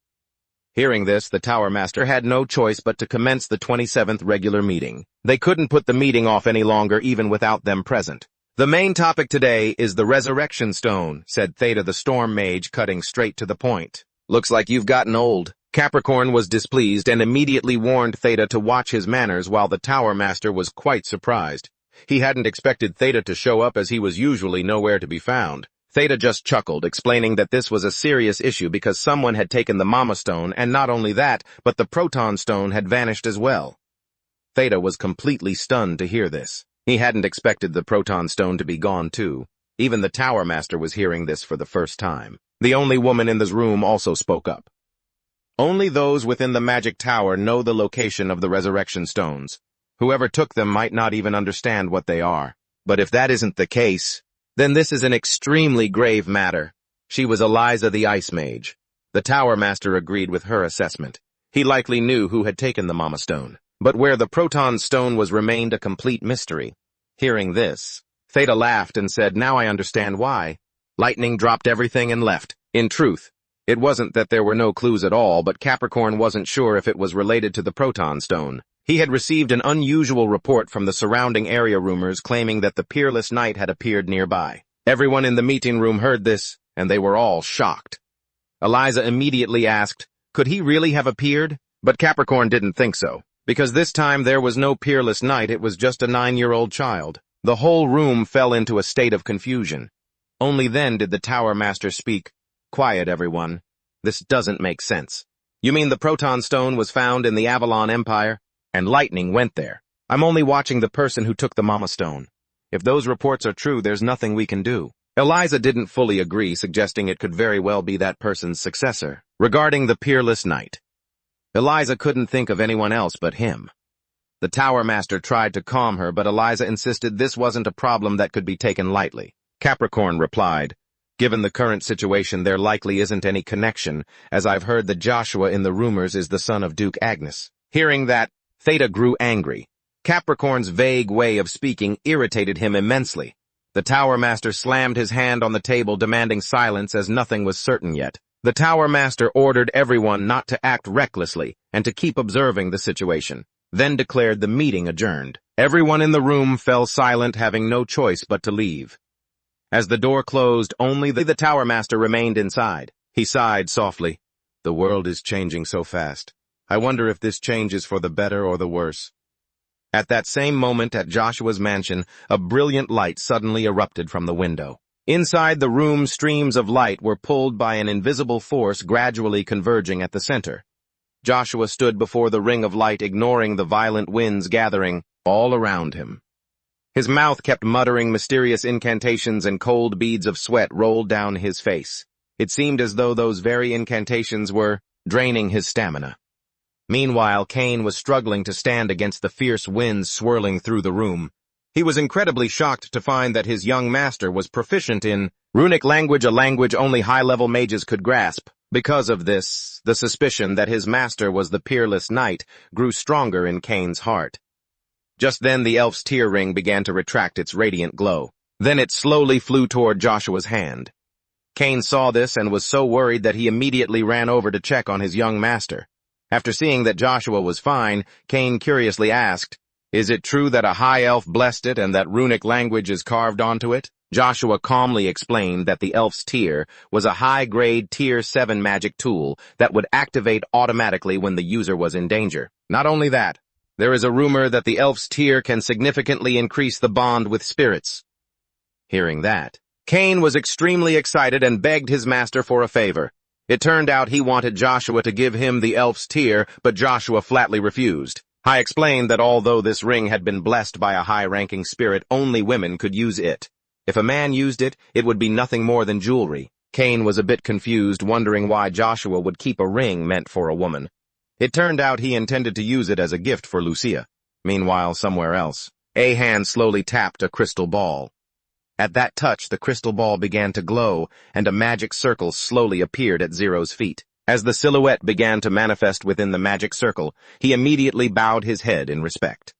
Hearing this, the Tower Master had no choice but to commence the 27th regular meeting. They couldn't put the meeting off any longer even without them present. "The main topic today is the Resurrection Stone," said Theta the Storm Mage, cutting straight to the point. "Looks like you've gotten old." Capricorn was displeased and immediately warned Theta to watch his manners, while the Tower Master was quite surprised. He hadn't expected Theta to show up, as he was usually nowhere to be found. Theta just chuckled, explaining that this was a serious issue because someone had taken the Mama Stone, and not only that, but the Proton Stone had vanished as well. Theta was completely stunned to hear this. He hadn't expected the Proton Stone to be gone too. Even the Tower Master was hearing this for the first time. The only woman in this room also spoke up. "Only those within the Magic Tower know the location of the Resurrection Stones. Whoever took them might not even understand what they are. But if that isn't the case, then this is an extremely grave matter." She was Eliza the Ice Mage. The Tower Master agreed with her assessment. He likely knew who had taken the Mama Stone, but where the Proton Stone was remained a complete mystery. Hearing this, Theta laughed and said, "Now I understand why. Lightning dropped everything and left." In truth, it wasn't that there were no clues at all, but Capricorn wasn't sure if it was related to the Proton Stone. He had received an unusual report from the surrounding area, rumors claiming that the peerless knight had appeared nearby. Everyone in the meeting room heard this, and they were all shocked. Eliza immediately asked, could he really have appeared? But Capricorn didn't think so, because this time there was no peerless knight, it was just a 9-year-old child. The whole room fell into a state of confusion. Only then did the Tower Master speak. "Quiet, everyone. This doesn't make sense. You mean the Proton Stone was found in the Avalon Empire? And lightning went there. I'm only watching the person who took the Mama Stone. If those reports are true, there's nothing we can do." Eliza didn't fully agree, suggesting it could very well be that person's successor. Regarding the peerless knight, Eliza couldn't think of anyone else but him. The Tower Master tried to calm her, but Eliza insisted this wasn't a problem that could be taken lightly. Capricorn replied, "Given the current situation, there likely isn't any connection, as I've heard that Joshua in the rumors is the son of Duke Agnes." Hearing that, Theta grew angry. Capricorn's vague way of speaking irritated him immensely. The Tower Master slammed his hand on the table, demanding silence, as nothing was certain yet. The Tower Master ordered everyone not to act recklessly and to keep observing the situation, then declared the meeting adjourned. Everyone in the room fell silent, having no choice but to leave. As the door closed, only the Tower Master remained inside. He sighed softly. "The world is changing so fast. I wonder if this change is for the better or the worse." At that same moment at Joshua's mansion, a brilliant light suddenly erupted from the window. Inside the room, streams of light were pulled by an invisible force gradually converging at the center. Joshua stood before the ring of light, ignoring the violent winds gathering all around him. His mouth kept muttering mysterious incantations, and cold beads of sweat rolled down his face. It seemed as though those very incantations were draining his stamina. Meanwhile, Cain was struggling to stand against the fierce winds swirling through the room. He was incredibly shocked to find that his young master was proficient in runic language, a language only high-level mages could grasp. Because of this, the suspicion that his master was the peerless knight grew stronger in Cain's heart. Just then the elf's tear ring began to retract its radiant glow. Then it slowly flew toward Joshua's hand. Cain saw this and was so worried that he immediately ran over to check on his young master. After seeing that Joshua was fine, Cain curiously asked, "Is it true that a high elf blessed it and that runic language is carved onto it?" Joshua calmly explained that the elf's tear was a high-grade Tier 7 magic tool that would activate automatically when the user was in danger. Not only that, there is a rumor that the elf's tear can significantly increase the bond with spirits. Hearing that, Cain was extremely excited and begged his master for a favor. It turned out he wanted Joshua to give him the elf's tear, but Joshua flatly refused. I explained that although this ring had been blessed by a high-ranking spirit, only women could use it. If a man used it, it would be nothing more than jewelry. Cain was a bit confused, wondering why Joshua would keep a ring meant for a woman. It turned out he intended to use it as a gift for Lucia. Meanwhile, somewhere else, a hand slowly tapped a crystal ball. At that touch, the crystal ball began to glow, and a magic circle slowly appeared at Zero's feet. As the silhouette began to manifest within the magic circle, he immediately bowed his head in respect.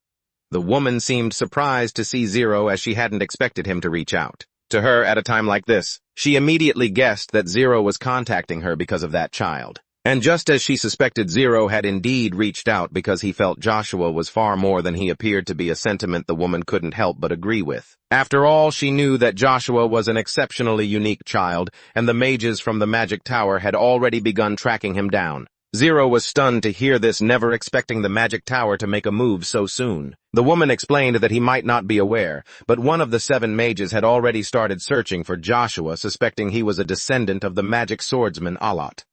The woman seemed surprised to see Zero, as she hadn't expected him to reach out to her at a time like this. She immediately guessed that Zero was contacting her because of that child. And just as she suspected, Zero had indeed reached out because he felt Joshua was far more than he appeared to be, a sentiment the woman couldn't help but agree with. After all, she knew that Joshua was an exceptionally unique child, and the mages from the Magic Tower had already begun tracking him down. Zero was stunned to hear this, never expecting the Magic Tower to make a move so soon. The woman explained that he might not be aware, but one of the 7 mages had already started searching for Joshua, suspecting he was a descendant of the magic swordsman Alot.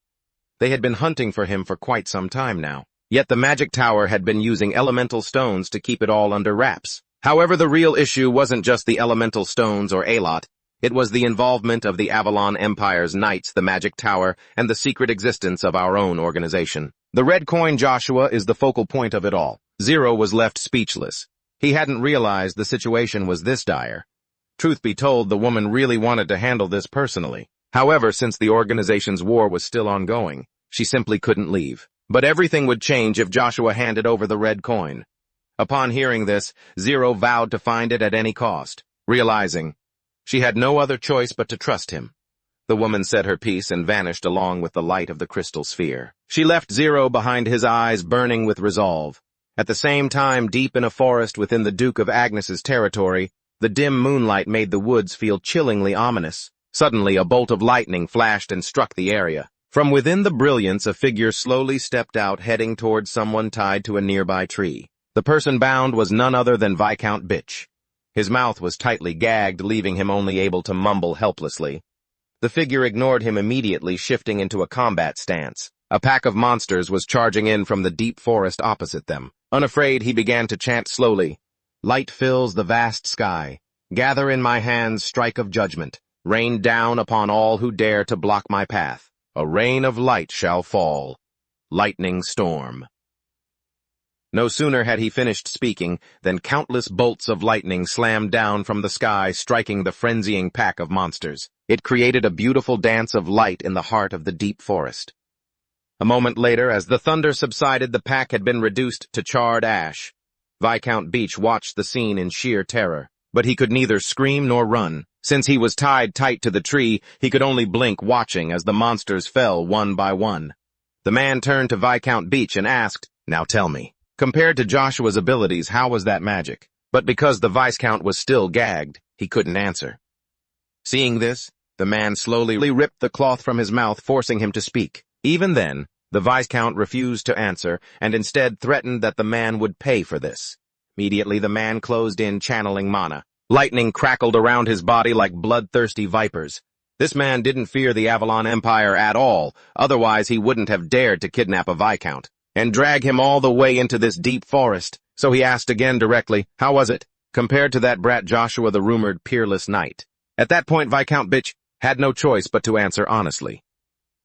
They had been hunting for him for quite some time now. Yet the Magic Tower had been using elemental stones to keep it all under wraps. However, the real issue wasn't just the elemental stones or Alot. It was the involvement of the Avalon Empire's knights, the Magic Tower, and the secret existence of our own organization. The red coin Joshua is the focal point of it all. Zero was left speechless. He hadn't realized the situation was this dire. Truth be told, the woman really wanted to handle this personally. However, since the organization's war was still ongoing, she simply couldn't leave. But everything would change if Joshua handed over the red coin. Upon hearing this, Zero vowed to find it at any cost, realizing she had no other choice but to trust him. The woman said her piece and vanished along with the light of the crystal sphere. She left Zero behind, his eyes burning with resolve. At the same time, deep in a forest within the Duke of Agnes's territory, the dim moonlight made the woods feel chillingly ominous. Suddenly, a bolt of lightning flashed and struck the area. From within the brilliance, a figure slowly stepped out, heading towards someone tied to a nearby tree. The person bound was none other than Viscount Bitch. His mouth was tightly gagged, leaving him only able to mumble helplessly. The figure ignored him immediately, shifting into a combat stance. A pack of monsters was charging in from the deep forest opposite them. Unafraid, he began to chant slowly. Light fills the vast sky. Gather in my hands strike of judgment. Rain down upon all who dare to block my path. A rain of light shall fall. Lightning storm. No sooner had he finished speaking than countless bolts of lightning slammed down from the sky, striking the frenzying pack of monsters. It created a beautiful dance of light in the heart of the deep forest. A moment later, as the thunder subsided, the pack had been reduced to charred ash. Viscount Beach watched the scene in sheer terror, but he could neither scream nor run. Since he was tied tight to the tree, he could only blink, watching as the monsters fell one by one. The man turned to Viscount Beach and asked, "Now tell me, compared to Joshua's abilities, how was that magic?" But because the Viscount was still gagged, he couldn't answer. Seeing this, the man slowly ripped the cloth from his mouth, forcing him to speak. Even then, the Viscount refused to answer and instead threatened that the man would pay for this. Immediately the man closed in, channeling mana. Lightning crackled around his body like bloodthirsty vipers. This man didn't fear the Avalon Empire at all, otherwise he wouldn't have dared to kidnap a Viscount and drag him all the way into this deep forest. So he asked again directly, how was it, compared to that brat Joshua, the rumored peerless knight? At that point, Viscount Bitch had no choice but to answer honestly.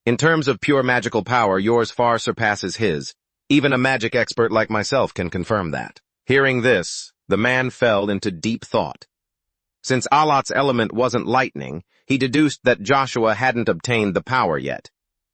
In terms of pure magical power, yours far surpasses his. Even a magic expert like myself can confirm that. Hearing this, the man fell into deep thought. Since Alot's element wasn't lightning, he deduced that Joshua hadn't obtained the power yet.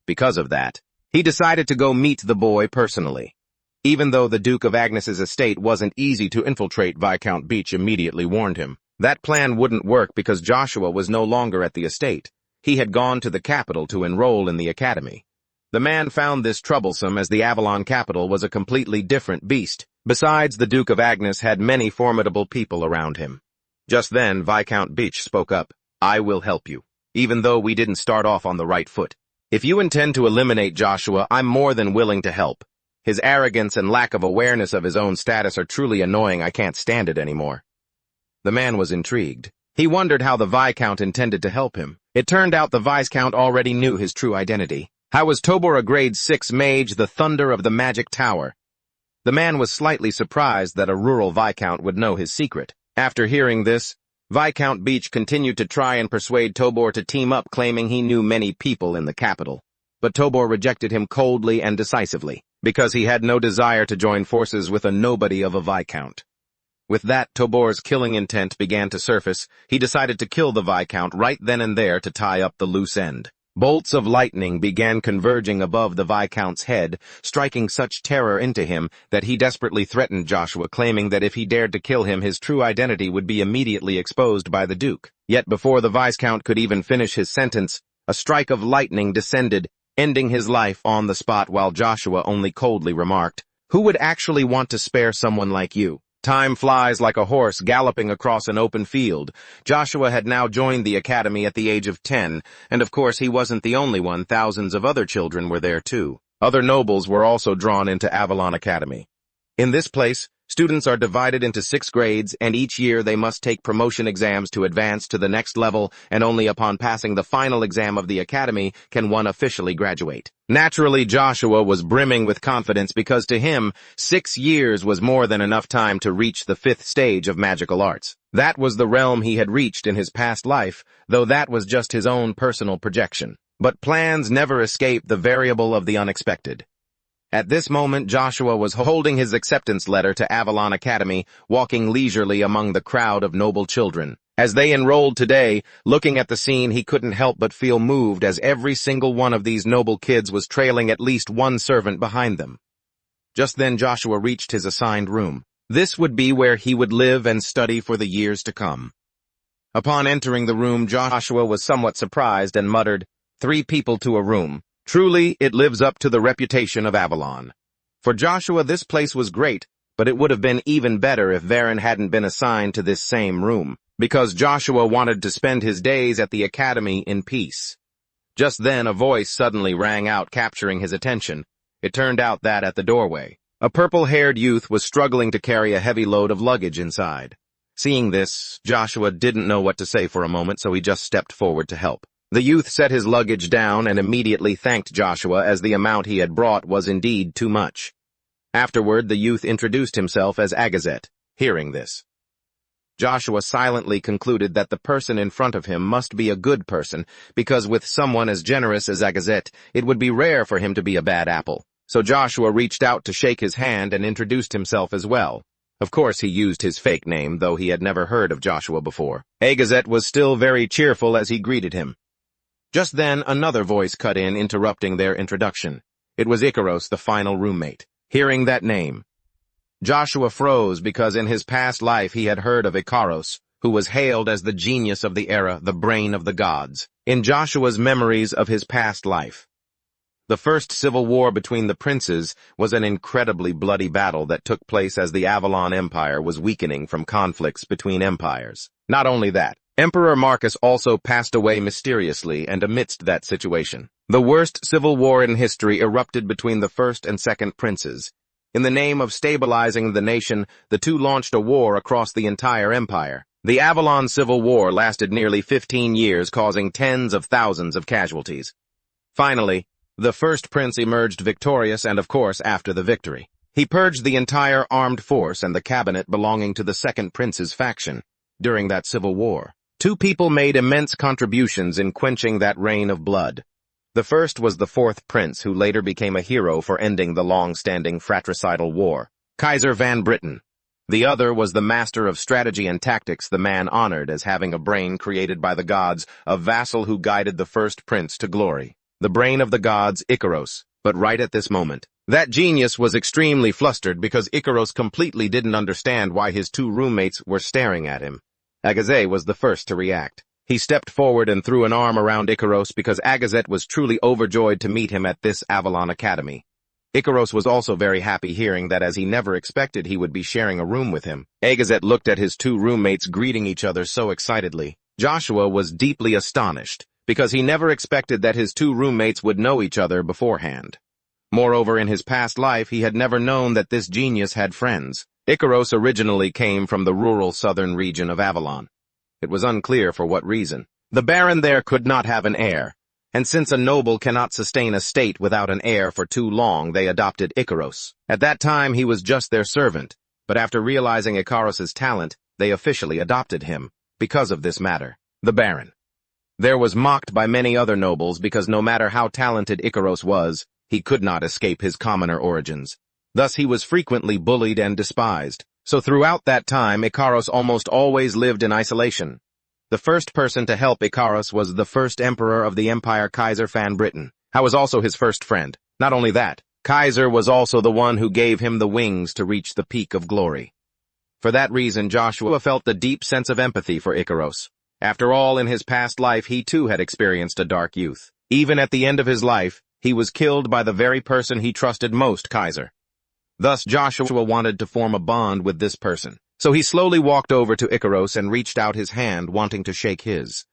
Because of that, he decided to go meet the boy personally. Even though the Duke of Agnes's estate wasn't easy to infiltrate, Viscount Beach immediately warned him. That plan wouldn't work because Joshua was no longer at the estate. He had gone to the capital to enroll in the academy. The man found this troublesome as the Avalon capital was a completely different beast. Besides, the Duke of Agnes had many formidable people around him. Just then, Viscount Beach spoke up. I will help you, even though we didn't start off on the right foot. If you intend to eliminate Joshua, I'm more than willing to help. His arrogance and lack of awareness of his own status are truly annoying. I can't stand it anymore. The man was intrigued. He wondered how the Viscount intended to help him. It turned out the Viscount already knew his true identity. How was Tobor a grade 6 mage, the thunder of the magic tower? The man was slightly surprised that a rural Viscount would know his secret. After hearing this, Viscount Beach continued to try and persuade Tobor to team up, claiming he knew many people in the capital. But Tobor rejected him coldly and decisively, because he had no desire to join forces with a nobody of a Viscount. With that, Tobor's killing intent began to surface. He decided to kill the Viscount right then and there to tie up the loose end. Bolts of lightning began converging above the Viscount's head, striking such terror into him that he desperately threatened Joshua, claiming that if he dared to kill him, his true identity would be immediately exposed by the Duke. Yet before the Viscount could even finish his sentence, a strike of lightning descended, ending his life on the spot, while Joshua only coldly remarked, "Who would actually want to spare someone like you?" Time flies like a horse galloping across an open field. Joshua had now joined the academy at the age of 10, and of course he wasn't the only one. Thousands of other children were there too. Other nobles were also drawn into Avalon Academy. In this place, students are divided into 6 grades, and each year they must take promotion exams to advance to the next level, and only upon passing the final exam of the academy can one officially graduate. Naturally, Joshua was brimming with confidence because to him, 6 years was more than enough time to reach the 5th stage of magical arts. That was the realm he had reached in his past life, though that was just his own personal projection. But plans never escape the variable of the unexpected. At this moment, Joshua was holding his acceptance letter to Avalon Academy, walking leisurely among the crowd of noble children. As they enrolled today, looking at the scene, he couldn't help but feel moved, as every single one of these noble kids was trailing at least one servant behind them. Just then Joshua reached his assigned room. This would be where he would live and study for the years to come. Upon entering the room, Joshua was somewhat surprised and muttered, 3 people to a room. Truly, it lives up to the reputation of Avalon. For Joshua, this place was great, but it would have been even better if Varen hadn't been assigned to this same room, because Joshua wanted to spend his days at the academy in peace. Just then, a voice suddenly rang out, capturing his attention. It turned out that at the doorway, a purple-haired youth was struggling to carry a heavy load of luggage inside. Seeing this, Joshua didn't know what to say for a moment, so he just stepped forward to help. The youth set his luggage down and immediately thanked Joshua, as the amount he had brought was indeed too much. Afterward, the youth introduced himself as Agazet. Hearing this, Joshua silently concluded that the person in front of him must be a good person, because with someone as generous as Agazet, it would be rare for him to be a bad apple. So Joshua reached out to shake his hand and introduced himself as well. Of course, he used his fake name, though he had never heard of Joshua before. Agazet was still very cheerful as he greeted him. Just then, another voice cut in, interrupting their introduction. It was Icaros, the final roommate. Hearing that name, Joshua froze, because in his past life he had heard of Icaros, who was hailed as the genius of the era, the brain of the gods. In Joshua's memories of his past life, the first civil war between the princes was an incredibly bloody battle that took place as the Avalon Empire was weakening from conflicts between empires. Not only that, Emperor Marcus also passed away mysteriously, and amidst that situation, the worst civil war in history erupted between the first and second princes. In the name of stabilizing the nation, the two launched a war across the entire empire. The Avalon Civil War lasted nearly 15 years, causing tens of thousands of casualties. Finally, the first prince emerged victorious and, of course, after the victory, he purged the entire armed force and the cabinet belonging to the second prince's faction. During that civil war, two people made immense contributions in quenching that rain of blood. The first was the fourth prince, who later became a hero for ending the long-standing fratricidal war, Kaiser Van Britain. The other was the master of strategy and tactics, the man honored as having a brain created by the gods, a vassal who guided the first prince to glory. The brain of the gods, Icaros. But right at this moment, that genius was extremely flustered because Icaros completely didn't understand why his two roommates were staring at him. Agazet was the first to react. He stepped forward and threw an arm around Icaros because Agazet was truly overjoyed to meet him at this Avalon Academy. Icaros was also very happy hearing that, as he never expected he would be sharing a room with him. Agazet looked at his two roommates greeting each other so excitedly. Joshua was deeply astonished, because he never expected that his two roommates would know each other beforehand. Moreover, in his past life, he had never known that this genius had friends. Icaros originally came from the rural southern region of Avalon. It was unclear for what reason. The baron there could not have an heir, and since a noble cannot sustain a state without an heir for too long, they adopted Icaros. At that time, he was just their servant, but after realizing Icaros's talent, they officially adopted him. Because of this matter, the baron there was mocked by many other nobles because no matter how talented Icaros was, he could not escape his commoner origins. Thus he was frequently bullied and despised. So throughout that time, Icaros almost always lived in isolation. The first person to help Icaros was the first emperor of the empire, Kaiser Van Britain, who was also his first friend. Not only that, Kaiser was also the one who gave him the wings to reach the peak of glory. For that reason, Joshua felt the deep sense of empathy for Icaros. After all, in his past life, he too had experienced a dark youth. Even at the end of his life, he was killed by the very person he trusted most, Kaiser. Thus, Joshua wanted to form a bond with this person. So he slowly walked over to Icaros and reached out his hand, wanting to shake his.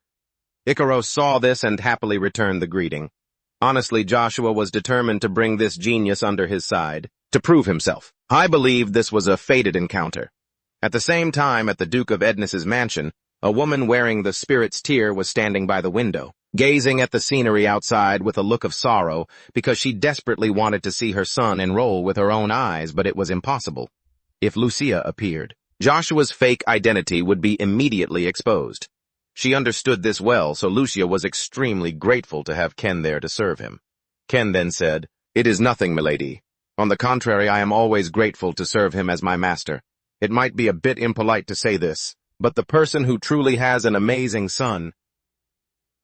Icaros saw this and happily returned the greeting. Honestly, Joshua was determined to bring this genius under his side, to prove himself. I believed this was a fated encounter. At the same time, at the Duke of Ednes's mansion, a woman wearing the spirit's tear was standing by the window, gazing at the scenery outside with a look of sorrow because she desperately wanted to see her son enroll with her own eyes, but it was impossible. If Lucia appeared, Joshua's fake identity would be immediately exposed. She understood this well, so Lucia was extremely grateful to have Ken there to serve him. Ken then said, "It is nothing, milady. On the contrary, I am always grateful to serve him as my master. It might be a bit impolite to say this, but the person who truly has an amazing son—"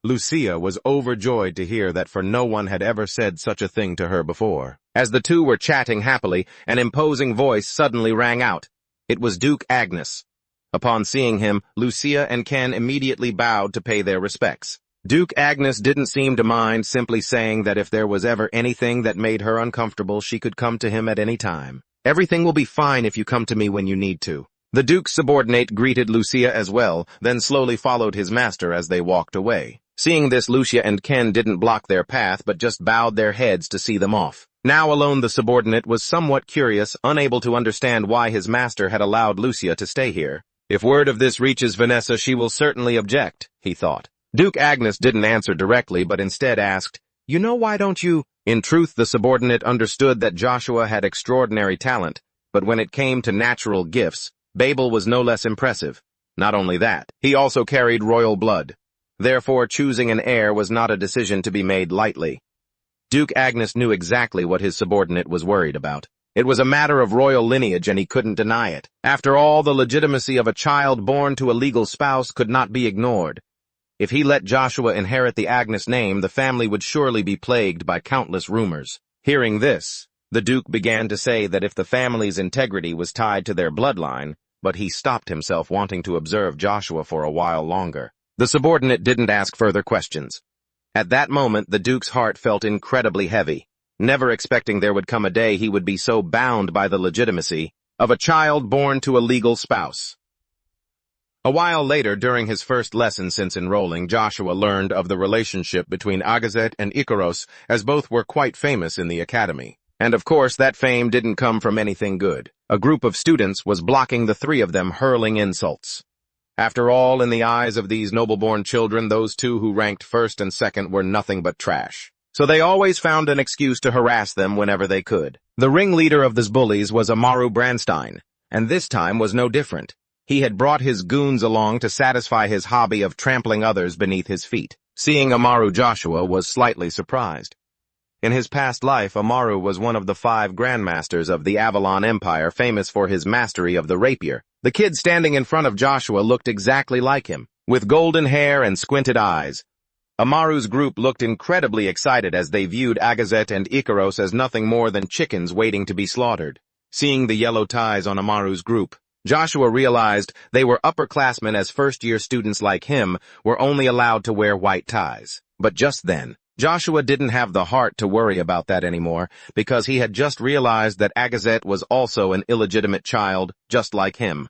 Lucia was overjoyed to hear that, for no one had ever said such a thing to her before. As the two were chatting happily, an imposing voice suddenly rang out. It was Duke Agnes. Upon seeing him, Lucia and Ken immediately bowed to pay their respects. Duke Agnes didn't seem to mind, simply saying that if there was ever anything that made her uncomfortable, she could come to him at any time. "Everything will be fine if you come to me when you need to." The Duke's subordinate greeted Lucia as well, then slowly followed his master as they walked away. Seeing this, Lucia and Ken didn't block their path, but just bowed their heads to see them off. Now alone, the subordinate was somewhat curious, unable to understand why his master had allowed Lucia to stay here. If word of this reaches Vanessa, she will certainly object, he thought. Duke Agnes didn't answer directly, but instead asked, "You know, why don't you—" In truth, the subordinate understood that Joshua had extraordinary talent, but when it came to natural gifts, Babel was no less impressive. Not only that, he also carried royal blood. Therefore, choosing an heir was not a decision to be made lightly. Duke Agnes knew exactly what his subordinate was worried about. It was a matter of royal lineage, and he couldn't deny it. After all, the legitimacy of a child born to a legal spouse could not be ignored. If he let Joshua inherit the Agnes name, the family would surely be plagued by countless rumors. Hearing this, the Duke began to say that if the family's integrity was tied to their bloodline, but he stopped himself, wanting to observe Joshua for a while longer. The subordinate didn't ask further questions. At that moment, the Duke's heart felt incredibly heavy, never expecting there would come a day he would be so bound by the legitimacy of a child born to a legal spouse. A while later, during his first lesson since enrolling, Joshua learned of the relationship between Agazet and Icaros, as both were quite famous in the academy. And of course, that fame didn't come from anything good. A group of students was blocking the three of them, hurling insults. After all, in the eyes of these noble-born children, those two who ranked first and second were nothing but trash. So they always found an excuse to harass them whenever they could. The ringleader of these bullies was Amaru Brandstein, and this time was no different. He had brought his goons along to satisfy his hobby of trampling others beneath his feet. Seeing Amaru, Joshua was slightly surprised. In his past life, Amaru was one of the 5 grandmasters of the Avalon Empire, famous for his mastery of the rapier. The kid standing in front of Joshua looked exactly like him, with golden hair and squinted eyes. Amaru's group looked incredibly excited as they viewed Agazet and Ikaros as nothing more than chickens waiting to be slaughtered. Seeing the yellow ties on Amaru's group, Joshua realized they were upperclassmen, as first-year students like him were only allowed to wear white ties. But just then, Joshua didn't have the heart to worry about that anymore, because he had just realized that Agazet was also an illegitimate child, just like him.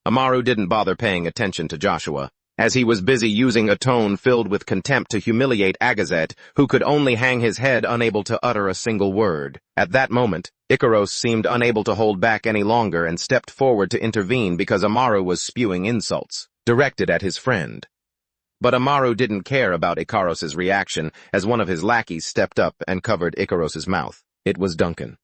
Amaru didn't bother paying attention to Joshua, as he was busy using a tone filled with contempt to humiliate Agazet, who could only hang his head, unable to utter a single word. At that moment, Ikaros seemed unable to hold back any longer and stepped forward to intervene because Amaru was spewing insults, directed at his friend. But Amaru didn't care about Ikaros's reaction, as one of his lackeys stepped up and covered Ikaros's mouth. It was Duncan.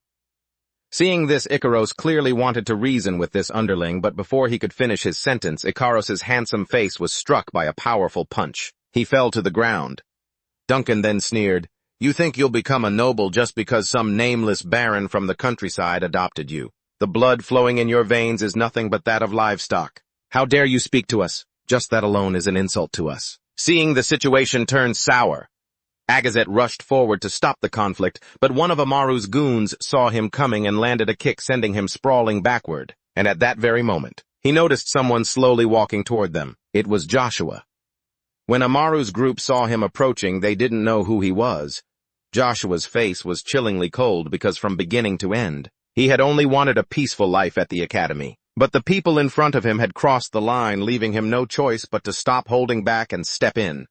Seeing this, Ikaros clearly wanted to reason with this underling, but before he could finish his sentence, Ikaros's handsome face was struck by a powerful punch. He fell to the ground. Duncan then sneered, "You think you'll become a noble just because some nameless baron from the countryside adopted you. The blood flowing in your veins is nothing but that of livestock. How dare you speak to us? Just that alone is an insult to us." Seeing the situation turn sour, Agazet rushed forward to stop the conflict, but one of Amaru's goons saw him coming and landed a kick, sending him sprawling backward. And at that very moment, he noticed someone slowly walking toward them. It was Joshua. When Amaru's group saw him approaching, they didn't know who he was. Joshua's face was chillingly cold because from beginning to end, he had only wanted a peaceful life at the academy. But the people in front of him had crossed the line, leaving him no choice but to stop holding back and step in.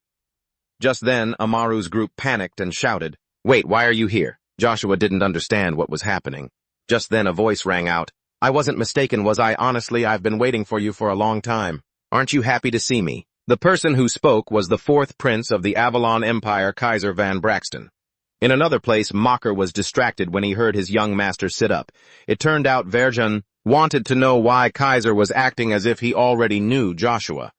Just then, Amaru's group panicked and shouted, "Wait, why are you here?" Joshua didn't understand what was happening. Just then a voice rang out, "I wasn't mistaken, was I? Honestly, I've been waiting for you for a long time. Aren't you happy to see me?" The person who spoke was the 4th prince of the Avalon Empire, Kaiser Van Braxton. In another place, Mocker was distracted when he heard his young master sit up. It turned out Verjan wanted to know why Kaiser was acting as if he already knew Joshua.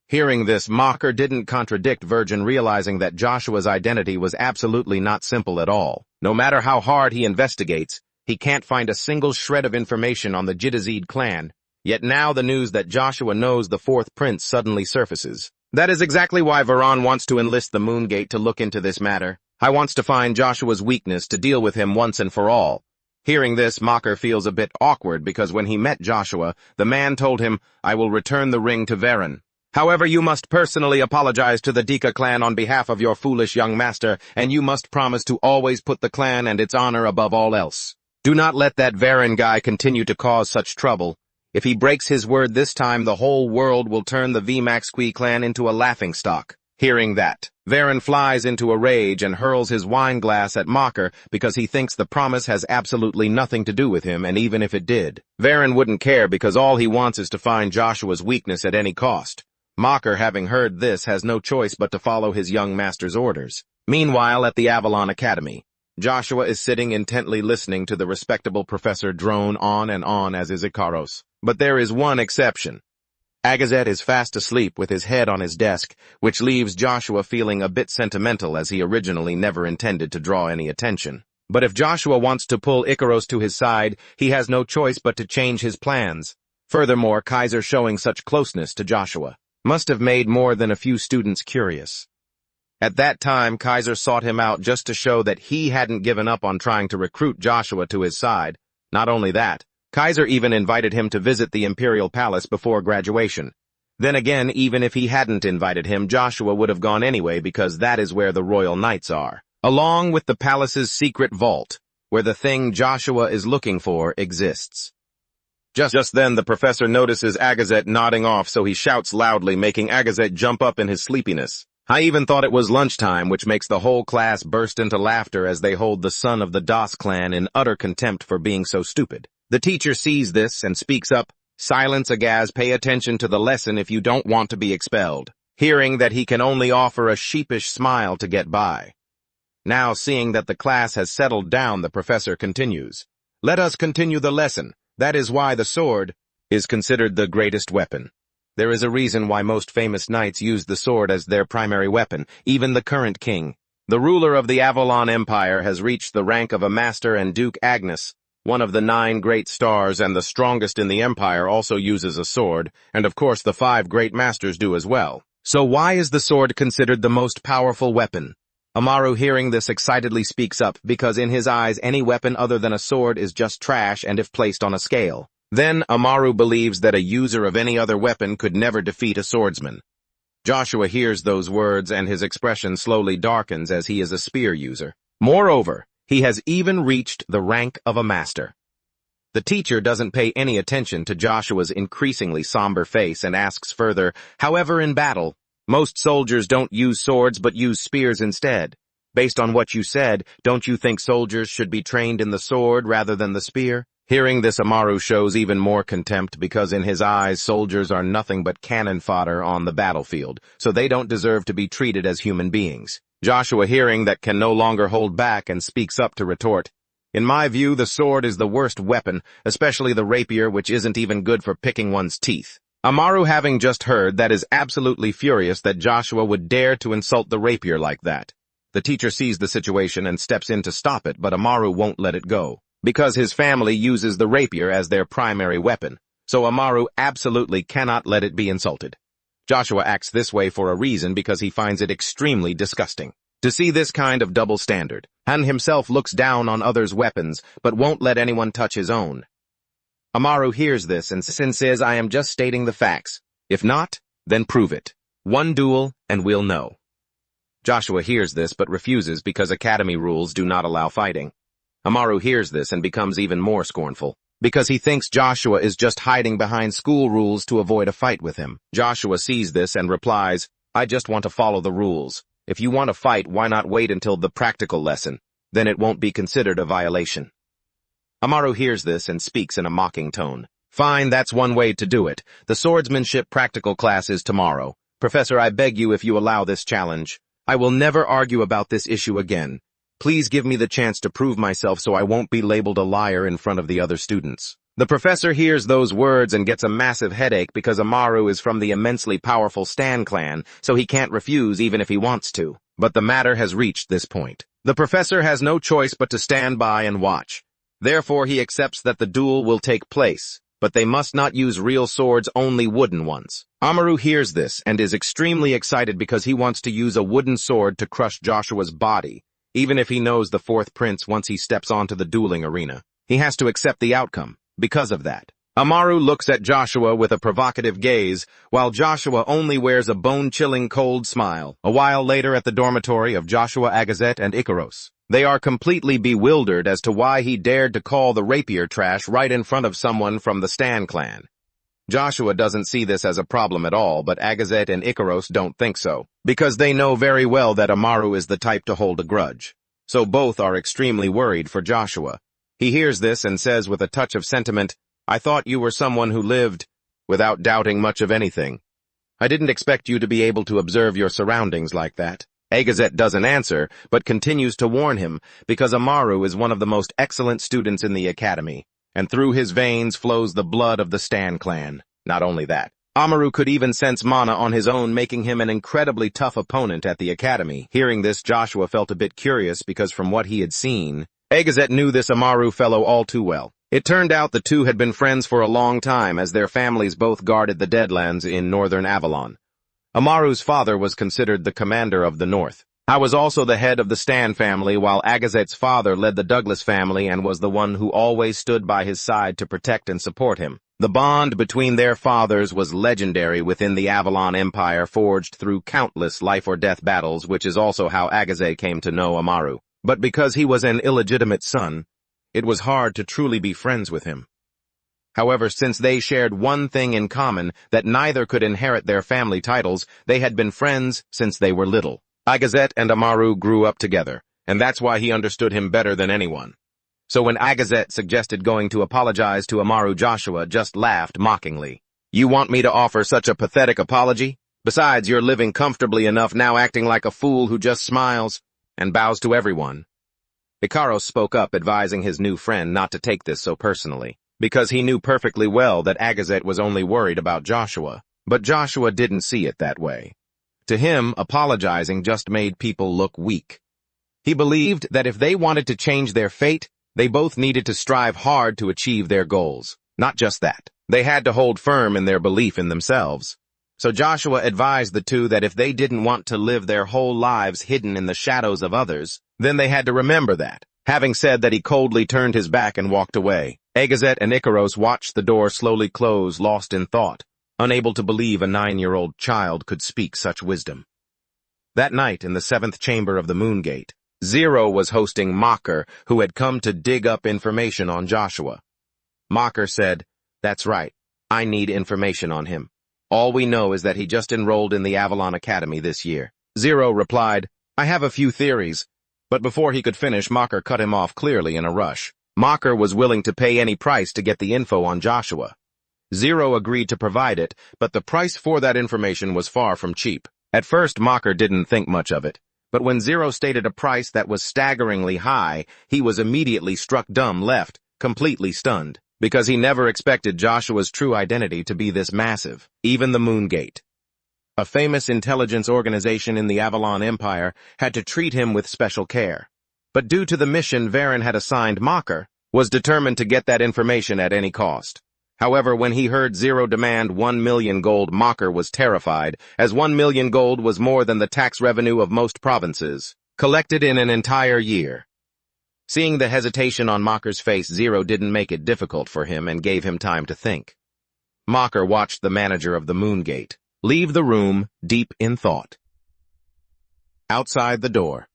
Hearing this, Mocker didn't contradict Virgin, realizing that Joshua's identity was absolutely not simple at all. No matter how hard he investigates, he can't find a single shred of information on the Jidazid clan. Yet now the news that Joshua knows the 4th prince suddenly surfaces. That is exactly why Varan wants to enlist the Moongate to look into this matter. I wants to find Joshua's weakness to deal with him once and for all. Hearing this, Mocker feels a bit awkward because when he met Joshua, the man told him, "I will return the ring to Varan. However, you must personally apologize to the Dika clan on behalf of your foolish young master, and you must promise to always put the clan and its honor above all else. Do not let that Varan guy continue to cause such trouble. If he breaks his word this time, the whole world will turn the Vmaxqui clan into a laughingstock." Hearing that, Varan flies into a rage and hurls his wine glass at Mocker because he thinks the promise has absolutely nothing to do with him, and even if it did, Varan wouldn't care because all he wants is to find Joshua's weakness at any cost. Mocker, having heard this, has no choice but to follow his young master's orders. Meanwhile, at the Avalon Academy, Joshua is sitting intently listening to the respectable professor drone on and on as is Ikaros. But there is one exception. Agazet is fast asleep with his head on his desk, which leaves Joshua feeling a bit sentimental as he originally never intended to draw any attention. But if Joshua wants to pull Ikaros to his side, he has no choice but to change his plans. Furthermore, Kaiser showing such closeness to Joshua must have made more than a few students curious. At that time, Kaiser sought him out just to show that he hadn't given up on trying to recruit Joshua to his side. Not only that, Kaiser even invited him to visit the Imperial Palace before graduation. Then again, even if he hadn't invited him, Joshua would have gone anyway because that is where the Royal Knights are, along with the palace's secret vault, where the thing Joshua is looking for exists. Just then, the professor notices Agazet nodding off, so he shouts loudly, making Agazet jump up in his sleepiness. I even thought it was lunchtime, which makes the whole class burst into laughter as they hold the son of the Das clan in utter contempt for being so stupid. The teacher sees this and speaks up, "Silence, Agaz, pay attention to the lesson if you don't want to be expelled," hearing that he can only offer a sheepish smile to get by. Now, seeing that the class has settled down, the professor continues. "Let us continue the lesson. That is why the sword is considered the greatest weapon. There is a reason why most famous knights use the sword as their primary weapon, even the current king. The ruler of the Avalon Empire has reached the rank of a master, and Duke Agnes, one of the 9 great stars and the strongest in the empire, also uses a sword, and of course the 5 great masters do as well. So why is the sword considered the most powerful weapon?" Amaru, hearing this, excitedly speaks up, because in his eyes any weapon other than a sword is just trash and if placed on a scale. Then Amaru believes that a user of any other weapon could never defeat a swordsman. Joshua hears those words and his expression slowly darkens, as he is a spear user. Moreover, he has even reached the rank of a master. The teacher doesn't pay any attention to Joshua's increasingly somber face and asks further, "However, in battle, most soldiers don't use swords but use spears instead. Based on what you said, don't you think soldiers should be trained in the sword rather than the spear?" Hearing this, Amaru shows even more contempt, because in his eyes soldiers are nothing but cannon fodder on the battlefield, so they don't deserve to be treated as human beings. Joshua, hearing that, can no longer hold back and speaks up to retort. "In my view, the sword is the worst weapon, especially the rapier, which isn't even good for picking one's teeth." Amaru, having just heard that, is absolutely furious that Joshua would dare to insult the rapier like that. The teacher sees the situation and steps in to stop it, but Amaru won't let it go, because his family uses the rapier as their primary weapon, so Amaru absolutely cannot let it be insulted. Joshua acts this way for a reason, because he finds it extremely disgusting to see this kind of double standard, and himself looks down on others' weapons, but won't let anyone touch his own. Amaru hears this and says, "I am just stating the facts. If not, then prove it. One duel, and we'll know." Joshua hears this but refuses, because academy rules do not allow fighting. Amaru hears this and becomes even more scornful, because he thinks Joshua is just hiding behind school rules to avoid a fight with him. Joshua sees this and replies, "I just want to follow the rules. If you want to fight, why not wait until the practical lesson? Then it won't be considered a violation." Amaru hears this and speaks in a mocking tone. "Fine, that's one way to do it. The swordsmanship practical class is tomorrow. Professor, I beg you, if you allow this challenge, I will never argue about this issue again. Please give me the chance to prove myself so I won't be labeled a liar in front of the other students." The professor hears those words and gets a massive headache, because Amaru is from the immensely powerful Stan clan, so he can't refuse even if he wants to. But the matter has reached this point. The professor has no choice but to stand by and watch. Therefore, he accepts that the duel will take place, but they must not use real swords, only wooden ones. Amaru hears this and is extremely excited, because he wants to use a wooden sword to crush Joshua's body, even if he knows the 4th prince once he steps onto the dueling arena. He has to accept the outcome, because of that. Amaru looks at Joshua with a provocative gaze, while Joshua only wears a bone-chilling cold smile. A while later, at the dormitory of Joshua, Agazet, and Icaros, they are completely bewildered as to why he dared to call the rapier trash right in front of someone from the Stan clan. Joshua doesn't see this as a problem at all, but Agazet and Icaros don't think so, because they know very well that Amaru is the type to hold a grudge. So both are extremely worried for Joshua. He hears this and says with a touch of sentiment, "I thought you were someone who lived without doubting much of anything. I didn't expect you to be able to observe your surroundings like that." Agazet doesn't answer, but continues to warn him, because Amaru is one of the most excellent students in the academy, and through his veins flows the blood of the Stan clan. Not only that, Amaru could even sense mana on his own, making him an incredibly tough opponent at the academy. Hearing this, Joshua felt a bit curious, because from what he had seen, Agazet knew this Amaru fellow all too well. It turned out the two had been friends for a long time, as their families both guarded the Deadlands in northern Avalon. Amaru's father was considered the commander of the North. I was also the head of the Stan family, while Agazet's father led the Douglas family and was the one who always stood by his side to protect and support him. The bond between their fathers was legendary within the Avalon Empire, forged through countless life-or-death battles, which is also how Agazet came to know Amaru. But because he was an illegitimate son, it was hard to truly be friends with him. However, since they shared one thing in common, that neither could inherit their family titles, they had been friends since they were little. Agazet and Amaru grew up together, and that's why he understood him better than anyone. So when Agazet suggested going to apologize to Amaru, Joshua just laughed mockingly. "You want me to offer such a pathetic apology? Besides, you're living comfortably enough now, acting like a fool who just smiles and bows to everyone." Ikaros spoke up, advising his new friend not to take this so personally, because he knew perfectly well that Agazet was only worried about Joshua. But Joshua didn't see it that way. To him, apologizing just made people look weak. He believed that if they wanted to change their fate, they both needed to strive hard to achieve their goals. Not just that, they had to hold firm in their belief in themselves. So Joshua advised the two that if they didn't want to live their whole lives hidden in the shadows of others, then they had to remember that. Having said that, he coldly turned his back and walked away. Agazet and Ikaros watched the door slowly close, lost in thought, unable to believe a 9-year-old child could speak such wisdom. That night, in the 7th chamber of the Moon Gate, Zero was hosting Mocker, who had come to dig up information on Joshua. Mocker said, "That's right, I need information on him. All we know is that he just enrolled in the Avalon Academy this year." Zero replied, "I have a few theories." But before he could finish, Mocker cut him off clearly in a rush. Mocker was willing to pay any price to get the info on Joshua. Zero agreed to provide it, but the price for that information was far from cheap. At first, Mocker didn't think much of it, but when Zero stated a price that was staggeringly high, he was immediately struck dumb, left completely stunned, because he never expected Joshua's true identity to be this massive. Even the Moon Gate, a famous intelligence organization in the Avalon Empire, had to treat him with special care. But due to the mission Varen had assigned, Mocker was determined to get that information at any cost. However, when he heard Zero demand 1 million gold, Mocker was terrified, as 1 million gold was more than the tax revenue of most provinces, collected in an entire year. Seeing the hesitation on Mocker's face, Zero didn't make it difficult for him and gave him time to think. Mocker watched the manager of the Moon Gate leave the room, deep in thought. Outside the door,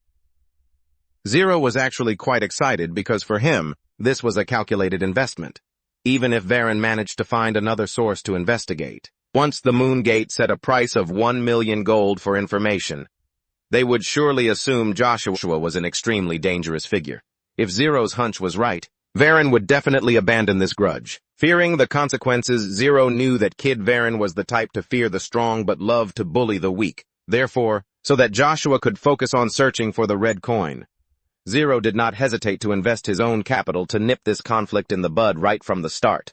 Zero was actually quite excited because for him, this was a calculated investment. Even if Varen managed to find another source to investigate, once the Moon Gate set a price of 1 million gold for information, they would surely assume Joshua was an extremely dangerous figure. If Zero's hunch was right, Varen would definitely abandon this grudge. Fearing the consequences, Zero knew that Kid Varen was the type to fear the strong but love to bully the weak. Therefore, so that Joshua could focus on searching for the red coin, Zero did not hesitate to invest his own capital to nip this conflict in the bud right from the start.